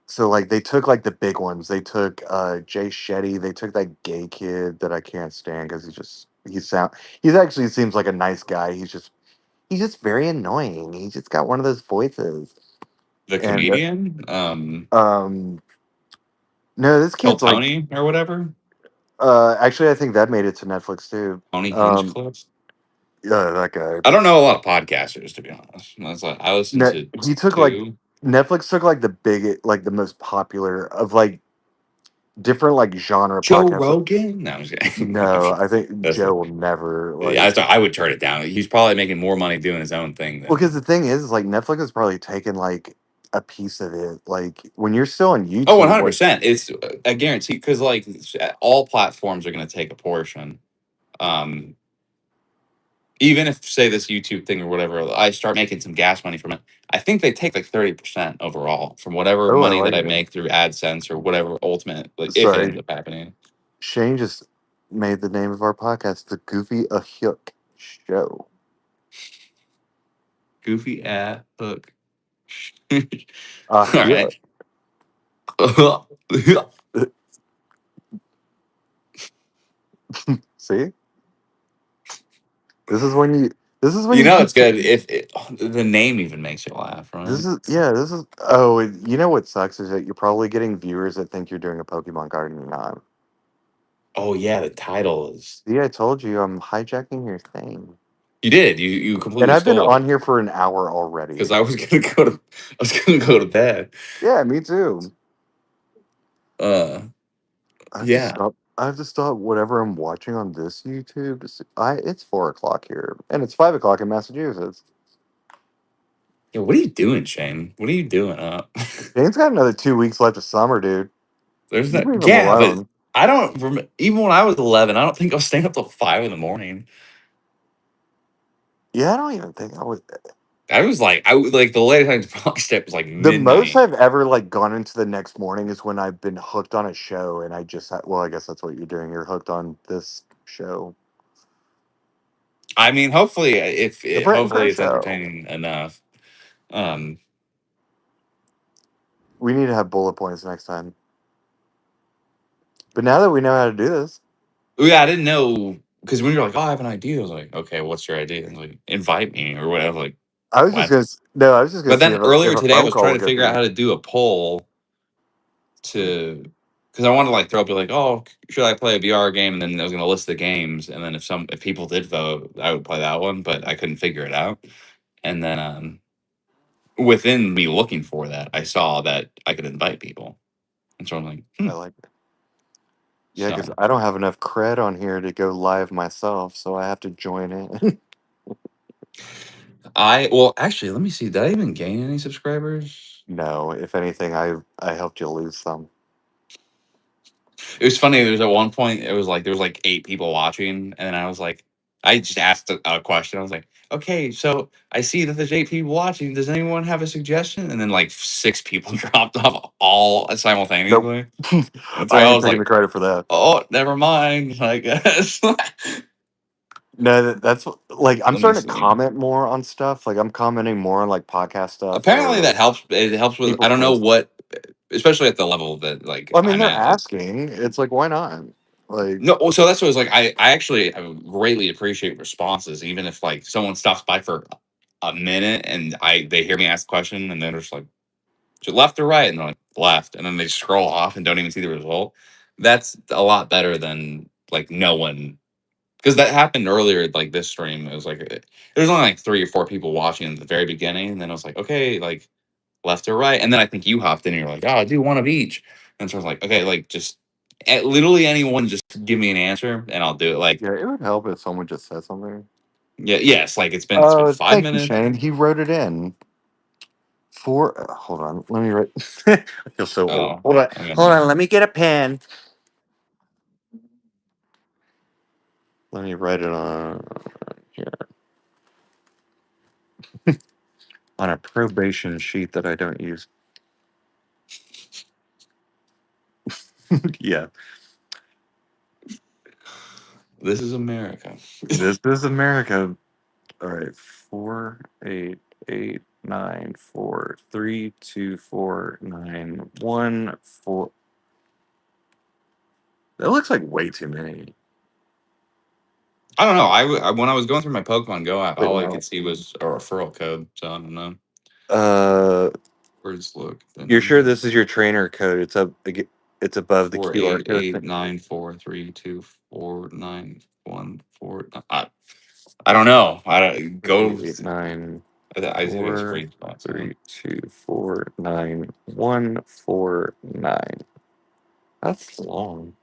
So like they took like the big ones. They took Jay Shetty. They took that gay kid that I can't stand because he's actually seems like a nice guy. He's just very annoying. He's just got one of those voices. The And comedian, um no, this Kill kid's like Tony or whatever, actually I think that made it to Netflix too. Tony Um Hinchcliffe. yeah, that guy. I don't know a lot of podcasters, to be honest. That's like, I listened No, to he took like two. Netflix took like the most popular of like different like genre Joe podcasts. Rogan? No, I'm just kidding. No, I think That's Joe a, will never yeah, like. I would turn it down. He's probably making more money doing his own thing Well, because than. the thing is, like Netflix has probably taken like a piece of it. Like when you're still on Oh, YouTube, like 100%. It's a guarantee because like all platforms are going to take a portion. Um, Even if say this YouTube thing or whatever, I start making some gas money from it. I think they take like 30% overall from whatever oh, I money that like I it. make through AdSense or whatever ultimate, like if it ends Sorry, up happening. Shane just made the name of our podcast the Goofy a Hook Show. Goofy at hook. All right. Hook. See, this is when you. This is when You you know keep. it's good if the name even makes you laugh, right? This is yeah. This is oh. You know what sucks is that you're probably getting viewers that think you're doing a Pokemon card and you're not. Oh yeah, the title is. See, I told you I'm hijacking your thing. You did. You And completely I've been stole it on here for an hour because already. I was gonna go to bed. Yeah, me too. Uh, I have to yeah. stop. I have to stop whatever I'm watching on this YouTube. It's 4 o'clock here, and it's 5 o'clock in Massachusetts. Yo, what are you doing, Shane? What are you doing up? Shane's got another 2 weeks left of summer, dude. There's You that. leave him Yeah, but alone. I don't. Even when I was 11, I don't think I was staying up till 5 in the morning. Yeah, I don't even think I was. I was like the latest I probably step was like The most midnight. I've ever like gone into the next morning is when I've been hooked on a show, and I just well, I guess that's what you're doing. You're hooked on this show, I mean, hopefully, the Brent and hopefully Chris it's show. entertaining enough. Um, We need to have bullet points next time. But now that we know how to do this, yeah, I didn't know because when you're like, oh, I have an idea, I was like, okay, what's your idea? And like, invite me or whatever. Like, I was just what? gonna no, I was just gonna But see then if earlier a today, I phone was call trying would to go figure out through. how to do a poll to because I wanted to like throw up be like, oh, should I play a VR game? And then I was gonna list the games, and then if people did vote, I would play that one, but I couldn't figure it out. And then within me looking for that, I saw that I could invite people, and so I'm like, I like it. Yeah, because so I don't have enough cred on here to go live myself, so I have to join in. well actually let me see. Did I even gain any subscribers? No, if anything, I helped you lose some. It was funny. There was at one point it was like there was like 8 people watching, and then I was like, I just asked a question. I was like, okay, so I see that there's 8 people watching. Does anyone have a suggestion? And then like 6 people dropped off all Nope. simultaneously. And so I I ain't was taking the like, credit for that. oh, never mind. I guess. No, that's like I'm Let me starting to see. comment more on stuff. Like I'm commenting more on like podcast stuff or Apparently like that helps. It helps with I people's don't know posts. what, especially at the level that like I mean, I'm they're at. asking. It's like, why not? Like, No, well, so that's what it's like. I actually greatly appreciate responses, even if like someone stops by for a minute and they hear me ask a question and they're just like, "To left or right?" And they're like, "Left," and then they scroll off and don't even see the result. That's a lot better than like no one, because that happened earlier. Like this stream, it was like there was only like 3 or 4 people watching at the very beginning, and then I was like, okay, like left or right, and then I think you hopped in and you're like, oh, I do one of each, and so I was like, okay, like just literally anyone, just give me an answer and I'll do it. Like, yeah, it would help if someone just said something. yeah, yes, like it's been Oh, 5 minutes. Shane. He wrote it in. Hold on. Let me write. I feel so old. Oh, Hold on. I Hold mean, on. Let me get a pen. Let me write it on here on a probation sheet that I don't use. Yeah, this is America. this is America. All right, 4, 8, 9, 4, 3, 2, 4, 9, 1, 4. That looks like way too many. I don't know. When I was going through my Pokemon Go app, Wait, all I no. could see was a referral code. So I don't know. Uh, Where's look the you're sure number? this is your trainer code? It's above the Four QR eight code eight thing. nine four three two four nine one four. I don't know. I don't go. 8, 9, I think it was 4, screenshots. So. 3, 2, 4, 9, 1, 4, 9. That's long.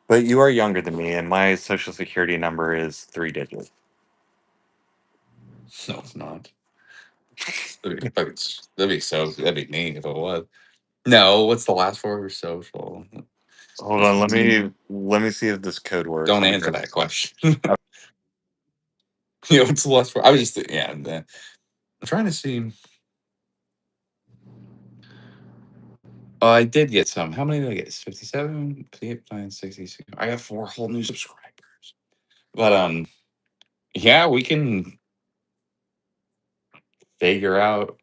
But you are younger than me, and my social security number is 3 digits. No, it's not. That'd be mean if it was. No, what's the last four of your social? Hold on, let me see if this code works. Don't Let me answer go. that question. What's the last four? I was just yeah. I'm trying to see. Oh, I did get some. How many did I get? 57, 59, 66. I got 4 whole new subscribers. But yeah, we can figure out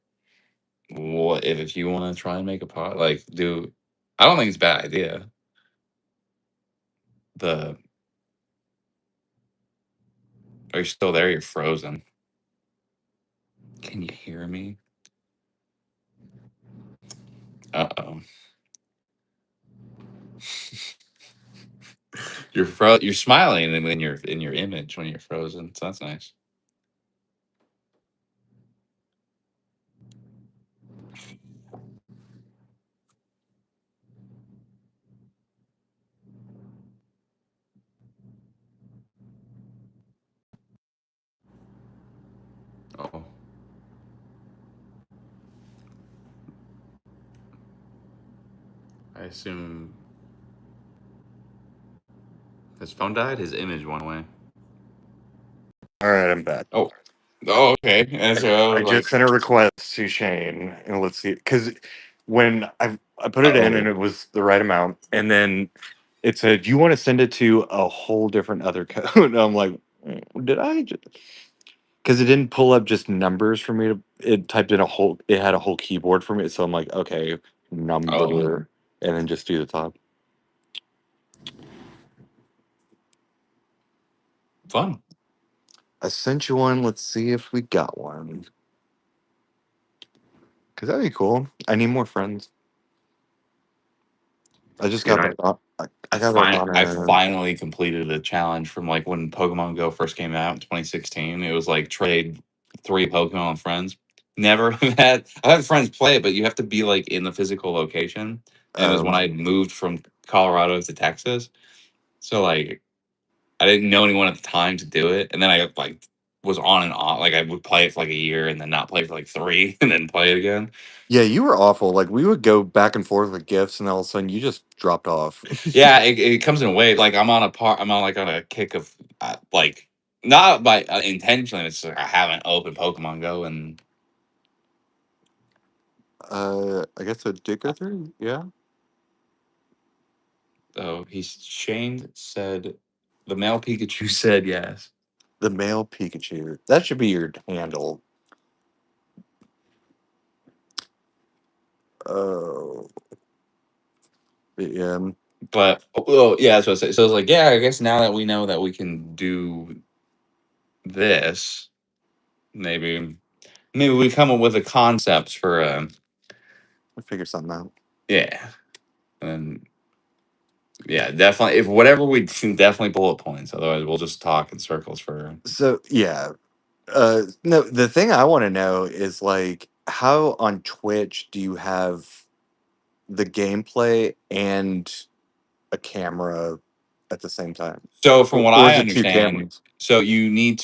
what if you want to try and make a pot. Like, do I don't think it's a bad idea. The Are you still there? You're frozen. Can you hear me? Uh-oh. You're smiling and when you're in your image when you're frozen. So that's nice. assume his phone died. His image went away. All right, I'm back. Oh, oh, okay. And so I I was like, just sent a request to Shane, and let's see, because when I put it in and oh, it was the right amount, and then it said you want to send it to a whole different other code. And I'm like, did I? Because it didn't pull up just numbers for me to. It typed in a whole. It had a whole keyboard for me, so I'm like, okay, oh, number, and then just do the top. fun. I sent you one. Let's see if we got one. Because that'd be cool. I need more friends. I just Dude, got back on. I got back on I it. finally completed a challenge from like when Pokemon Go first came out in 2016. It was like trade 3 Pokemon friends. Never had I've had friends play it, but you have to be like in the physical location. And it was when I moved from Colorado to Texas. So like I didn't know anyone at the time to do it. And then I like was on and off. Like I would play it for like a year and then not play for like 3 and then play it again. Yeah, you were awful. Like we would go back and forth with gifts, and all of a sudden you just dropped off. Yeah, it comes in a way. Like I'm on like on a kick of like not by intentionally. It's like I haven't opened Pokemon Go and I guess it did go through. Yeah, oh he's Shane said the male Pikachu said yes. the male Pikachu. That should be your handle. Oh, yeah. But oh yeah, so it's like yeah, I guess now that we know that we can do this, maybe we come up with a concept for We'll figure something out. yeah and yeah definitely if whatever we do, definitely bullet points. Otherwise, we'll just talk in circles for. So yeah, no. The thing I want to know is like, how on Twitch do you have the gameplay and a camera at the same time, So from what or I is it two understand, cameras? so you need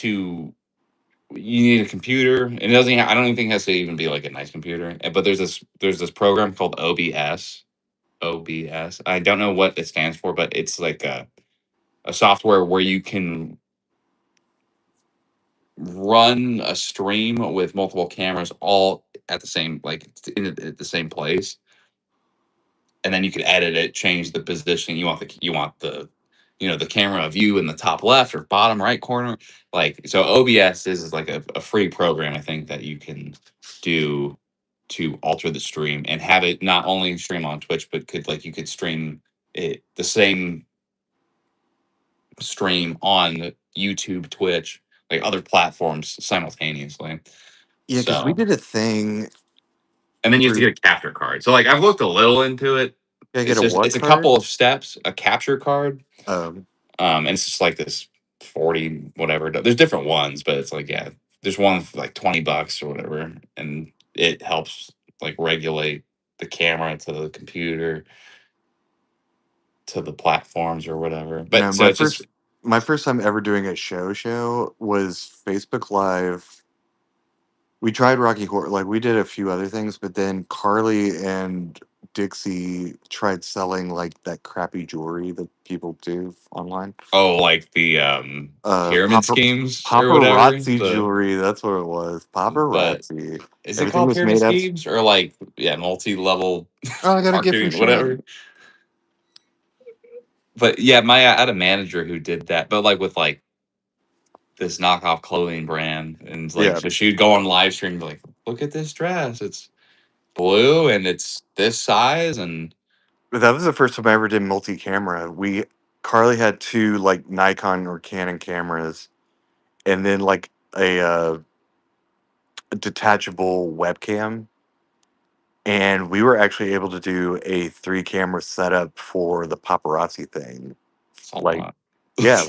a computer, and it doesn't. I don't even think it has to even be like a nice computer. But there's this program called OBS. OBS. I don't know what it stands for, but it's like a software where you can run a stream with multiple cameras all at the same like at the same place, and then you could edit it, change the positioning. You want the the camera view in the top left or bottom right corner. Like so, OBS is like a free program I think that you can do to alter the stream and have it not only stream on Twitch, but you could stream it the same stream on YouTube, Twitch, like other platforms simultaneously. Yeah, because we So did a thing and then you have to where get a capture card. So like I've looked a little into it. I get a what It's a card? couple of steps, a capture card. Um, And it's just like this 40 whatever. There's different ones, but it's like yeah, there's one for like $20 or whatever, and it helps like regulate the camera to the computer to the platforms or whatever. no, But so it's just my first time ever doing a show was Facebook Live. We tried Rocky Horror, like we did a few other things, but then Carly and Dixie tried selling like that crappy jewelry that people do online. oh like the pyramid schemes or whatever. Paparazzi jewelry, that's what it was. But Paparazzi. is it Everything called was pyramid made out. schemes or like yeah multi-level Oh, I got a gift from marketing whatever? Shane. But yeah, I had a manager who did that, but like with like this knockoff clothing brand, and like Yeah, so she'd go on live stream and be like, "Look at this dress, it's blue and it's this size," and but that was the first time I ever did multi-camera. Carly had two like Nikon or Canon cameras, and then like a detachable webcam, and we were actually able to do a 3 camera setup for the paparazzi thing. it's a Like, lot. yeah,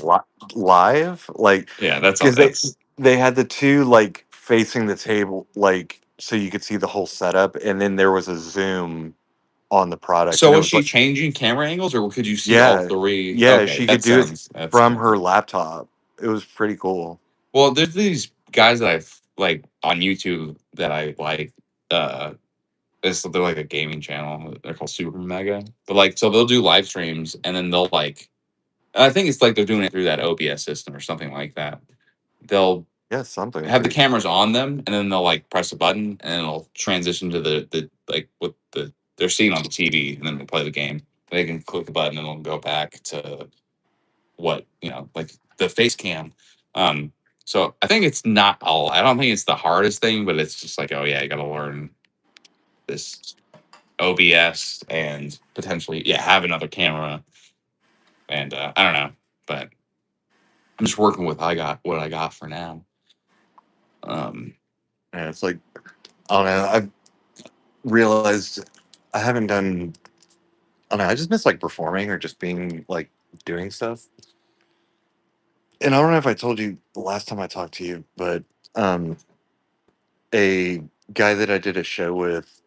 live, like Yeah, that's all. because they That's they had the two like facing the table, like so you could see the whole setup, and then there was a zoom on the product, so. and it Was was she like, changing camera angles, or could you see all yeah, three? yeah, Okay, she that could do it sounds that's from her laptop. It was pretty cool. well. There's these guys that I've like on YouTube that I like. Uh, they're like a gaming channel. They're called Super Mega. But like, so they'll do live streams, and then they'll like, I think it's like they're doing it through that OBS system or something like that. They'll Yeah, something. have the cameras on them, and then they'll like press a button, and it'll transition to the like what they're seeing on the TV, and then they play the game. They can click the button, and it'll go back to what like the face cam. Um, so I think it's not all. I don't think it's the hardest thing, but it's just like, oh yeah, you got to learn this OBS and potentially have another camera, and I don't know, but I'm just working with what I got for now. Yeah, it's like, I don't know. I've realized I haven't done. I don't know. I just miss like performing or just being like doing stuff. And I don't know if I told you the last time I talked to you, but um, a guy that I did a show with,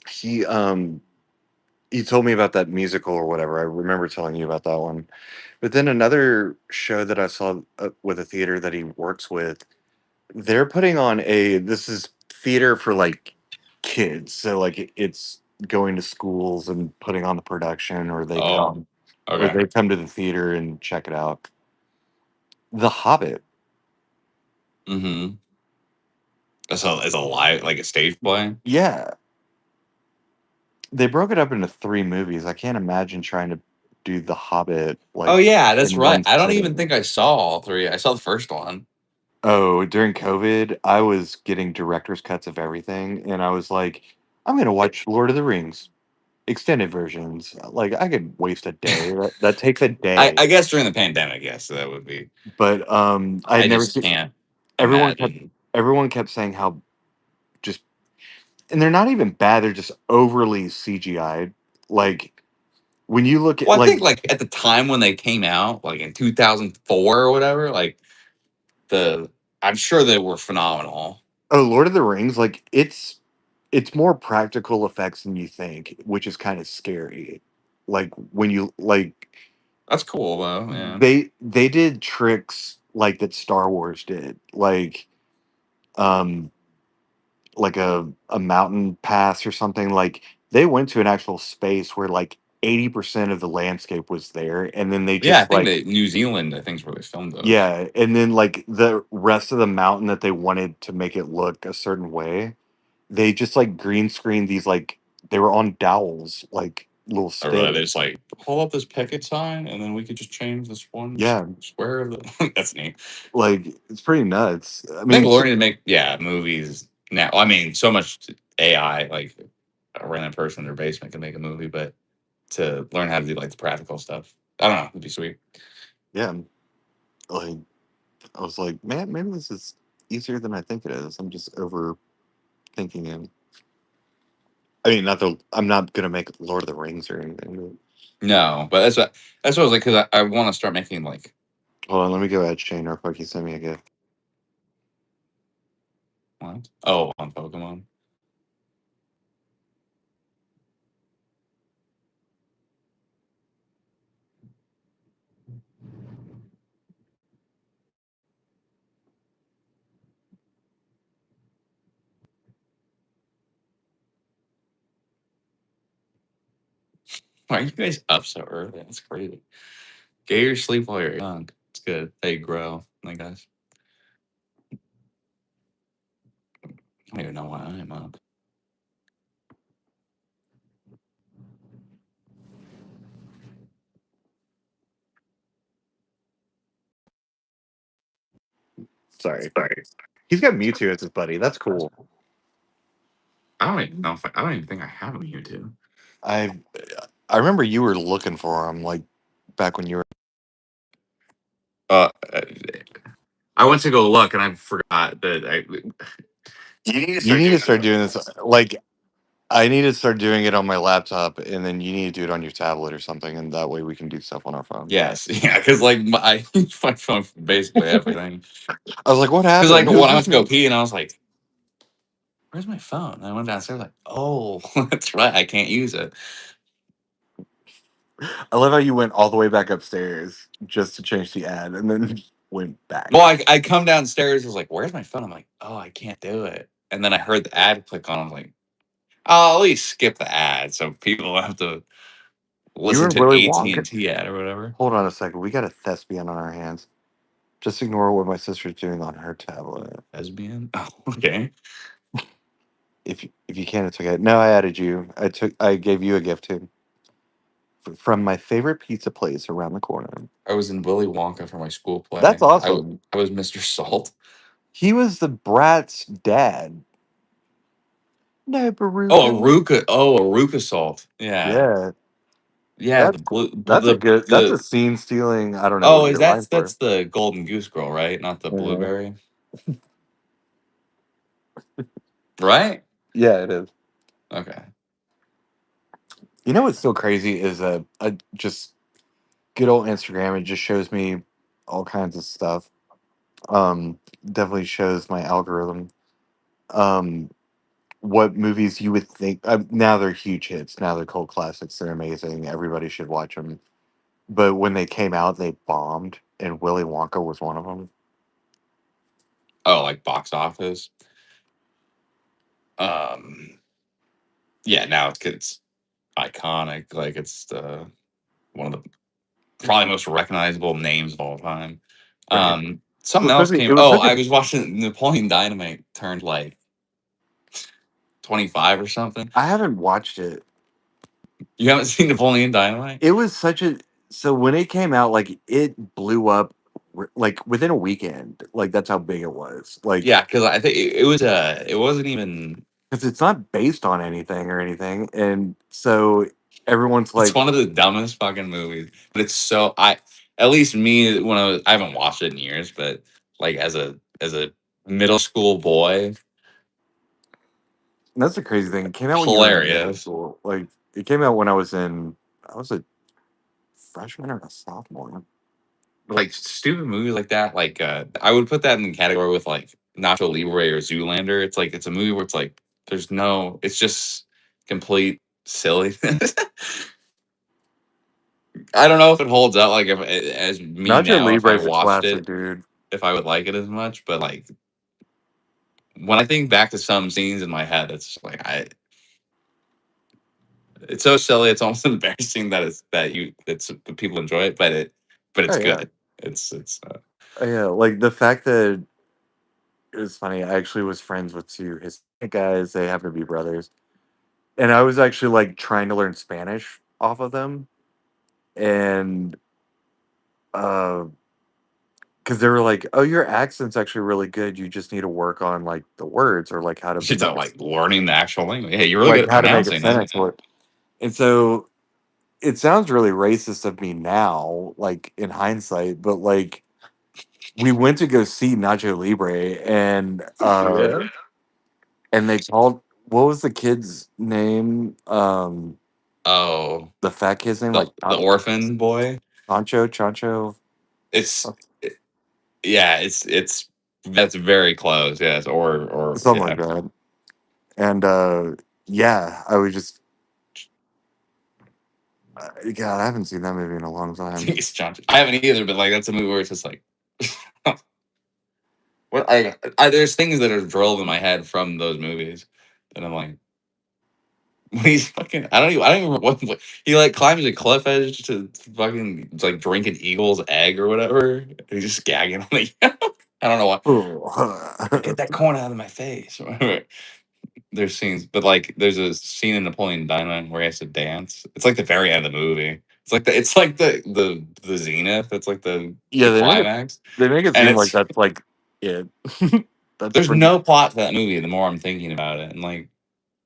he um he told me about that musical or whatever. I remember telling you about that one. But then another show that I saw with a theater that he works with, they're putting on this is theater for like kids. So like it's going to schools and putting on the production, or Oh, or okay. they come to the theater and check it out. The Hobbit. Mm-hmm. It's a live, like a stage play. Yeah. They broke it up into 3 movies. I can't imagine trying to do The Hobbit Oh like yeah, that's in right. one I don't even sitting. think I saw all three. I saw the first one. Oh, during COVID, I was getting director's cuts of everything, and I was like, I'm gonna watch Lord of the Rings extended versions. Like I could waste a day. That takes a day. I guess during the pandemic, yes, that would be. But I had I never just seen. can't Everyone kept imagine. everyone kept saying how just, and they're not even bad. They're just overly CGI'd. Like when you look at Well, I like, think like at the time when they came out, like in 2004 or whatever, like the I'm sure they were phenomenal. oh, Lord of the Rings, like it's more practical effects than you think, which is kind of scary. Like when you like That's cool though. Yeah. they did tricks like that Star Wars did, um like a mountain pass or something. Like they went to an actual space where like 80% of the landscape was there, and then they Yeah, I just think like, that New Zealand, I think, is where they filmed those. yeah, and then like the rest of the mountain that they wanted to make it look a certain way, they just like green screened these, like they were on dowels, like little Or really, they sticks. just like pull up this picket sign, and then we could just change this one Yeah, square of the. That's neat. like it's pretty nuts. I I think mean, learning to make movies now. I mean, so much AI, like a random person in their basement can make a movie, but to learn how to do like the practical stuff, I don't know, it'd be sweet. yeah, like I was like, man, maybe this is easier than I think it is. I'm just overthinking it. I mean, not the I'm not gonna make Lord of the Rings or anything. No, but that's what I was like, because I want to start making like Hold on, let me go add Shane real quick. He sent me a gift. what? Oh, on Pokemon. Why are you guys up so early? That's crazy. Get your sleep while you're young. It's good. They grow, I guess. I don't even know why I'm up. Sorry. He's got Mewtwo as his buddy. That's cool. I don't even know if I don't even think I have a Mewtwo. I I remember you were looking for him like back when you were. Uh, I went to go look and I forgot that You need to You start need doing to this. start doing this. Like I need to start doing it on my laptop, and then you need to do it on your tablet or something, and that way we can do stuff on our phone. Yes, yeah, because like I use my phone for basically everything. I was like, "What Because like happened?" when I went to go pee and I was like, "Where's my phone?" And I went downstairs like, "Oh, that's right, I can't use it." I love how you went all the way back upstairs just to change the ad, and then went back. Well, I come downstairs, I was like, "Where's my phone?" I'm like, "Oh, I can't do it." And then I heard the ad click on. I was like, I'll at least skip the ad so people don't have to You listen and to an Willy Wonka. AT&T ad or whatever. Hold on a second. We got a thespian on our hands. Just ignore what my sister's doing on her tablet. Lesbian? Oh, okay. If you can, it's okay. No, I added you. I gave you a gift too. From my favorite pizza place around the corner. I was in Willy Wonka for my school That's play. awesome. I was Mr. Salt. He was the brat's dad. No, Oh, Baruka. Aruka. Oh, Aruka Salt. Yeah. Yeah, Yeah, that's that's a good. That's a the scene stealing. I don't know oh, what is you're lying for. that's the golden goose girl, right? Not the Uh, blueberry. Right? yeah, it is. Okay. You know what's so crazy is just good old Instagram. It just shows me all kinds of stuff. Definitely shows my algorithm. Um, what movies you would think now they're huge hits. Now they're cult classics. They're amazing. Everybody should watch them. But when they came out, they bombed, and Willy Wonka was one of them. Oh, like box office. Um yeah, now it's iconic. Like it's one of the probably most recognizable names of all time. Right. Something Well, else especially it came. was Oh, such a. I was watching Napoleon Dynamite turned like 25 or something. I haven't watched it. You haven't seen Napoleon Dynamite? It was such a. So when it came out, like it blew up, like within a weekend. Like that's how big it was. Like Yeah, because I think it was it wasn't even. because it's not based on anything or anything, and so everyone's It's like, one of the dumbest fucking movies, but it's so I at least me when I haven't watched it in years, but like as a middle school boy, that's the crazy thing. It came out when you were in middle hilarious. school. Like it came out when I was a freshman or a sophomore. Like stupid movies like that, like I would put that in the category with like Nacho Libre or Zoolander. It's like it's a movie where it's like there's no, it's just complete silliness. I don't know if it holds up like if as me Nacho now if Libre I is a watched classic, it dude. if I would like it as much, but like when I think back to some scenes in my head, it's like it's so silly. It's almost embarrassing that that people enjoy it, but Oh it's yeah, good. It's oh yeah. Like the fact that it was funny. I actually was friends with two Hispanic guys. They happen to be brothers, and I was actually like trying to learn Spanish off of them, and uh, because they were like, "Oh, your accent's actually really good. You just need to work on like the words or like how to she's not make like learning the actual language. Hey, you're really good like at how to make a pronouncing it. sentence work." And so it sounds really racist of me now, like in hindsight, but like we went to go see Nacho Libre, Yeah. and they called what was the kid's name? Oh, The fat kid's name, like the orphan boy. Chancho. It's it- yeah, it's that's very close. Yes, or Something like yeah. that. And yeah, I was just God, I haven't seen that movie in a long I time. think it's John. I haven't either, but like that's a movie where it's just like what I there's things that are drilled in my head from those movies that I'm like when he's fucking I don't even remember what he like climbs a cliff edge to fucking like drink an eagle's egg or whatever. And he's just gagging on the I don't know why. Get that corn out of my face. There's scenes, but like there's a scene in Napoleon Dynamite where he has to dance. It's like the very end of the movie. It's like the zenith. It's like Yeah, the climax, they make it and seem like it's that's like it. That's there's pretty, no plot to that movie. The more I'm thinking about it, and like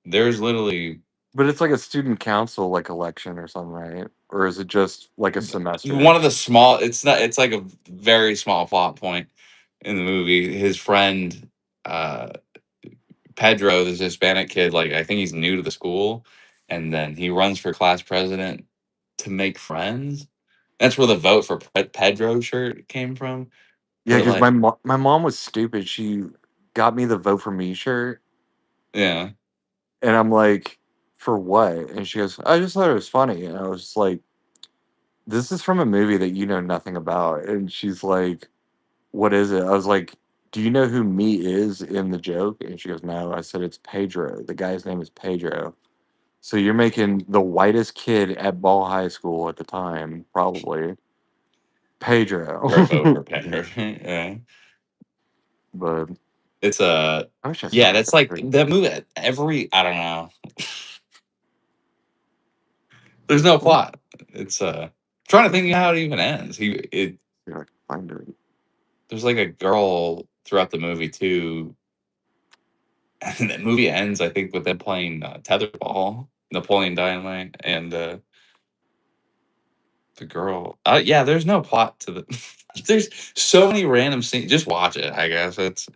there's literally but it's like a student council like election or something, right? Or is it just like a semester? one of the small. It's not. It's like a very small plot point in the movie. His friend uh, Pedro, this Hispanic kid, like I think he's new to the school, and then he runs for class president to make friends. That's where the vote for Pedro shirt came from. Yeah, But because like, my mom was stupid. She got me the vote for me shirt, yeah, and I'm like, for what? And she goes, I just thought it was funny, and I was like, this is from a movie that you know nothing about. And she's like, what is it? I was like, do you know who me is in the joke? And she goes, no. I said, it's Pedro. The guy's name is Pedro. So you're making the whitest kid at Ball High School at the time, probably Pedro. Or vote for Pedro. Yeah. But It's I wish I saw yeah, that's like it. that movie. Every I don't know. There's no plot. It's trying to think how it even ends. See if I can find it. There's like a girl throughout the movie too, and the movie ends I think with them playing tetherball, Napoleon Dynamite, and the girl. Yeah, there's no plot to the. There's so many random scenes. Just watch it. I guess it's.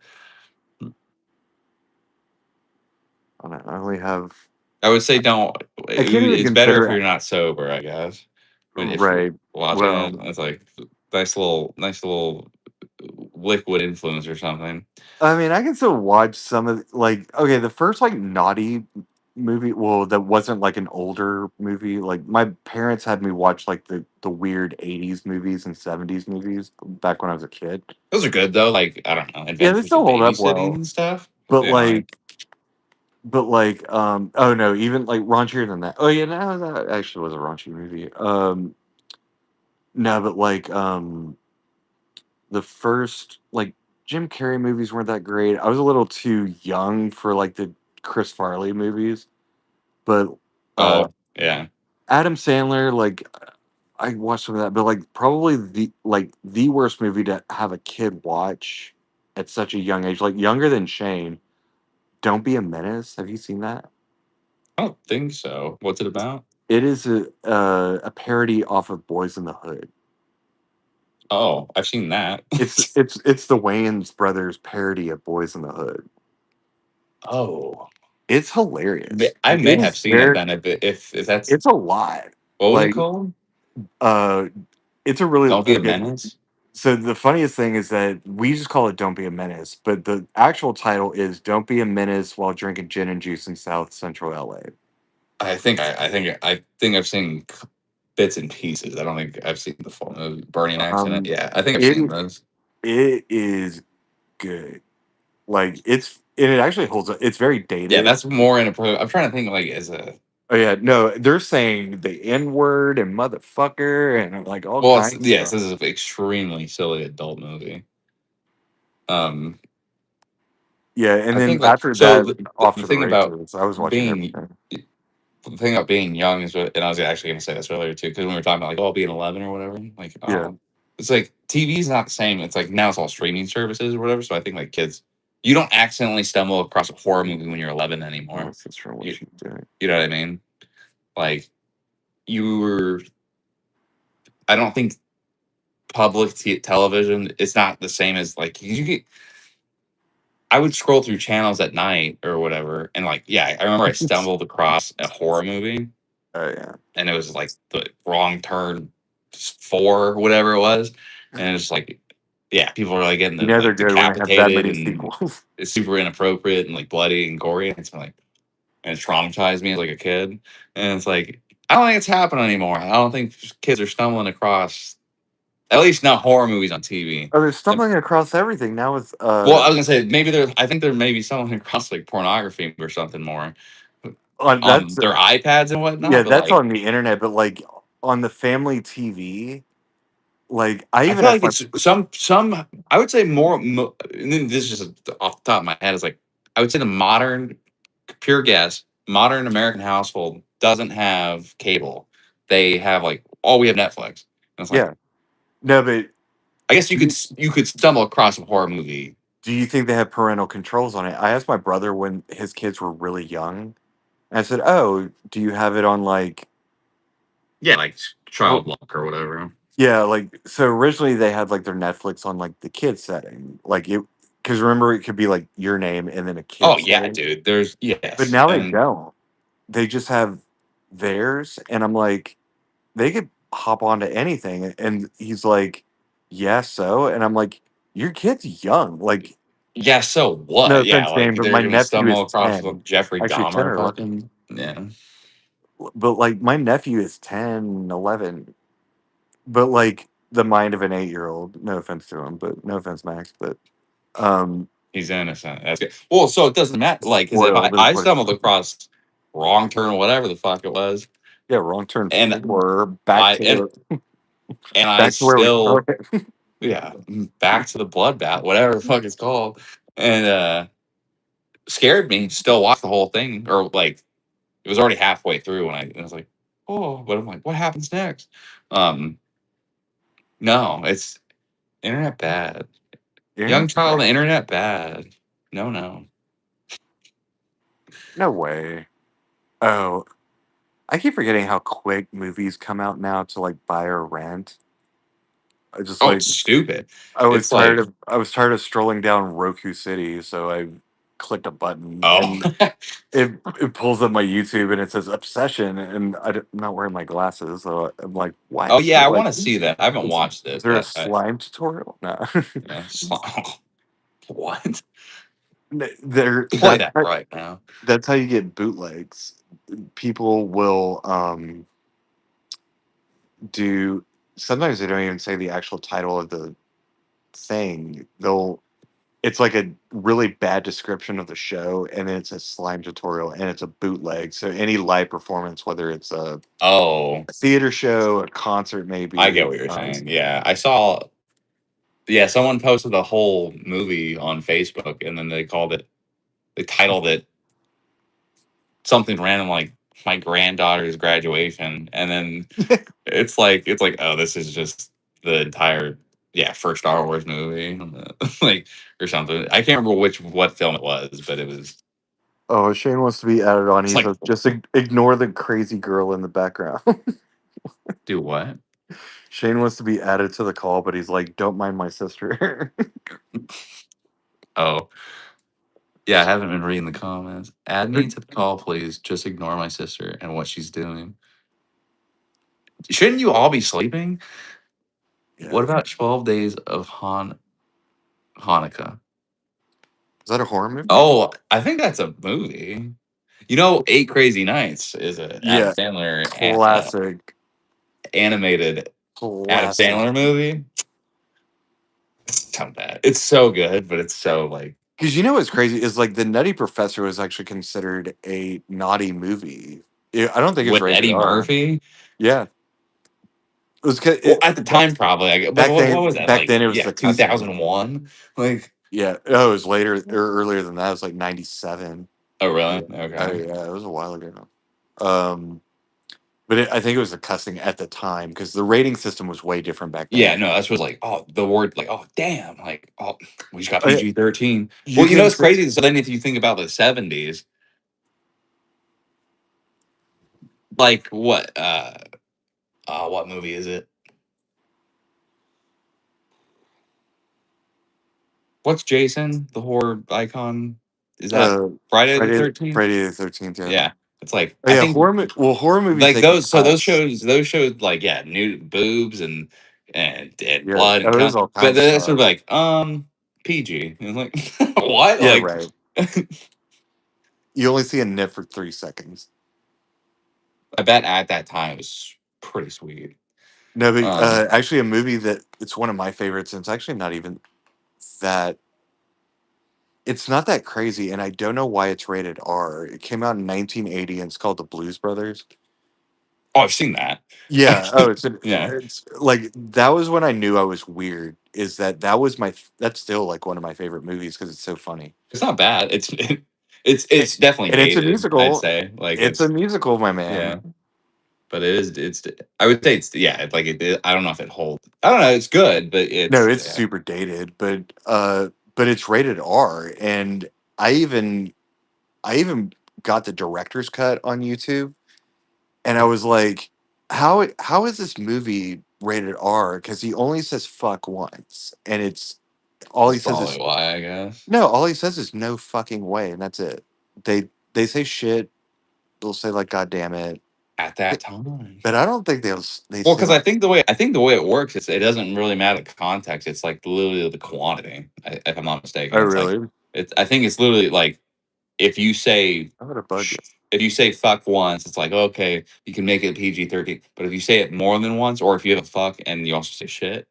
I only have. I would say don't. I can't even It's better if consider you're it. not sober. I guess. If you're Right. watching it, Well, it's like nice little liquid influence or something. I mean, I can still watch some of like okay, the first like naughty movie. Well, that wasn't like an older movie. Like my parents had me watch like the weird '80s movies and '70s movies back when I was a kid. Those are good though. Like I don't know, Yeah, they Adventures still of hold up Babysitting well. and stuff. But You know, like oh no, even like raunchier than that. Oh yeah, no, that actually was a raunchy movie. No, but the first like Jim Carrey movies weren't that great. I was a little too young for like the Chris Farley movies, but uh oh yeah, Adam Sandler, like I watched some of that, but like probably the worst movie to have a kid watch at such a young age, like younger than Shane. Don't Be a Menace. Have you seen that? I don't think so. What's it about? It is a parody off of Boys in the Hood. Oh, I've seen that. It's the Wayans brothers parody of Boys in the Hood. Oh, It's hilarious. I It may have is seen it very. then. If that's It's a lot. what was it Like called? uh, it's a really Don't be a okay. menace. So the funniest thing is that we just call it "Don't Be a Menace," but the actual title is "Don't Be a Menace While Drinking Gin and Juice in South Central LA." I think I've seen bits and pieces. I don't think I've seen the full movie. Burning accident. Um, Yeah, I think I've it seen those. it is good. Like it actually holds up. It's very Yeah, dated. that's more inappropriate. I'm trying to think like as a Oh yeah, no, they're saying the N word and motherfucker and like all well, it's kinds of yes, stuff. this is an extremely silly adult movie. Um, Yeah, and I then think like after so that, the off the to the thing about races. I was watching being everything. the thing about being young is what, and I was actually going to say this earlier too, because when we were talking about like oh being 11 or whatever, like Yeah, oh it's like TV is not the same. It's like now it's all streaming services or whatever. So I think like kids, you don't accidentally stumble across a horror movie when you're 11 anymore. unless it's from what You, she's doing. you know what I mean? Like you were, I don't think public television is not the same as like you get. I would scroll through channels at night or whatever, and like, yeah, I remember I stumbled across a horror movie, Oh yeah, and it was like the Wrong Turn 4, whatever it was, and it's like, yeah, people are like getting you know they're like good when they have that decapitated, many and sequels. it's super inappropriate and like bloody and gory, and it's like, and it traumatized me as like a kid, and it's like, I don't think it's happening anymore. I don't think kids are stumbling across, at least not horror movies on TV. Oh, they're stumbling across everything now with Well, I was gonna say maybe there. I think there may be someone across like pornography or something more on on that's their iPads and yeah, whatnot. But that's like, on the internet, but like on the family TV, like I I even feel asked like my it's some. I would say more. And then this is just off the top of my head. Is like I would say the modern, pure guess, modern American household doesn't have cable. They have like oh, we have Netflix. And it's like yeah, no, but I guess you could stumble across a horror movie. do you think they have parental controls on it? I asked my brother when his kids were really young. And I said, "Oh, do you have it on like?" Yeah, like Well, child lock or whatever. yeah, like so originally they had like their Netflix on like the kids setting, like it because remember it could be like your name and then a Oh kid's yeah, setting, dude. There's but yes, now they and don't. They just have theirs, and I'm like, they could hop onto anything, and he's like, "Yeah, so," and I'm like, "Your kid's young, like." yeah, so No what? Yeah, offense, Shane, like but they're my gonna nephew stumble is across the 10, Jeffrey actually 10 or Dahmer 11. fucking yeah. But like my nephew is 10, 11. But like the mind of an 8-year old. No offense to him, but no offense, Max. But He's innocent. That's good. Well, so it doesn't matter. Like, because if Spoiled, I but stumbled across Wrong Turn, whatever the fuck it was, yeah, Wrong Turn and 4, I and I back to where we still, started. yeah, back to the bloodbath, whatever the fuck it's called, and scared me. Still watched the whole thing, or like it was already halfway through, and I was like, oh, but I'm like, what happens next? Um, no, it's internet bad. Young Internet's child, bad. the internet bad. No. No way. Oh, I keep forgetting how quick movies come out now to like buy or rent. I just Oh, like it's stupid. I was It's tired like, of I was tired of strolling down Roku City, so I clicked a button oh, and it pulls up my YouTube and it says Obsession, and I'm not wearing my glasses, so I'm like, oh what? yeah, I Like, want to see that. I haven't watched is it, there a but I, slime tutorial? No. yeah, what? There Play that right now. that's how you get bootlegs. People will do sometimes they don't even say the actual title of the thing. They'll it's like a really bad description of the show, and then it's a slime tutorial, and it's a bootleg. So any live performance, whether it's Oh, a theater show, a concert, I maybe. get what you're saying. Yeah, I saw. Yeah, someone posted a whole movie on Facebook, and then they titled it something random like my granddaughter's graduation, and then it's like oh, this is just the entire first Star Wars movie, like or something. I can't remember what film it was, but it was. Oh, Shane wants to be added on. It's He like, says, just ignore the crazy girl in the background. do what? Shane wants to be added to the call, but he's like, don't mind my sister. Oh, yeah, I haven't been reading the comments. Add me to the call, please. Just ignore my sister and what she's doing. Shouldn't you all be sleeping? Yeah. What about 12 Days of Hanukkah? Is that a horror movie? Oh, I think that's a movie. You know, Eight Crazy Nights is a Adam Yeah. Sandler Classic. animated Adam Classic. Sandler movie. It's so bad. It's so good, but it's so like Because you know what's crazy is like the Nutty Professor was actually considered a naughty movie. I don't think it's with rated Eddie R. Murphy. Yeah, it was. Well, at the time, probably. But what was that Back like? then, it was Yeah, the two cussing. thousand one. Like, Yeah. Oh, it was later or earlier than that. It was like 97. oh really? Yeah. Oh Okay. yeah, it was a while ago. But I think it was the cussing at the time because the rating system was way different back Yeah, then. no, that's what like oh the word like oh damn like oh we just got Oh, yeah. PG-13. You Well, you know can it's crazy. So then if you think about the 70s, like what movie is it? What's Jason, the horror icon? Is that Friday the 13th? Friday the 13th. Yeah. Yeah. It's like Oh I yeah, think horror movies like they can those cuss. shows like yeah, nude boobs and Yeah, blood and oh, there's cunt. all But kinds of then it's sort stuff. of like PG. And it's like what? Yeah, Like right. You only see a nip for 3 seconds. I bet at that time it was pretty sweet. No, but Um actually, a movie that it's one of my favorites, and it's actually not even that. It's not that crazy, and I don't know why it's rated R. It came out in 1980, and it's called The Blues Brothers. oh, I've seen that. Yeah. Oh, Yeah. it's like that was when I knew I was weird. Is that was that's still like one of my favorite movies because it's so funny. It's not bad. It's definitely And it's a dated, I'd musical. say. Like It's a it's musical, my yeah. man. But it's I would say it's yeah, it's like I don't know if it holds. I don't know, it's good, but No, it's it's yeah. super dated, but it's rated R, and I even I even got the director's cut on YouTube, and I was like, how is this movie rated R? Because he only says fuck once, and it's all That's he says probably is why, I guess. no, all he says is no fucking way, and that's it. They say shit. They'll say like God damn it, At that time. but I don't think they Well, say because I like think the way it works is it doesn't really matter the context. It's like literally the quantity, if I'm not mistaken. oh It's like really? it's I think it's literally like if you say I'm gonna bug you. if you say fuck once, it's like okay, you can make it PG-13. But if you say it more than once, or if you have a fuck and you also say shit,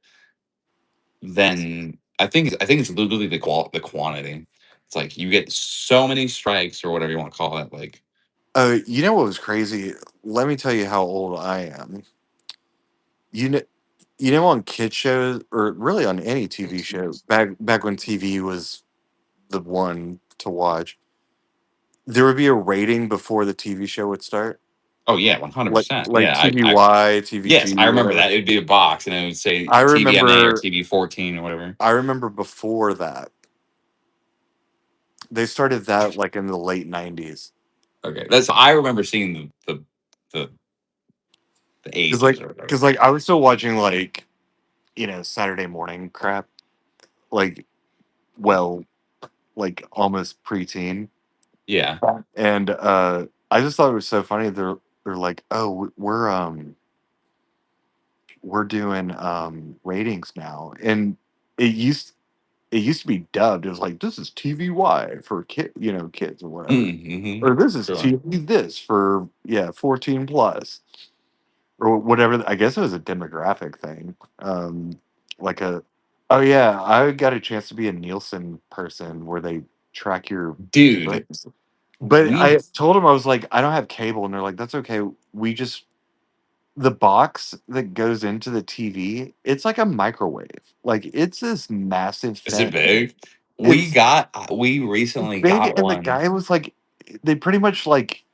then I think it's literally the quantity. It's like you get so many strikes or whatever you want to call it. Like, You know what was crazy? Let me tell you how old I am. You know, on kid shows or really on any TV show back when TV was the one to watch, there would be a rating before the TV show would start, oh yeah, 100%. like Yeah, TVY, yes, I TVG, remember whatever. that. It'd be a box, and it would say I TVMA or remember, TV 14 or whatever. I remember before that they started that like in the late '90s. Okay, that's I remember seeing the the Because ages or whatever. I was still watching like Saturday morning crap, like well, like almost preteen. Yeah. And I just thought it was so funny. They're like, oh, we're doing ratings now, and it used it used to be dubbed. It was like this is TVY for kids or whatever, Mm-hmm. or this is Sure. TV this for 14 plus or whatever. I guess it was a demographic thing. Like a oh yeah, I got a chance to be a Nielsen person where they track your Dude, viewings. But we I told them I was like, I don't have cable, and they're like, that's okay. We just the box that goes into the TV, it's like a microwave. Like it's this massive is it thing. big? It's We recently big, got and the one. guy was like, they pretty much like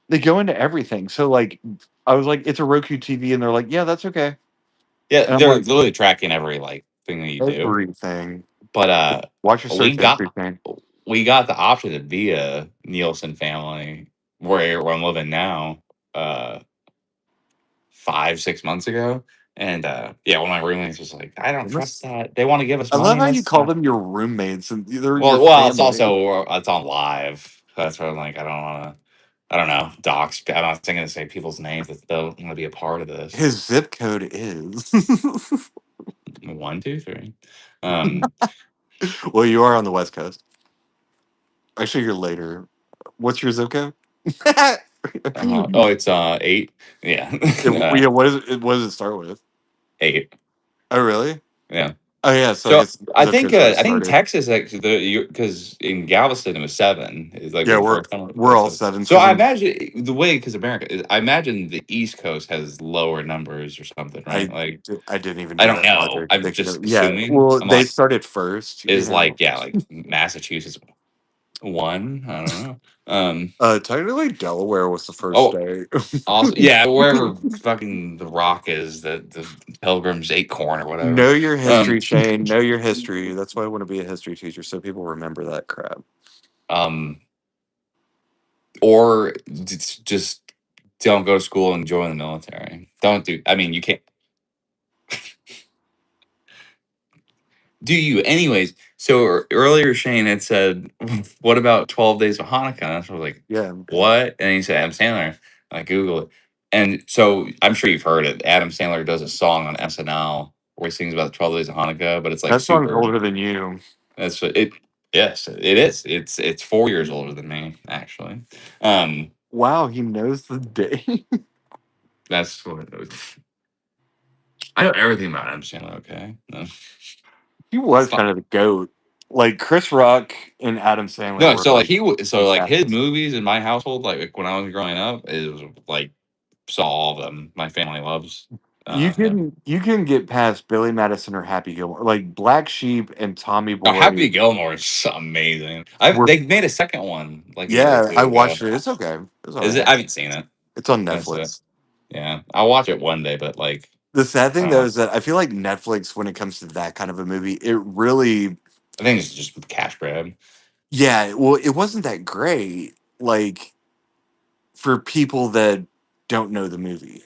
they go into everything. So like, I was like, it's a Roku TV, and they're like, yeah, that's okay. Yeah, And I'm they're like, literally tracking every like thing that you do. everything. But Watch your we search history got thing. we got the option to be a Nielsen family where I'm living now. 5 6 months ago, and yeah, one of my roommates was like, "I don't trust that. They want to give us I love money." how And you that's call them your roommates and they're your well, it's family. also it's on live. That's why I'm like, I don't want to. I don't know, docs. I'm not going to say people's names that don't want to be a part of this. His zip code is. 1 2 3. Um. Well, you are on the West Coast. Actually, you're later. What's your zip code? Oh, it's 8. Yeah. Yeah, what is it? What does it start with? 8. Oh, really? Yeah. Oh, yeah. So I So guess zip codes where it I think started. Texas actually because in Galveston it was 7 is like Yeah, where the we're first one we're was. all So, sevens so because I imagine the way because America I imagine the East Coast has lower numbers or something, right? Like I didn't even I do don't that know. logic. I'm just Dictionary. Yeah. assuming. Well, I'm they like started first. is like yeah like Massachusetts 1. I don't know. Technically, Delaware was the first Oh, state. also yeah wherever fucking the Rock is the Pilgrim's Acorn or whatever. Know your Um history, Shane. Know your history. That's why I want to be a history teacher, so people remember that crap. um. Or just don't go to school and join the military. Don't do. I mean, you can't. Do you, anyways? So earlier, Shane had said, "What about 12 Days of Hanukkah?" And I was like, Yeah. "What?" And he said, "Adam Sandler." And I Google it, and so I'm sure you've heard it. Adam Sandler does a song on SNL where he sings about the 12 Days of Hanukkah, but it's like That song's super. older than you. That's it. Yes, it is. It's 4 years older than me, actually. Um, Wow, he knows the day. that's what. I know everything about Adam Sandler. Okay. No. He was It's not- kind of the goat. Like Chris Rock and Adam Sandler No, were so like like so like his fantastic. movies in my household, like when I was growing up, it was like saw all of them. My family loves him. You can get past Billy Madison or Happy Gilmore. Like Black Sheep and Tommy Oh, Boy Happy Gilmore is amazing. I were they made a second one like a year or yeah, two I ago. watched it. It's okay. It's all Is it? right. I haven't seen it. It's on That's it. Netflix. Yeah, I'll watch it one day, but like The sad I thing don't though know. is that I feel like Netflix, when it comes to that kind of a movie, it really I think it's just cash grab. yeah, well, it wasn't that great. Like for people that don't know the movie.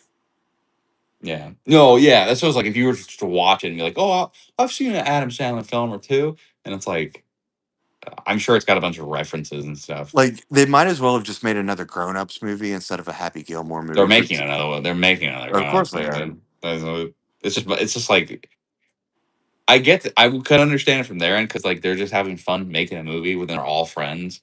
Yeah. No, yeah. That's what it's like. If you were just to watch it and be like, oh, I've seen an Adam Sandler film or two, and it's like, I'm sure it's got a bunch of references and stuff. Like they might as well have just made another Grown Ups movie instead of a Happy Gilmore They're movie. For making another one. They're making another of Grown course Ups they are. movie. It's just like I get. I could understand it from their end because like they're just having fun making a movie when they're all friends,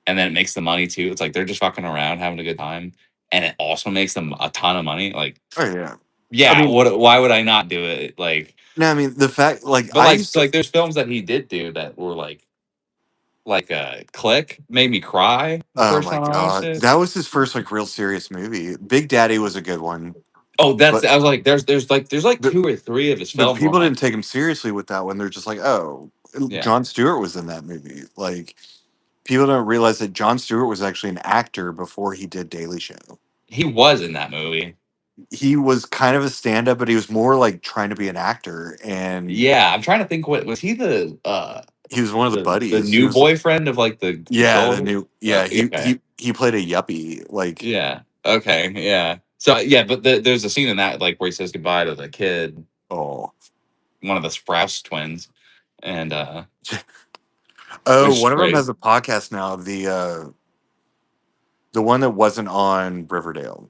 and then it makes the money too. It's like they're just fucking around having a good time, and it also makes them a ton of money. Like Oh yeah. Yeah, I mean, why would I not do it? Like, no, I mean the fact, like but I like, used so, to. like, there's films that he did do that were like Click made me cry the Oh first my time I watched god, it. that was his first like real serious movie. Big Daddy was a good one, Oh, but I was like, there's like but, two or three of his but films where I'm people like, didn't take him seriously with that one. They're just like, oh, yeah, Jon Stewart was in that movie. Like people don't realize that Jon Stewart was actually an actor before he did Daily Show. he was in that movie. He was kind of a stand-up, but he was more like trying to be an actor, and Yeah, I'm trying to think. What was he he was one of the the buddies. He new was, boyfriend of like the yeah, the girl? new, yeah. Okay, He played a yuppie. Like, yeah, okay, yeah. So yeah, but there's a scene in that like where he says goodbye to the kid, oh, one of the Sprouse twins, and oh, which is one of them great. has a podcast now. The one that wasn't on Riverdale.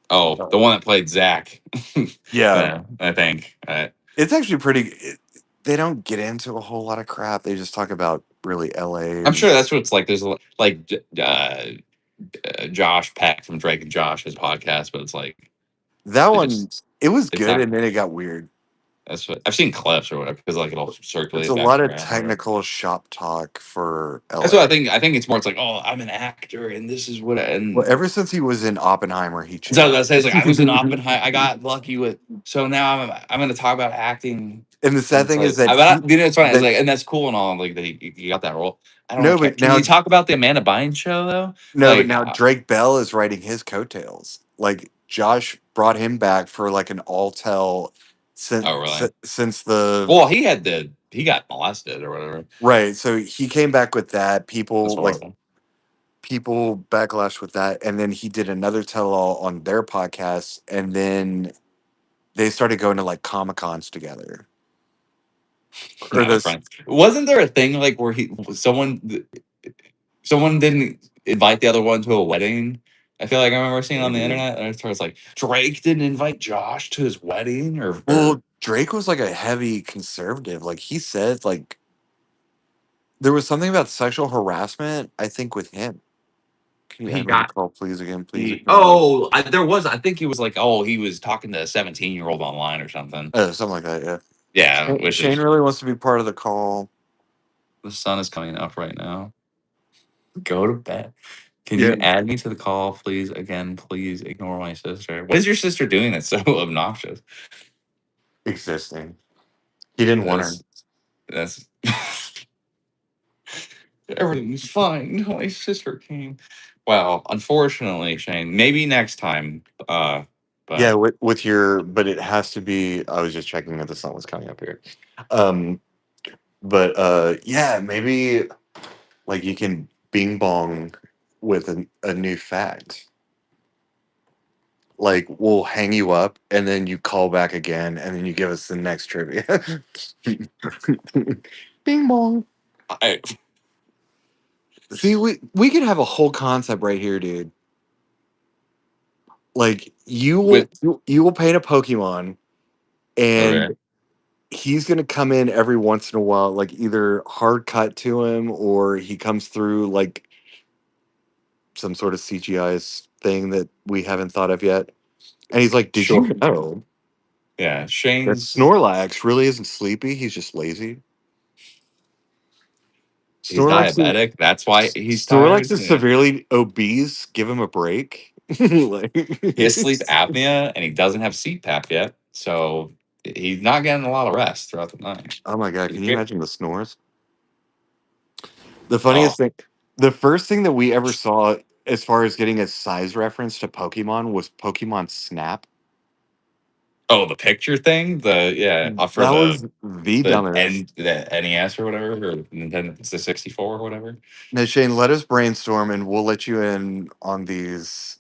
Oh, the one that played Zach. Yeah, Yeah, I think. it's actually pretty. They don't get into a whole lot of crap. They just talk about really L.A. I'm and sure that's what it's like. There's like Josh Peck from Drake and Josh his podcast, but it's like that they one. just It was it's good, not. and then it got weird. That's what I've seen clips or whatever because like it'll It's circulate a back lot of around. Or whatever. technical shop talk for That's what L.A. I think. I think it's more. It's like, oh, I'm an actor, and this is what. Well, And ever since he was in Oppenheimer, he so I was changed. gonna say, it's like I was in Oppenheimer. I got lucky with. So now I'm going to talk about acting. And the And sad it's thing is like, that you know, it's funny. It's that like, and that's cool and all. Like that he got that role. I don't no, care. but Can now you talk about the Amanda Bynes show though? no, but Like, now Drake Bell is writing his coattails. Like Josh brought him back for like an all tell oh really? since the Well, he got molested or whatever. right. So he came back with that. That's horrible. People backlash with that, and then he did another tell all on their podcast, and then they started going to like Comic Cons together. Or No, that's this fine. Wasn't there a thing like where someone didn't invite the other one to a wedding? I feel like I remember seeing on the maybe. internet, and it's like Drake didn't invite Josh to his wedding, or Well, Drake was like a heavy conservative. Like he said, like there was something about sexual harassment. I think with him. Can you he add me on the got call, please? Again, please he. again. Oh, there was. I think he was like, oh, he was talking to a 17-year-old online or something. Something like that. Yeah. Yeah, which Shane is really wants to be part of the call. the sun is coming up right now. Go to bed. Can Yeah. you add me to the call, please? Again, please ignore my sister. What is your sister doing that's so obnoxious? Existing. He didn't want her. That's everything's fine. My sister came. Well, unfortunately, Shane, maybe next time. Yeah, But with your, but it has to be. I was just checking that the sun was coming up here. Um, but yeah, maybe like you can bing bong with a new fact. Like we'll hang you up and then you call back again and then you give us the next trivia. Bing bong. I, See, we could have a whole concept right here, dude. Like with you will paint a Pokemon okay, and he's gonna come in every once in a while, like either hard cut to him or he comes through like some sort of CGI thing that we haven't thought of yet. And he's like, "Did sure, you know yeah, that Shane's Snorlax really isn't sleepy? He's just lazy. he's Snorlax is diabetic. That's why he's Snorlax tired. is Yeah. severely obese. Give him a break." Like, He has sleep apnea, and he doesn't have CPAP yet, so he's not getting a lot of rest throughout the night. oh my god, He's can you very- imagine the snores? The Oh, funniest thing, the first thing that we ever saw as far as getting a size reference to Pokemon was Pokemon Snap. oh, the picture thing, for That was the dumbest. the NES or whatever, or Nintendo the 64 or whatever. Now, Shane, let us brainstorm and we'll let you in on these,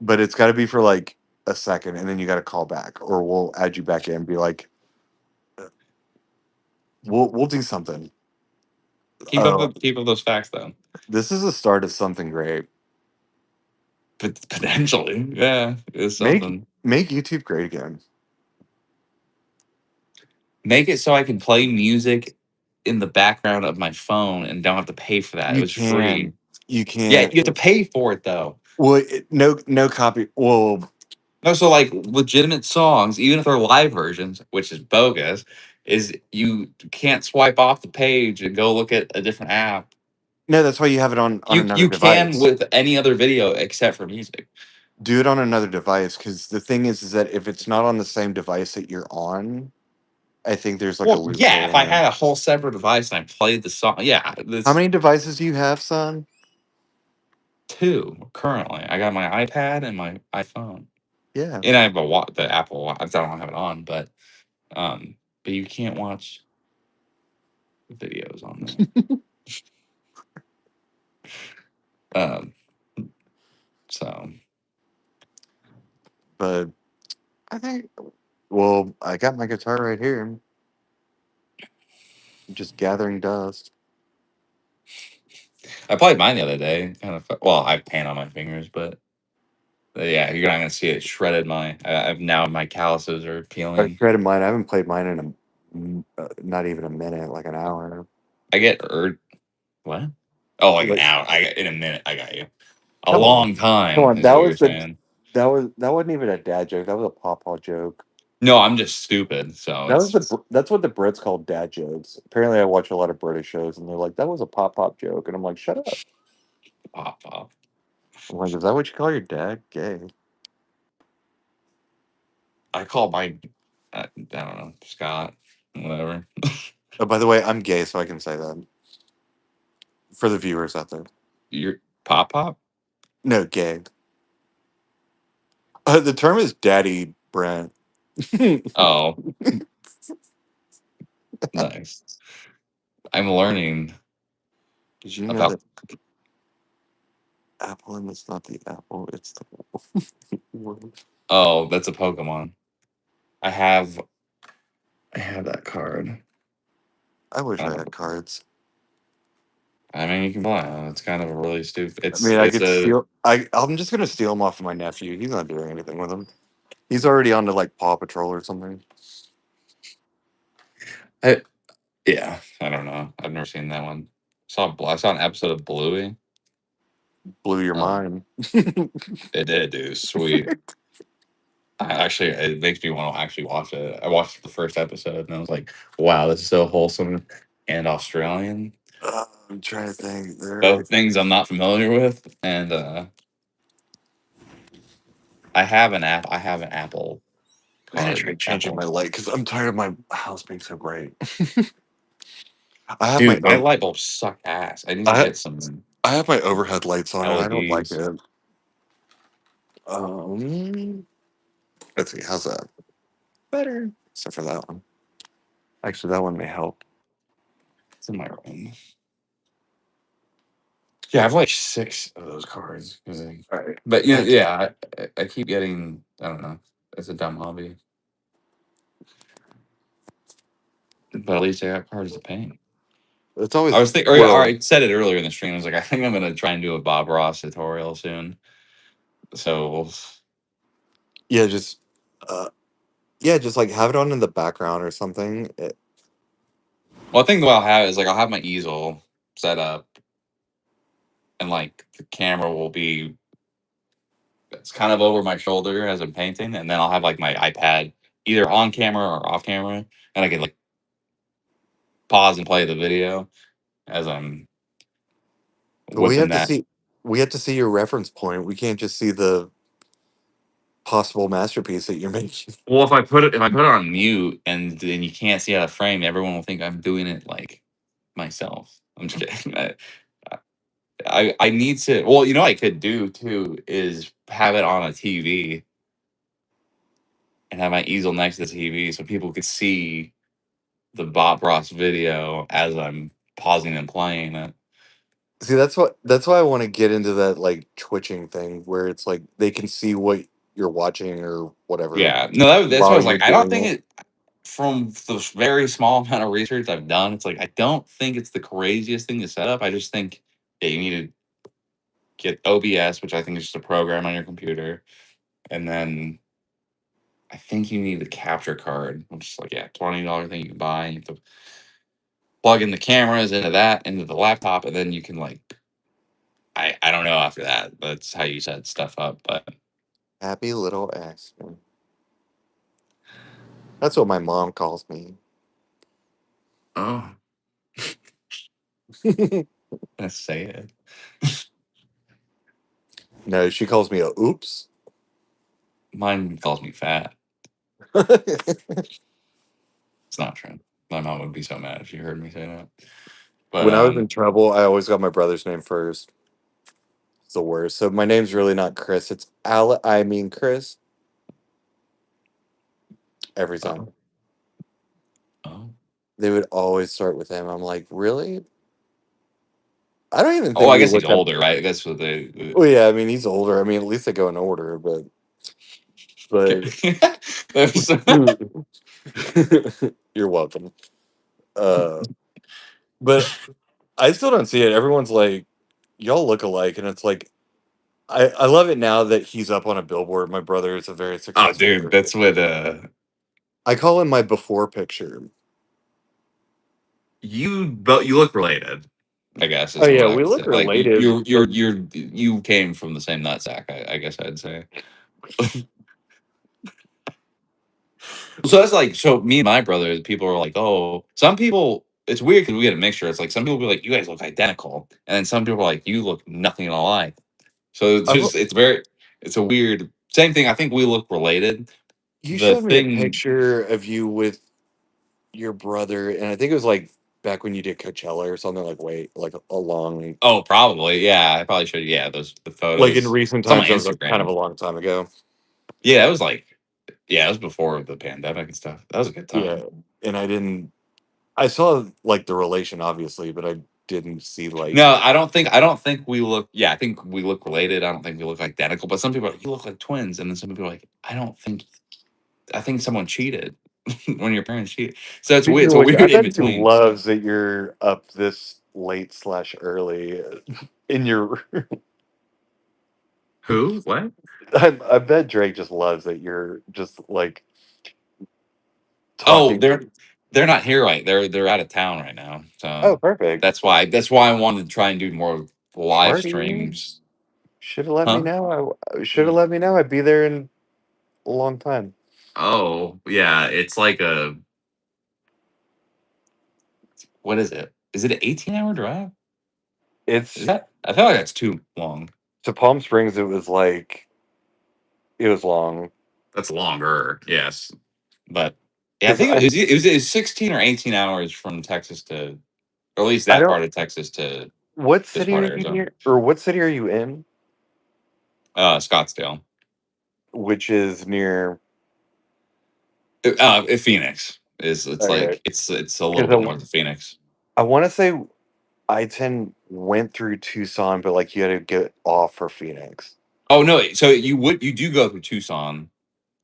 but it's got to be for like a second and then you got to call back or we'll add you back in and be like, we'll do something. Keep up those facts though. This is the start of something great. Potentially, yeah, it's Make something. make YouTube great again. Make it so I can play music in the background of my phone and don't have to pay for that. It You was free. can. You Yeah, can. you have to pay for it though. Well, no copy. Well, No, so like legitimate songs, even if they're live versions, which is bogus, is you can't swipe off the page and go look at a different app. No, that's why you have it on another You can device. with any other video except for music. Do it on another device because the thing is that if it's not on the same device that you're on, I think there's like a Well, yeah, loophole if in I there. had a whole separate device and I played the song, yeah, How that's many devices do you have, son? two currently. I got my iPad and my iPhone, Yeah. and I have the Apple Watch. I don't have it on, um, but you can't watch videos on there. So But I think, well, I got my guitar right here, just gathering dust. I played mine the other day. Kind of well, I have paint on my fingers, but yeah, you're not gonna see it shredded. I've now my calluses are I peeling. shredded mine. I haven't played mine in not even a minute, like an hour. I get what? Oh, like an Like, hour. I in a minute. I got you. A come on, long come time on. is what you're saying. That wasn't even a dad joke. That was a pawpaw joke. No, I'm just stupid. So it's That's what the Brits call dad jokes. Apparently, I watch a lot of British shows, and they're like, "That was a pop joke," and I'm like, "Shut up." pop pop. I'm like, "Is that what you call your dad? Gay?" I call my I don't know Scott, whatever. Oh, by the way, I'm gay, so I can say that for the viewers out there. You're pop pop. No, gay. The term is daddy, Brent. Did Oh, nice. I'm learning you know about. that apple and it's not the apple, it's the word. Oh, that's a Pokemon. I have I have that card. I wish I Uh, had cards. I mean, you can buy it. It's kind of a really stupid. I mean, I It's could a. steal. I'm just gonna steal them off of my nephew. He's not doing anything with them. He's already on to like Paw Patrol or something. I, yeah, I don't know. I've never seen that one. I saw an episode of Bluey. Blew your Oh, mind. it did, dude. Sweet. It makes me want to actually watch it. I watched the first episode and I was like, wow, this is so wholesome and Australian. I'm trying to think. There, Both things I'm not familiar with, and I have an app. I have an Apple I gotta try card. changing Apple, my light because I'm tired of my house being so bright. I have my dude, my light bulbs suck ass. I need to I get some I have my overhead lights on and I don't like LEDs. it. Um, let's see, how's that? Better, except for that one. Actually, that one may help. It's in my room. Yeah, I have like six of those cards. All right, But I had to- yeah, I keep getting. I don't know. It's a dumb hobby, but at least I got cards to paint. it's I always was thinking, or well, I said it earlier in the stream. I was like, I think I'm gonna try and do a Bob Ross tutorial soon. So, yeah, uh, just like have it on in the background or something. well, I think what I'll have is like I'll have my easel set up, and like the camera will be it's kind of over my shoulder as I'm painting, and then I'll have like my iPad either on camera or off camera, and I can like pause and play the video as I'm We whipping have to that. see. We have to see your reference point. We can't just see the possible masterpiece that you're making. Well, if I put it on mute and then you can't see out of frame, everyone will think I'm doing it like myself. I'm just kidding. I need to. Well, you know, what I could do too is have it on a TV and have my easel next to the TV so people could see the Bob Ross video as I'm pausing and playing it. See, that's why I want to get into that like twitching thing where it's like they can see what you're watching or whatever Yeah, no, that's what I while was you're like. I don't doing think it. it. From the very small amount of research I've done, it's like I don't think it's the craziest thing to set up. I just think yeah, you need to get OBS, which I think is just a program on your computer, and then I think you need the capture card, which is like yeah, $20 thing you can buy. You have to plug in the cameras into that into the laptop, and then you can like I don't know after that. That's how you set stuff up, but Happy little Aspen. That's what my mom calls me. Oh, let's say it. No, she calls me a oops. Mine calls me fat. It's not true. My mom would be so mad if she heard me say that. But When I was in trouble, I always got my brother's name first. It's the worst. So my name's really not Chris. It's Chris every time. oh, oh, They would always start with him. I'm like, really? I don't even oh, think I we guess he's looked up. older, right? That's what they. Oh yeah, I mean he's older. I mean at least they go in order, but That's- you're welcome. Uh, but I still don't see it. Everyone's like, y'all look alike, and it's like I love it now that he's up on a billboard. My brother is a very oh, successful dude, person. that's what I call him my before picture. you look related. I guess Oh is what yeah, I we would look say. Like related. But you came from the same nutsack. I guess I'd say. So that's like so. Me and my brother, people are like, oh, some people. It's weird because we get a mixture. It's like some people be like, you guys look identical, and then some people are like, you look nothing alike. So it's I've, just it's a weird same thing. I think we look related. you The showed me a thing, picture of you with your brother, and I think it was like back when you did Coachella or something. Like wait, like a long, oh, probably, yeah, I probably should, yeah, those the like in photos. recent It's on my times. That was like kind of Instagram. a long time ago. Yeah, it was like, yeah, it was before the pandemic and stuff. That was a good Yeah, time. and I didn't. I saw like the relation, obviously, but I didn't see like. No, I don't think we look. Yeah, I think we look related. I don't think we look identical. But some people are like, you look like twins, and then some people are like, I don't think. I think someone cheated when your parents cheat. So it's weird. Speaking It's of a which, I weird in bet he between. loves that you're up this late slash early in your. Who? What? I bet Drake just loves that you're just like Oh, talking. they're not here right. They're out of town right now. Oh, So perfect. that's why I wanted to try and do more live Party. streams. Should have let me Huh? know. I should have let me know. I'd be there in a long time. Oh, yeah. It's like a what is it? Is it an 18-hour drive? Is It's that? I feel like that's too long. to Palm Springs. It was like it was long That's longer, yes. But yeah, I because think it was 16 or 18 hours from Texas to, or at least I that don't. part of Texas to What this city part are of you Arizona. near, or what city are you in? Scottsdale. Which is near. Phoenix is it's Okay, like it's a little because bit north of Phoenix. I want to say I-10 went through Tucson, but like you had to get off for Phoenix. Oh no, so you do go through Tucson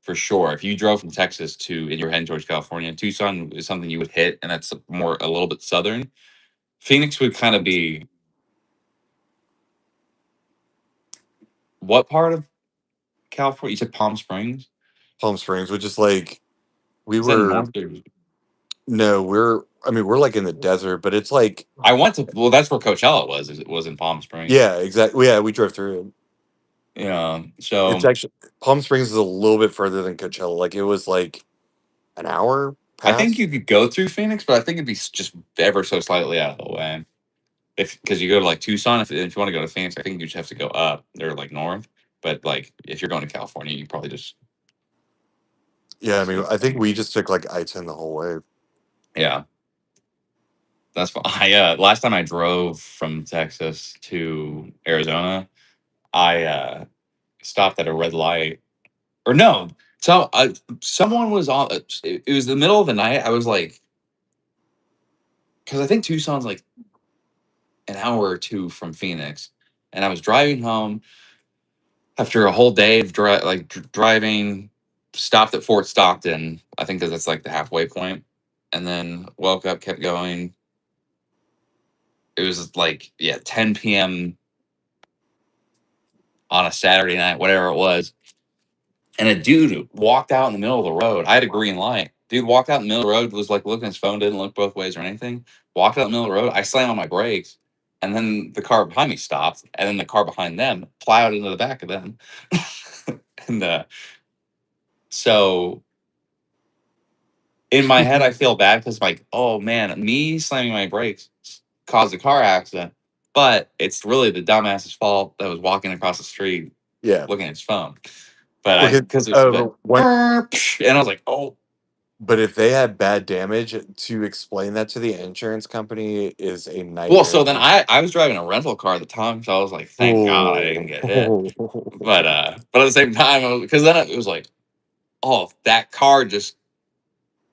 for sure. If you drove from Texas to and you're heading towards California, Tucson is something you would hit, and that's more a little bit southern. Phoenix would kind of be what part of California? You said Palm Springs. Palm Springs, which is like we Is that were. north or? No, we're. I mean, we're like in the desert, but it's like I went to well, that's where Coachella was. It was in Palm Springs. yeah, exactly. Yeah, we drove through it. Yeah. It's So actually Palm Springs is a little bit further than Coachella. Like it was like an hour I think past. you could go through Phoenix, but I think it'd be just ever so slightly out of the way. If because you go to like Tucson, if you want to go to Phoenix, I think you just have to go up or like north. But like if you're going to California, you probably just Yeah, I cross mean, over. I think we just took like I-10 the whole way. Yeah, that's fine. Last time I drove from Texas to Arizona, I stopped at a red light. Or no, so someone was on. It was the middle of the night. I was like, because I think Tucson's like an hour or two from Phoenix, and I was driving home after a whole day of driving. Stopped at Fort Stockton, I think, because that's like the halfway point, and then woke up, kept going. It was like, yeah, 10 p.m. on a Saturday night, whatever it was, and a dude walked out in the middle of the road. I had a green light. Dude walked out in the middle of the road, was like looking at his phone, didn't look both ways or anything. Walked out in the middle of the road. I slammed on my brakes, and then the car behind me stopped, and then the car behind them plowed into the back of them. And so in my head, I feel bad because like, oh man, me slamming my brakes caused a car accident, but it's really the dumbass's fault that was walking across the street Yeah. looking at his phone. But I Okay. because it was like, One, and I was like, oh. but if they had bad damage, to explain that to the insurance company is a Well, nightmare. so then I was driving a rental car at the time, so I was like, thank God I didn't get hit. But at the same time, because then it was like, oh, that car just,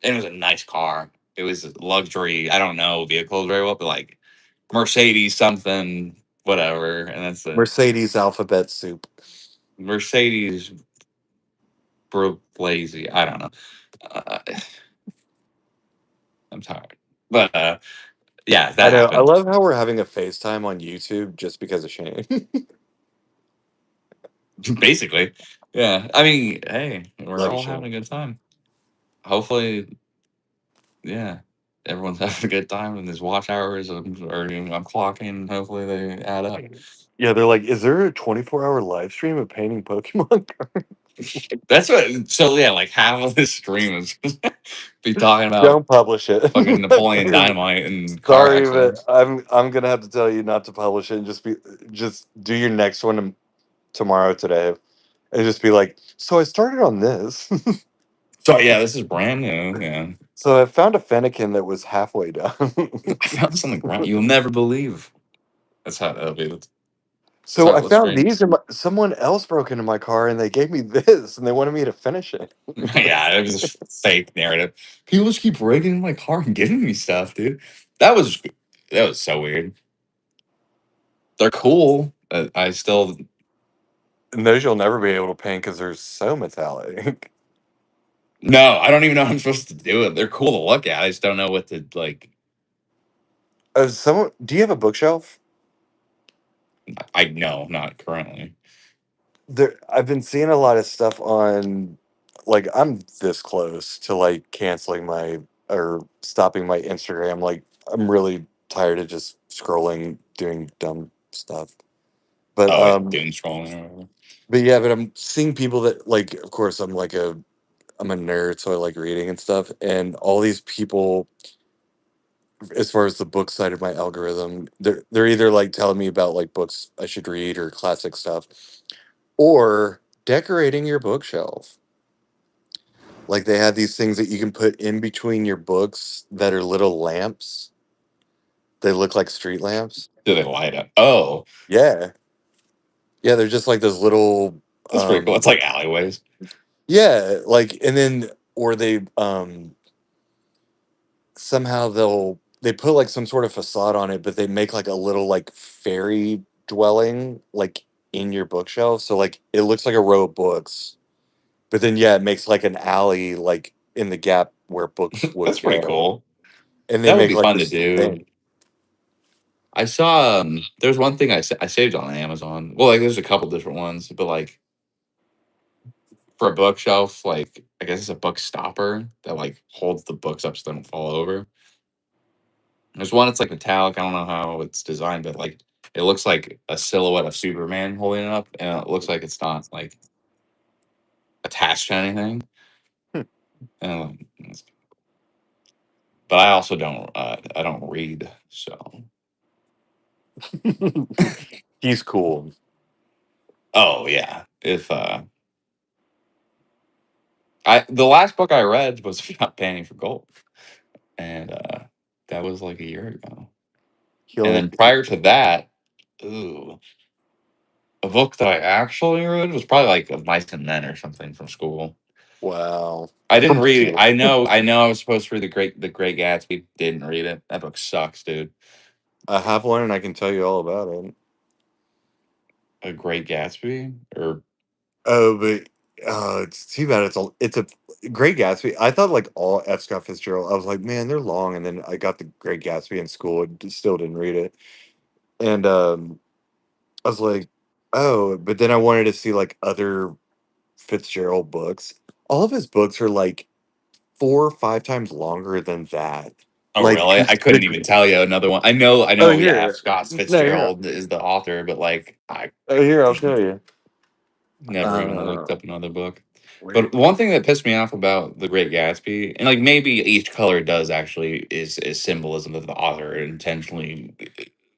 and it was a nice car. It was a luxury. I don't know vehicles very well, but like Mercedes something, whatever. And that's the Mercedes alphabet soup. Mercedes lazy. I don't know. Uh, I'm tired, but yeah, I that know. I happened. love how we're having a FaceTime on YouTube just because of Shane. Basically, yeah. I mean, hey, we're Love you, all having Shane. a good time. Hopefully, yeah, everyone's having a good time, and his watch hours I'm clocking. Hopefully, they add up. Yeah, they're like, is there a 24-hour live stream of painting Pokemon That's what. So yeah, like half of this stream is be cards? talking about Don't publish it. fucking Napoleon Dynamite and car Sorry, but accidents. I'm gonna have to tell you not to publish it and just do your next one tomorrow today and just be like, so I started on this. So yeah, this is brand new. Yeah, So I found a Fennekin that was halfway done. I found this on the ground. You'll never believe. That's how that'll be. That's So how I the found stream. these and someone else broke into my car and they gave me this and they wanted me to finish it. Yeah, it was just fake narrative. People just keep breaking in my car and giving me stuff, dude. That was so weird. They're cool. I still And those you'll never be able to paint because they're so metallic. no. I don't even know how I'm supposed to do it. They're cool to look at. I just don't know what to like. Do you have a bookshelf? I know not currently. I've been seeing a lot of stuff on, like, I'm this close to like canceling my or stopping my Instagram. Like, I'm really tired of just scrolling, doing dumb stuff. But Oh, and doom scrolling or whatever. but I'm seeing people that, like, of course I'm a nerd, so I like reading and stuff. And all these people, as far as the book side of my algorithm, they're either like telling me about like books I should read or classic stuff, or decorating your bookshelf. Like they have these things that you can put in between your books that are little lamps. They look like street lamps. Do they light up? Oh, Yeah. Yeah, they're just like those little that's pretty cool. It's like alleyways. yeah, like, and then or they somehow they put like some sort of facade on it, but they make like a little like fairy dwelling like in your bookshelf. So like it looks like a row of books. But then yeah, it makes like an alley like in the gap where books would That's pretty go. cool. And they That would make be like fun to this do. thing. I saw there's one thing I saved on Amazon. Well, like there's a couple different ones, but like for a bookshelf, like I guess it's a book stopper that like holds the books up so they don't fall over. There's one that's like metallic. I don't know how it's designed, but like it looks like a silhouette of Superman holding it up, and it looks like it's not like attached to anything. Hmm. And, but I also don't. I don't read, so. He's cool. Oh yeah, if I the last book I read was about Panning for Gold, and that was like a year ago. And He'll then prior to that, ooh, a book that I actually read was probably like of Mice and Men or something from school. wow. I didn't From read. school. I know. I was supposed to read the Great Gatsby. Didn't read it. That book sucks, dude. I have one and I can tell you all about it. A Great Gatsby, or Oh, but it's too bad. It's a Great Gatsby. I thought like all F. Scott Fitzgerald. I was like, man, they're long. And then I got the Great Gatsby in school and still didn't read it. And I was like, oh, but then I wanted to see like other Fitzgerald books. All of his books are like 4 or 5 times longer than that. oh Like really? I couldn't even tell you another one. I know. I oh know. Yeah, here, Scott no here, Fitzgerald is the author, but like I oh here, I'll show you. Never even Uh, looked up another book. where But one thing that pissed me off about The Great Gatsby, and like maybe each color does actually is symbolism that the author intentionally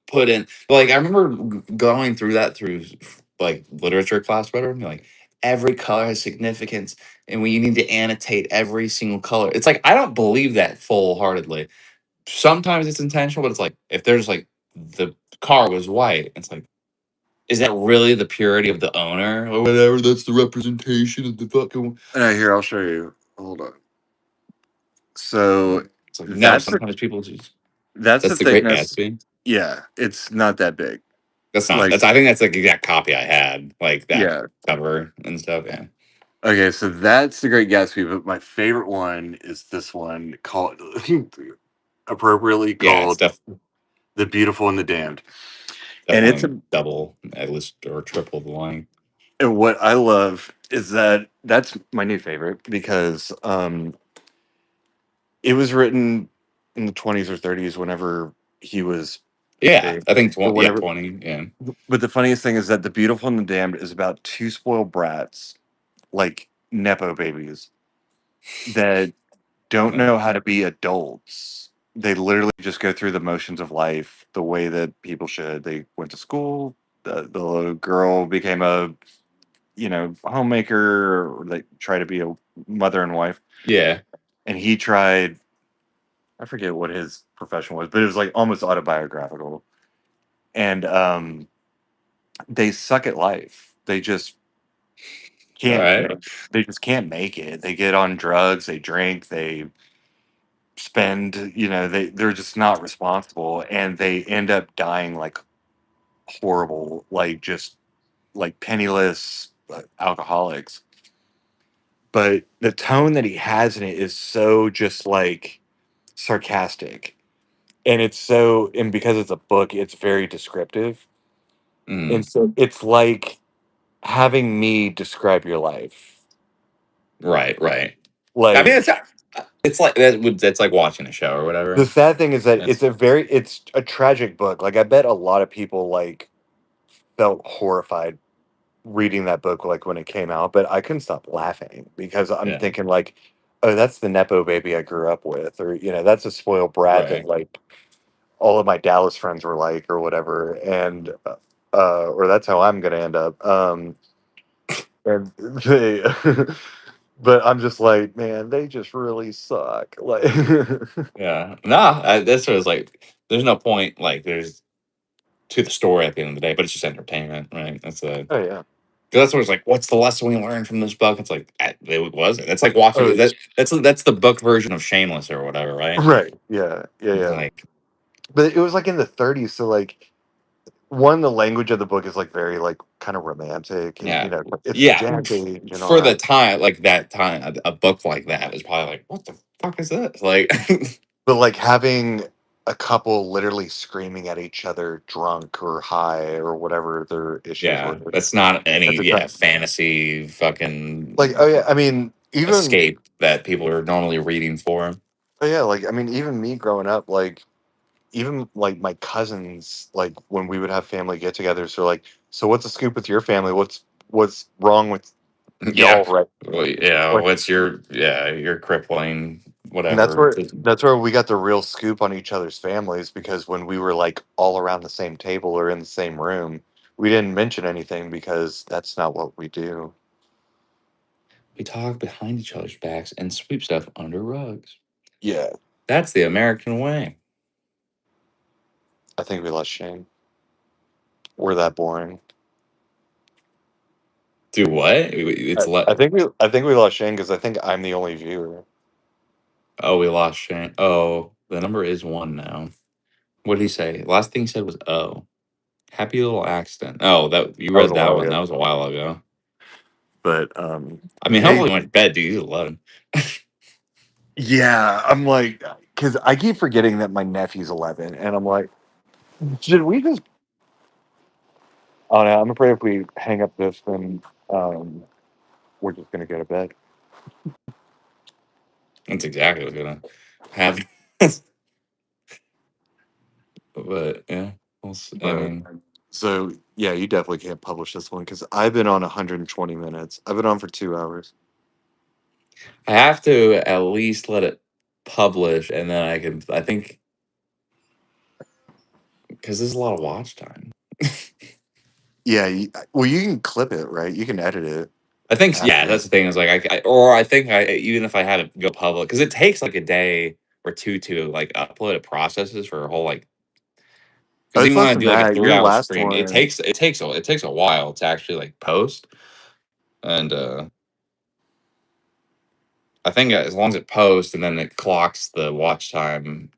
put in. Like I remember going through that through like literature class, whatever. And like every color has significance, and we need to annotate every single color. It's like I don't believe that full heartedly. Sometimes it's intentional, but it's like if there's like the car was white, it's like is that really the purity of the owner or whatever? That's the representation of the fucking. here, I'll show you. Hold on. So It's like no. that's the Sometimes people just that's the that's the Great thickness. Gatsby. Yeah, it's not that big. That's not. Like, That's. I think that's like the exact copy I had, like that yeah. cover and stuff. Yeah. Okay, so that's the Great Gatsby, but my favorite one is this one called appropriately Yeah. It's called The Beautiful and the Damned. And it's definitely double at least or triple the line. and what I love is that that's my new favorite because it was written in the 20s or 30s whenever he was Yeah, big. I think But yeah, whenever 20. Yeah. but the funniest thing is that The Beautiful and the Damned is about two spoiled brats, like nepo babies that don't know how to be adults. They literally just go through the motions of life the way that people should. They went to school. The little girl became a homemaker. Or they try to be a mother and wife. Yeah. And he tried. I forget what his profession was, but it was like almost autobiographical. And they suck at life. They just All can't. right. They just can't make it. They get on drugs. They drink. They spend, they're just not responsible, and they end up dying like horrible, like just like penniless alcoholics. But the tone that he has in it is so just like sarcastic, and and because it's a book, it's very descriptive, and Mm, so it's like having me describe your life. right. Right. I mean, Like, it's like that. That's like watching a show or the whatever. sad thing is that That's it's a tragic book. Like, I bet a lot of people like felt horrified reading that book like when it came out, but I couldn't stop laughing because I'm yeah. thinking like, oh, that's the nepo baby I grew up with, or that's a spoiled brat that Right. like all of my Dallas friends were like, or whatever, and or that's how I'm gonna end up. And they, but I'm just like, man, they just really suck. Like, Yeah. Nah. That's what it's like. There's no point. Like there's to the story at the end of the day, but it's just entertainment, right? That's a oh yeah, 'cause that's what it's like. What's the lesson we learned from this book? It's like it wasn't. It's like watching oh that's the book version of Shameless or whatever, right? right, yeah, yeah, It's yeah. like But it was like in the 30s, so like one, the language of the book is like very like kind of romantic, and yeah, it's the yeah. jazz age and all For the that. time, like that time, a book like that is probably like, what the fuck is this? Like, But like having a couple literally screaming at each other, drunk or high or whatever their issues yeah, were that's not at any the time. fantasy Like, fucking oh yeah, I mean, even escape that people are normally reading for. oh yeah, like I mean, even me growing up, like even like my cousins, like when we would have family get-togethers, so like, so what's the scoop with your family? What's wrong with Yeah, y'all, right? well, yeah. Like, What's your crippling and whatever? that's where we got the real scoop on each other's families, because when we were like all around the same table or in the same room, we didn't mention anything because that's not what we do. We talk behind each other's backs and sweep stuff under rugs. Yeah, That's the American way. I think we lost Shane. We're that boring. Do what? It's I think we lost Shane because I think I'm the only viewer. oh, we lost Shane. Oh, the number is one now. What did he say? Last thing he said was oh. Happy little accident. Oh, that you That was read a that while one. ago. That was a while ago. But I mean, hey, hopefully he went to bed, dude. He's 11. yeah, I'm like, because I keep forgetting that my nephew's 11, and I'm like, should we just? Oh no, I'm afraid if we hang up this, then um, we're just gonna go to bed. That's exactly what's gonna happen. But yeah, I But mean. So yeah, you definitely can't publish this one because I've been on 120 minutes. I've been on for 2 hours. I have to at least let it publish, and then I can. I think because there's a lot of watch time. Yeah, well, you can clip it, right? You can edit it I think yeah, after. that's the thing. Is like or I think I even if I had to go public because it takes like a day or two to like upload it processes for a whole like Oh, because it's even when less I than do like a that. Your 3 hour last stream, one, it takes a while to actually like post and I think as long as it posts and then it clocks the watch time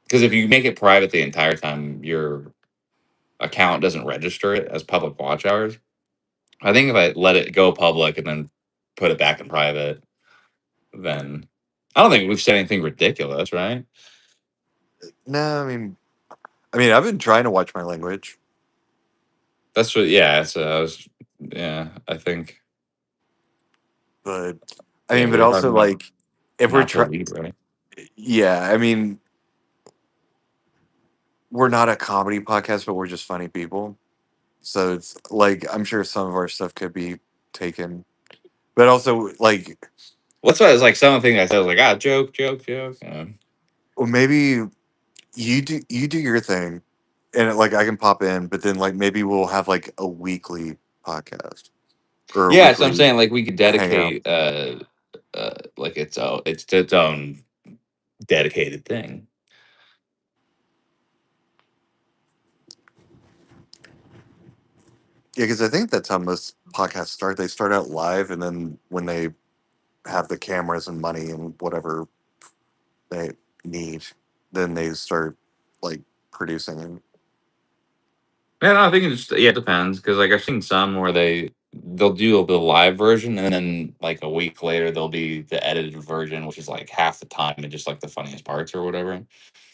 because if you make it private the entire time, your account doesn't register it as public watch hours. I think if I let it go public and then put it back in private, then I don't think we've said anything ridiculous, right? no, I mean, I've been trying to watch my language, That's what, yeah. So I was, yeah. I think, but yeah, we but were talking also about like, if we're not to trying, lead, right? yeah, we're not a comedy podcast, but we're just funny people. So it's like I'm sure some of our stuff could be taken, but also like, What's what I was like? Some of the things I said was like, joke, joke, joke. well, maybe you do your thing, and like I can pop in, but then like maybe we'll have like a weekly podcast or a Yeah, so I'm weekly saying like we could hangout. dedicate, like it's its own dedicated thing. Yeah, because I think that's how most podcasts start. They start out live, and then when they have the cameras and money and whatever they need, then they start like producing. And Yeah, no, I think it just yeah, it depends because like I've seen some where they'll do the live version and then like a week later there'll be the edited version, which is like half the time and just like the funniest parts or whatever.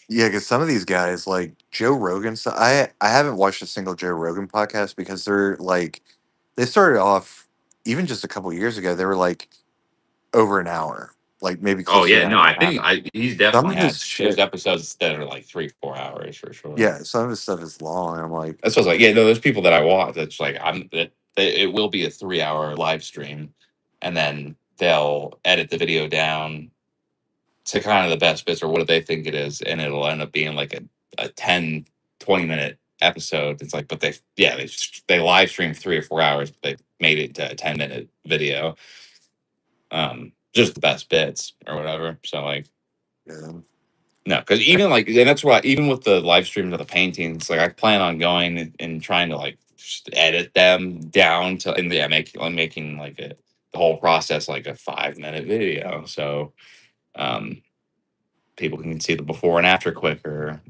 yeah, because some of these guys, like Joe Rogan, so I haven't watched a single Joe Rogan podcast because they're like they started off even just a couple years ago. They were like over an hour, like maybe Oh close to yeah, an no, hour I and a half. think he's Some definitely of his had there's shit, episodes that are like 3 4 hours for sure. yeah, some of his stuff is long. I'm like, That's what I was like, yeah, no, there's people that I watch that's like it will be a 3 hour live stream and then they'll edit the video down to kind of the best bits or what they think it is, and it'll end up being like a 10 20 minute episode. It's like, but they live stream 3 or 4 hours, but they made it to a 10 minute video. Just the best bits or whatever. So like, yeah. no, because even like, and that's why even with the live streams of the paintings, like I plan on going and trying to like just edit them down to and yeah, making like the whole process like a 5 minute video. So um people can see the before and after quicker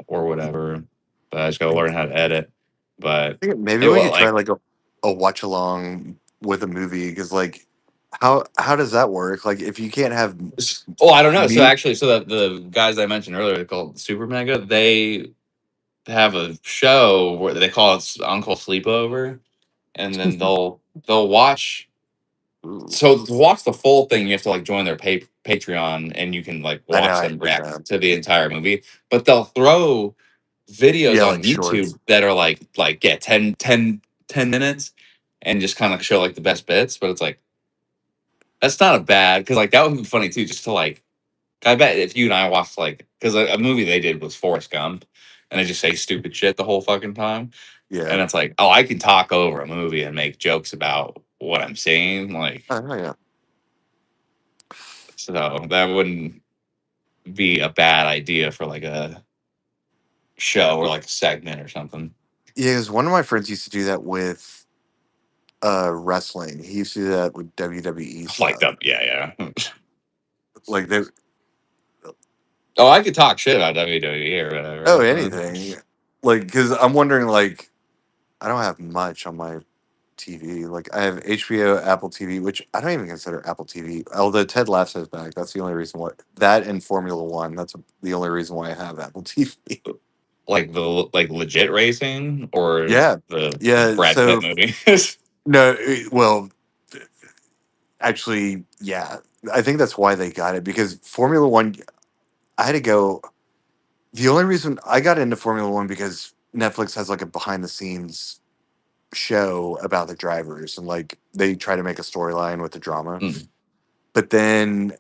or whatever. But I just gotta learn how to edit. But Maybe it we will could try like like a watch along with a movie because like how does that work? Like if you can't have oh I don't know. So me, actually, so that the guys I mentioned earlier called Super Mega, they have a show where they call it Uncle Sleepover, and then they'll watch. ooh, So to watch the full thing, you have to like join their Patreon, and you can like I know watch I them did that. react to the entire movie. But they'll throw videos Yeah, on like YouTube shorts. that are like yeah 10 minutes and just kind of show like the best bits. But it's like that's not a bad because like that would be funny too. Just to like I bet if you and I watched like because a movie they did was Forrest Gump, and they just say stupid shit the whole fucking time, Yeah. and it's like oh I can talk over a movie and make jokes about what I'm seeing like Oh yeah. so that wouldn't be a bad idea for like a show or like a segment or something. Yeah, because one of my friends used to do that with wrestling. He used to do that with WWE Like stuff. that, yeah, yeah. Like they Oh, I could talk shit about WWE or oh whatever. anything. Like because I'm wondering like I don't have much on my TV. Like I have HBO, Apple TV, which I don't even consider Apple TV. Although Ted Lasso's back, that's the only reason why. That and Formula One. That's the only reason why I have Apple TV. Like the like legit racing or Yeah, the yeah. Brad Pitt So movie. no, well, actually, yeah. I think that's why they got it because Formula One. I had to go. The only reason I got into Formula One because Netflix has like a behind the scenes show about the drivers, and like they try to make a storyline with the drama. Mm. But then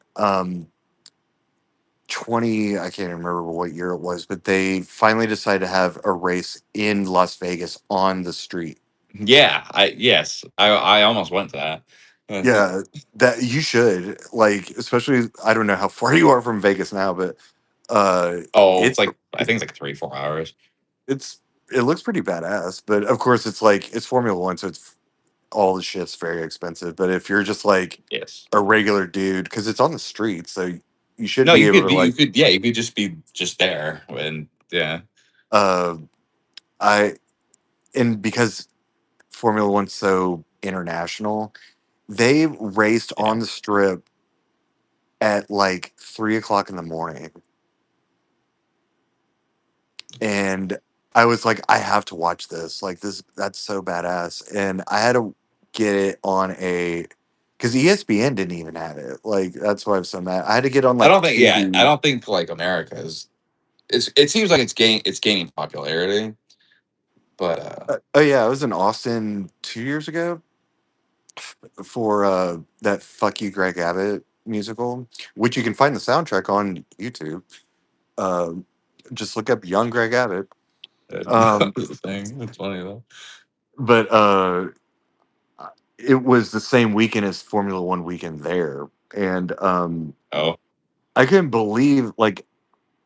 20, I can't remember what year it was, but they finally decided to have a race in Las Vegas on the street. Yeah, I almost went to that. Yeah, that you should, like, especially I don't know how far you are from Vegas now, but uh Oh, it's it's like I think it's like 3 4 hours. it's it looks pretty badass. But of course it's like it's Formula One, so it's all the shit's very expensive. But if you're just like Yes. a regular dude, because it's on the street, so you should No, be you able could to be. You like could. Yeah, you could just be just there. And yeah. uh I and because Formula One's so international, they raced Yeah. on the strip at like 3 o'clock in the morning. And I was like, I have to watch this. Like this, that's so badass. And I had to get it on a because ESPN didn't even have it. Like that's why I'm so mad. I had to get on I like don't think. Yeah, I Tubi. don't think like America is. It seems like it's gaining popularity, but Oh yeah, I was in Austin 2 years ago for that "Fuck You, Greg Abbott" musical, which you can find the soundtrack on YouTube. Um, just look up "Young Greg Abbott." that Um, was the thing. It's funny though. but it was the same weekend as Formula One weekend there, and Oh, I couldn't believe like,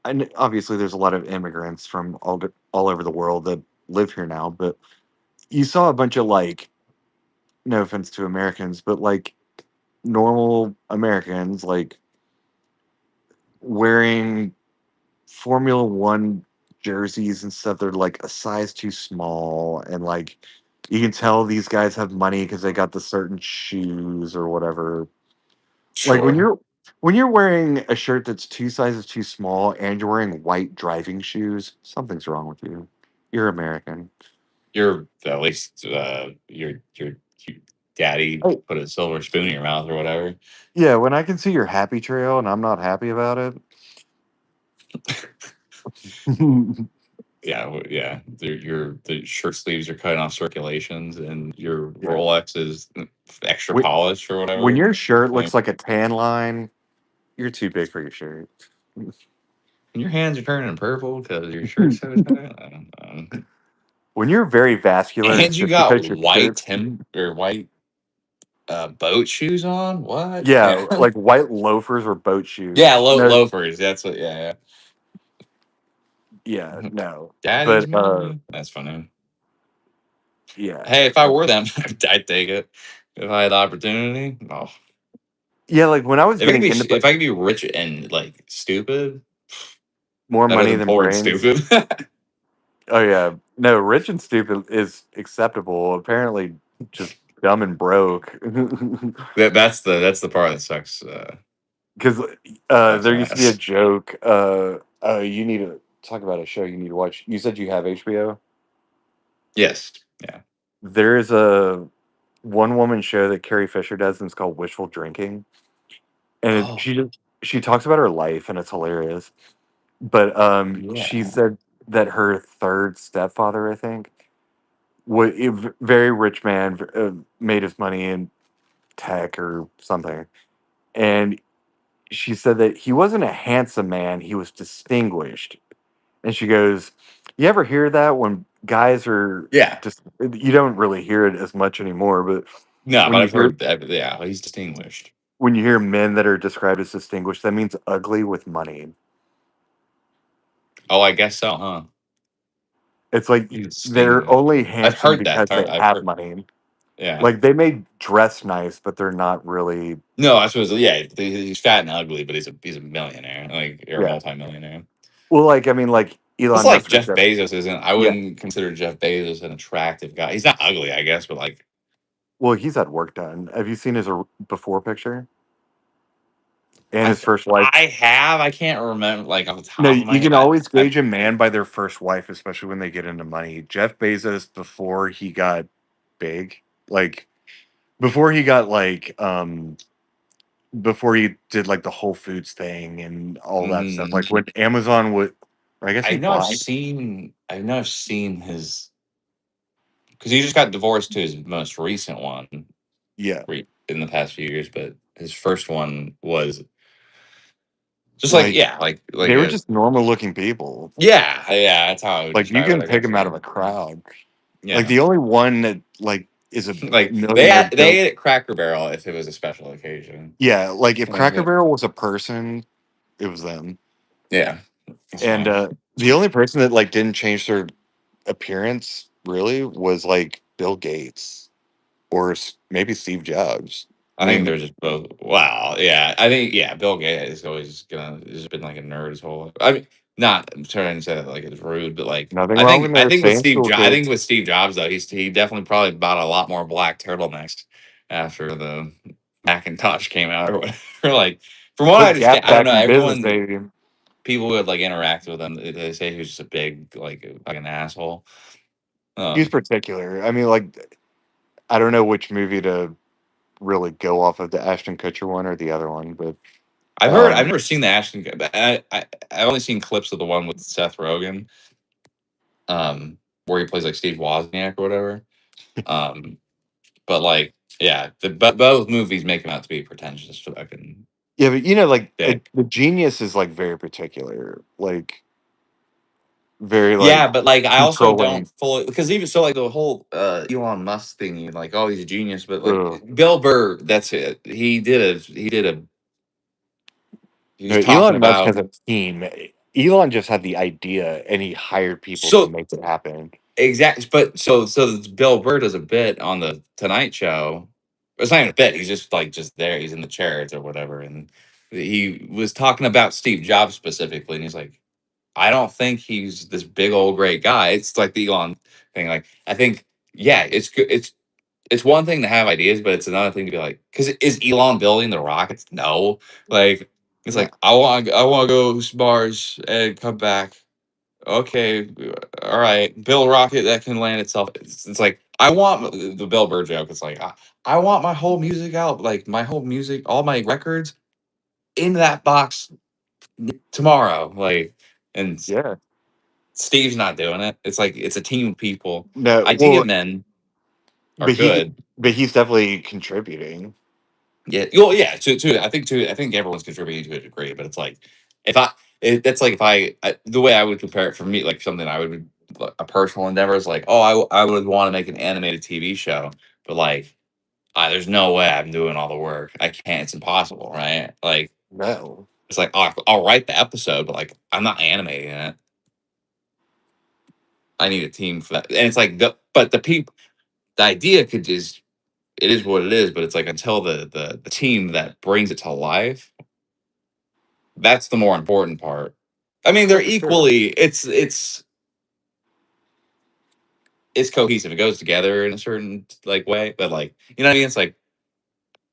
and obviously there's a lot of immigrants from all over the world that live here now, but you saw a bunch of like, no offense to Americans, but like normal Americans like wearing Formula One jerseys and stuff. They're like a size too small, and like you can tell these guys have money because they got the certain shoes or whatever. Like sure. when you're wearing a shirt that's two sizes too small and you're wearing white driving shoes, something's wrong with you. You're American. You're at least your daddy Oh. put a silver spoon in your mouth or whatever. Yeah, when I can see your happy trail and I'm not happy about it. Yeah, yeah. The shirt sleeves are cutting off circulations, and your Yeah. Rolex is extra When, polished or when whatever. your shirt Like, looks like a tan line, you're too big for your shirt. and your hands are turning purple because your shirt's so tight. I don't know. When you're very vascular, And it's you just got because your white shirt's Tim or white boat shoes on. What? yeah, like white loafers or boat Yeah, shoes. No, loafers. That's what. Yeah, yeah, yeah. no. Daddy's But money. That's funny. yeah. Hey, if I were them, I'd take it. If I had the opportunity, oh, Yeah, like when I was getting into if I could be rich and like stupid, more better money than than poor and brains. stupid. Oh yeah. No, rich and stupid is acceptable. Apparently just dumb and broke. That's the part that sucks. Because Sucks there used to be a ass. joke. You need to talk about a show you need to watch. You said you have HBO. Yes. Yeah. There is a one woman show that Carrie Fisher does, and it's called Wishful Drinking, and Oh she talks about her life, and it's hilarious. But she yeah. said that her third stepfather, I think, was a very rich man, made his money in tech or something, and she said that he wasn't a handsome man; he was distinguished. And she goes, "You ever hear that when guys are Yeah. just you don't really hear it as much anymore, but No, when but you I've hear heard that. Yeah, he's distinguished. men that are described as distinguished, that means ugly with money. Oh, I guess so, huh? It's like He's they're distinguished. only I've handsome heard that. because they I've have heard. money. Yeah. Like they may dress nice, but they're not really. No, I suppose. Yeah, he's fat and ugly, but he's a millionaire, like or a Yeah. multimillionaire. Well, like I mean, like It's Elon like Musk would Jeff say, Bezos isn't. I yeah. wouldn't consider Jeff Bezos an attractive guy. He's not ugly, I guess, but like Well, he's had work done. Have you seen his before picture and I his th- first wife? I have. I can't remember like off the No, top of my you head. can always I gauge a man by their first wife, especially when they get into money. Jeff Bezos, before he got big, like before he got like before he did like the Whole Foods thing and all that stuff. mm, Like when Amazon Or I guess I he's know I've black. seen. I know I've seen his because he just got divorced to his most recent one Yeah. in the past few years, but his first one was just like Like yeah, like they were a just normal looking people. yeah. That's how I would Like you describe it. can I pick guess. them out of a crowd. Like Yeah, the only one that like is a like millionaire they bill. ate at Cracker Barrel if it was a special occasion. Yeah, like if Like Cracker it, Barrel was a person, it was them. yeah, that's And fine. the only person that like didn't change their appearance really was like Bill Gates or maybe Steve Jobs. I I think mean, they're just both. Wow. Yeah. I think yeah. Bill Gates is always gonna has been like a nerd his whole life. I mean, not I'm trying to say that like it's rude, but like nothing wrong with I their think with staying school I think kids. with Steve Jobs though he definitely probably bought a lot more black turtlenecks after the Macintosh came out or whatever. Like from what I Put understand, Gap I don't back know. in business, Everyone baby. people would like interact with him. They say he was just a big like an asshole. He's Um, particular. I mean, like I don't know which movie to really go off of, the Ashton Kutcher one or the other one, but I've um, never seen the Ashton. But I've only seen clips of the one with Seth Rogen. Where he plays like Steve Wozniak or whatever. Um, but like, yeah, but both movies make him out to be pretentious fucking yeah, but you know, like dick. the genius is like very particular, like very like Yeah, but like, I also don't controlling. fully because even so, like the whole Elon Musk thing, you're like, oh, he's a genius, but like Ugh. Bill Burr, that's it. He No, was talking Elon Musk has about a team. Elon just had the idea, and he hired people to so make it happen. exactly, but so Bill Burr does a bit on the Tonight Show. It's not even a bit. He's just there. He's in the chairs or whatever, and he was talking about Steve Jobs specifically, and he's like, I don't think he's this big old great guy. It's like the Elon thing. Like I think, yeah, it's good. It's one thing to have ideas, but it's another thing to be like, because is Elon building the rockets? No. Like it's No, like I want to go to Mars and come back. Okay, all right, build a rocket that can land itself. It's like I want the Bill Burr joke. It's like I want my whole music out, like my whole music, all my records in that box tomorrow. Like, and yeah, Steve's not doing it. It's like it's a team of people. no. Idea Well, men are but he, good. but he's definitely contributing. Yeah. Well, yeah. I think everyone's contributing to a degree, but it's like if that's like if the way I would compare it for me, like something I would like, a personal endeavor is like, oh, I would want to make an animated TV show, but like, there's no way I'm doing all the work. I can't. It's impossible, right? Like, No, it's like I'll write the episode, but like I'm not animating it. I need a team for that, and it's like the people, the idea could just it is what it is, but it's like until the team that brings it to life, that's the more important part. I mean, oh they're for sure. equally it's cohesive. It goes together in a certain like way, but like you know what I mean. It's like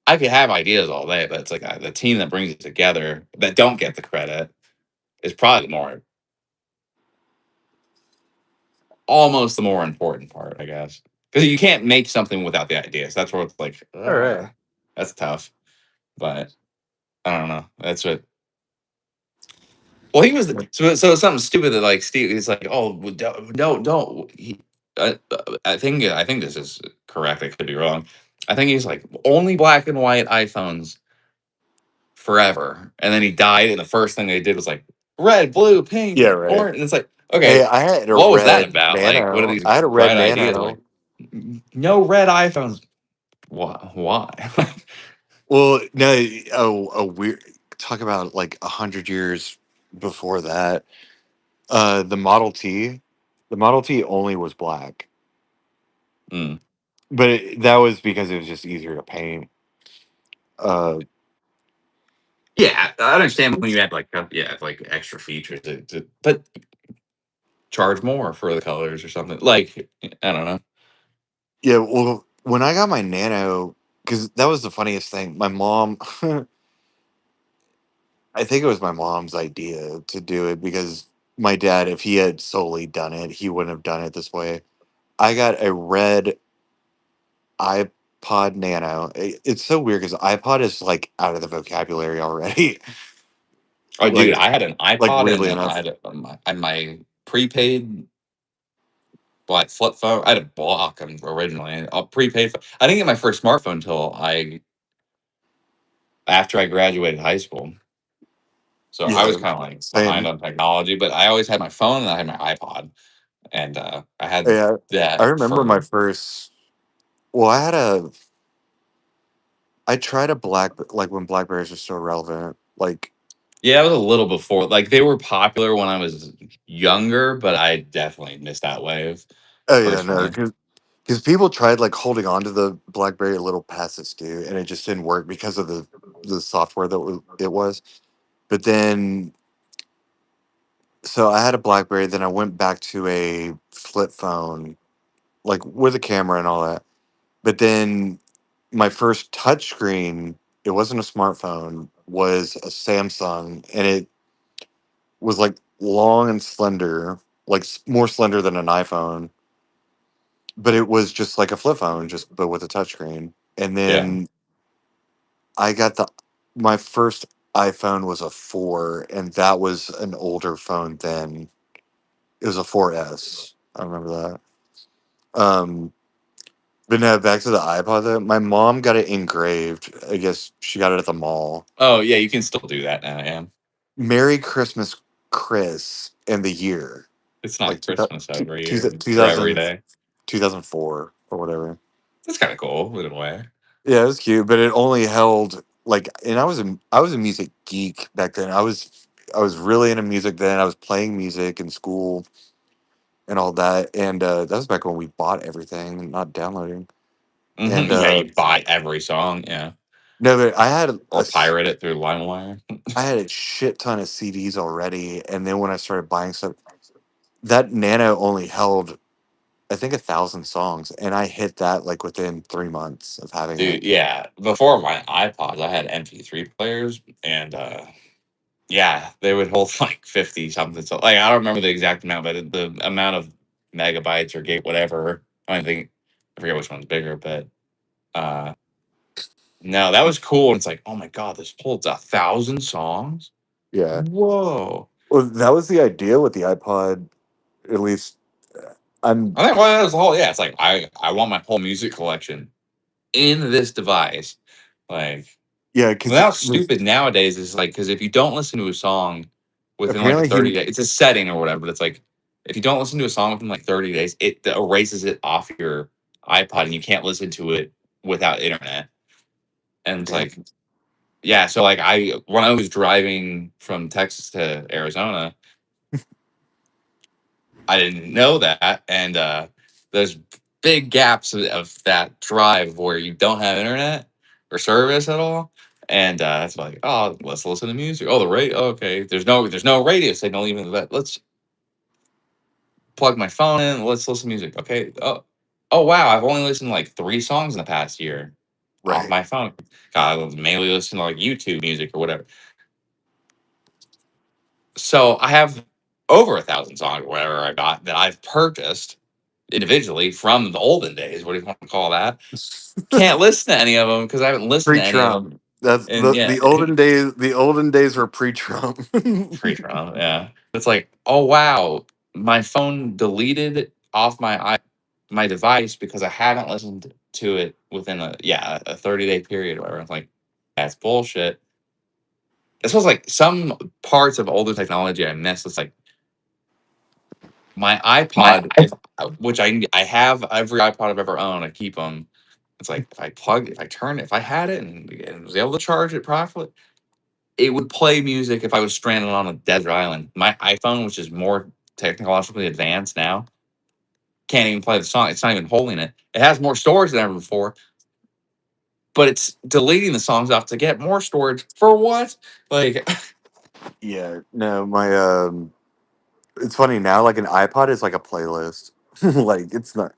I could have ideas all day, but it's like the team that brings it together that don't get the credit is probably more almost the more important part, I guess, because you can't make something without the ideas. That's where it's like All right. that's tough, but I don't know. That's what. Well, he was so something stupid that like Steve. He's like, oh, well, don't. I think this is correct. I could be wrong. I think he's like only black and white iPhones forever, and then he died, and the first thing they did was like red, blue, Yeah, pink, right. orange, and it's like Hey, okay, I had a what was that red about? Like, what are Nano. these I had a red bright ideas? Like, Nano. no red iPhones. Why? Why? Well, no, a weird. Talk about like 100 years before that. The Model T, the Model T only was black, Mm. but that was because it was just easier to paint. Uh, Yeah, I understand when you add like like extra features, but charge more for the colors or something. Like I don't know. yeah. Well, when I got my Nano, because that was the funniest thing. My mom, I think it was my mom's idea to do it because my dad, if he had solely done it, he wouldn't have done it this way. I got a red iPod Nano. It's so weird because iPod is like out of the vocabulary already. Oh, dude, like I had an like iPod and weirdly then I enough. had my prepaid like flip phone. I had a block originally. A prepaid. I didn't get my first smartphone until I after I graduated high school. So I was Yeah, kind of like behind same. on technology, but I always had my phone and I had my iPod, and I had Yeah, I that remember my for first. Well, I tried a like when Blackberries were still relevant. Like, yeah, it was a little before. Like they were popular when I was younger, but I definitely missed that wave oh yeah, no, personally. because people tried like holding on to the BlackBerry a little past its due, and it just didn't work because of the software it was. But then, so I had a BlackBerry. Then I went back to a flip phone, like with a camera and all that. But then my first touchscreen, it wasn't a smartphone, was a Samsung, and it was like long and slender, like more slender than an iPhone, but it was just like a flip phone, just but with a touchscreen. And Yeah. then I got my first iPhone was a 4, and that was an older phone then. It was a 4S. I remember that. But no, back to the iPod though. My mom got it engraved. I guess she got it at the mall. Oh yeah, you can still do that now. Yeah, Merry Christmas, Chris, and the year. it's Like not Christmas every year. It's for every 2000, day. 2004 or whatever. That's kind of cool in a way. Yeah, it was cute, but it only held like, and I was a music geek back then. I was really into music then. I was playing music in school and all that, and that was back when we bought everything, not downloading. And Yeah, you buy every song. Yeah, no, but I had or pirate it through LimeWire. I had a shit ton of CDs already, and then when I started buying stuff, that Nano only held I think 1,000 songs, and I hit that like within 3 months of having it. Dude, yeah. Before my iPods, I had MP3 players, and yeah, they would hold like 50 something. So, like, I don't remember the exact amount, but the amount of megabytes or gig, whatever. I don't think I forget which one's bigger, but uh, no, that was cool. And it's like, oh my god, this holds 1,000 songs. Yeah. Whoa. Well, that was the idea with the iPod. At least, I'm I think well, that's the whole. Yeah, it's like I want my whole music collection in this device. Like, yeah, well, because how stupid nowadays is like because if you don't listen to a song within like a apparently 30 day, it's a setting or whatever. But it's like if you don't listen to a song within like 30 days, it erases it off your iPod and you can't listen to it without internet. And it's like, damn, yeah. So like I when I was driving from Texas to Arizona, I didn't know that, and there's big gaps of that drive where you don't have internet or service at all, and it's like, oh, let's listen to music. Oh, the radio. Okay, there's no radio signal even. But let's plug my phone in. Let's listen to music. Okay. Oh wow, I've only listened to like 3 songs in the past year off right? my phone. God, I was mainly listening to like YouTube music or whatever. So I have over 1,000 songs or whatever I got that I've purchased individually from the olden days. What do you want to call that? Can't listen to any of them because I haven't listened to any of Pre-Trump. them. That's And yeah, the olden days. The olden days were pre-Trump. free trial. Yeah, it's like, oh wow, my phone deleted off my device because I haven't listened to it within a 30-day period or whatever. It's like that's bullshit. This was like some parts of older technology I miss. It's like my iPod, if which I have every iPod I've ever owned, I keep them. It's like if I had it and was able to charge it properly, it would play music if I was stranded on a desert island. My iPhone, which is more technologically advanced now, can't even play the song. It's not even holding it. It has more storage than ever before, but it's deleting the songs off to get more storage for what? Like, Yeah, no, my it's funny now. Like an iPod is like a playlist. Like it's not,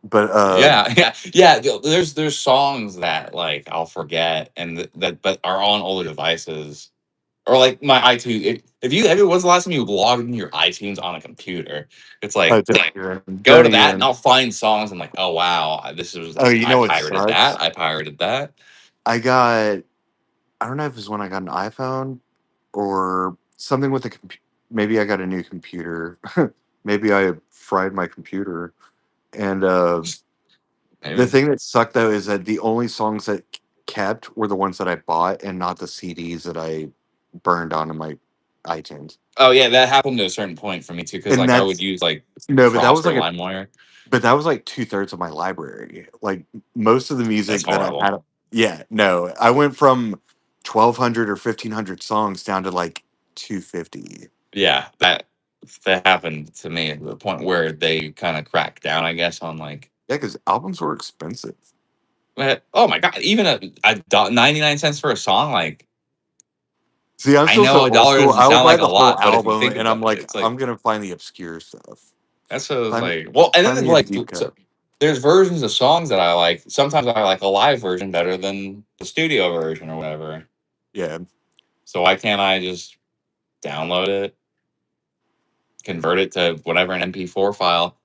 but yeah, yeah. There's songs that like I'll forget and that but are on older devices or like my iTunes. If you ever was the last time you logged into your iTunes on a computer, it's oh, like don't even, go don't to that and even. I'll find songs and like, oh wow, this was Oh, you I know what pirated that. sucks? I pirated that. I got. I don't know if it was when I got an iPhone or something with the maybe I got a new computer. Maybe I fried my computer. And the Maybe. thing that sucked though is that the only songs that kept were the ones that I bought and not the CDs that I burned onto my iTunes. Oh yeah, that happened to a certain point for me too, because And like I would that's use like no, but that Frost was or like a LimeWire. but that was like 2/3 of my library. Like most of the That's music that I horrible. had, yeah, no, I went from 1,200 or 1,500 songs down to like 250. Yeah, that happened to me at the point where they kind of cracked down, I guess, on like, Yeah, because albums were expensive. oh my god, even 99 cents for a song, like See, I'm I still know so a old dollar school. doesn't I would sound buy like a the whole lot, but if you album, think and I'm about it, like, it's like I'm gonna find the obscure stuff. that's so Find like well, and find then me a like deep cut. there's versions of songs that I like. Sometimes I like a live version better than the studio version or whatever. Yeah, So why can't I just download it, convert it to whatever an MP4 file,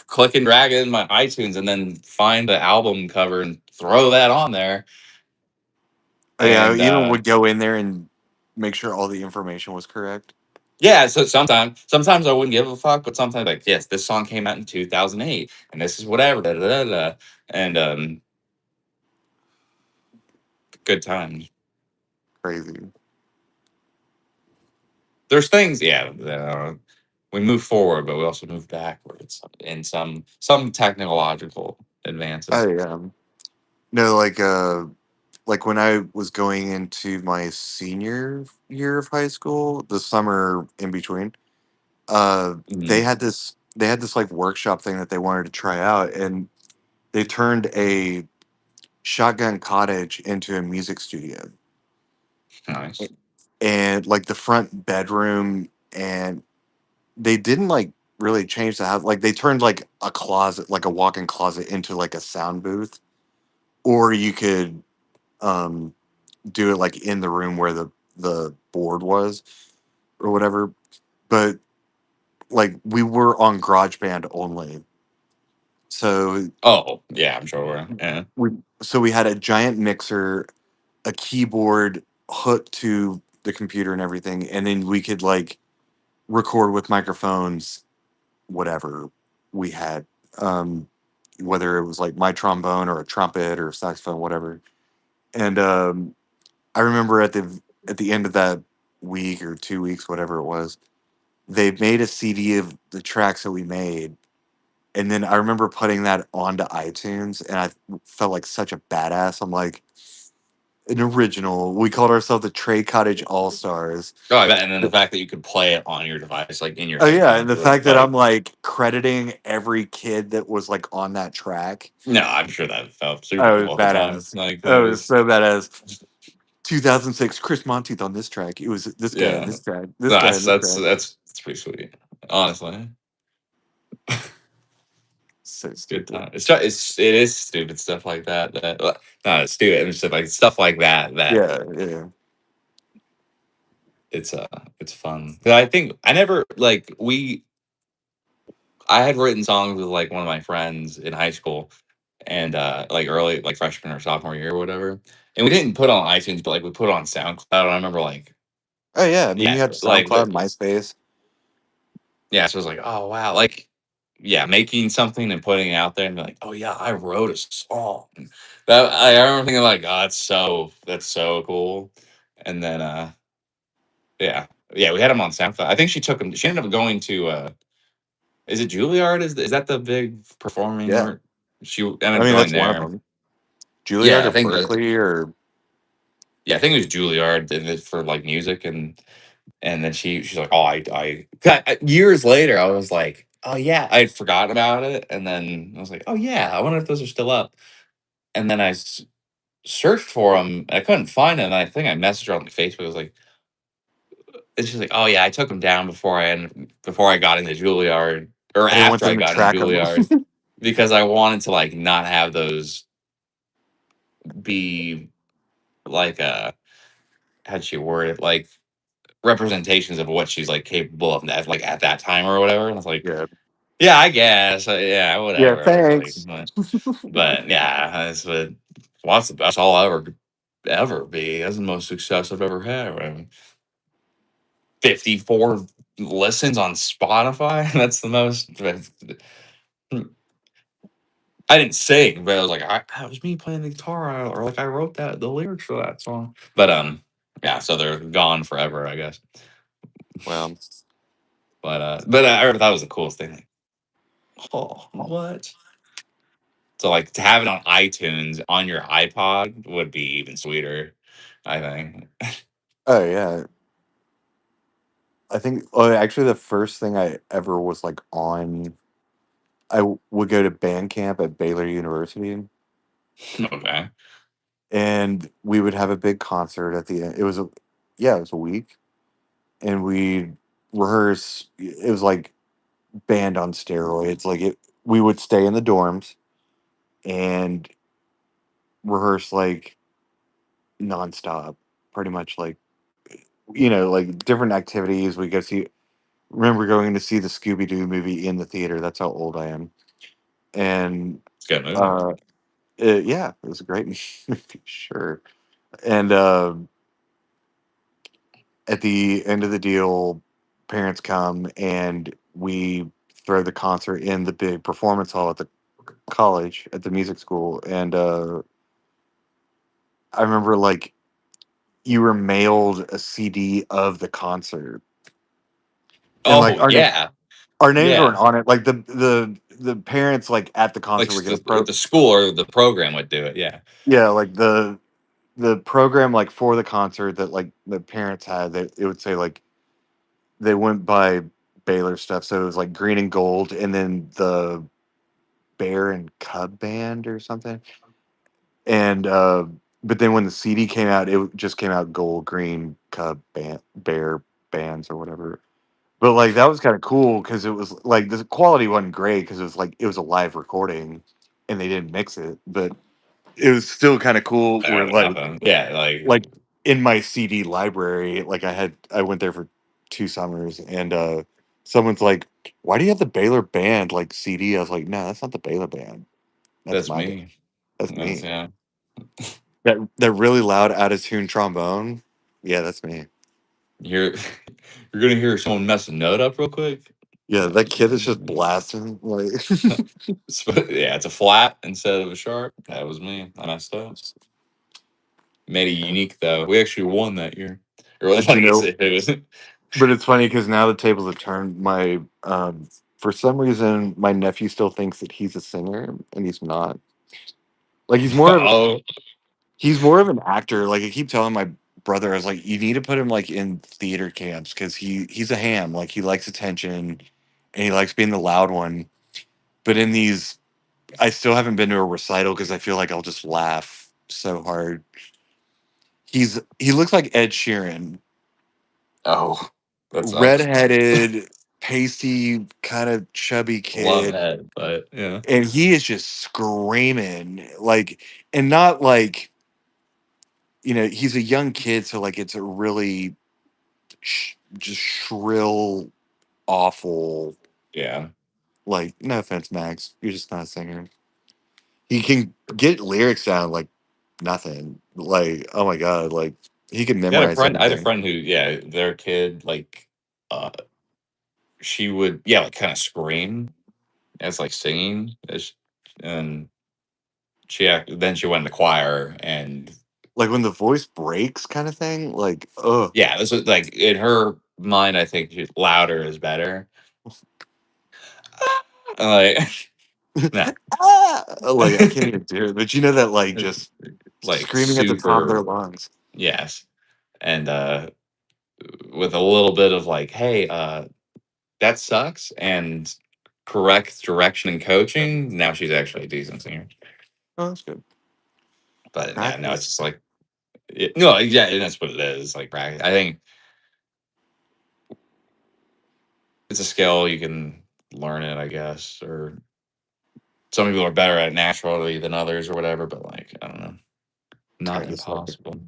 click and drag it in my iTunes, and then find the album cover and throw that on there. oh, yeah. I And even would go in there and make sure all the information was correct. yeah, so sometimes I wouldn't give a fuck, but sometimes like yes, this song came out in 2008, and this is whatever, da, da, da, da. And good times. Crazy. There's things, yeah. We move forward, but we also move backwards in some technological Oh advances. yeah. No, like when I was going into my senior year of high school, the summer in between, Mhm. they had this like workshop thing that they wanted to try out, and they turned a shotgun cottage into a music studio. Nice. And like the front bedroom, and they didn't like really change the house. Like they turned like a closet, like a walk-in closet, into like a sound booth, or you could um do it like in the room where the board was or whatever. But like we were on GarageBand only, so Oh yeah, I'm sure. Yeah. we we had a giant mixer, a keyboard hooked to the computer and everything, and then we could like record with microphones, whatever we had, um, whether it was like my trombone or a trumpet or a saxophone, whatever. And I remember at the end of that week or 2 weeks, whatever it was, they made a CD of the tracks that we made. And then I remember putting that onto iTunes, and I felt like such a badass. I'm like, an original. We called ourselves the Trey Cottage All Stars. Oh, I bet. And then the fact that you could play it on your device, like in your Oh yeah, and headphones, the was fact that I'm like, like crediting every kid that was like on that track. no, I'm sure that felt super Oh, it was cool at the time. badass. Like that Oh, it was was, so badass. 2006, Chris Monteith on this track. It was this guy and yeah. this track, this No, guy and this track. that's pretty sweet. Honestly, So good stupid. time. It is stupid stuff like that. Not stupid. It's just like stuff like that. That Yeah, yeah. it's it's fun. 'Cause I think I never like we. I had written songs with like one of my friends in high school, and like early like freshman or sophomore year or whatever. And we didn't put on iTunes, but like we put it on SoundCloud. And I remember like Oh yeah. I mean, yeah, you had like SoundCloud, MySpace. yeah. So I was like, oh wow, like yeah, making something and putting it out there and be like, oh yeah, I wrote a song. That I remember thinking like, oh, that's so cool. And then yeah, yeah, we had him on SoundCloud. I think she took him. She ended up going to is it Juilliard? Is that the big performing Yeah. art? She ended I up mean, going that's one of there. them. Juilliard Yeah, I or think that. Berkeley or Yeah, I think it was Juilliard did it for like music, and then she's like, oh, years later, I was like, oh yeah, I'd forgotten about it, and then I was like, oh yeah, I wonder if those are still up. And then searched for them, I couldn't find them. And I think I messaged her on like, Facebook. I was like, and she's like, oh yeah, I took them down before I got into Juilliard or I didn't want after I them to got into track them. Juilliard because I wanted to like not have those be like how'd she word it, like representations of what she's like capable of like at that time or whatever. And I was like, Yeah. yeah, I guess, yeah, Yeah, whatever. I was like, thanks. but yeah, that's all I ever. ever be. That's the most success I've ever had. Right? 54 listens on Spotify. That's the most. I didn't sing, but I was like, that was me playing the guitar, or like I wrote the lyrics for that song. But yeah, so they're gone forever, I guess. Well, But I thought that was the coolest thing. Like, oh, what? So like to have it on iTunes on your iPod would be even sweeter, I think. oh yeah. I think. Oh, actually, the first thing I ever was like on, would go to band camp at Baylor University, Okay. and we would have a big concert at the end. It was a, yeah, it was a week, and we rehearse. It was like band on steroids. Like it, we would stay in the dorms and rehearse like nonstop, pretty much like like different activities. We go see. Remember going to see the Scooby Doo movie in the theater. That's how old I am. And It's a good movie. uh, yeah, it was a great movie, sure. And at the end of the deal, parents come and we throw the concert in the big performance hall at the college at the music school. And I remember like you were mailed a CD of the concert, and like Oh yeah. our names Yeah. weren't on it. Like the parents like at the Like concert would get a the school or the program would do it. Yeah. yeah, like the program like for the concert that like the parents had, that it would say like they went by Baylor stuff, so it was like green and gold, and then the bear and cub band or something. And but then when the CD came out, it just came out gold, green, cub, band, bear bands or whatever. But like that was kind of cool because it was like the quality wasn't great because it was a live recording and they didn't mix it, but it was still kind of cool. Where Nothing. Yeah. like in my CD library, like I went there for 2 summers, and someone's like, "Why do you have the Baylor band like CD?" I was like, "No, that's not the Baylor band. That's That's my band. me. That's That's me. yeah. That really loud out of tune trombone. Yeah, that's me. You're you're gonna hear someone mess a note up real quick. Yeah, that kid is just blasting like." Yeah, it's a flat instead of a sharp. That was me. I messed up. Made it unique though. We actually won that year. Or But like it was. but it's funny because now the tables have turned. My for some reason, my nephew still thinks that he's a singer, and he's not. Like Oh, he's more of an actor. Like I keep telling my brother, I was like, you need to put him like in theater camps because he's a ham. Like he likes attention, and he likes being the loud one. But in these, I still haven't been to a recital because I feel like I'll just laugh so hard. He looks like Ed Sheeran, oh, that sucks. redheaded, pasty, kind of chubby Love kid, that, but yeah, and he is just screaming like, and not like, he's a young kid, so like it's a really just shrill, awful. yeah. Like, no offense, Max, you're just not a singer. He can get lyrics down like nothing. Like, oh my god, like he can memorize I had a anything. friend who, yeah, their kid like, uh, she would, yeah, like kind of scream as like singing, and then she went in the choir, and Like when the voice breaks, kind of thing. Like, oh, yeah, this was like in her mind. I think louder is better. Like, nah, like I can't even do it. But you know that like just like screaming at the top of their super, lungs. yes, and with a little bit of like, hey, that sucks, and correct direction and coaching. Now she's actually a decent singer. Oh, that's good. But yeah, no, it's Practice. just like no, yeah, and that's what it is. Like practice. I think it's a skill you can learn it, I guess, or some people are better at it naturally than others, or whatever. But like, I don't know, not Kind of like impossible.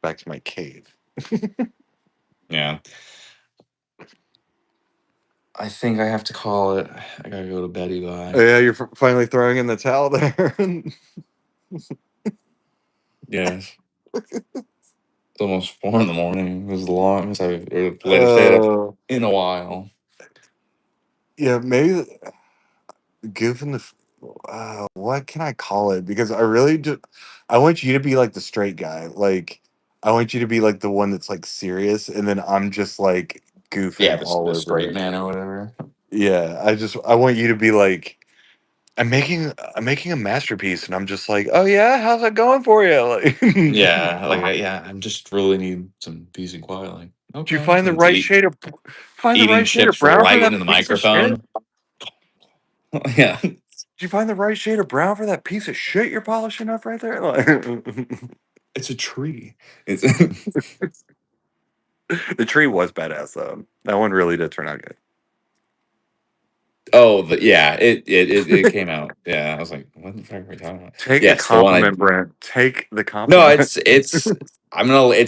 back to my cave. Yeah, I think I have to call it. I gotta go to bed, Oh, bye. yeah, you're finally throwing in the towel there. Yes. It's almost 4 in the morning. It was the longest or latest day Oh, in a while. yeah, maybe goofing the. What can I call it? Because I really do. I want you to be like the straight guy. Like, I want you to be like the one that's like serious, and then I'm just like Yeah, goofing all the over straight it. man or whatever. Yeah, I want you to be like, I'm making a masterpiece, and I'm just like, oh yeah, how's it going for you? Like, did Yeah, yeah, I just really need some peace and quiet. Like, you okay. find the right shade of Eating chips brown for right that into the piece of shit? microphone. Yeah. Did you find the right shade of brown for that piece of shit you're polishing up right there? Like, It's a tree. It's the tree was badass though. That one really did turn out yeah, it good. came out. Yeah, I was like, what the fuck are we talking about? Take the Yes, the one I compliment, Brent. Take the no, compliment.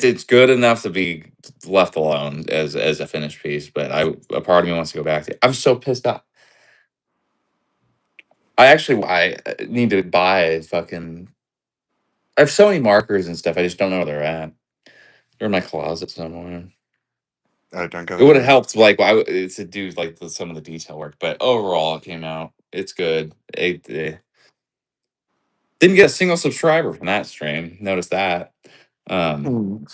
it's good enough to be left alone as a finished piece, but a part of me wants to go back to it. I'm so pissed off. I need to buy fucking. I have so many markers and stuff. I just don't know where they're at. They're in my closet somewhere. Don't go It would have there. helped, like, to do like some of the detail work, but overall, it came out. It's good. Didn't get a single subscriber from that stream. Notice that. Um, Mm.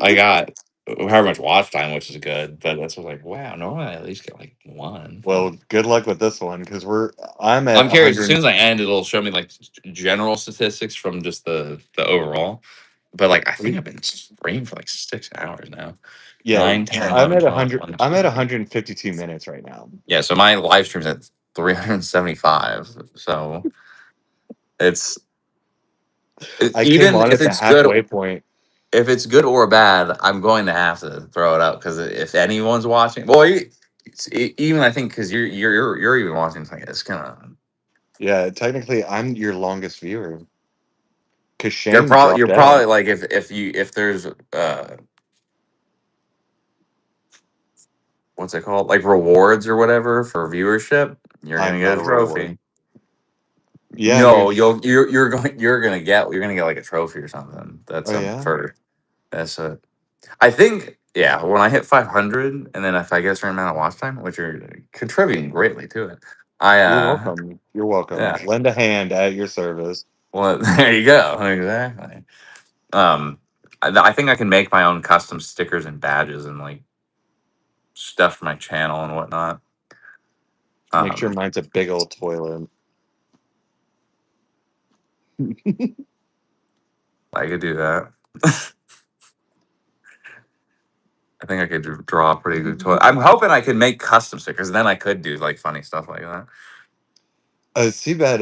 I got however much watch time, which is good, but that's like, wow. Normally, I at least get like one. Well, good luck with this one because I'm at I'm curious. As soon 100. as I end, it'll show me like general statistics from just the overall. But like, I think I've been streaming for like 6 hours now. Yeah, 9, 10, I'm 11, at 12, 100. 1, I'm at 2. 152 minutes right now. Yeah, so my live stream's at 375. So it's I came even on if at the it's good, halfway point. if it's good or bad, I'm going to have to throw it up because if anyone's watching, well, even I think because you're even watching, it's gonna. Yeah, technically, I'm your longest viewer because They're Shane probably dropped you're probably out. like if there's what's it called, like rewards or whatever for viewership, you're gonna I'm not get a a reward. trophy. Yeah, No, there's. you're gonna get like a trophy or something. Oh That's yeah. for that's a I think, yeah, when I hit 500, and then if I get a certain amount of watch time, which are contributing greatly to it, I You're welcome. You're welcome. yeah, Lend a hand at your service. well, there you go, exactly. Um, I think I can make my own custom stickers and badges and like stuff for my channel and whatnot. Make sure Um, mine's a big old toilet. I could do that. I think I could draw a pretty good toy. I'm hoping I can make custom stickers, and then I could do like funny stuff like that. See that?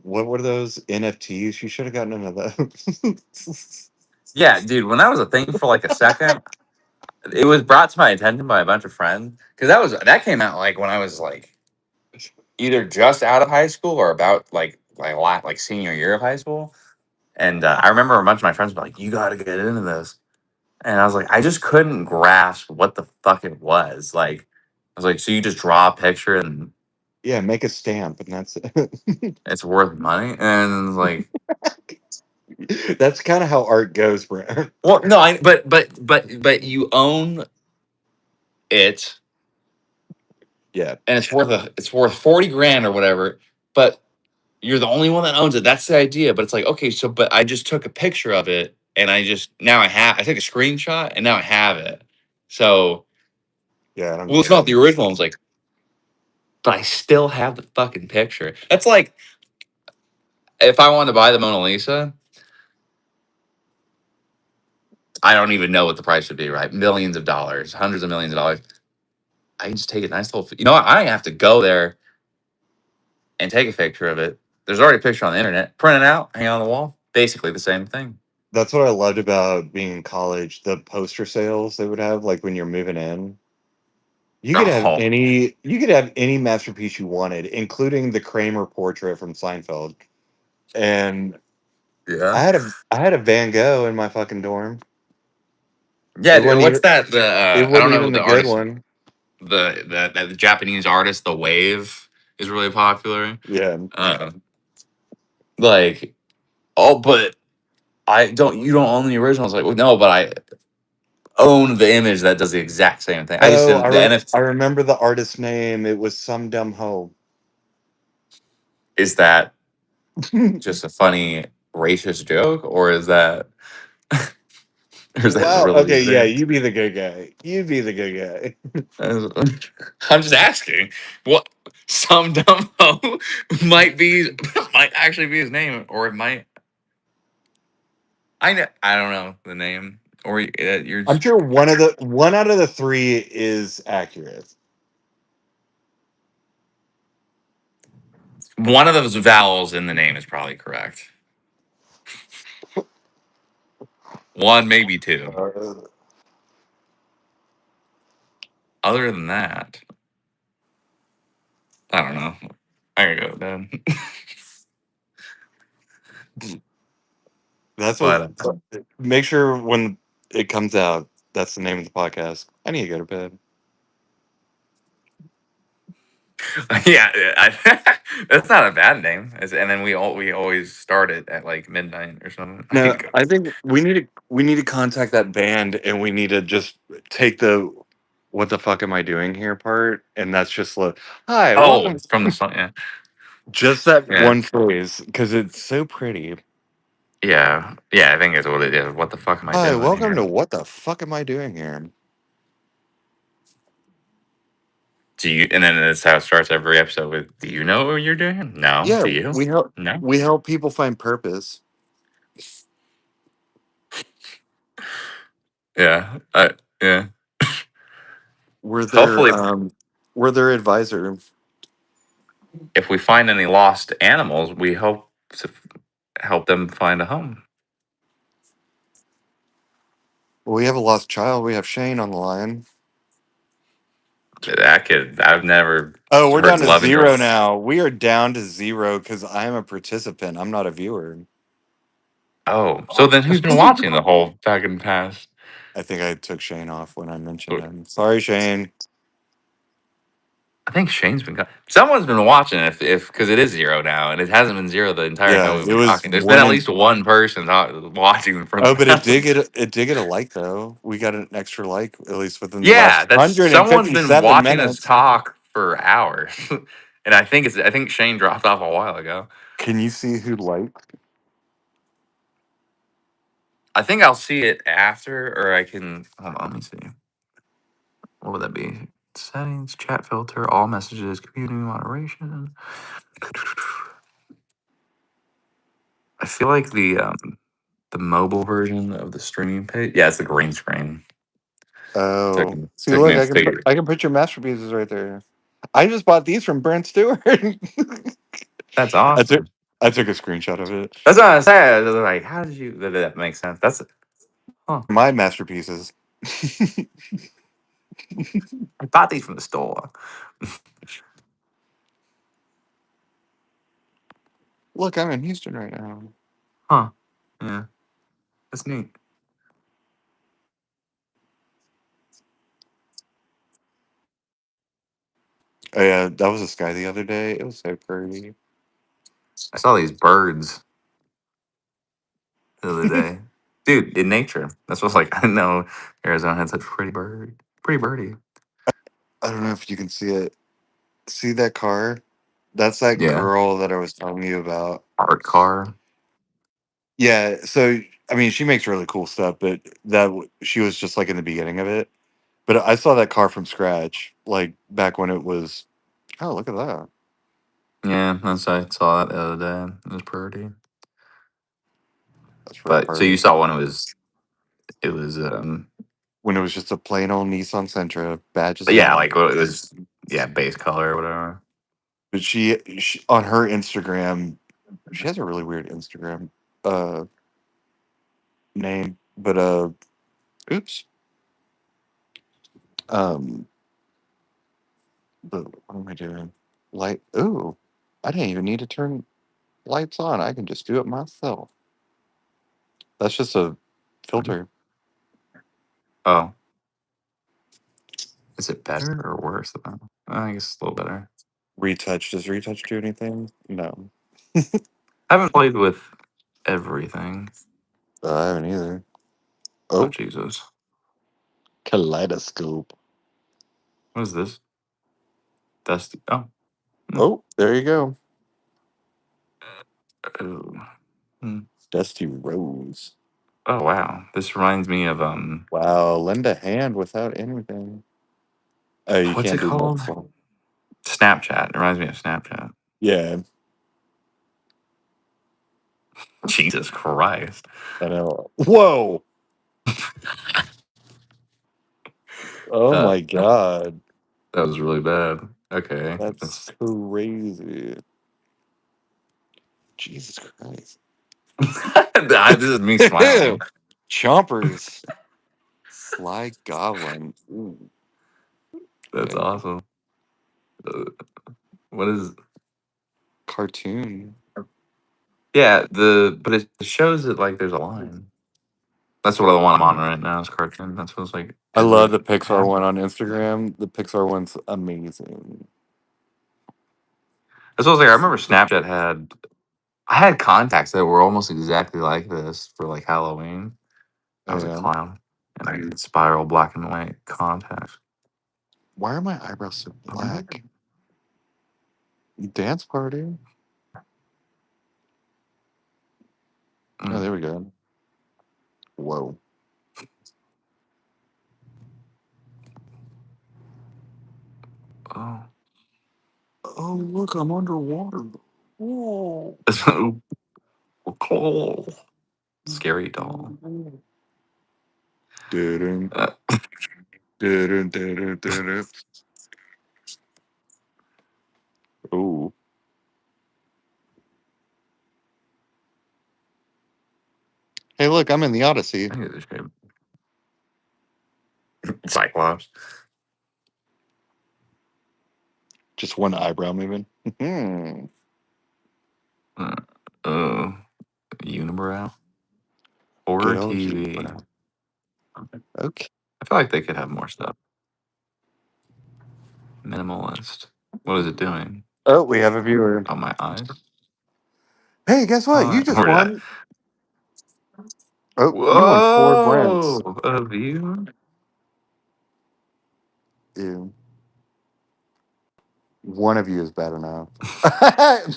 What were those NFTs? You should have gotten into those. Yeah, dude, when that was a thing for like a second, it was brought to my attention by a bunch of friends because that came out like when I was like either just out of high school or about like senior year of high school. And I remember a bunch of my friends were like, "You got to get into this," and I was like, I just couldn't grasp what the fuck it was. Like, I was like, so you just draw a picture and Yeah, make a stamp, and that's it. it's worth money, and it's like, That's kind of how art goes, Brent. well, no, but you own it, Yeah, and it's worth 40 grand or whatever, but you're the only one that owns it. That's the idea. But it's like, okay, so but I just took a picture of it and I took a screenshot and now I have it. So yeah, I don't well, it's get not it. the original. It's like, but I still have the fucking picture. That's like if I wanted to buy the Mona Lisa, I don't even know what the price would be, right? Millions of dollars, hundreds of millions of dollars. I can just take a nice little, you know what? I have to go there and take a picture of it. There's already a picture on the internet. Print it out, hang it on the wall. Basically the same thing. That's what I loved about being in college. The poster sales they would have, like when you're moving in. Oh, You could have any masterpiece you wanted, including the Kramer portrait from Seinfeld. And yeah. I had a Van Gogh in my fucking dorm. Yeah, It dude, wasn't what's even that? it I don't wasn't know even the the good artist. one. The Japanese artist, the Wave, is really popular. Yeah. Uh, like, oh, but I don't. You don't own the original. It's like, well, no, but I own the image that does the exact same thing. I just Oh, didn't. The I NFT remember the artist's name. It was some dumb hoe. is that just a funny racist joke, or is that or is that Well, really okay, his yeah, name? you be the good guy. You be the good guy. I'm just asking. What some dumb hoe might be might actually be his name, or it might. I know. I don't know the name, or you're I'm just sure one out of the three is accurate. one of those vowels in the name is probably correct. One, maybe two. Uh, Other than that, I don't know. I gotta go with that. that's what. But Make sure when it comes out, that's the name of the podcast. I need to go to bed. yeah, that's not a bad name. And then we always start it at like midnight or something. I need No, to go. I think we need to contact that band and we need to just take the "what the fuck am I doing here" part, and that's just like, "Hi, Oh, welcome." it's from the song. Yeah, Just that yeah, one phrase because it's so pretty. yeah, yeah. I think it's what it is. What the fuck am I Hi, doing welcome here? to "What the fuck am I doing here." Do you? And then that's how it starts every episode with. Do you know what you're doing? No. Yeah, Do you? No. we help people find purpose. Yeah. Yeah. We're their Hopefully, we're their advisor. if we find any lost animals, we hope to help them find a home. Well, we have a lost child. We have Shane on the line. That kid, I've never Oh, we're down heard to love and zero girls. now. We are down to zero because I'm a participant. I'm not a viewer. Oh, so then who's been watching the whole fucking past? I think I took Shane off when I mentioned him. Sorry, Shane. I think Shane's been. Someone's been watching if because it is zero now, and it hasn't been zero the entire time Yeah, we've it been was talking. There's been one at in. least one person watching for the Oh, but past. it did get a like though. We got an extra like at least within the Yeah, last that's someone's been 157 watching us minutes. talk for hours, and I think Shane dropped off a while ago. Can you see who liked? I think I'll see it after, or I can hold on. Let me see. What would that be? Settings, chat filter, all messages, community moderation. I feel like the mobile version of the streaming page. Yeah, it's the green screen. Took, Oh, see, took me look, a figure. I can put your masterpieces right there. I just bought these from Brent Stewart. That's I took awesome. I took a screenshot of it. That's what I said. I was like, how did you? That makes sense. That's huh. My masterpieces. I bought these from the store. Look, I'm in Houston right now. Huh. Yeah, that's neat. Oh yeah, that was a sky the other day. It was so pretty. I saw these birds the other day. Dude, in nature. That's what's like. I didn't know Arizona had such pretty birdie. I don't know if you can see it. See that car? That's that Yeah, girl that I was telling you about. art car. Yeah, so I mean, she makes really cool stuff, but she was just like in the beginning of it. But I saw that car from scratch, like back when it was. Oh, look at that! Yeah, I saw that the other day. It was pretty. That's real But so you pretty. saw one. It was When it was just a plain old Nissan Sentra, badges and yeah, all. like well, it was yeah, base color or whatever. But she on her Instagram, she has a really weird Instagram uh name, but oops. Um, but what am I doing? Light. Ooh, I didn't even need to turn lights on. I can just do it myself. That's just a filter. Oh, is it better or worse? I guess it's a little better. Retouch. Does retouch do anything? No. I haven't played with everything. I haven't either. Oh Oh, Jesus! kaleidoscope. What is this? Dusty. Oh. Oh, there you go. Oh. Hmm. Dusty Rose. Oh wow! This reminds me of Wow, lend a hand without anything. Oh, you what's can't it do called? multiple. Snapchat. It reminds me of Snapchat. Yeah, Jesus Christ! I know. Whoa! Oh Uh, my god, that was really bad. Okay, that's that's crazy. Jesus Christ. this is me smiling. Chompers. Sly Goblin. Ooh, That's okay. awesome. Uh, what is? Cartoon. Yeah, but it shows that like there's a line. That's what the one I'm on right now is cartoon. That's what's like. I Is love it? the Pixar one on Instagram. The Pixar one's amazing. That's what I was like. I remember Snapchat had. I had contacts that were almost exactly like this for like Halloween. I was a Yeah. clown, and I had spiral black and white contacts. Why are my eyebrows so black? Dance party. Oh, there Mm. we go. Whoa. Oh, Oh, look, I'm underwater. Whoa. cool. Scary doll. Dun, Uh, dun, dun, dun. Oh. Hey, look, I'm in the Odyssey. I think it's Cyclops. Just one eyebrow moving. Hmm. Uh, uh, Unibrow. Good Horror old TV. unibrow. Okay. I feel like they could have more stuff. Minimalist. What is it doing? Oh, we have a viewer. Oh, my eyes. Hey, guess what? You just Where that? won. Oh, you won 4 Brents. Whoa! A view? Ew. One of you is bad enough.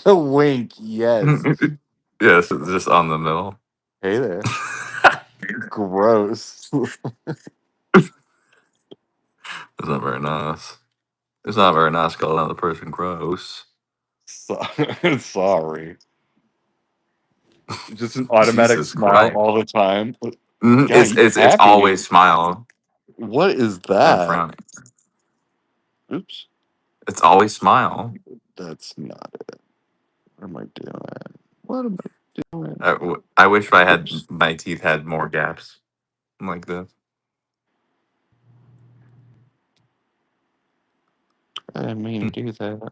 The wink, yes. Yes, it's just on the middle. Hey there. Gross. It's not very nice. It's not very nice to call another person gross. So- Sorry. Just an automatic Jesus smile Christ. all the time. Mhm, Yeah, you it's happy. always smile. What is I'm that? frowning. Oops. It's always smile. That's not it. What am I doing? What am I doing? I wish I had Oops. my teeth had more gaps like this. I didn't mean to do that.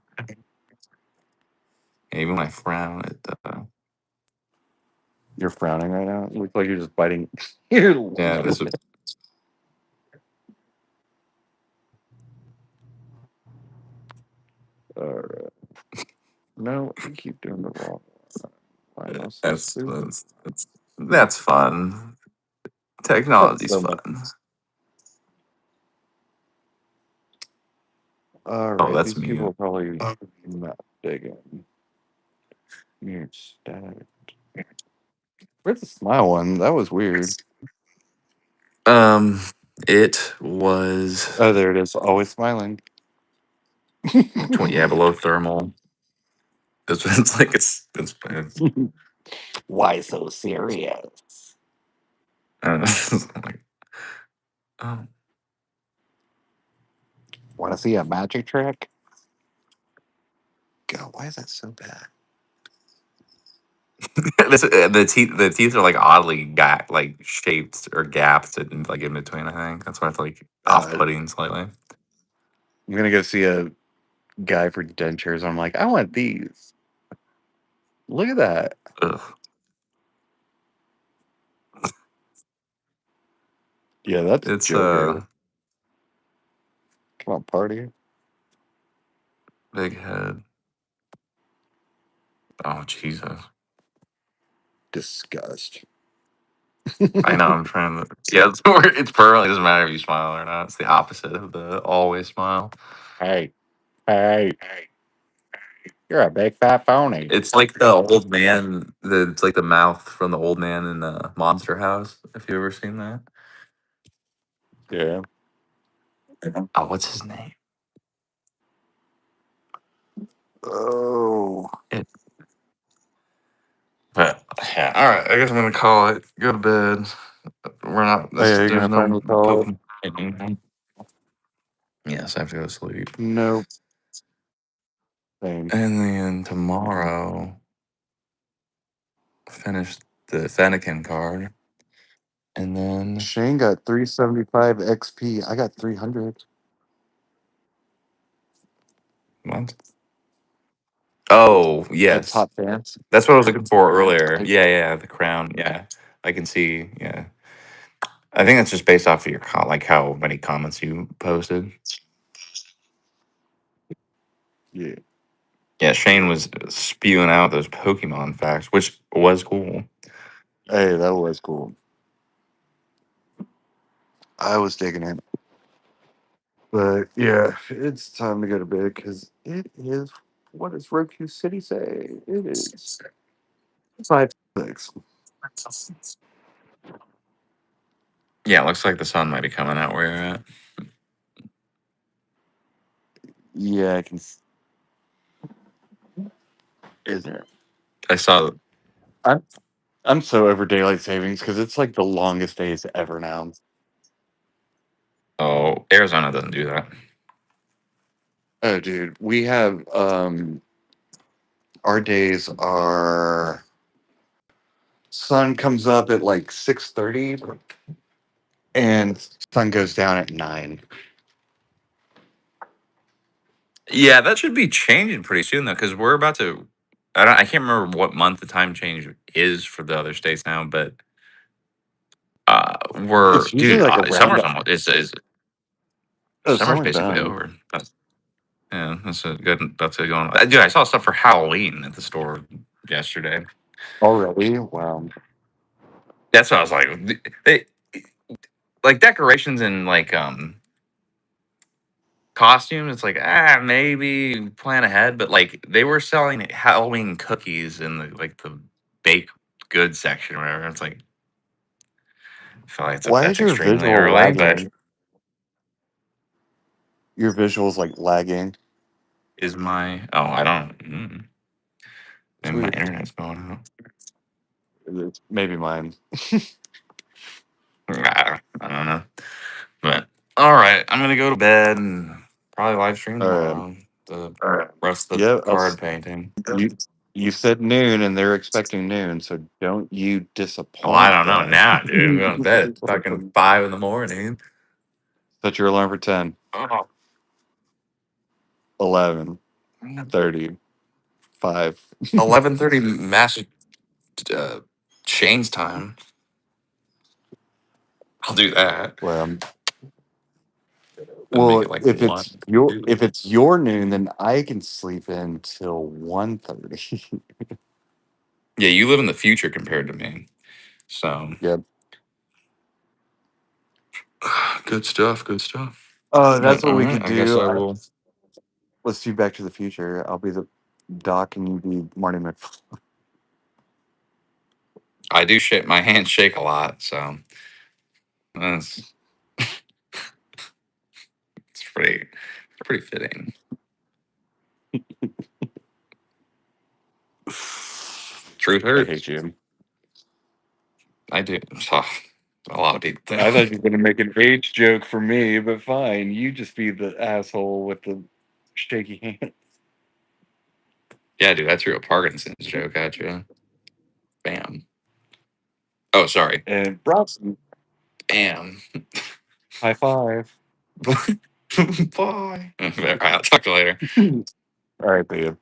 Even when I frown, it You're frowning right now. It looks like you're just biting your yeah, lip. this would Alright. No, you keep doing the wrong one. Why am I so that's stupid? that's fun. That's Technology's so much. fun. All Oh, right, that's these people mute. are probably not digging. Weird static. Where's the smile one? That was weird. Um, it was Oh, there it is. Always smiling. yeah below thermal. It's like it's Why so serious? like, oh. Want to see a magic trick? God, why is that so bad? The teeth are like oddly like shaped or gapped and like in between. I think that's why it's like off I'm putting slightly. gonna go see a guy for dentures. I'm like, I want these. Look at that. Ugh. Yeah, that's It's Joker. Come on, party. big head. Oh Jesus. Disgust. I know. I'm trying to. Yeah, it's permanent. It doesn't matter if you smile or not. It's the opposite of the always smile. Hey, hey, you're a big fat phony. It's like the old man. It's like the mouth from the old man in the Monster House. If you ever seen that. Yeah. Oh, what's his name? Oh. But yeah, all right. I guess I'm gonna call it. Go to bed. We're not. Oh, yeah, you're There's gonna no finally call it? Pokemon. Yes, I have to go to sleep. Nope. Same. And then tomorrow, finish the Fennekin card, and then Shane got 375 XP. I got 300 what? Oh at yes, Top Dance. that's what I was looking for earlier. I, Yeah, yeah, the crown. Yeah, I can see. Yeah, I think that's just based off of your like how many comments you posted. yeah. Yeah, Shane was spewing out those Pokemon facts, which was cool. Hey, that was cool. I was digging it. But yeah, it's time to go to bed because it is. What does Roku City say? It is 5:06. Yeah, it looks like the sun might be coming out where you're at. Yeah, I can. Is there? I saw. I'm I'm so over daylight savings because it's like the longest days ever now. Oh, Arizona doesn't do that. Oh, dude, we have our days are sun comes up at like 6:30 and sun goes down at 9. Yeah, that should be changing pretty soon though, because we're about to. I can't remember what month the time change is for the other states now, but we're It's usually dude. like around. Summer's almost. Is Oh, summer's summer's basically done over. Yeah, that's a good. That's a good one. Dude, I saw stuff for Halloween at the store yesterday. already. Wow. That's what I was like. They like decorations and like costumes. It's like maybe plan ahead, but like they were selling Halloween cookies in the baked goods section or whatever. It's like I feel like Why is that's your extremely visual early, but lagging? Your visual's like lagging. is my I don't It's maybe my weird. internet's going out. It's maybe mine. I don't know. But all right, I'm gonna go to bed and probably live stream All right. tomorrow. The rest of the Yeah, card painting. you you said noon, and they're expecting noon, so don't you Well, I disappoint don't know them. now, dude. I'm going to bed. It's fucking 5 in the morning. Set your alarm for 10, Oh, 11, 30, 5. 11:30 mass Shane's time. I'll do that. Well, Then make well, it like one. if it's your noon, then I can sleep in till 1:30. Yeah, you live in the future compared to me. So Yep. good stuff. Good stuff. Oh, that's But what all we right, could I guess do. I will. Let's do Back to the Future. I'll be the Doc, and you be Marty McFly. I do shake my hands shake a lot, so that's it's pretty fitting. Truth I hurts. hate you. I do. So, a lot of people do. I thought you were going to make an age joke for me, but fine. You just be the asshole with the shaky hand. Yeah, dude, I threw a Parkinson's joke at you. Bam. Oh, sorry. And Bronson, Bam. high five. Bye. All right, I'll talk to you later. All right, babe.